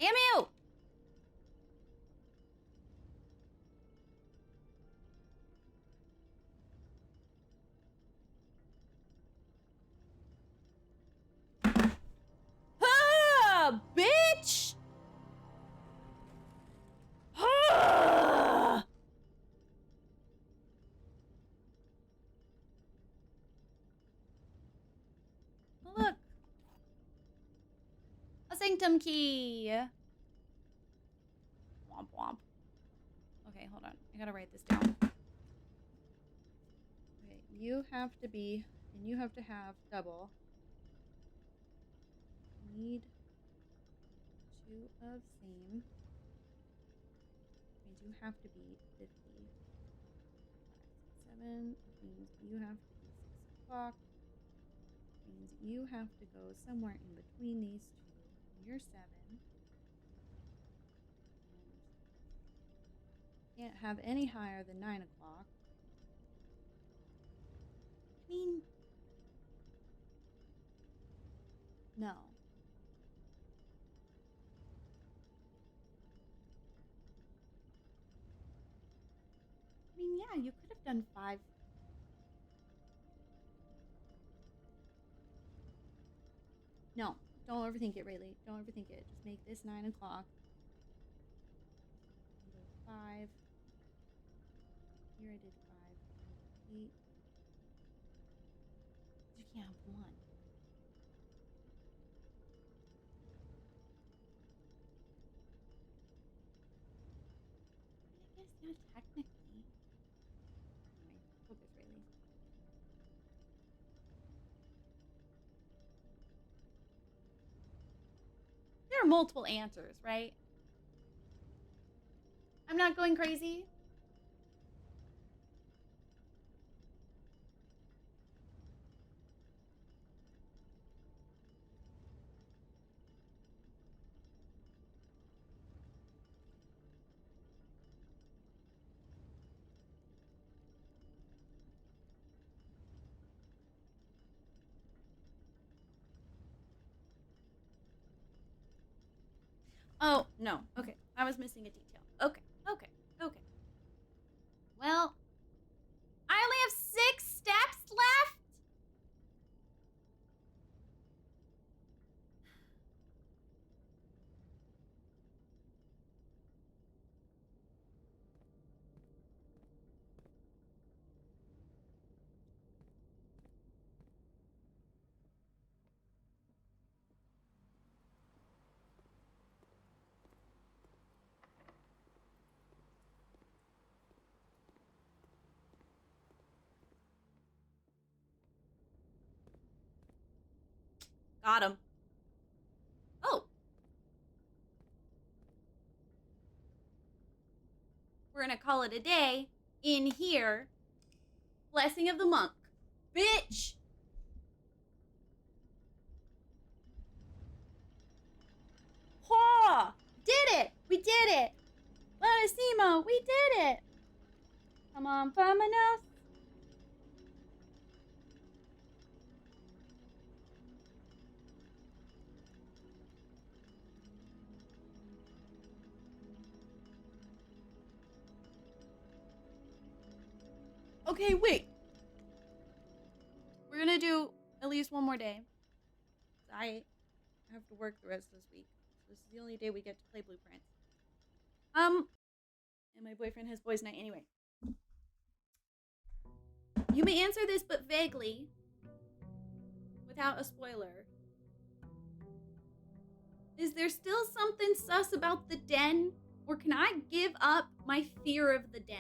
Damn you! Ah, bitch! Ah! Look. A sanctum key. Womp womp. Okay, hold on. I gotta write this down. Okay, you have to be, and you have to have double. Need 2 of same. Means you have to be 50. 5, 6, 7. Means you have to be 6 o'clock. Means you have to go somewhere in between these two. You're 7. And can't have any higher than 9 o'clock. I mean, no. I mean, yeah, you could have done 5. No, don't overthink it, Rayleigh. Don't overthink it. Just make this 9 o'clock. 5. Here I did 5. 8. You can't have 1. I guess not technically. Anyway, focus, Rayleigh. There are multiple answers, right? I'm not going crazy. Oh, no. Okay. I was missing a detail. Okay. Well, I only have 6 steps left. Got him. Oh. We're gonna call it a day in here. Blessing of the monk. Bitch! Ha! Did it! We did it! Lanissimo, we did it! Come on, Famanos. Okay, wait. gonna do at least one more day. I have to work the rest of this week. So this is the only day we get to play Blueprints. And my boyfriend has boys' night anyway. You may answer this, but vaguely, without a spoiler. Is there still something sus about the den? Or can I give up my fear of the den?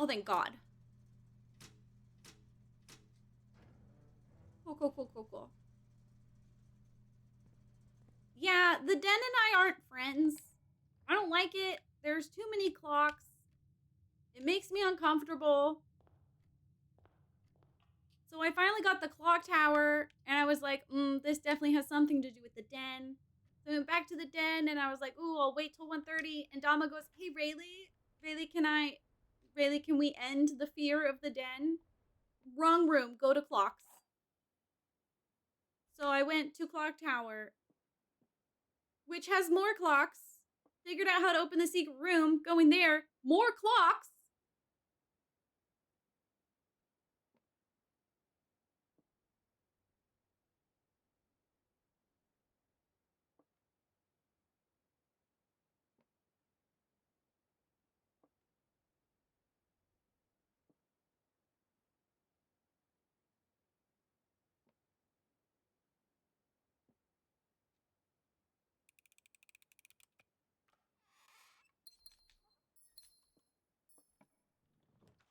Oh, thank God. Cool. Yeah, the den and I aren't friends. I don't like it. There's too many clocks. It makes me uncomfortable. So I finally got the clock tower, and I was like, this definitely has something to do with the den. So I went back to the den, and I was like, ooh, I'll wait till 1:30. And Dama goes, hey, Rayleigh, can we end the fear of the den? Wrong room, go to clocks. So I went to clock tower, which has more clocks. Figured out how to open the secret room, going there, more clocks.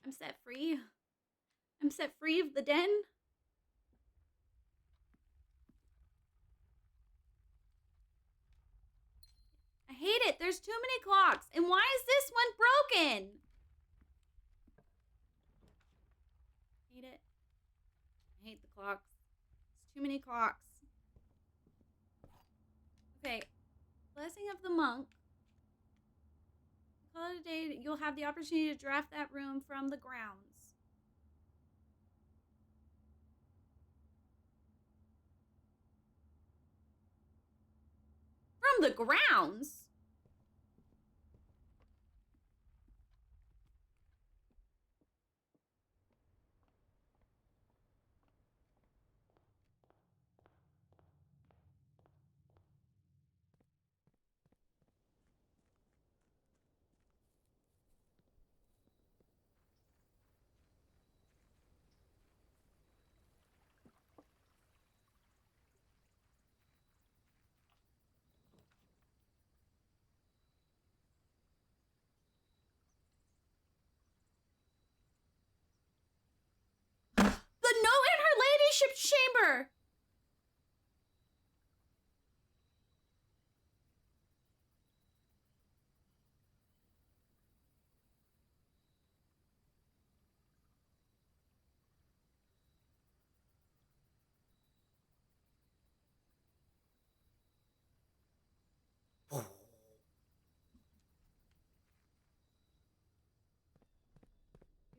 I'm set free. I'm set free of the den. I hate it. There's too many clocks. And why is this one broken? Hate it. I hate the clocks. It's too many clocks. Okay. Blessing of the Monk. Call it a day. You'll have the opportunity to draft that room from the grounds. From the grounds? The note in her ladyship's chamber!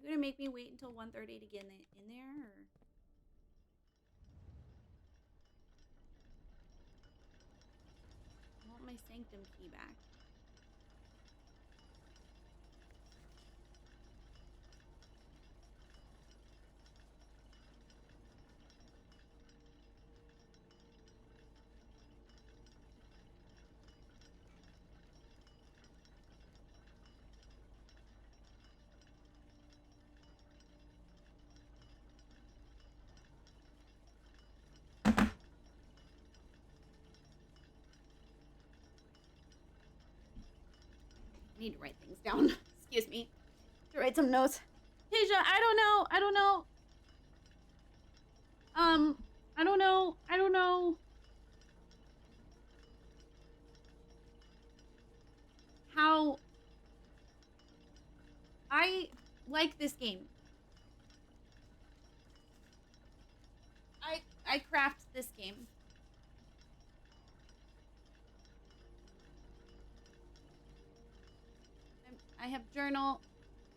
You're gonna make me wait until 1:30 to get in there, or? I want my sanctum key back. I need to write things down. Excuse me. To write some notes. Tasia, I don't know. I don't know how I like this game. I craft this game. I have journal.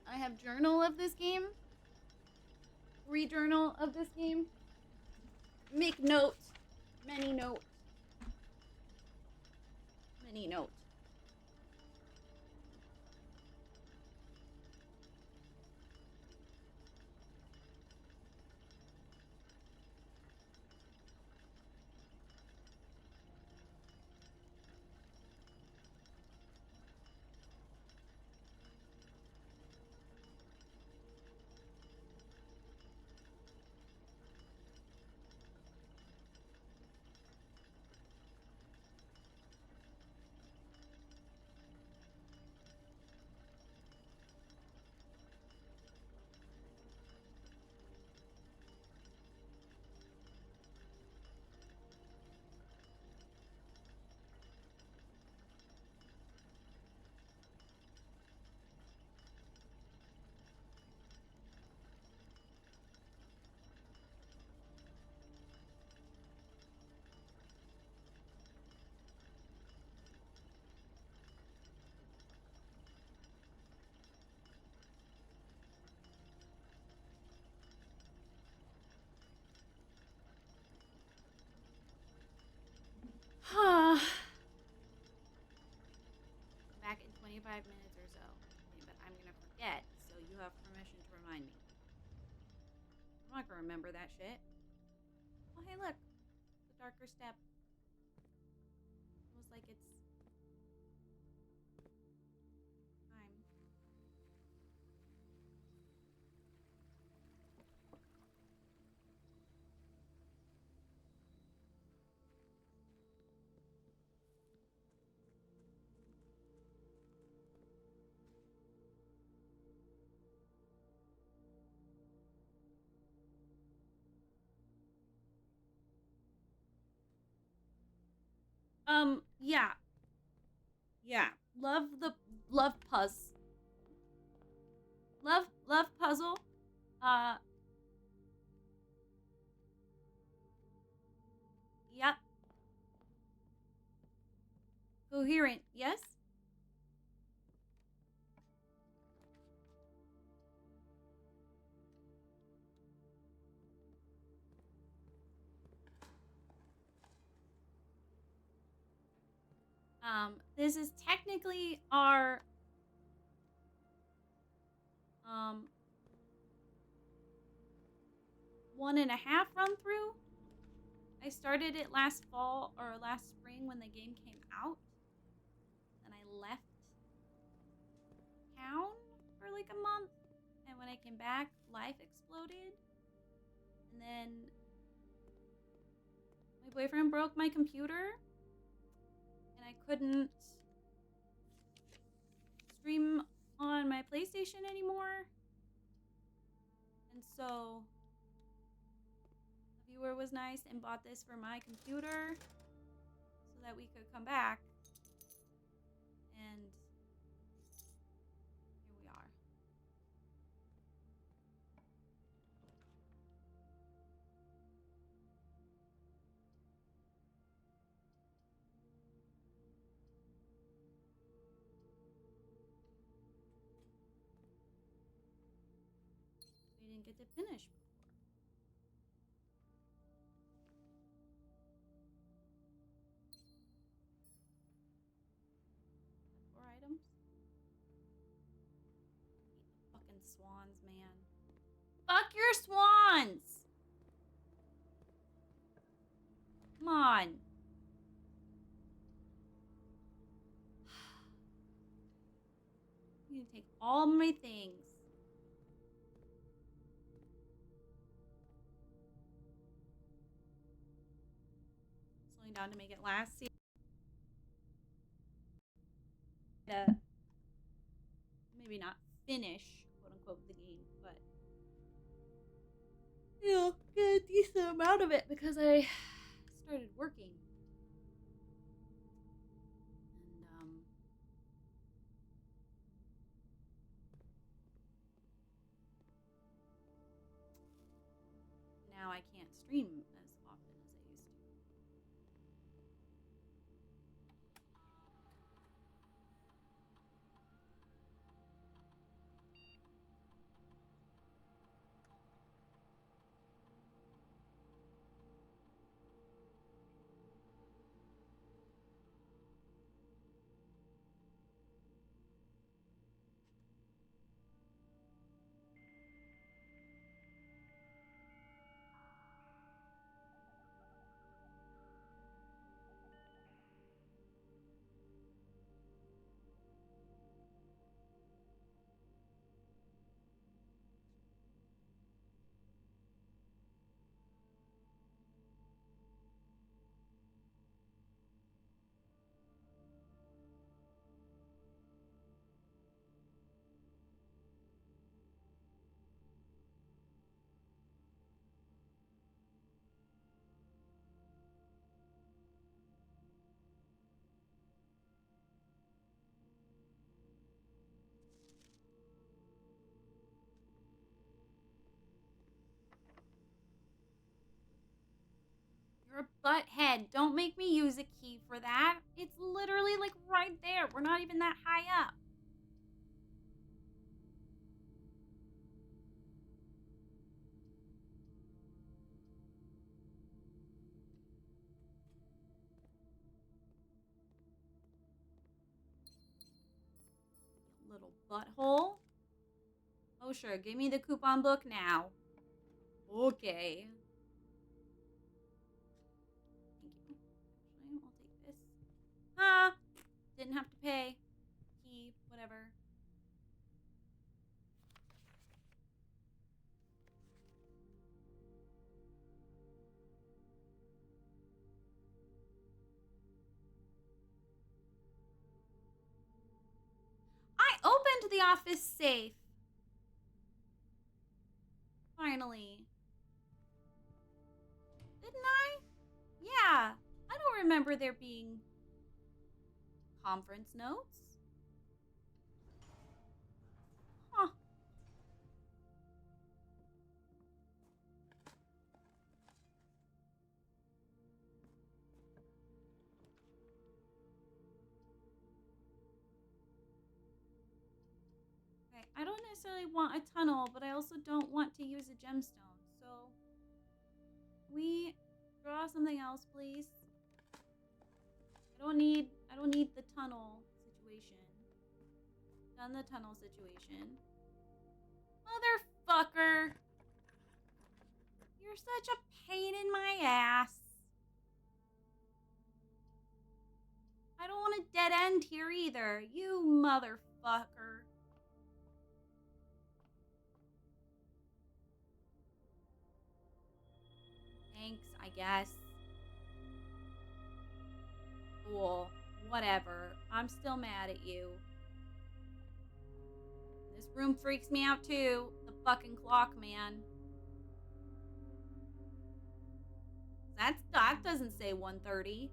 I have journal of this game. Re-journal of this game. Make note. Many note. Many note. Back in 25 minutes or so. But I'm gonna forget, so you have permission to remind me. I'm not gonna remember that shit. Oh, hey, look. The darker step. Almost like it's time. Yeah. Yeah. Love puzzle. Love puzzle. Uh, yep. Coherent, yes? This is technically our, 1.5 run through. I started it last fall or last spring when the game came out. And I left town for like a month. And when I came back, life exploded. And then my boyfriend broke my computer. And I couldn't stream on my PlayStation anymore. And so the viewer was nice and bought this for my computer so that we could come back. And here we are. We didn't get to finish before. 4 items. Fucking swans, man. Fuck your swans! Come on. You can take all my things. Slowing down to make it last. See, maybe not finish, quote unquote, the game, but get a decent amount of it because I started working. And now I can't stream as often as I used to. You're a butthead. Don't make me use a key for that. It's literally like right there. We're not even that high up. You little butthole. Oh, sure. Give me the coupon book now. Okay. Thank you. Actually, I'll take this. Ah! Didn't have to pay. Key, whatever. I opened the office safe. Finally. Didn't I? Yeah. I don't remember there being conference notes. Huh. Okay, I don't necessarily want a tunnel, but I also don't want to use a gemstone. So, we draw something else, please. I don't need the tunnel situation. Done the tunnel situation. Motherfucker! You're such a pain in my ass. I don't want a dead end here either. You motherfucker. Thanks, I guess. Cool. Whatever. I'm still mad at you. This room freaks me out too. The fucking clock, man. That doesn't say 1:30.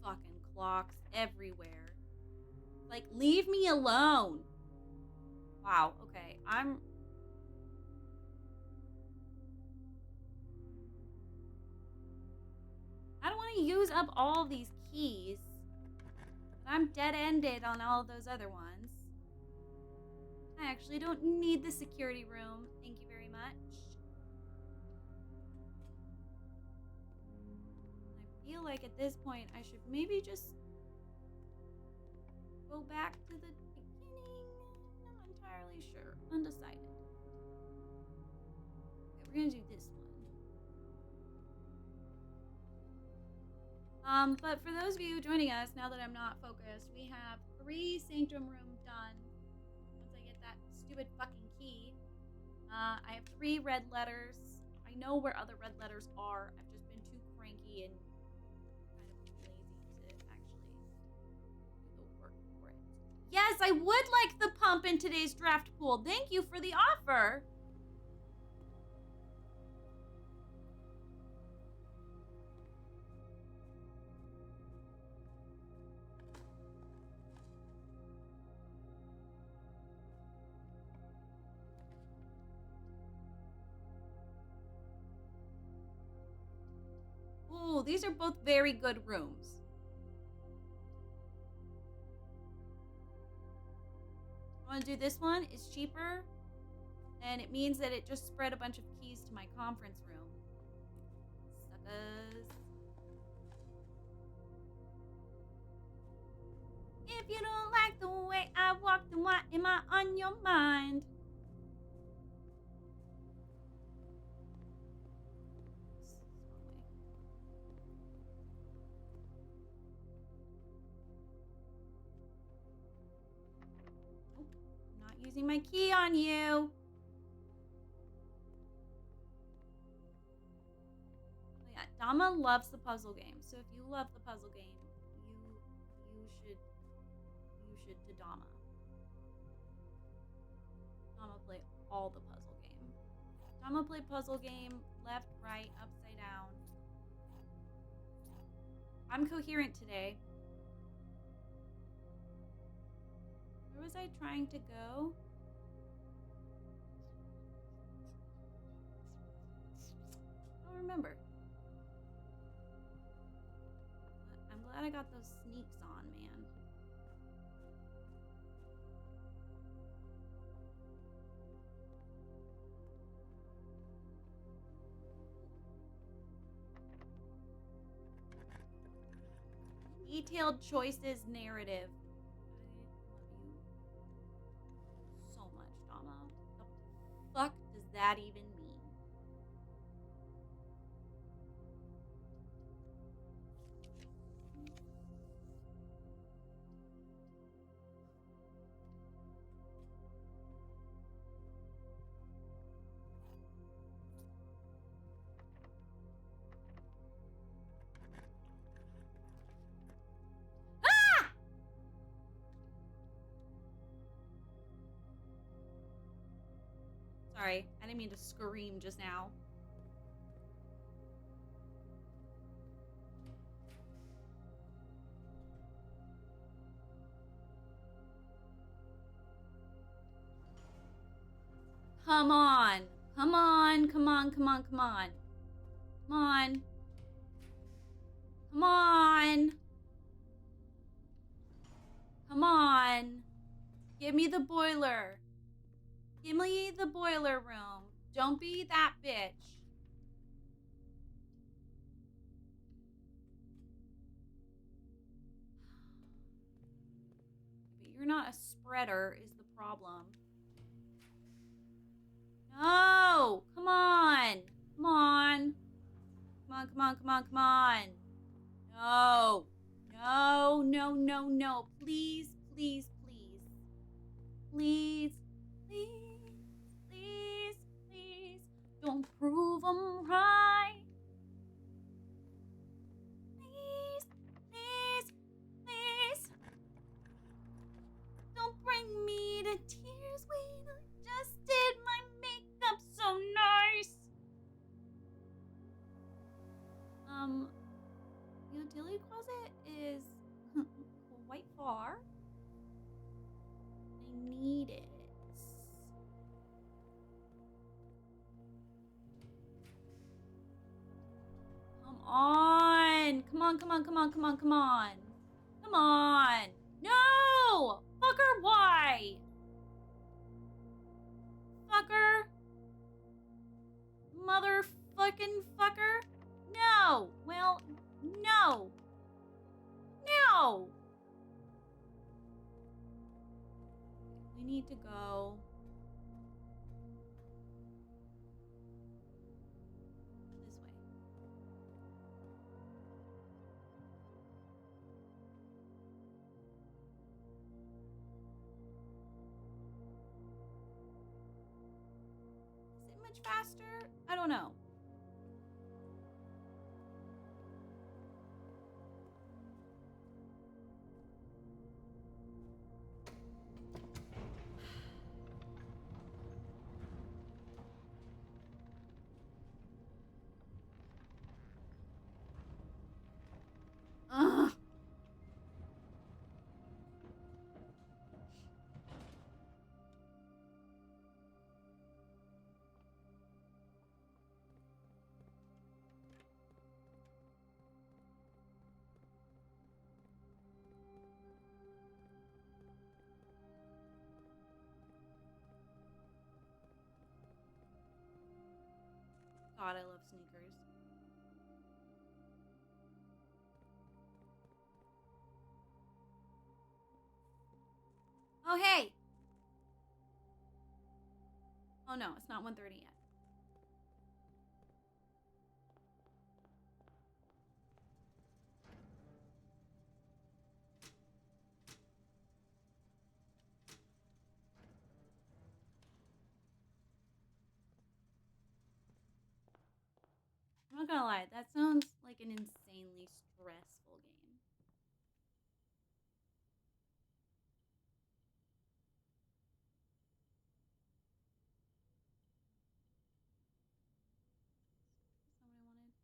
Fucking clocks everywhere. Like, leave me alone. Wow, okay. I don't want to use up all of these keys. But I'm dead-ended on all of those other ones. I actually don't need the security room. Thank you very much. I feel like at this point I should maybe just go back to the beginning. Not entirely sure. Undecided. Okay, we're gonna do this one. But for those of you joining us, now that I'm not focused, we have 3 Sanctum Room done. Once I get that stupid fucking key. I have 3 red letters. I know where other red letters are. I've just been too cranky and kind of lazy to actually do the work for it. Yes, I would like the pump in today's draft pool. Thank you for the offer. Ooh, these are both very good rooms. I want to do this one. It's cheaper. And it means that it just spread a bunch of keys to my conference room. Suckers. If you don't like the way I walk, then why am I on your mind? Not using my key on you. Oh yeah, Dama loves the puzzle game. So if you love the puzzle game, you should to Dama. Dama play all the puzzle game. Dama play puzzle game, left, right, upside down. I'm coherent today. Where was I trying to go? remember. I'm glad I got those sneaks on, man. Detailed choices narrative. I love you so much, Dama. What the fuck does that even mean? Ah! Sorry, I didn't mean to scream just now. Come on. Come on, come on, come on, come on. Come on. Come on. Come on. Give me the boiler. Give me the boiler room. Don't be that bitch. But you're not a spreader is the problem. No! Come on! Come on! Come on, come on, come on, come on! No! No, no, no, no. Please, please, please. Please, please, please, please. Don't prove them right. Please, please, please. Don't bring me to tears when I just did my makeup so nice. The utility closet is quite far. I need it. Come on. Come on, come on, come on, come on, come on. Come on. No! Fucker, why? Fucker. Motherfucking fucker. No. Well, no. No. We need to go. This way. Is it much faster? I don't know. Ugh. God, I love sneakers. Oh, hey. Oh, no, it's not 1:30 yet. I'm not gonna lie, that sounds like an insanely stressful game. Is that what I wanted?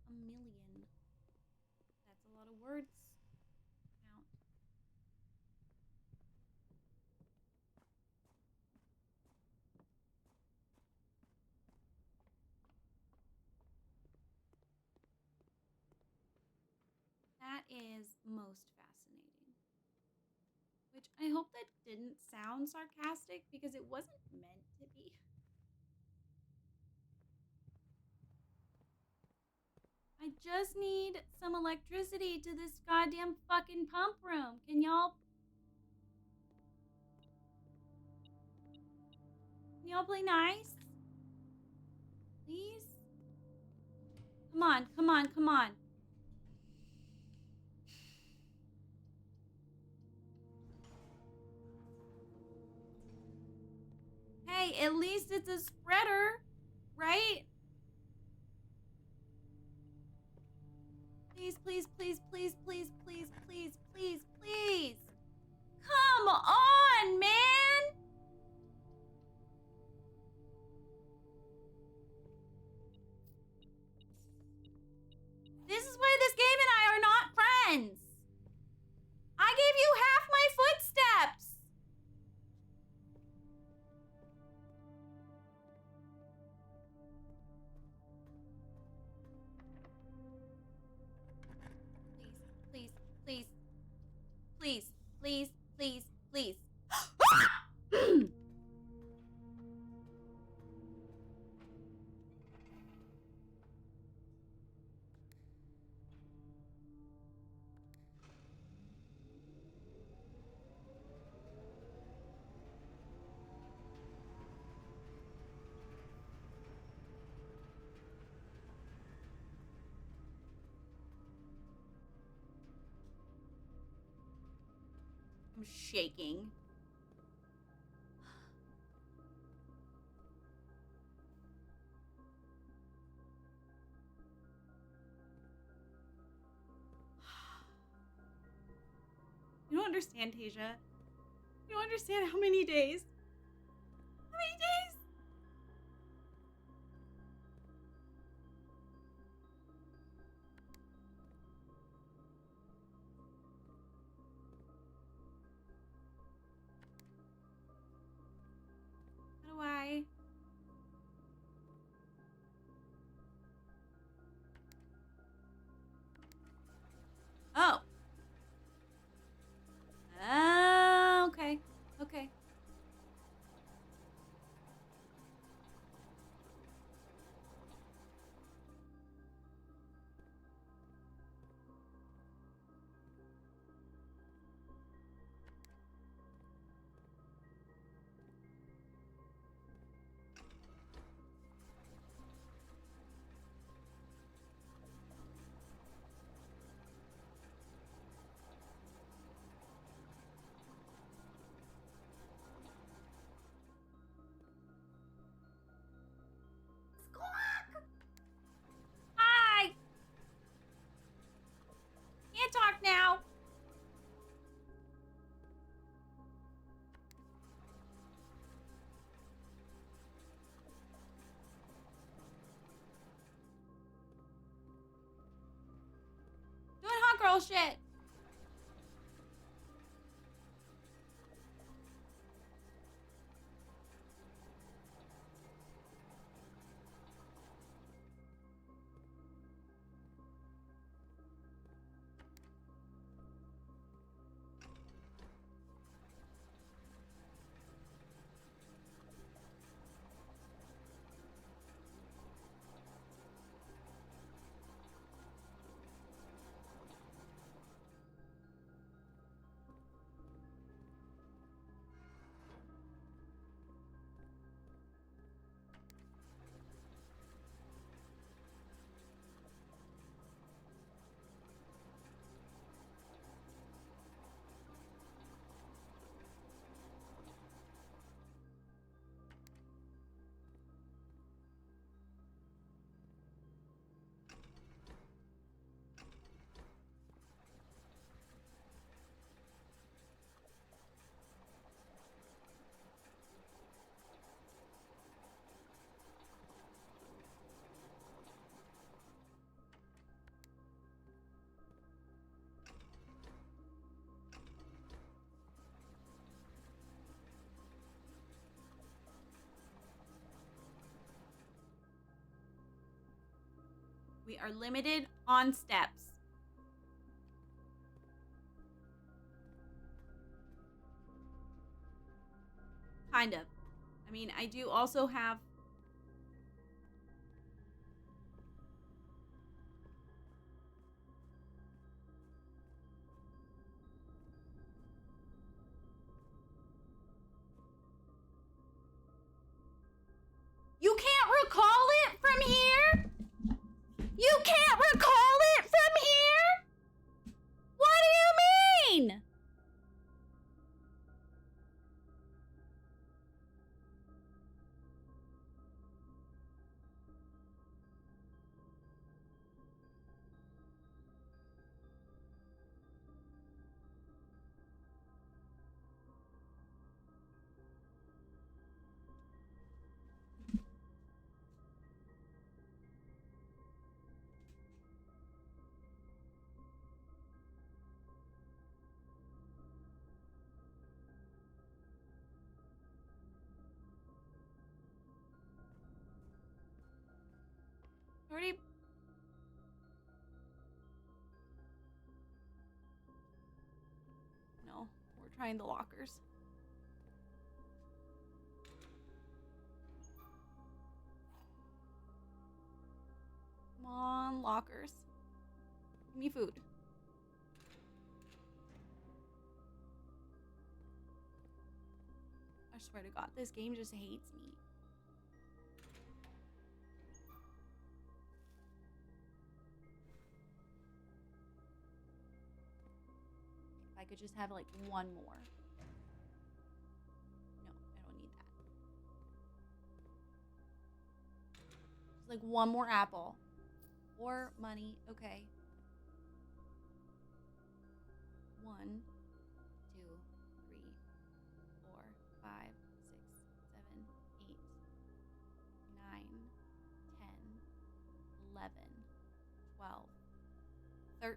a million. That's a lot of words. Count. That is most fascinating. Which I hope that didn't sound sarcastic because it wasn't meant to be. I just need some electricity to this goddamn fucking pump room. Can y'all play nice? Please? Come on, come on, come on. Hey, at least it's a spreader, right? Please, please, please, please, please, please, please, please, please. Come on, man! This is why this game and I are not friends. I gave you half my footsteps. Please, please, please, please, please, please, please. I'm shaking. You don't understand, Tasia. You don't understand how many days. How many days? How do I? Oh. Okay. Okay. Squawk! Hi! Can't talk now. Doing hot girl shit. We are limited on steps. Kind of. I mean, I do also have... You can't recall it from here? You can't recall it from here? What do you mean? Already... No, we're trying the lockers. Come on, lockers. Give me food. I swear to God, this game just hates me. If I could just have like one more. No, I don't need that. Just like one more apple. Or money. Okay. 1, 2, 3, 4, 5, 6, 7, 8, 9, 10, 11, 12, 13.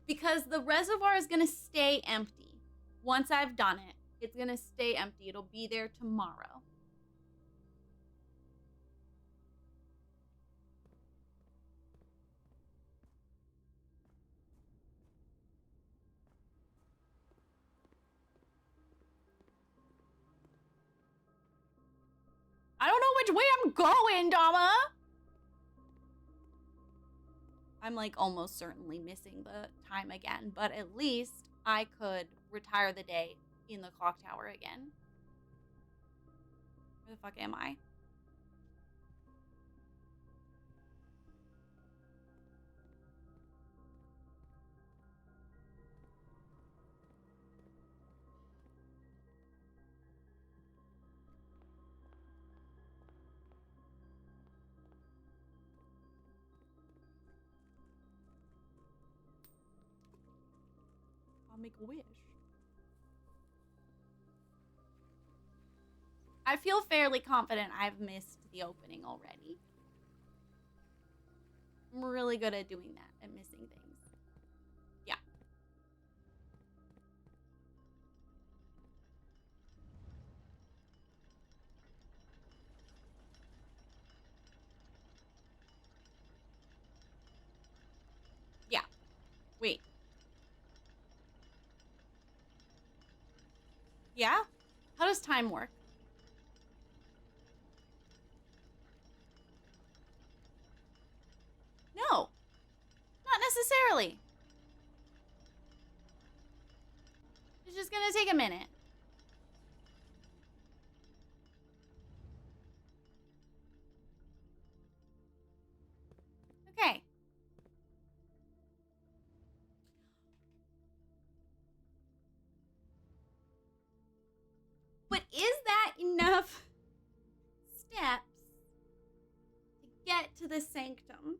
Because the reservoir is going to stay empty. Once I've done it, it's going to stay empty. It'll be there tomorrow. I don't know which way I'm going, Dama. I'm like almost certainly missing the time again, but at least I could retire the day in the clock tower again. Where the fuck am I? I'll make a wish. I feel fairly confident I've missed the opening already. I'm really good at doing that, at missing things. Yeah. Yeah. Wait. Yeah? How does time work? No. Not necessarily. It's just gonna take a minute. Okay. But is that enough steps to get to the sanctum?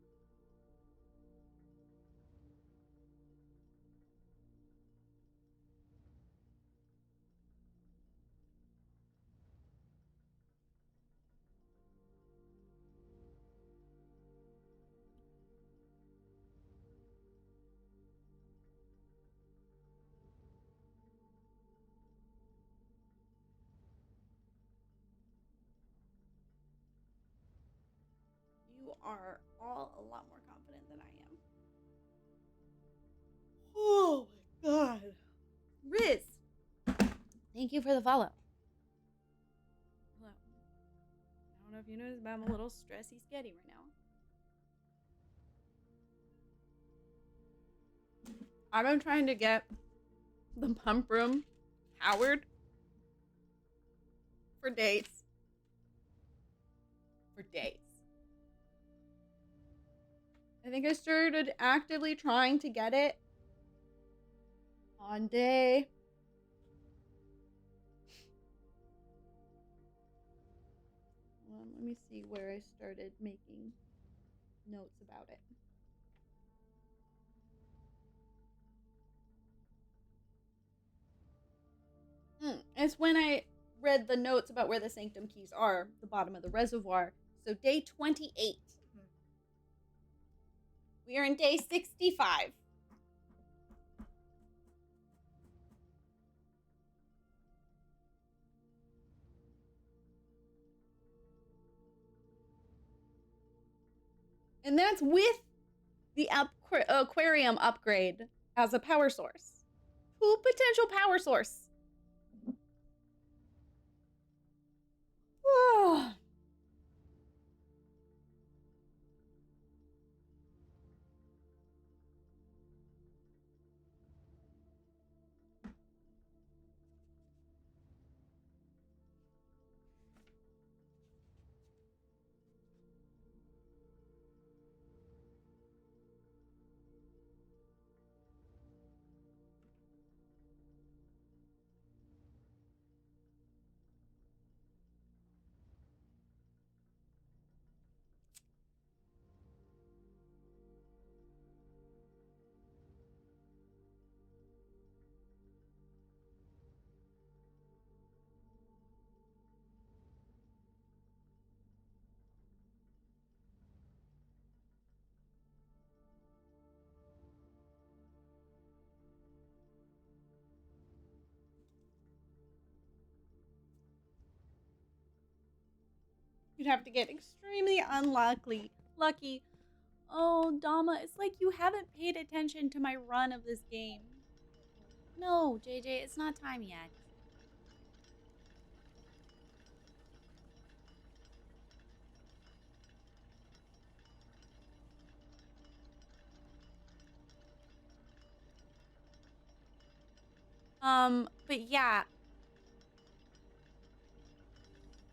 are all a lot more confident than I am. Oh my god. Riz, thank you for the follow. Hello. I don't know if you noticed, but I'm a little stressy sketty right now. I've been trying to get the pump room powered for days. I think I started actively trying to get it on day. Let me see where I started making notes about it. It's when I read the notes about where the sanctum keys are, the bottom of the reservoir. So day 28. We are in day 65. And that's with the aquarium upgrade as a power source. Full potential power source. Oh. You'd have to get extremely lucky. Oh, Dama, it's like you haven't paid attention to my run of this game. No, JJ, it's not time yet. But yeah.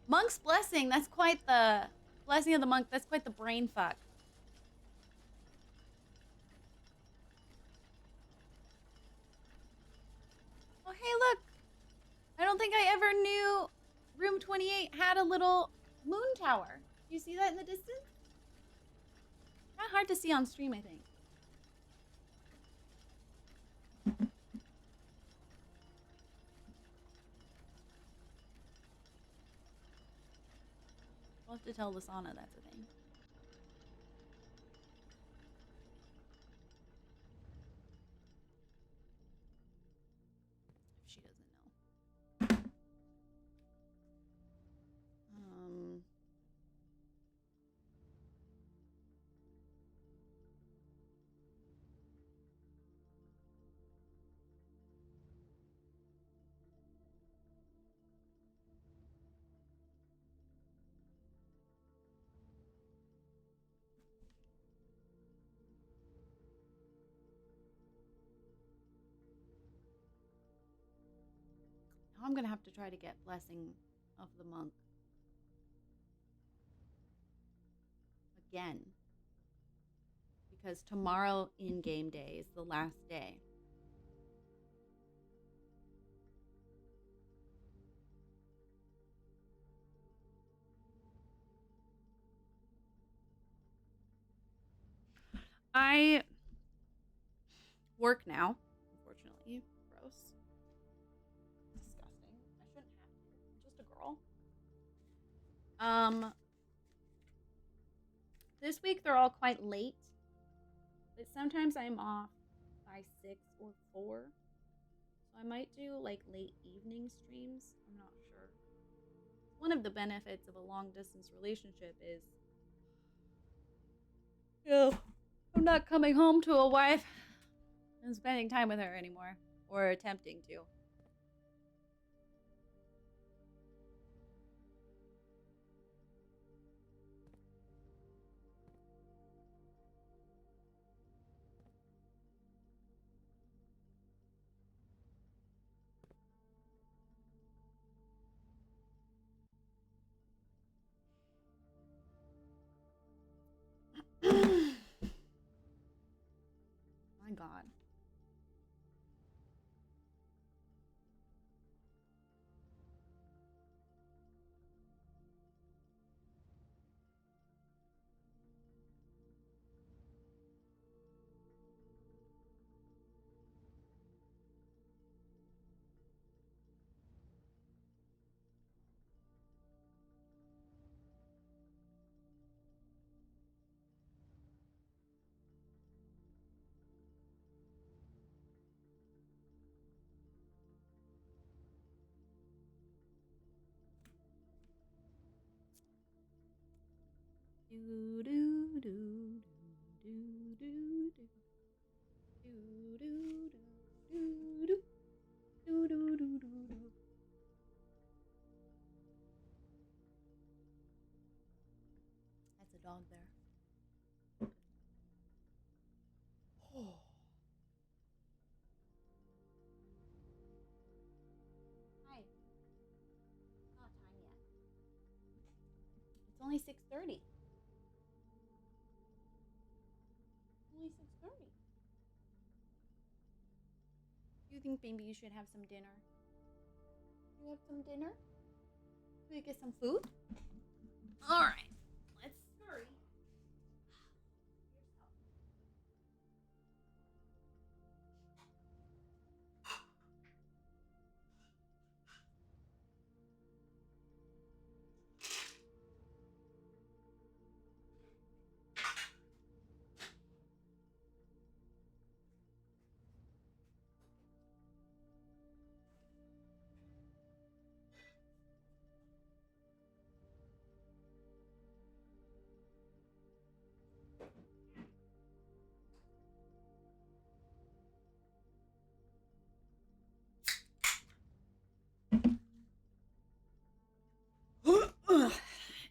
Monk's Blessing, that's quite the... Blessing of the Monk, that's quite the brain fuck. Oh, hey, look. I don't think I ever knew room 28 had a little moon tower. Do you see that in the distance? Not hard to see on stream, I think. We'll have to tell Lasana that's a thing. If she doesn't know. Now I'm gonna have to try to get Blessing of the Monk again, because tomorrow in game day is the last day. I work now, unfortunately. Gross. Disgusting. I shouldn't have to. I'm just a girl. This week they're all quite late. But sometimes I'm off by 6 or 4. So I might do like late evening streams. I'm not sure. One of the benefits of a long distance relationship is Yeah. I'm not coming home to a wife and spending time with her anymore. Or attempting to. My God. Do do do do do do do do do do do do do do. That's a dog there. Oh. Hi. It's not time yet. It's only 6:30. Only 6:30. Do you think maybe you should have some dinner? You have some dinner? We get some food? All right. Let's hurry.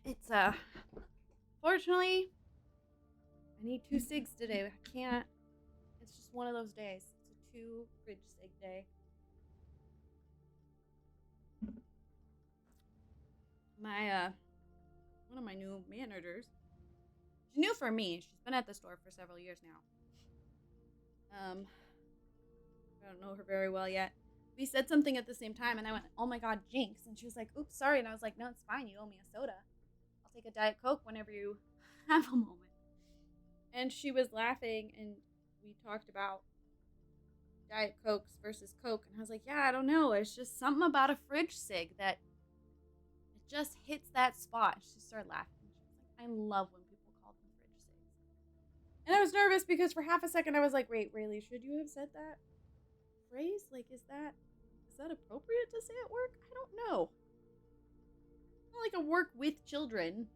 It's fortunately I need 2 cigs today. I can't. It's just one of those days. It's a 2 fridge cig day. My one of my new managers. She's new for me. She's been at the store for several years now. I don't know her very well yet. We said something at the same time, and I went, "Oh my God, Jinx!" And she was like, "Oops, sorry." And I was like, "No, it's fine. You owe me a soda. I'll take a Diet Coke whenever you have a moment." And she was laughing, and we talked about Diet Cokes versus Coke, and I was like, "Yeah, I don't know. It's just something about a fridge cig that it just hits that spot." She started laughing. She was like, "I love when people call them fridge cigs." And I was nervous because for half a second I was like, "Wait, Rayleigh, should you have said that phrase? Like, is that appropriate to say at work? I don't know. It's not like I work with children."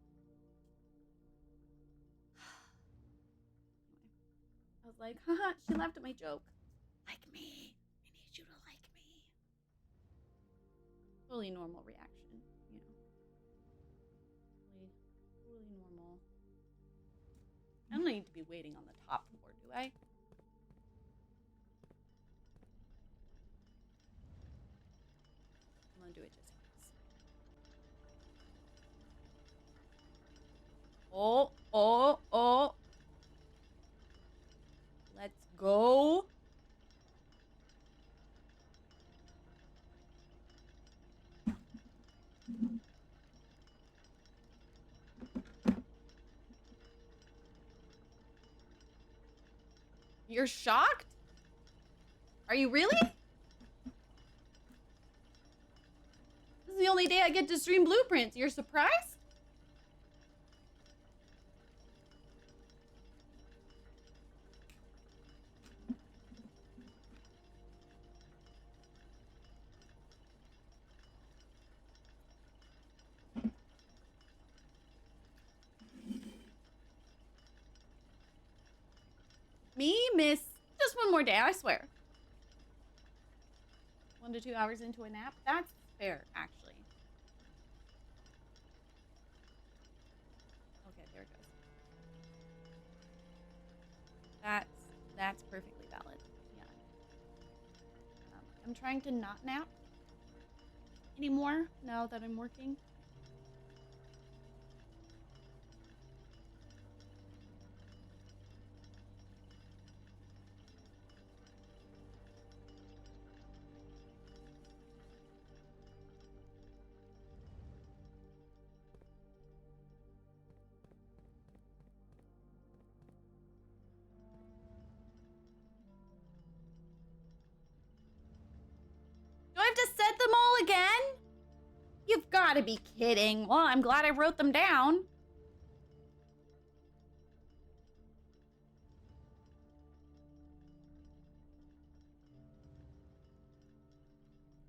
I was like, haha, she laughed at my joke. Like me. I need you to like me. Totally normal reaction, you know. Totally normal. I don't need to be waiting on the top floor, do I? I'm gonna do it just once. Oh, oh, oh. Let's go. You're shocked? Are you really? This is the only day I get to stream Blueprints. You're surprised? miss just one more day, I swear. 1 to 2 hours into a nap? That's fair, actually. Okay, there it goes. That's perfectly valid. Yeah. I'm trying to not nap anymore now that I'm working. Do I have to set them all again? You've got to be kidding. Well, I'm glad I wrote them down.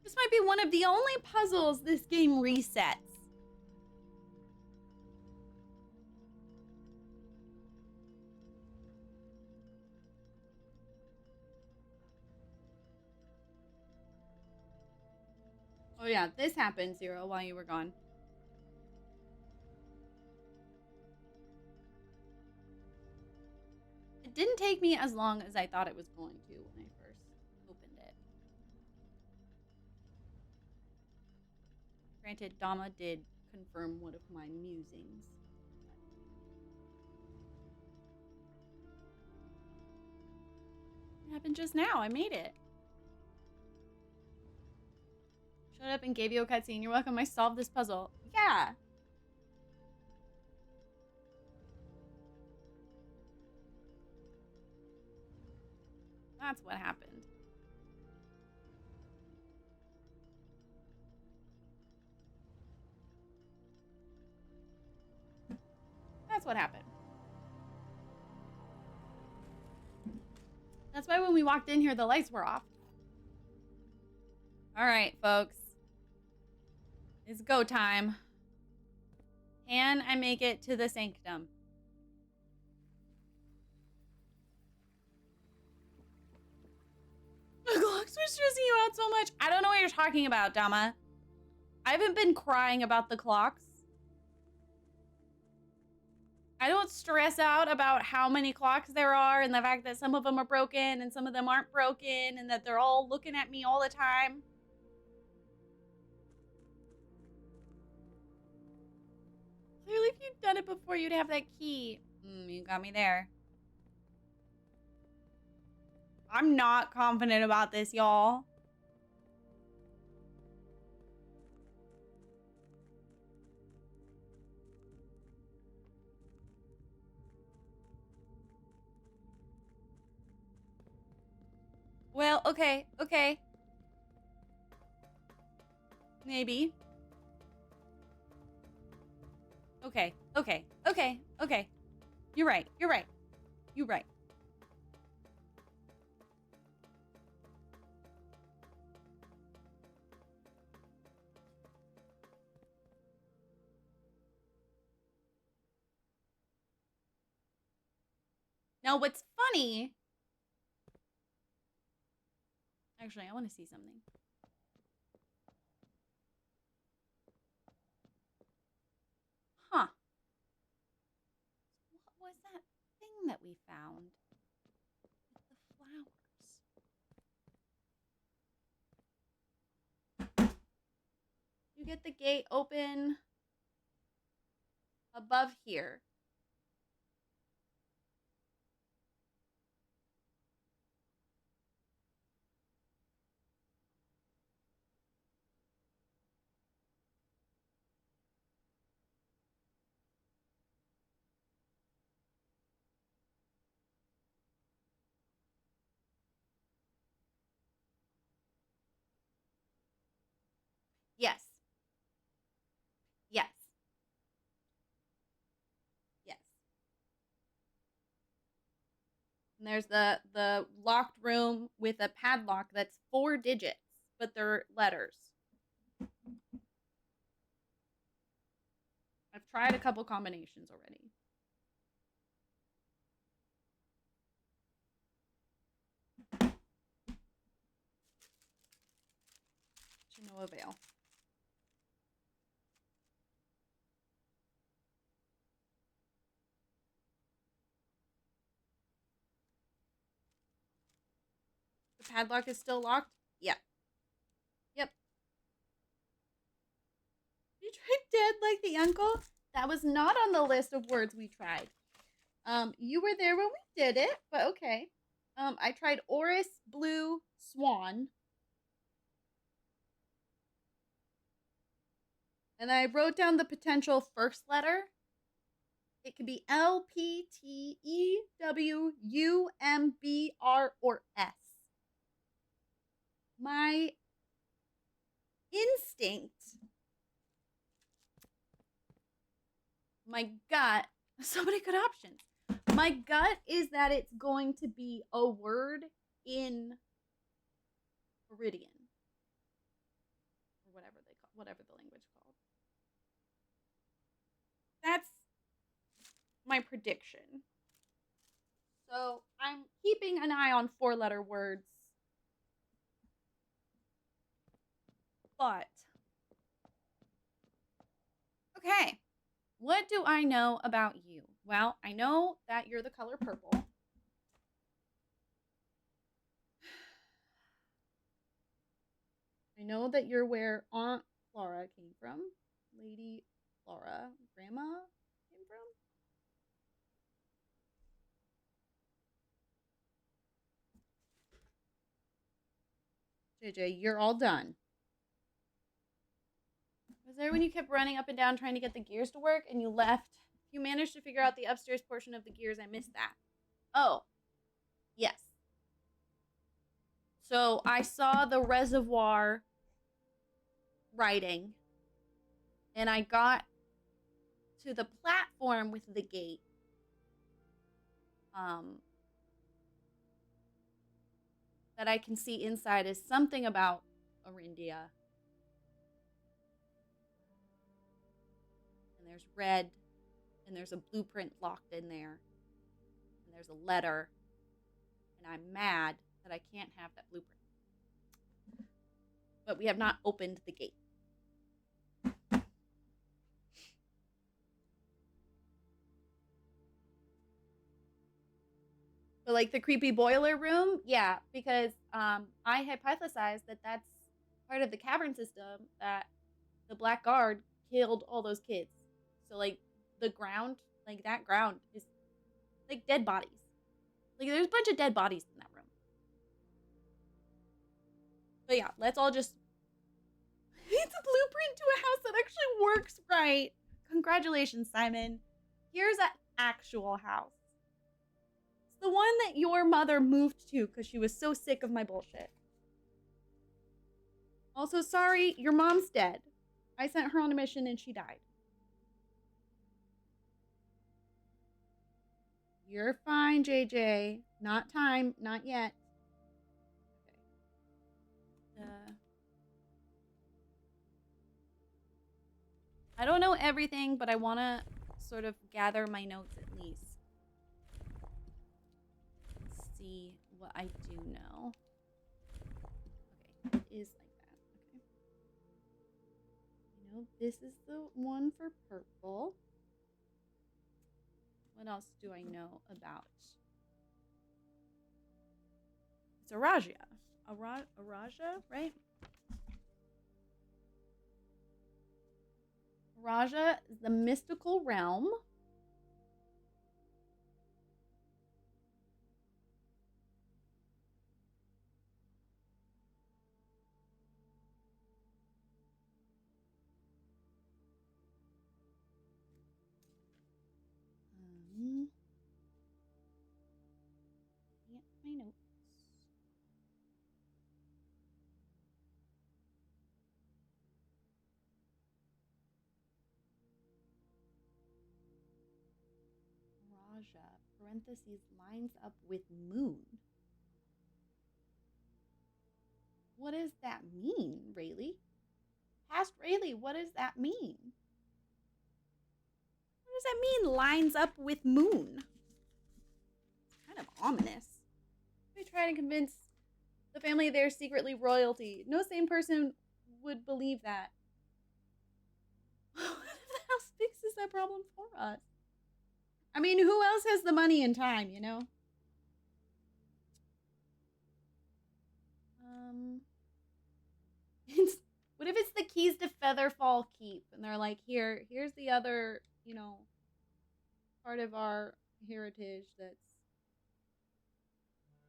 This might be one of the only puzzles this game resets. Oh yeah, this happened, Zero, while you were gone. It didn't take me as long as I thought it was going to when I first opened it. Granted, Dama did confirm one of my musings. It happened just now. I made it. Showed up and gave you a cutscene. You're welcome. I solved this puzzle. Yeah. That's what happened. That's what happened. That's why when we walked in here, the lights were off. All right, folks. It's go time. Can I make it to the sanctum? The clocks were stressing you out so much. I don't know what you're talking about, Dama. I haven't been crying about the clocks. I don't stress out about how many clocks there are and the fact that some of them are broken and some of them aren't broken and that they're all looking at me all the time. Clearly, if you'd done it before, you'd have that key. You got me there. I'm not confident about this, y'all. Well, okay. Maybe. Okay. You're right. Now, what's funny... Actually, I want to see something. Huh. What was that thing that we found? With the flowers. You get the gate open above here. Yes. And there's the locked room with a padlock that's 4 digits, but they're letters. I've tried a couple combinations already. No avail. The padlock is still locked? Yep. Yep. You tried dead like the uncle? That was not on the list of words we tried. You were there when we did it, but okay. I tried Oris, Blue, Swan. And I wrote down the potential first letter. It could be L, P, T, E, W, U, M, B, R, or S. My instinct, my gut, so many good options. My gut is that it's going to be a word in Viridian. Or whatever the language called. That's my prediction. So I'm keeping an eye on 4-letter words. But okay, what do I know about you? Well, I know that you're the color purple. I know that you're where Aunt Flora came from. Lady Flora, Grandma came from. JJ, you're all done. Was there when you kept running up and down trying to get the gears to work and you left? You managed to figure out the upstairs portion of the gears. I missed that. Oh, yes. So I saw the reservoir writing and I got to the platform with the gate. That I can see inside is something about Arindia. And there's red, and there's a blueprint locked in there, and there's a letter, and I'm mad that I can't have that blueprint. But we have not opened the gate. But like the creepy boiler room, yeah, because I hypothesized that that's part of the cavern system that the Black Guard killed all those kids. So like the ground, like that ground is like dead bodies. Like there's a bunch of dead bodies in that room. But yeah, let's all just. It's a blueprint to a house that actually works right. Congratulations, Simon. Here's an actual house. It's the one that your mother moved to because she was so sick of my bullshit. Also, sorry, your mom's dead. I sent her on a mission and she died. You're fine, JJ. Not time. Not yet. Okay. I don't know everything, but I want to sort of gather my notes at least. Let's see what I do know. Okay, it is like that. Okay. You know, this is the one for purple. What else do I know about? It's Araja. Araja, right? Araja is the mystical realm. My notes. Raja, parentheses, lines up with moon. What does that mean, Rayleigh? Past Rayleigh, what does that mean? What does that mean, lines up with moon? Kind of ominous. We try to convince the family they're secretly royalty. No sane person would believe that? What if the house fixes that problem for us? I mean, who else has the money and time, you know? Um, it's, what if it's the keys to Featherfall Keep, and they're like, here's the other, you know, part of our heritage that's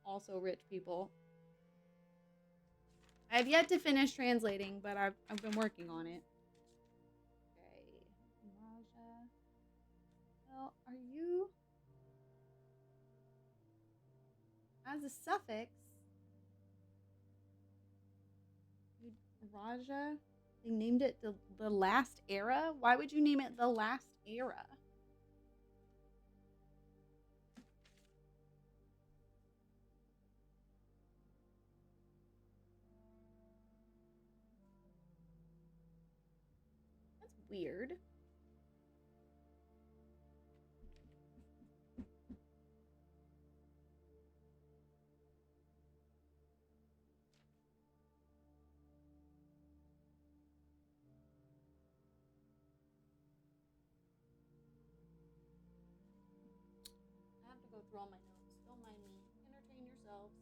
also rich people. I have yet to finish translating, but I've been working on it. Okay, Maja. Well, are you as a suffix? Raja. They named it the last era. Why would you name it the last era? That's weird. I have to go through all my notes. Don't mind me. Entertain yourselves.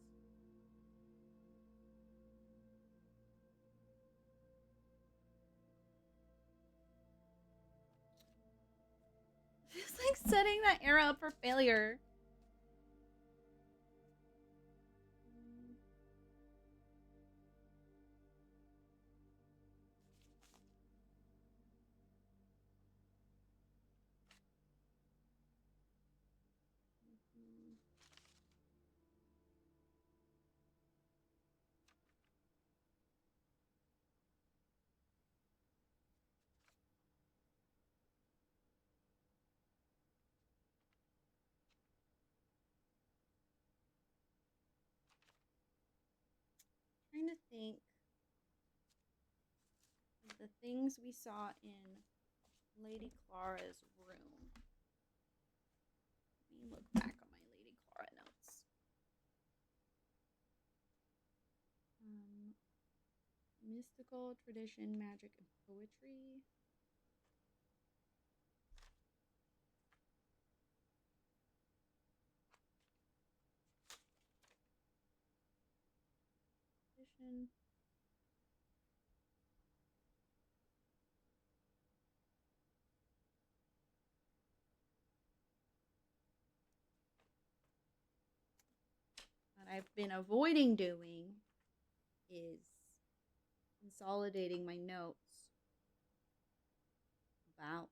It's like setting that era up for failure. Trying to think of the things we saw in Lady Clara's room. Let me look back on my Lady Clara notes. Mystical tradition, magic, and poetry. Tradition. What I've been avoiding doing is consolidating my notes about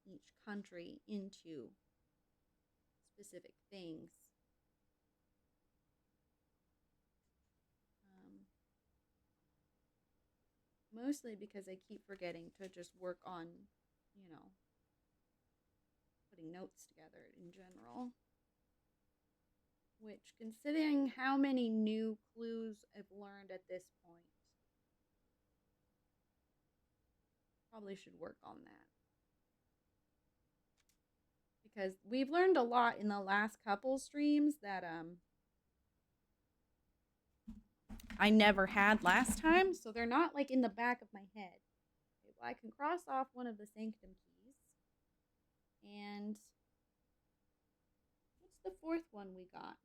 each country into specific things. Mostly because I keep forgetting to just work on, you know, putting notes together in general. Which, considering how many new clues I've learned at this point, probably should work on that. Because we've learned a lot in the last couple streams that I never had last time, so they're not like in the back of my head. Okay, well, I can cross off one of the sanctum keys. And what's the fourth one we got?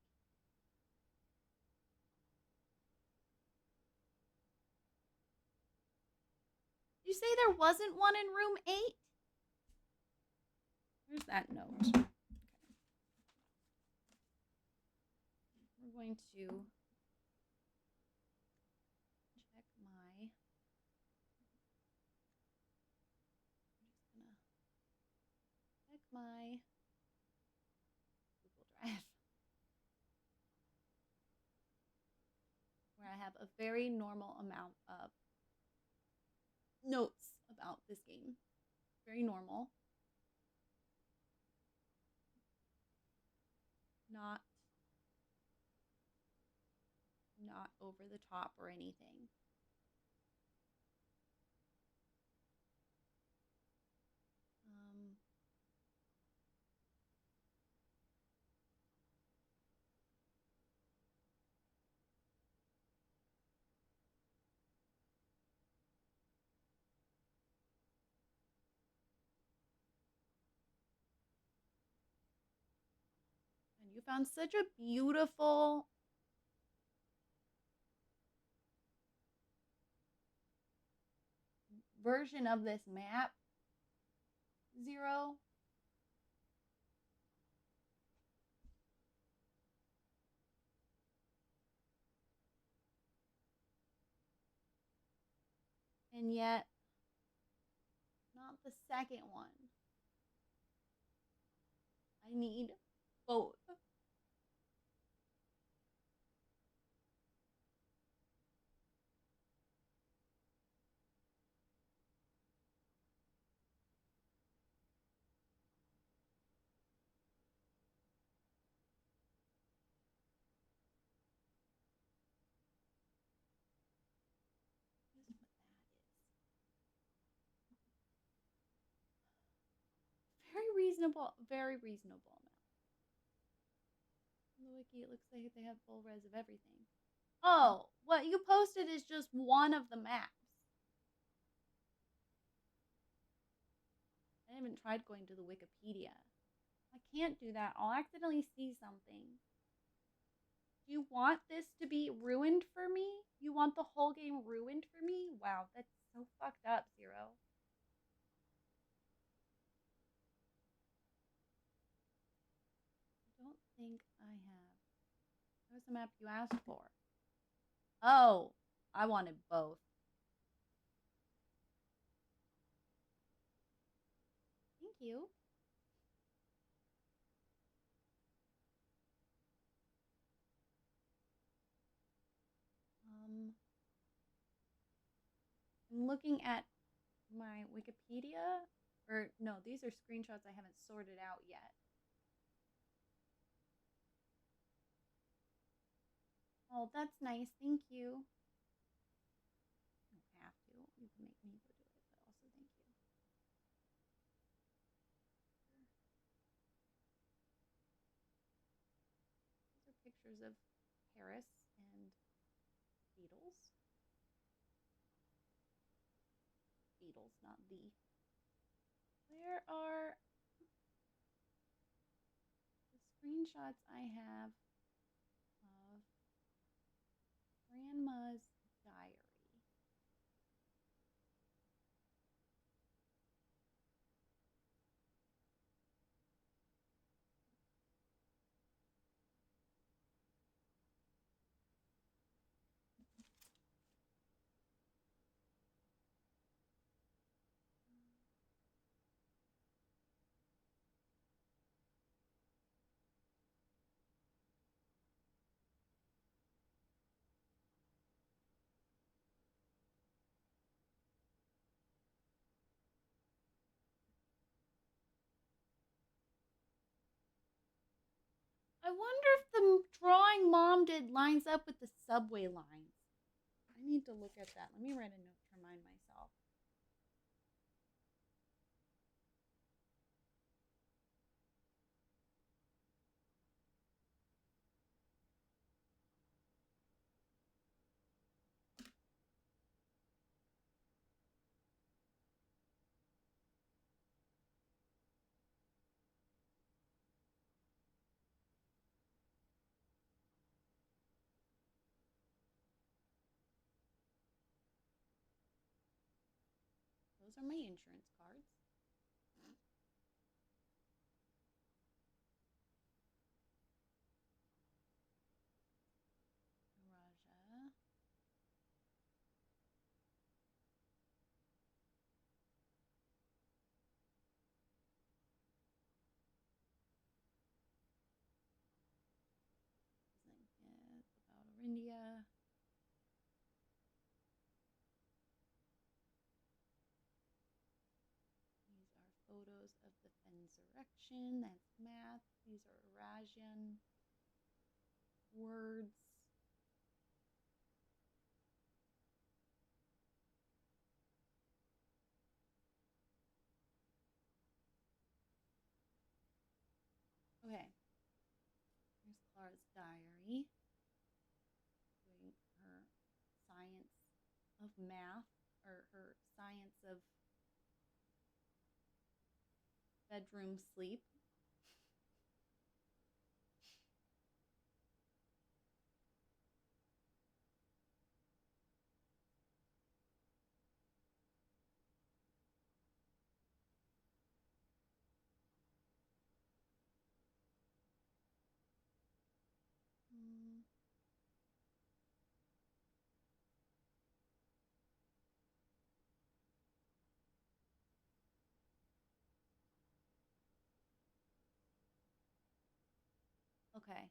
Did you say there wasn't one in room 8? Where's that note? Okay. We're going to check my. I'm just gonna check my Google Drive, where I have a very normal amount of notes about this game. Very normal. Not over the top or anything. We found such a beautiful version of this map, Zero. And yet, not the second one. I need both. Here's what that is. Very reasonable amount. On the wiki, it looks like they have full res of everything. Oh, what you posted is just one of the maps. I haven't tried going to the Wikipedia. I can't do that. I'll accidentally see something. Do you want this to be ruined for me? You want the whole game ruined for me? Wow, that's so fucked up, Zero. I don't think I have. That was the map you asked for. Oh, I wanted both. Thank you. I'm looking at my Wikipedia. Or, no, these are screenshots I haven't sorted out yet. Oh, that's nice. Thank you. You don't have to. You can make me go do it, but also thank you. These are pictures of Paris and Beatles. Beatles, not the. Where are the screenshots I have of Grandma's diary? I wonder if the drawing Mom did lines up with the subway lines. I need to look at that. Let me write a note to remind myself. Those are my insurance cards. Raja. About India. These are photos of the Fensurrection. That's math. These are Rajan words. Okay. Here's Clara's diary. Doing her science of math, or her science of bedroom sleep. Okay.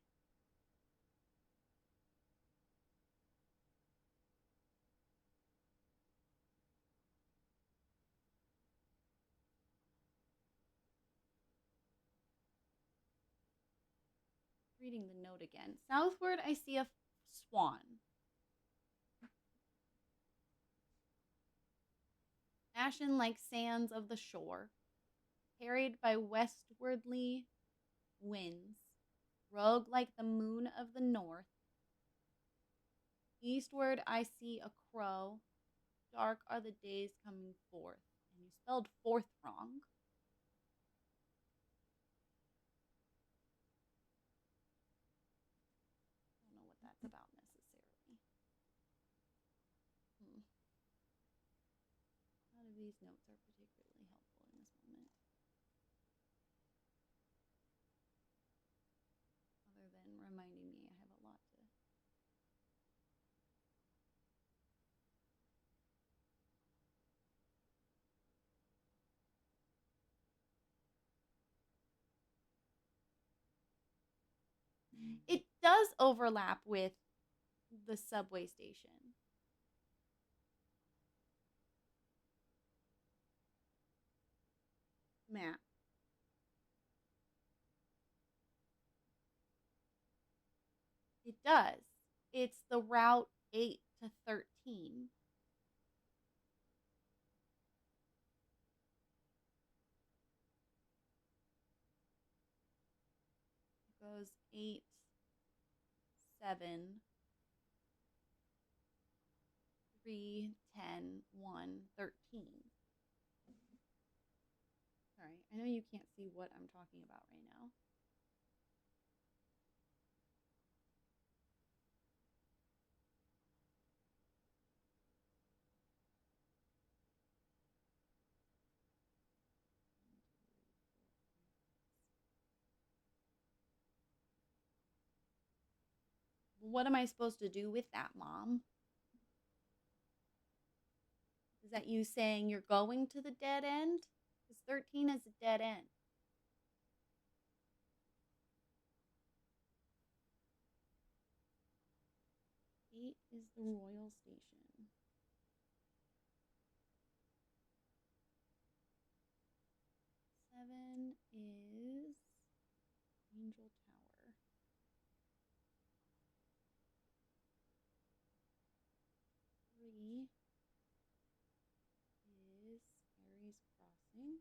Reading the note again. Southward, I see a swan. Ashen like sands of the shore, carried by westwardly winds, rogue like the moon of the north. Eastward, I see a crow. Dark are the days coming forth. And you spelled forth wrong. I don't know what that's about necessarily. None of these notes are particularly helpful in this moment. Other than reminding me I have a lot to. It does overlap with the subway station. Map. It does. It's the route 8 to 13. It goes 8, 7, 3, 10, 1, 13. Sorry, I know you can't see what I'm talking about right now. What am I supposed to do with that, Mom? Is that you saying you're going to the dead end? Because 13 is a dead end. Eight is the Royal Station. 7 is Angel Tower. 3 is Aries Crossing.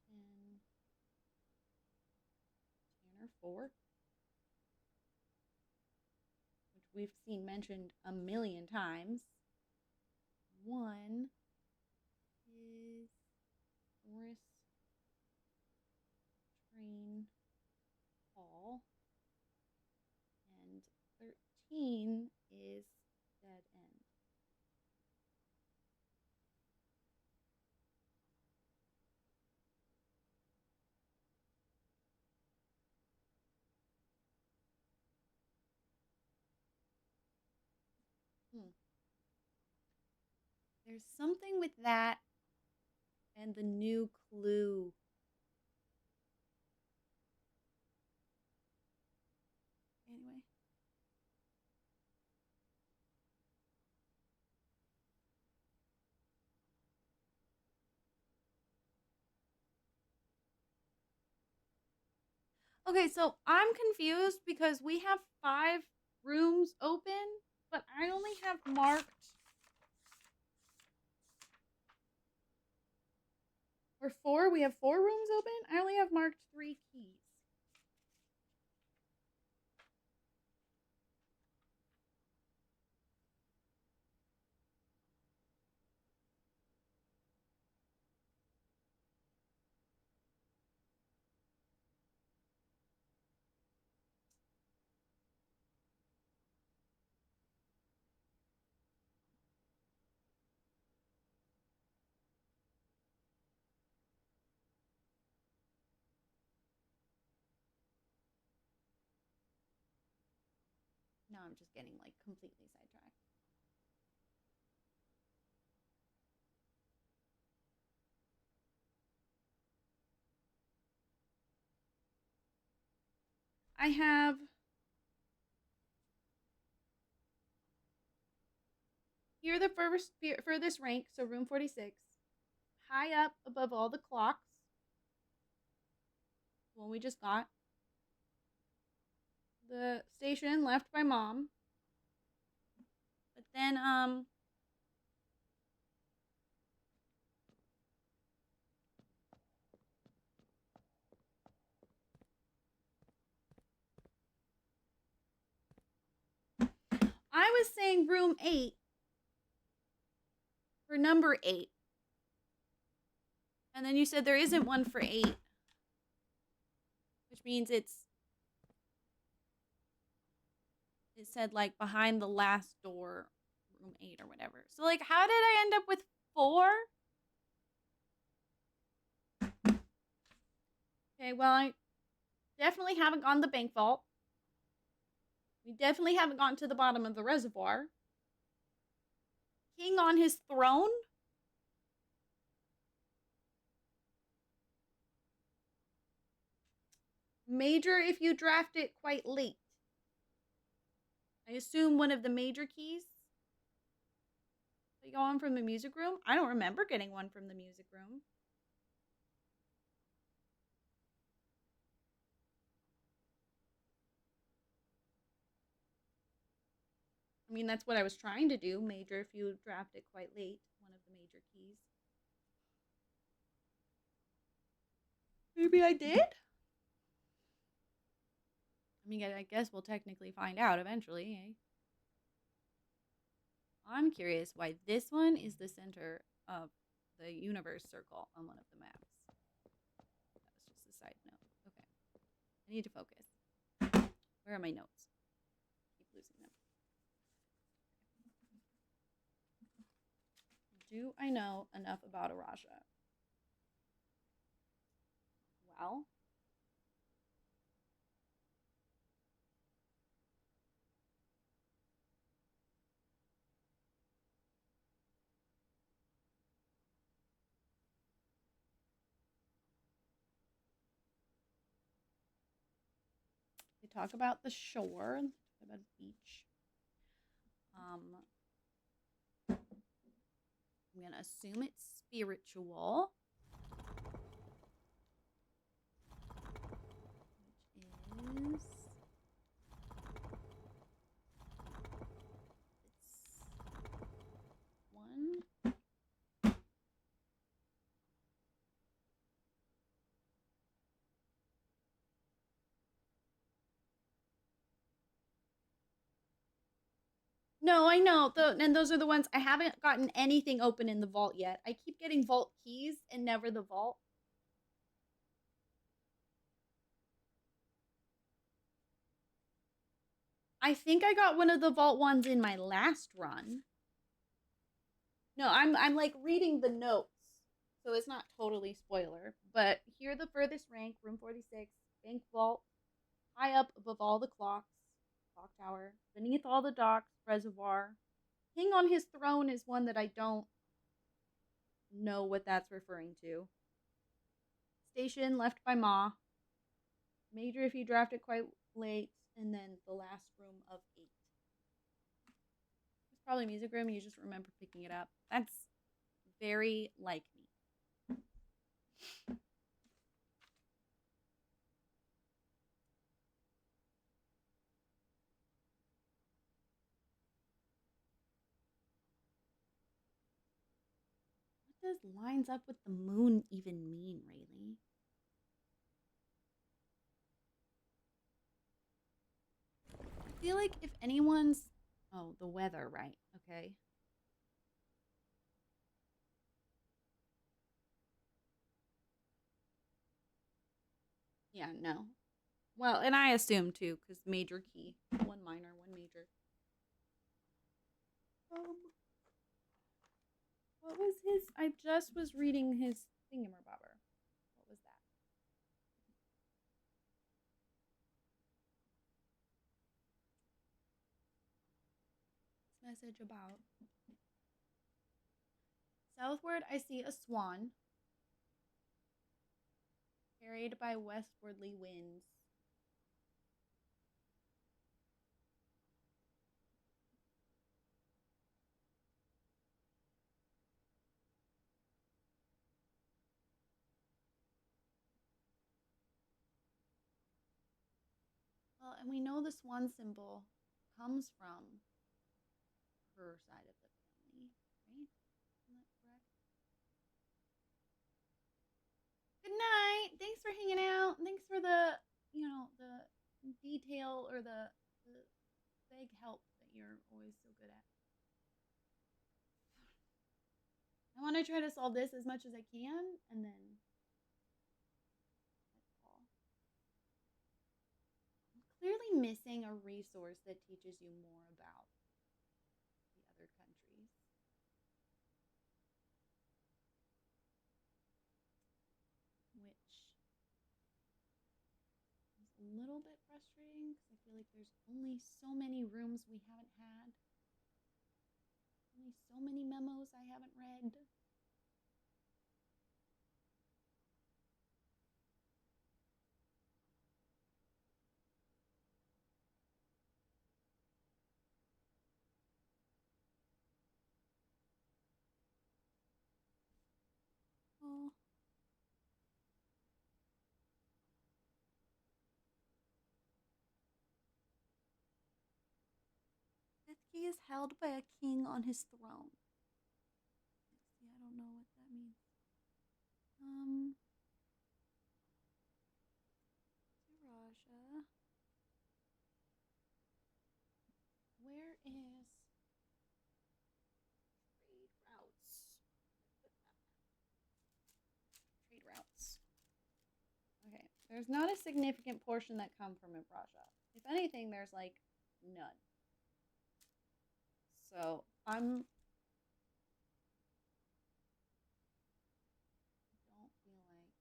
10, Tanner Fort, which we've seen mentioned a million times. 1 is Morris Train Hall. And 13 is Dead End. There's something with that and the new clue. Anyway. Okay, so I'm confused because we have 5 rooms open, but I only have marked, or 4. We have 4 rooms open. I only have marked 3 keys. Now I'm just getting like completely sidetracked. I have here the furthest rank, so room 46, high up above all the clocks. The one we just got. The station left by mom. But then I was saying room 8 for number 8. And then you said there isn't one for 8. Which means it said like behind the last door, room 8 or whatever. So like how did I end up with 4? Okay, well I definitely haven't gone to the bank vault. We definitely haven't gotten to the bottom of the reservoir. King on his throne? Major if you draft it quite late. I assume one of the major keys. You got one from the music room? I don't remember getting one from the music room. I mean, that's what I was trying to do. Major if you draft it quite late. One of the major keys. Maybe I did? I mean, I guess we'll technically find out eventually, eh? I'm curious why this one is the center of the universe circle on one of the maps. That was just a side note. Okay. I need to focus. Where are my notes? Keep losing them. Do I know enough about Araja? Well, they talk about the shore, about a beach. I'm gonna assume it's spiritual, which is this one. No, I know. And those are the ones I haven't gotten anything open in the vault yet. I keep getting vault keys and never the vault. I think I got one of the vault ones in my last run. No, I'm like reading the notes, so it's not totally spoiler. But here, the furthest rank, room 46, bank vault, high up above all the clocks, clock tower, beneath all the docks, reservoir. King on his throne is one that I don't know what that's referring to. Station left by Ma. Major if you draft it quite late, and then the last room of 8. It's probably music room. You just remember picking it up. That's very like me. What does lines up with the moon even mean, Rayleigh? I feel like if anyone's... Oh, the weather, right. Okay. Yeah, no. Well, and I assume too, because major key. One minor, one major. What was his? I just was reading his thingamabobber. What was that? Message about. Southward, I see a swan carried by westwardly winds. and we know the swan symbol comes from her side of the family, right? Isn't that correct? Good night. Thanks for hanging out. Thanks for the, the detail or the big help that you're always so good at. I want to try to solve this as much as I can, and then that's all. I'm clearly missing a resource that teaches you more about the other countries. Which is a little bit frustrating because I feel like there's only so many rooms we haven't had. Only so many memos I haven't read. Oh. Fifth key is held by a king on his throne. See, I don't know what that means. Raja. Where is trade routes? Trade routes. Okay, there's not a significant portion that come from Ibraja. If anything, there's like none. So I'm don't feel like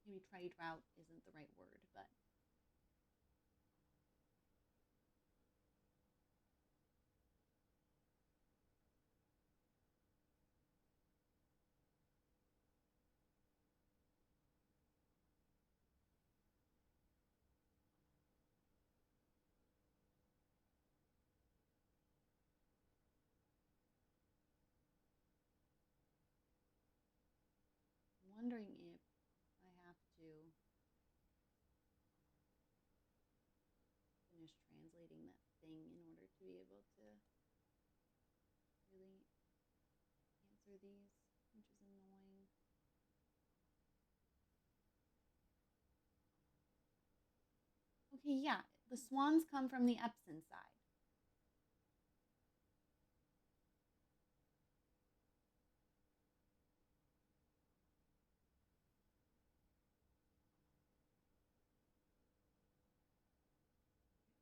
maybe trade route isn't the right word, but I'm wondering if I have to finish translating that thing in order to be able to really answer these, which is annoying. Okay, yeah, the swans come from the Epsom side.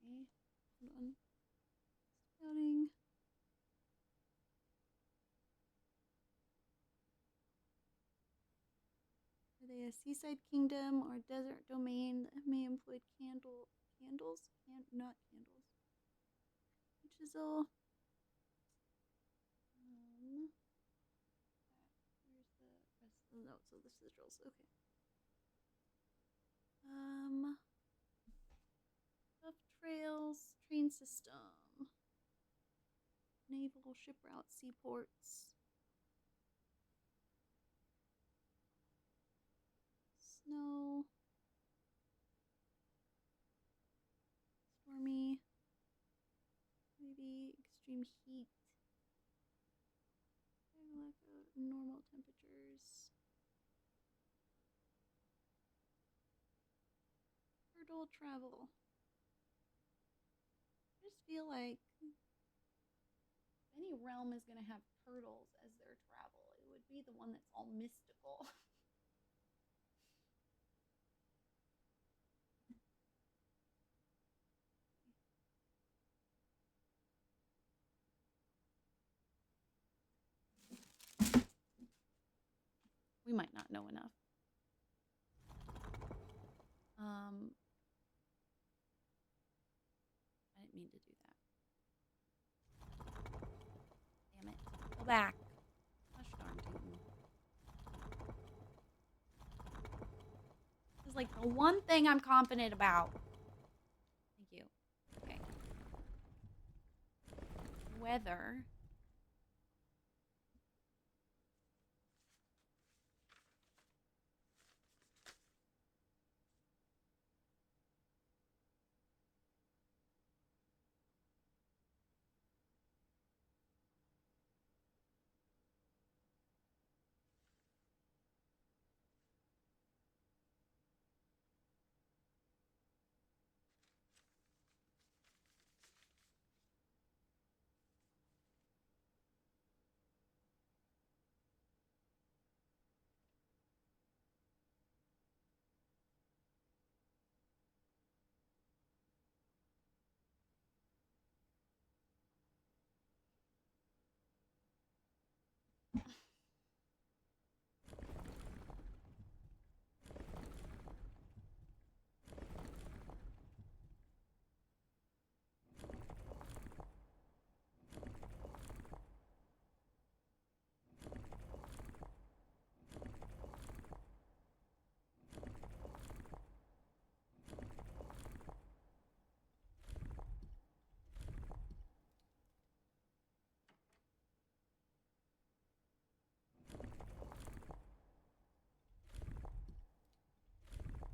Okay, hold on. Scouting. Are they a seaside kingdom or desert domain that may employ candles? Not candles. Chisel. Where's the rest of the notes of the sigils? Okay. Buff trails, train system, naval ship routes, seaports, snow, stormy, maybe extreme heat, normal temperatures, turtle travel. I just feel like if any realm is going to have turtles as their travel, it would be the one that's all mystical. We might not know enough. I didn't mean to do that. Damn it. Go back. Gosh darn tootin'. This is like the one thing I'm confident about. Thank you. Okay. Weather.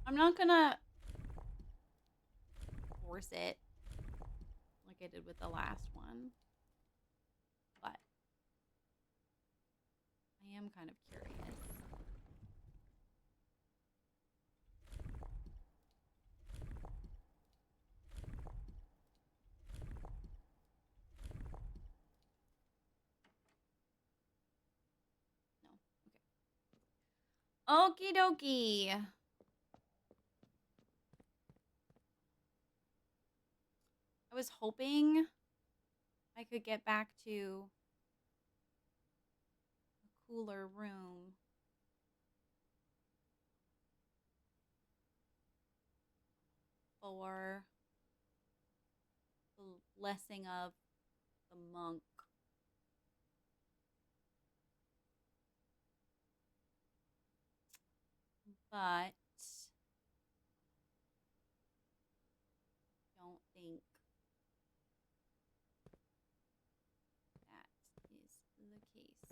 I'm not gonna force it like I did with the last one, but I am kind of curious. No. Okay. Okie dokie. I was hoping I could get back to a cooler room. For the blessing of the monk. But don't think that is the case.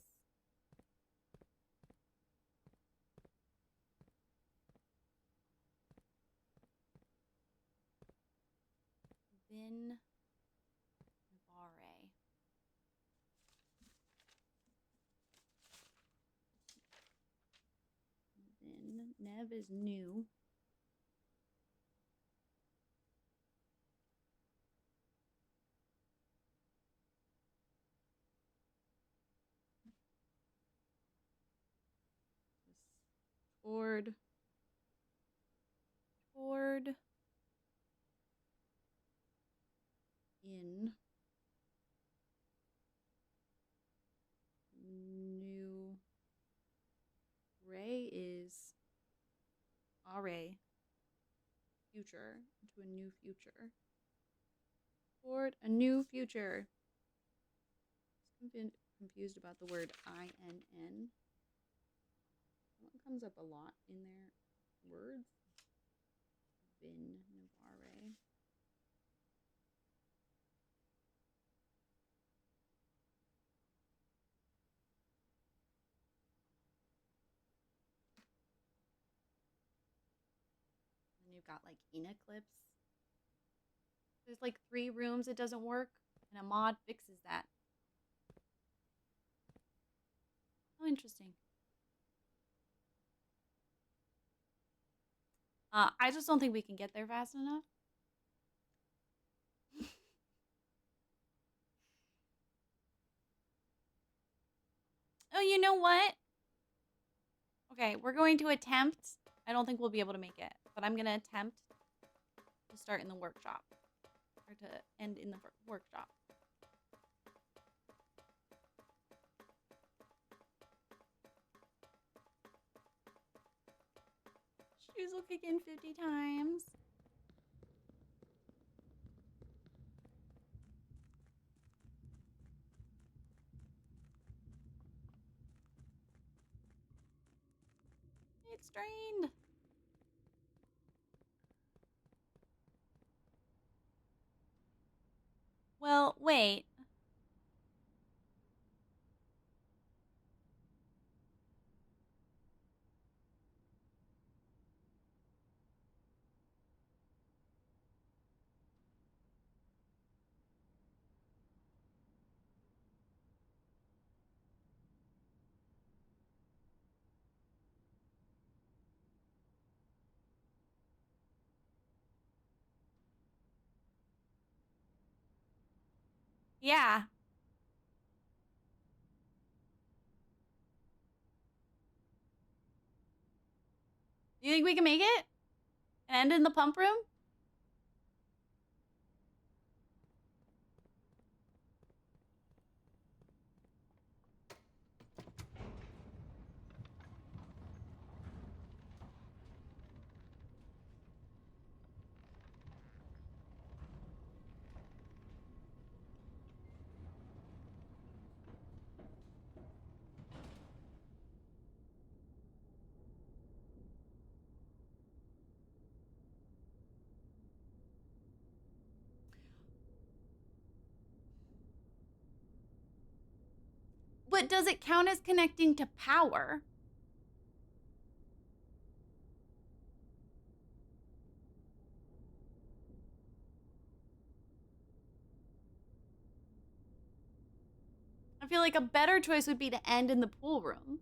Vin Navarre. Vin Nev is new. Toward in new. Ray is Ray. Future into a new future. Toward a new future. I'm confused about the word INN. What comes up a lot in their words? Vin Navarre. And you've got like Eclipse. There's like 3 rooms it doesn't work, and a mod fixes that. Oh, interesting. I just don't think we can get there fast enough. Oh, you know what? Okay, we're going to attempt. I don't think we'll be able to make it, but I'm going to attempt to start in the workshop. Or to end in the workshop. Shoes will kick in 50 times. It's drained. Well, wait. Yeah. You think we can make it? And end in the pump room? But does it count as connecting to power? I feel like a better choice would be to end in the pool room.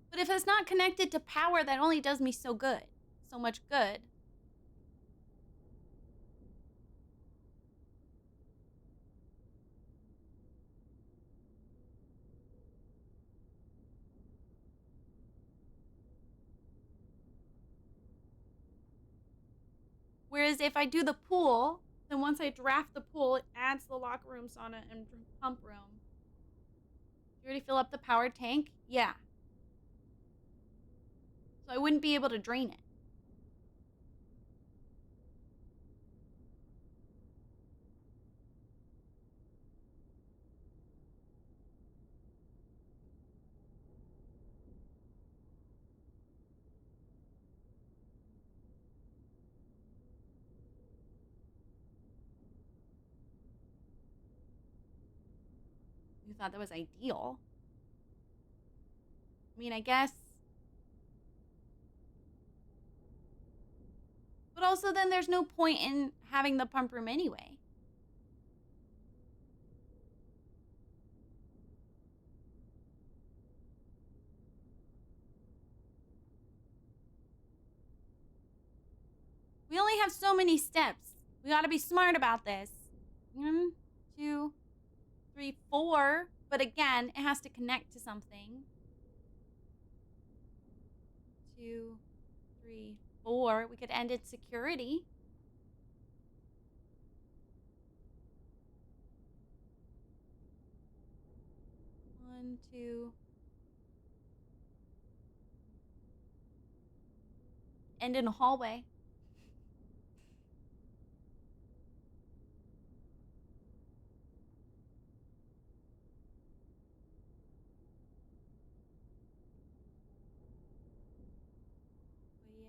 But if it's not connected to power, that only does me so much good. Whereas if I do the pool, then once I draft the pool, it adds the locker room, sauna, and pump room. You already fill up the power tank? Yeah. So I wouldn't be able to drain it. You thought that was ideal. I mean, I guess. But also, then there's no point in having the pump room anyway. We only have so many steps. We gotta be smart about this. 1, 2, 3, 4. But again, it has to connect to something. 2, 3, 4. We could end at security. 1, 2. End in a hallway. Foyer.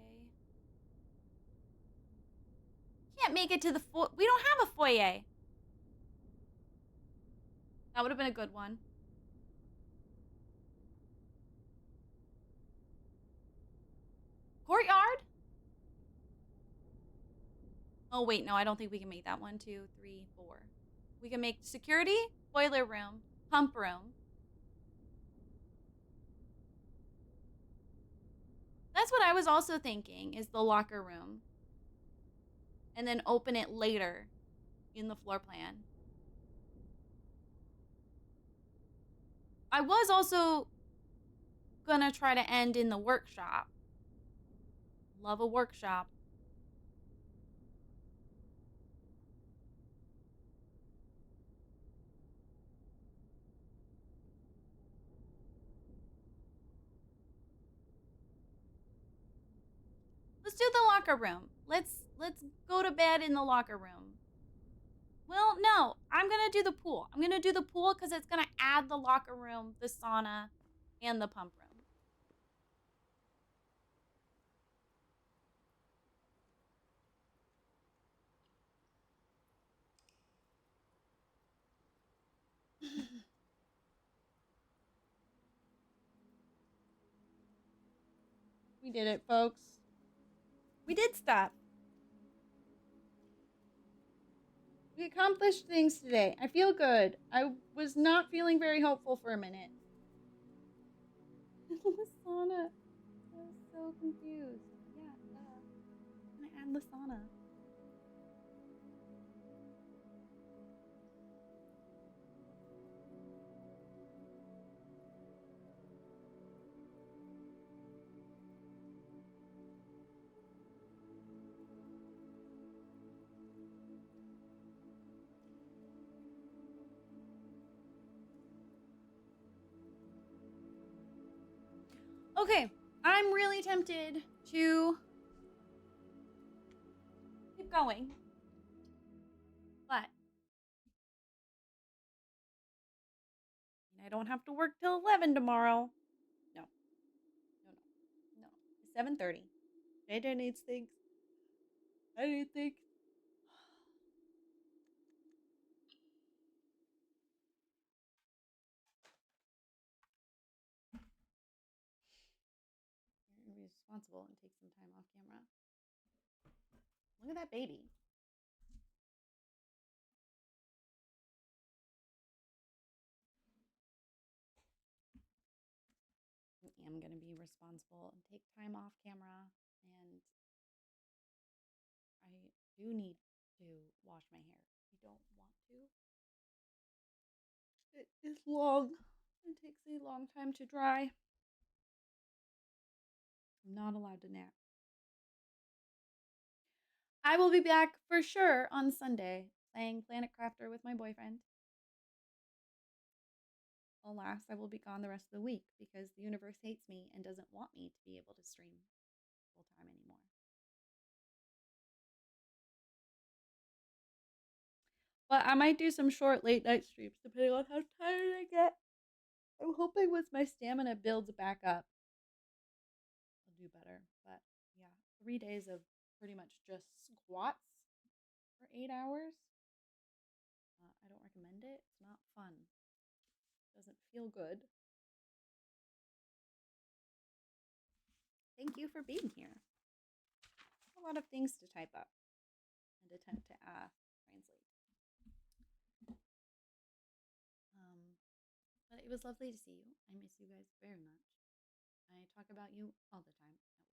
Can't make it to the foyer. We don't have a foyer. That would have been a good one. Courtyard? Oh, wait, no, I don't think we can make that. 1, 2, 3, 4. We can make security, boiler room, pump room. That's what I was also thinking, is the locker room. And then open it later in the floor plan. I was also gonna try to end in the workshop. Love a workshop. Let's do the locker room. Let's go to bed in the locker room. Well, no, I'm gonna do the pool. I'm gonna do the pool because it's gonna add the locker room, the sauna, and the pump room. We did it, folks. We did stuff. We accomplished things today. I feel good. I was not feeling very hopeful for a minute. Lasana. I was so confused. Yeah, I'm gonna add Lasana. Okay, I'm really tempted to keep going, but I don't have to work till 11 tomorrow. No, no, no, no. It's 7:30. JJ needs things. I need things. You're gonna be responsible and take some time off camera. Look at that baby. am going to be responsible and take time off camera. And I do need to wash my hair. I don't want to. It is long. It takes a long time to dry. I'm not allowed to nap. I will be back for sure on Sunday playing Planet Crafter with my boyfriend. Alas, I will be gone the rest of the week because the universe hates me and doesn't want me to be able to stream full time anymore. But I might do some short late night streams depending on how tired I get. I'm hoping once my stamina builds back up, I'll do better. But yeah, 3 days of pretty much just squats for 8 hours. I don't recommend it. It's not fun. It doesn't feel good. Thank you for being here. A lot of things to type up and attempt to translate. But it was lovely to see you. I miss you guys very much. I talk about you all the time at work.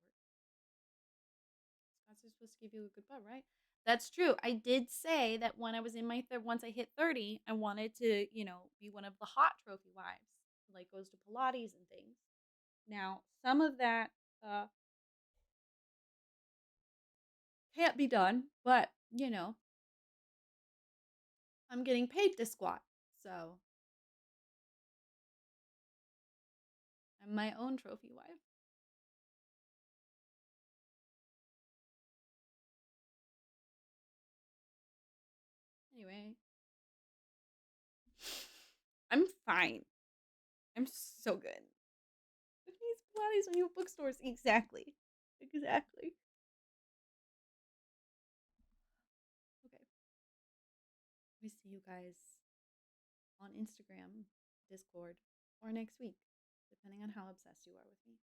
Scott's supposed to give you a good butt, right? That's true. I did say that when I was in my once I hit 30, I wanted to, be one of the hot trophy wives, like goes to Pilates and things. Now, some of that can't be done, but I'm getting paid to squat, so I'm my own trophy wife. Anyway, I'm fine. I'm so good. It needs Pilates when you have bookstores. Exactly. Exactly. Okay. We see you guys on Instagram, Discord, or next week, depending on how obsessed you are with me.